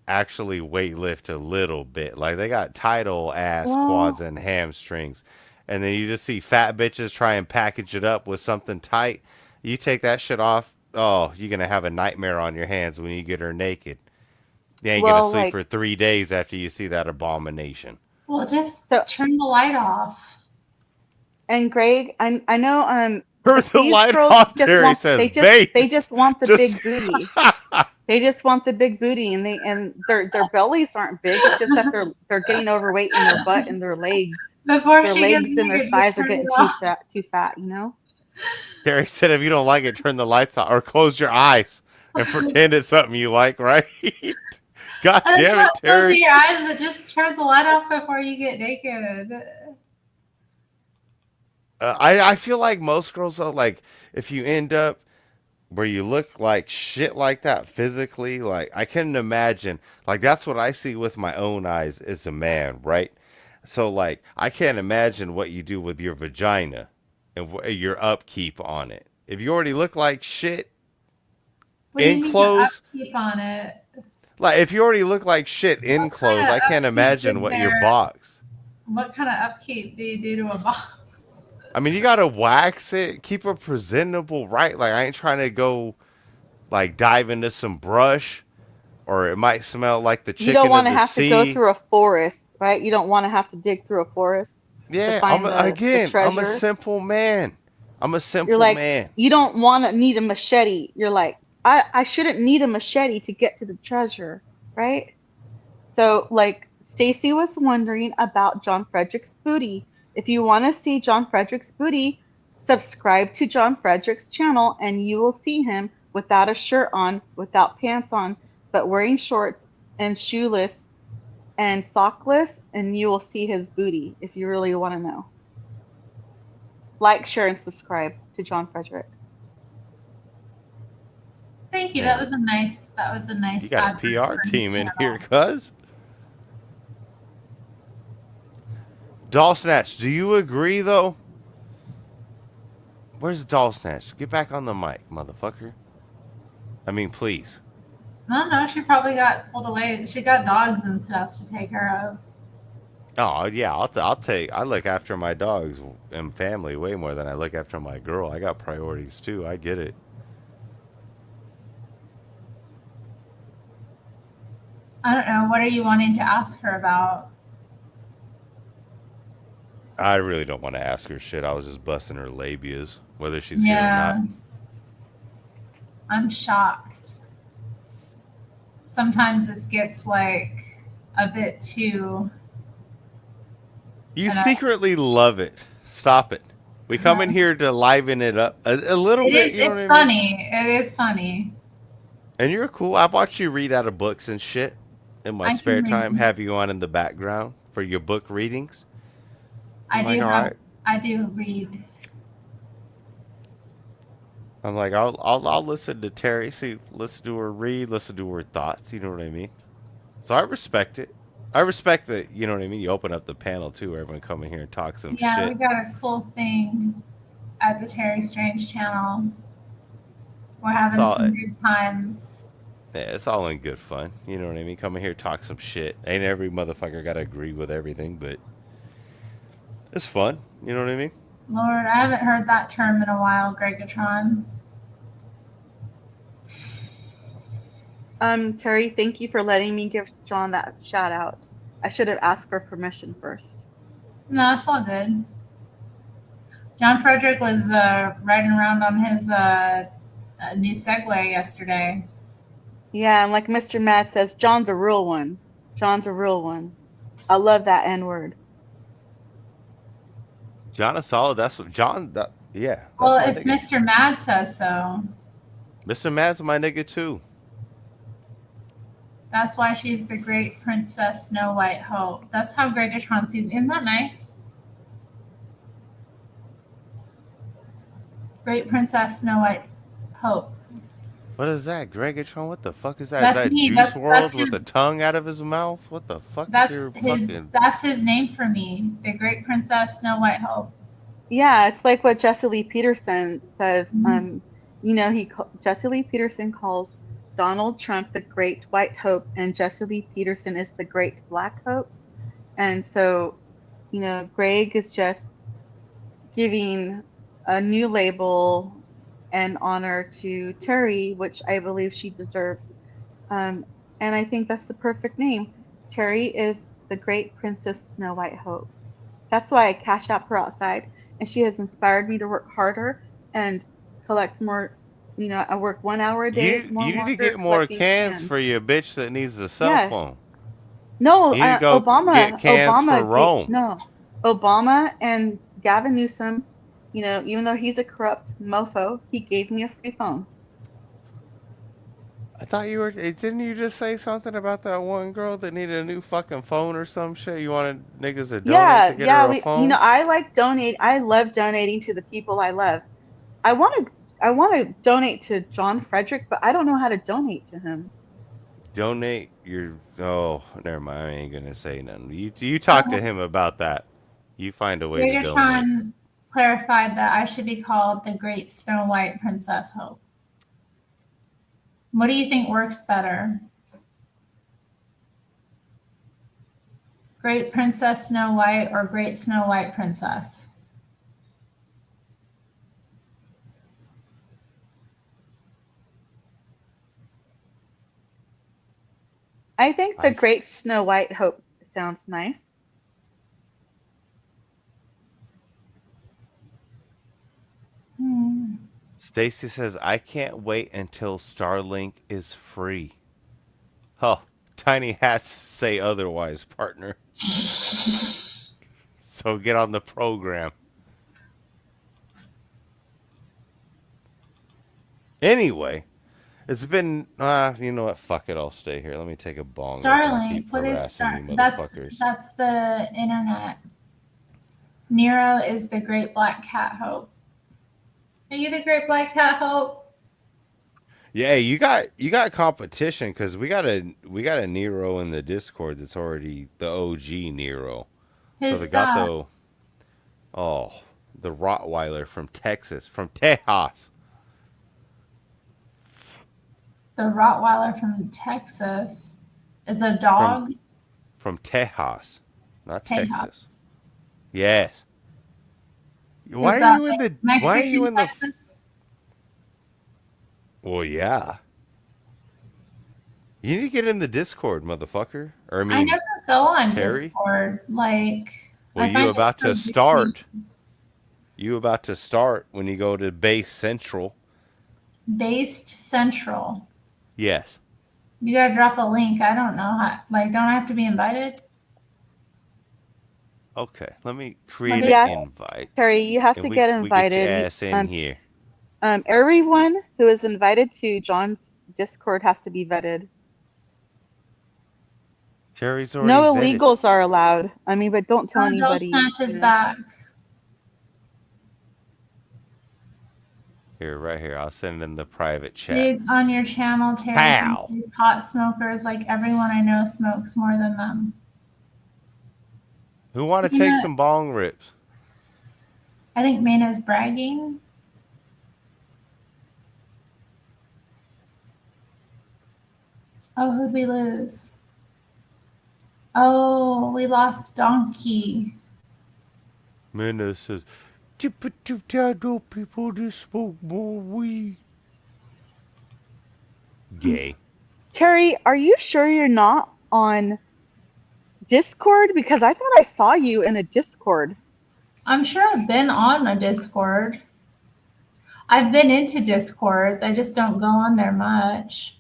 actually weight lift a little bit. Like they got tight old ass quads and hamstrings. And then you just see fat bitches try and package it up with something tight. You take that shit off, oh, you're gonna have a nightmare on your hands when you get her naked. You ain't gonna sleep for 3 days after you see that abomination. Well, just turn the light off. And Greg, I know Turn the light off, Terry says. They just want the big booty. They just want the big booty, and their bellies aren't big. It's just that they're getting overweight in their butt and their legs. Before their she legs gets and their married, thighs just are turn getting it too fat, you know? Terry said if you don't like it, turn the lights off or close your eyes and pretend it's something you like, right? God damn it, Terry. Close your eyes, but just turn the light off before you get naked. I feel like most girls, though, like, if you end up where you look like shit like that physically, like, I can imagine, like, that's what I see with my own eyes as a man, right? So, like, I can't imagine what you do with your vagina and your upkeep on it. If you already look like shit in clothes, upkeep on it? Like, if you already look like shit in clothes, I can't imagine what your box. What kind of upkeep do you do to a box? I mean, you gotta wax it, keep it presentable, right? Like, I ain't trying to go, like, dive into some brush, or it might smell like the chicken You don't want to of the have sea. to go through a forest, right? You don't want to have to dig through a forest. Yeah, to find I'm a simple man. I'm a simple You're like, man. You don't want to need a machete. You're like, I shouldn't need a machete to get to the treasure, right? So, like, Stacy was wondering about John Frederick's booty. If you want to see John Frederick's booty, subscribe to John Frederick's channel and you will see him without a shirt on, without pants on, but wearing shorts and shoeless and sockless, and you will see his booty if you really want to know. Like, share, and subscribe to John Frederick. Thank you. That was a nice. You got a PR team in here, cuz. Doll Snatch, do you agree, though? Where's Doll Snatch? Get back on the mic, motherfucker. I mean, please. No, she probably got pulled away. She got dogs and stuff to take care of. Oh, yeah, I look after my dogs and family way more than I look after my girl. I got priorities, too. I get it. I don't know. What are you wanting to ask her about? I really don't want to ask her shit. I was just busting her labias, whether she's here or not. I'm shocked. Sometimes this gets like a bit too. You secretly love it. Stop it. We come in here to liven it up a little bit. It's funny. It is funny. And you're cool. I watch you read out of books and shit in my spare time. Have you on in the background for your book readings? I do read. I'm like, I'll listen to Terry, listen to her read, listen to her thoughts. You know what I mean? So I respect it. I respect that. You know what I mean? You open up the panel too, where everyone come in here and talk some shit. Yeah, we got a cool thing at the Terri Strange channel. We're having some good times. Yeah, it's all in good fun. You know what I mean? Come in here, talk some shit. Ain't every motherfucker got to agree with everything, but it's fun. You know what I mean? Lord, I haven't heard that term in a while, Gregatron. Terry, thank you for letting me give John that shout out. I should have asked for permission first. No, it's all good. John Frederick was riding around on his new Segway yesterday. Yeah, and like Mr. Matt says, John's a real one. John's a real one. I love that N-word. John is solid. That's what John. Yeah. Well, if Mr. Mad says so. Mr. Mad's my nigga too. That's why she's the great Princess Snow White Hope. That's how Gregatron sees. Isn't that nice? Great Princess Snow White Hope. What is that, Gregatron? What the fuck is that? Is that me. Juice WRLD with the tongue out of his mouth? What the fuck is your fucking... That's his name for me. The Great Princess Snow White Hope. Yeah, it's like what Jesse Lee Peterson says. You know, Jesse Lee Peterson calls Donald Trump the Great White Hope and Jesse Lee Peterson is the Great Black Hope. And so, Greg is just giving a new label and honor to Terri, which I believe she deserves. And I think that's the perfect name. Terri is the Great Princess Snow White Hope. That's why I cash out her outside, and she has inspired me to work harder and collect more. I work 1 hour a day. You need to get more cans for your bitch that needs a cell Yes. phone. No, You need to go get cans for Rome. No, Obama and Gavin Newsom. Even though he's a corrupt mofo, he gave me a free phone. I thought you were. Didn't you just say something about that one girl that needed a new fucking phone or some shit? You wanted niggas to donate to get her a phone? I like donate. I love donating to the people I love. I want to donate to John Frederick, but I don't know how to donate to him. Donate your. Oh, never mind. I ain't gonna say nothing. You talk to him about that. You find a way to donate. Megatron clarified that I should be called the Great Snow White Princess Hope. What do you think works better? Great Princess Snow White or Great Snow White Princess? I think the Great Snow White Hope sounds nice. Stacy says, I can't wait until Starlink is free. Oh, tiny hats say otherwise, partner. So get on the program. Anyway, it's been, you know what? Fuck it, I'll stay here. Let me take a bong. Starlink, what is Starlink? That's the internet. Nero is the Great Black Cat Hope. Are you the Great Black Cat Hope? Yeah, you got competition because we got a Nero in the Discord that's already the OG Nero. Who's so they that? got the Rottweiler from Texas, from Tejas. The Rottweiler from Texas is a dog. From Tejas, not Tejas. Texas. Yes. Why are you in the? Why are you in the? Texas? Well, yeah. You need to get in the Discord, motherfucker. Or I mean, I never go on Terri? Discord. Like, well, you about to start. You about to start when you go to Base Central. Based Central. Yes. You gotta drop a link. I don't know how. Like, don't I have to be invited? Okay, let me create an invite. Terri, you have to get invited. We get your ass in here. Everyone who is invited to John's Discord has to be vetted. Terry's already no vetted. illegals are allowed. I mean, but don't tell anybody. Snatch is back. Here, right here. I'll send it in the private chat. Dudes on your channel, Terri. Pow. Pot smokers, like everyone I know smokes more than them. Who want to take some bong rips? I think Mina's bragging. Oh, who'd we lose? Oh, we lost Donkey. Mina says, people just smoke more weed. Gay. Terri, are you sure you're not on Discord? Because I thought I saw you in a Discord. I'm sure I've been on a Discord. I've been into Discords. I just don't go on there much.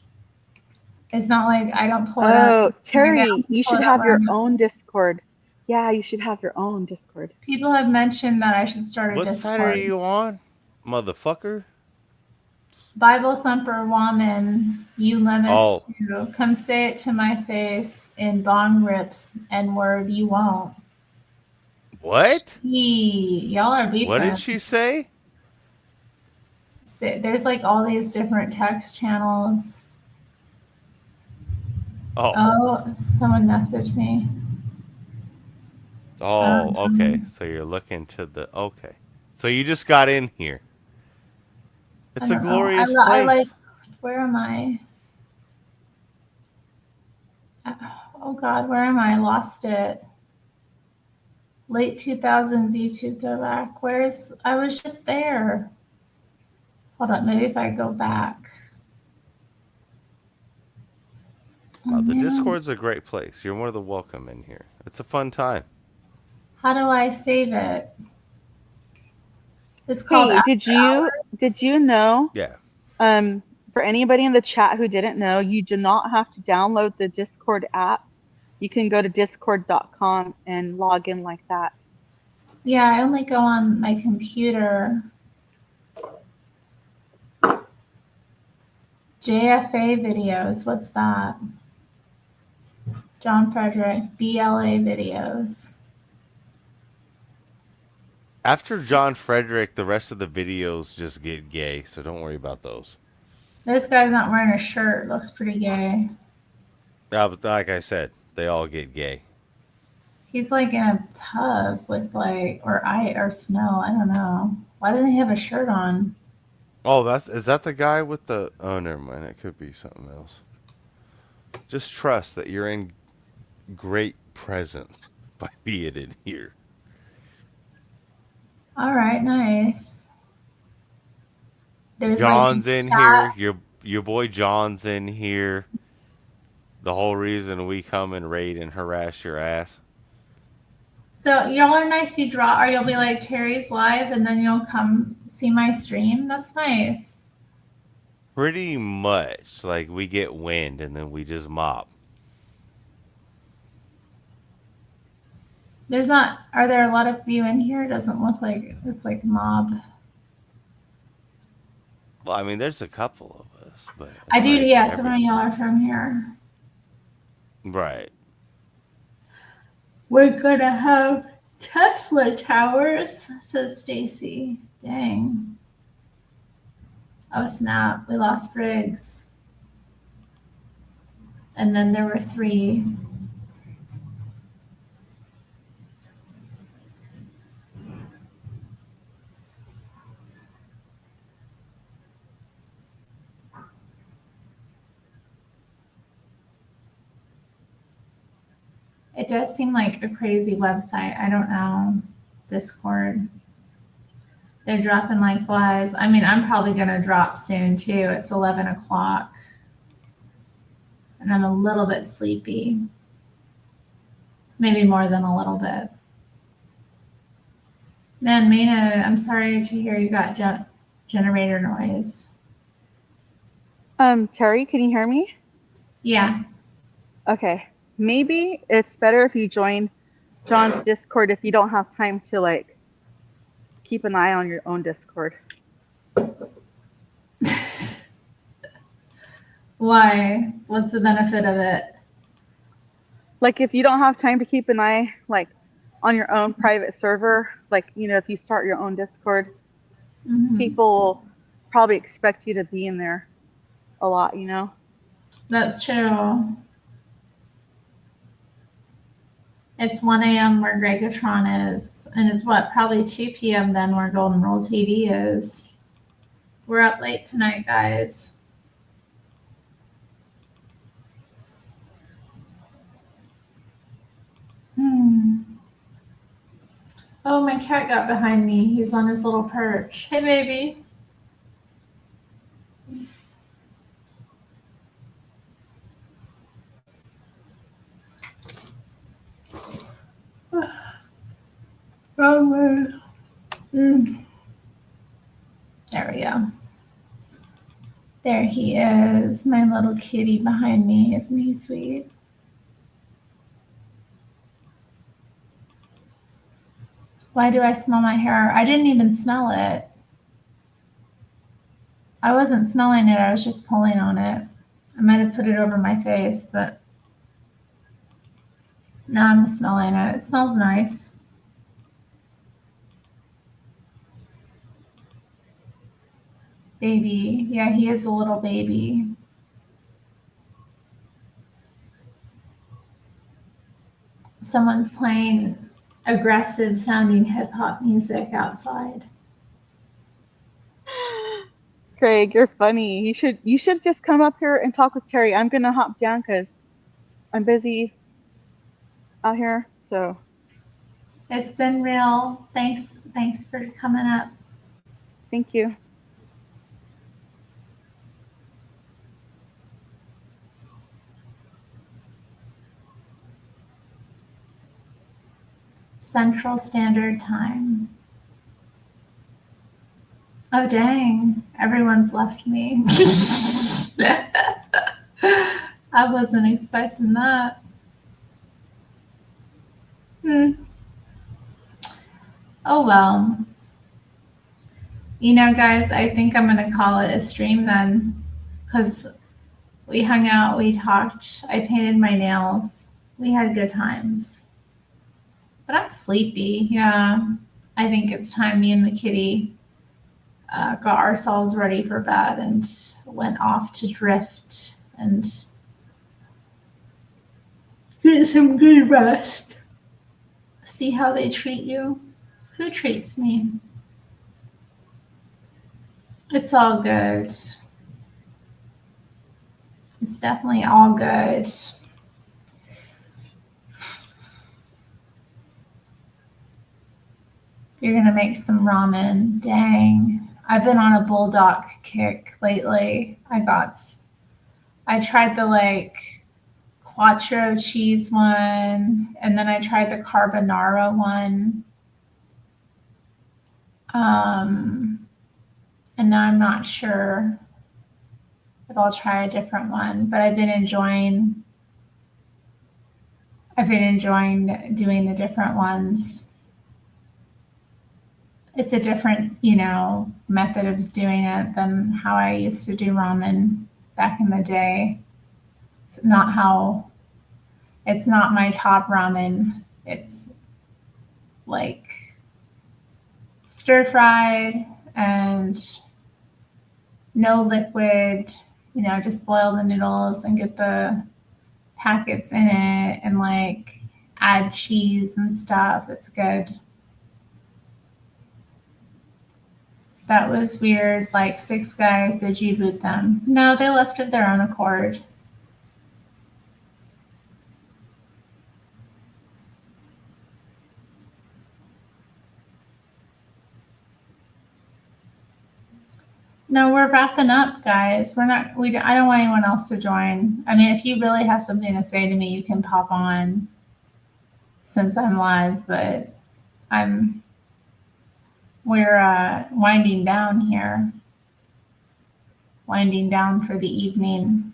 It's not like I don't pull it up. Oh, Terri, you should have your own Discord. Yeah, you should have your own Discord. People have mentioned that I should start a What Discord. side are you on, motherfucker? Bible Thumper Woman, you limits too. Come say it to my face in bong rips and word you won't. What? Y'all are beefing. What did she say? There's like all these different text channels. Oh, someone messaged me. Oh, okay. So you're looking to the okay. So you just got in here. It's a glorious place. I like. Where am I? Oh God, where am I? Lost it. Late 2000s YouTube throwback. I was just there. Hold on, maybe if I go back. The Discord's a great place. You're more than welcome in here. It's a fun time. How do I save it? It's called Hey, did you know? Yeah. For anybody in the chat who didn't know, you do not have to download the Discord app. You can go to discord.com and log in like that. Yeah, I only go on my computer. JFA videos, what's that? John Frederick, BLA videos. After John Frederick, the rest of the videos just get gay, so don't worry about those. This guy's not wearing a shirt. Looks pretty gay. Like I said, they all get gay. He's like in a tub with or snow. I don't know. Why doesn't he have a shirt on? Oh, is that the guy with the? Oh, never mind. It could be something else. Just trust that you're in great presence by being in here. All right, nice. There's John's in here. Your boy John's in here. The whole reason we come and raid and harass your ass. So y'all are nice. You draw, or you'll be like Terry's live, and then you'll come see my stream. That's nice. Pretty much. Like we get wind and then we just mob. Are there a lot of you in here? It doesn't look like it's like mob. Well, I mean, there's a couple of us, but I do. Yeah, some of y'all are from here. Right. We're gonna have Tesla towers, says Stacy. Dang. Oh snap! We lost Briggs, and then there were 3. It does seem like a crazy website. I don't know. Discord. They're dropping like flies. I mean, I'm probably going to drop soon too. It's 11 o'clock. And I'm a little bit sleepy. Maybe more than a little bit. Man, Mina, I'm sorry to hear you got generator noise. Terri, can you hear me? Yeah. Okay. Maybe it's better if you join John's Discord if you don't have time to keep an eye on your own Discord. Why? What's the benefit of it? Like if you don't have time to keep an eye on your own private server, if you start your own Discord, people will probably expect you to be in there a lot, That's true. It's 1 a.m. where Gregatron is, and it's probably 2 p.m. then where Golden Rule TV is. We're up late tonight, guys. Oh, my cat got behind me. He's on his little perch. Hey, baby. Wrong way. There we go. There he is, my little kitty behind me. Isn't he sweet? Why do I smell my hair? I didn't even smell it. I wasn't smelling it. I was just pulling on it. I might have put it over my face, but now I'm smelling it. It smells nice. Baby. Yeah, he is a little baby. Someone's playing aggressive sounding hip hop music outside. Craig, you're funny. You should just come up here and talk with Terri. I'm gonna hop down because I'm busy out here, so It's been real. Thanks for coming up. thank you. Central Standard Time. Oh dang, everyone's left me. I wasn't expecting that. Oh well. You know, guys, I think I'm gonna call it a stream then, because we hung out, we talked, I painted my nails, we had good times. But I'm sleepy, yeah. I think it's time me and the kitty got ourselves ready for bed and went off to drift and get some good rest. See how they treat you. Who treats me? It's all good. It's definitely all good. You're gonna make some ramen. Dang. I've been on a bulldog kick lately. I tried the like quattro cheese one, and then I tried the carbonara one. And now I'm not sure if I'll try a different one, but I've been enjoying doing the different ones. It's a different, method of doing it than how I used to do ramen back in the day. It's not my top ramen. It's like stir fried and no liquid, just boil the noodles and get the packets in it and like add cheese and stuff. It's good. That was weird. Like 6 guys, did you boot them? No, they left of their own accord. No, we're wrapping up, guys. I don't want anyone else to join. I mean, if you really have something to say to me, you can pop on since I'm live, but we're winding down here. Winding down for the evening.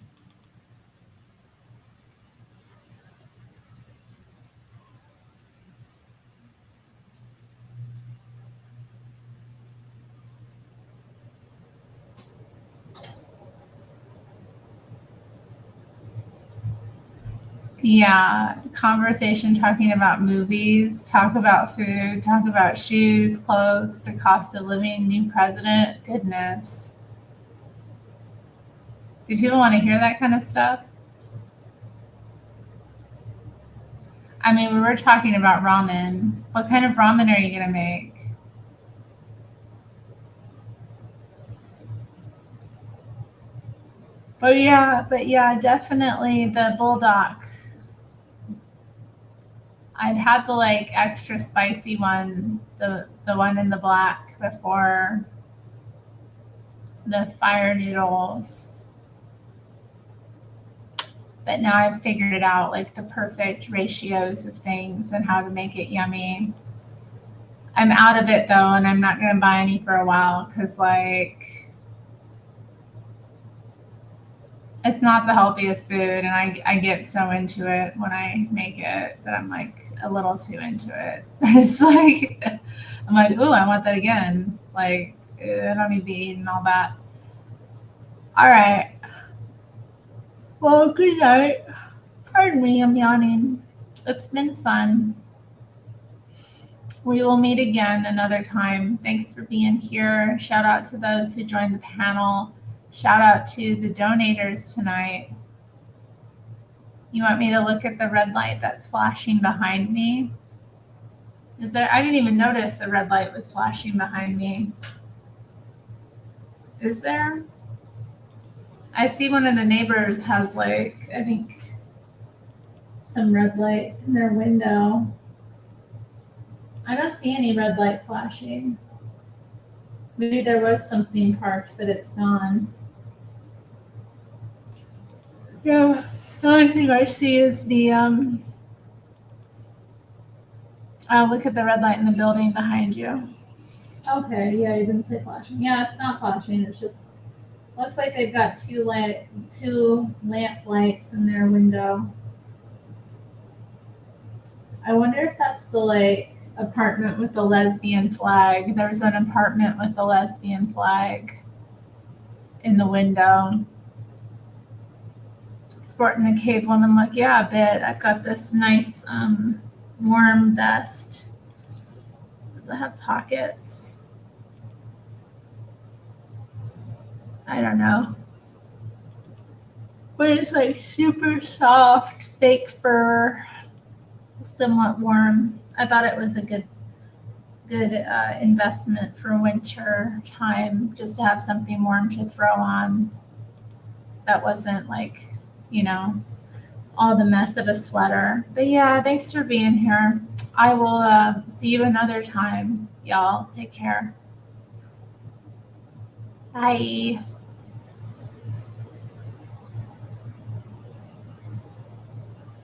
Yeah, conversation talking about movies, talk about food, talk about shoes, clothes, the cost of living, new president. Goodness. Do people want to hear that kind of stuff? I mean, we were talking about ramen. What kind of ramen are you going to make? But yeah, definitely the bulldog. I'd had the like extra spicy one, the one in the black before the fire noodles. But now I've figured it out, like the perfect ratios of things and how to make it yummy. I'm out of it though, and I'm not gonna buy any for a while because like it's not the healthiest food, and I get so into it when I make it that I'm like a little too into it. It's like I'm like, ooh, I want that again. Like I don't need to be eating all that. All right. Well, good night. Pardon me, I'm yawning. It's been fun. We will meet again another time. Thanks for being here. Shout out to those who joined the panel. Shout out to the donators tonight. You want me to look at the red light that's flashing behind me? I didn't even notice the red light was flashing behind me. Is there? I see one of the neighbors has like, I think some red light in their window. I don't see any red light flashing. Maybe there was something parked, but it's gone. Yeah, the only thing I see is the oh, look at the red light in the building behind you. Okay, yeah, you didn't say flashing. Yeah, it's not flashing. It's just looks like they've got two lamp lights in their window. I wonder if that's the apartment with the lesbian flag. There's an apartment with a lesbian flag in the window. Sporting the cave woman look. Yeah, a bit. I've got this nice warm vest. Does it have pockets? I don't know. But it's like super soft, fake fur, somewhat warm. I thought it was a good investment for winter time, just to have something warm to throw on. That wasn't all the mess of a sweater. But yeah, thanks for being here. I will see you another time, y'all. Take care. Bye.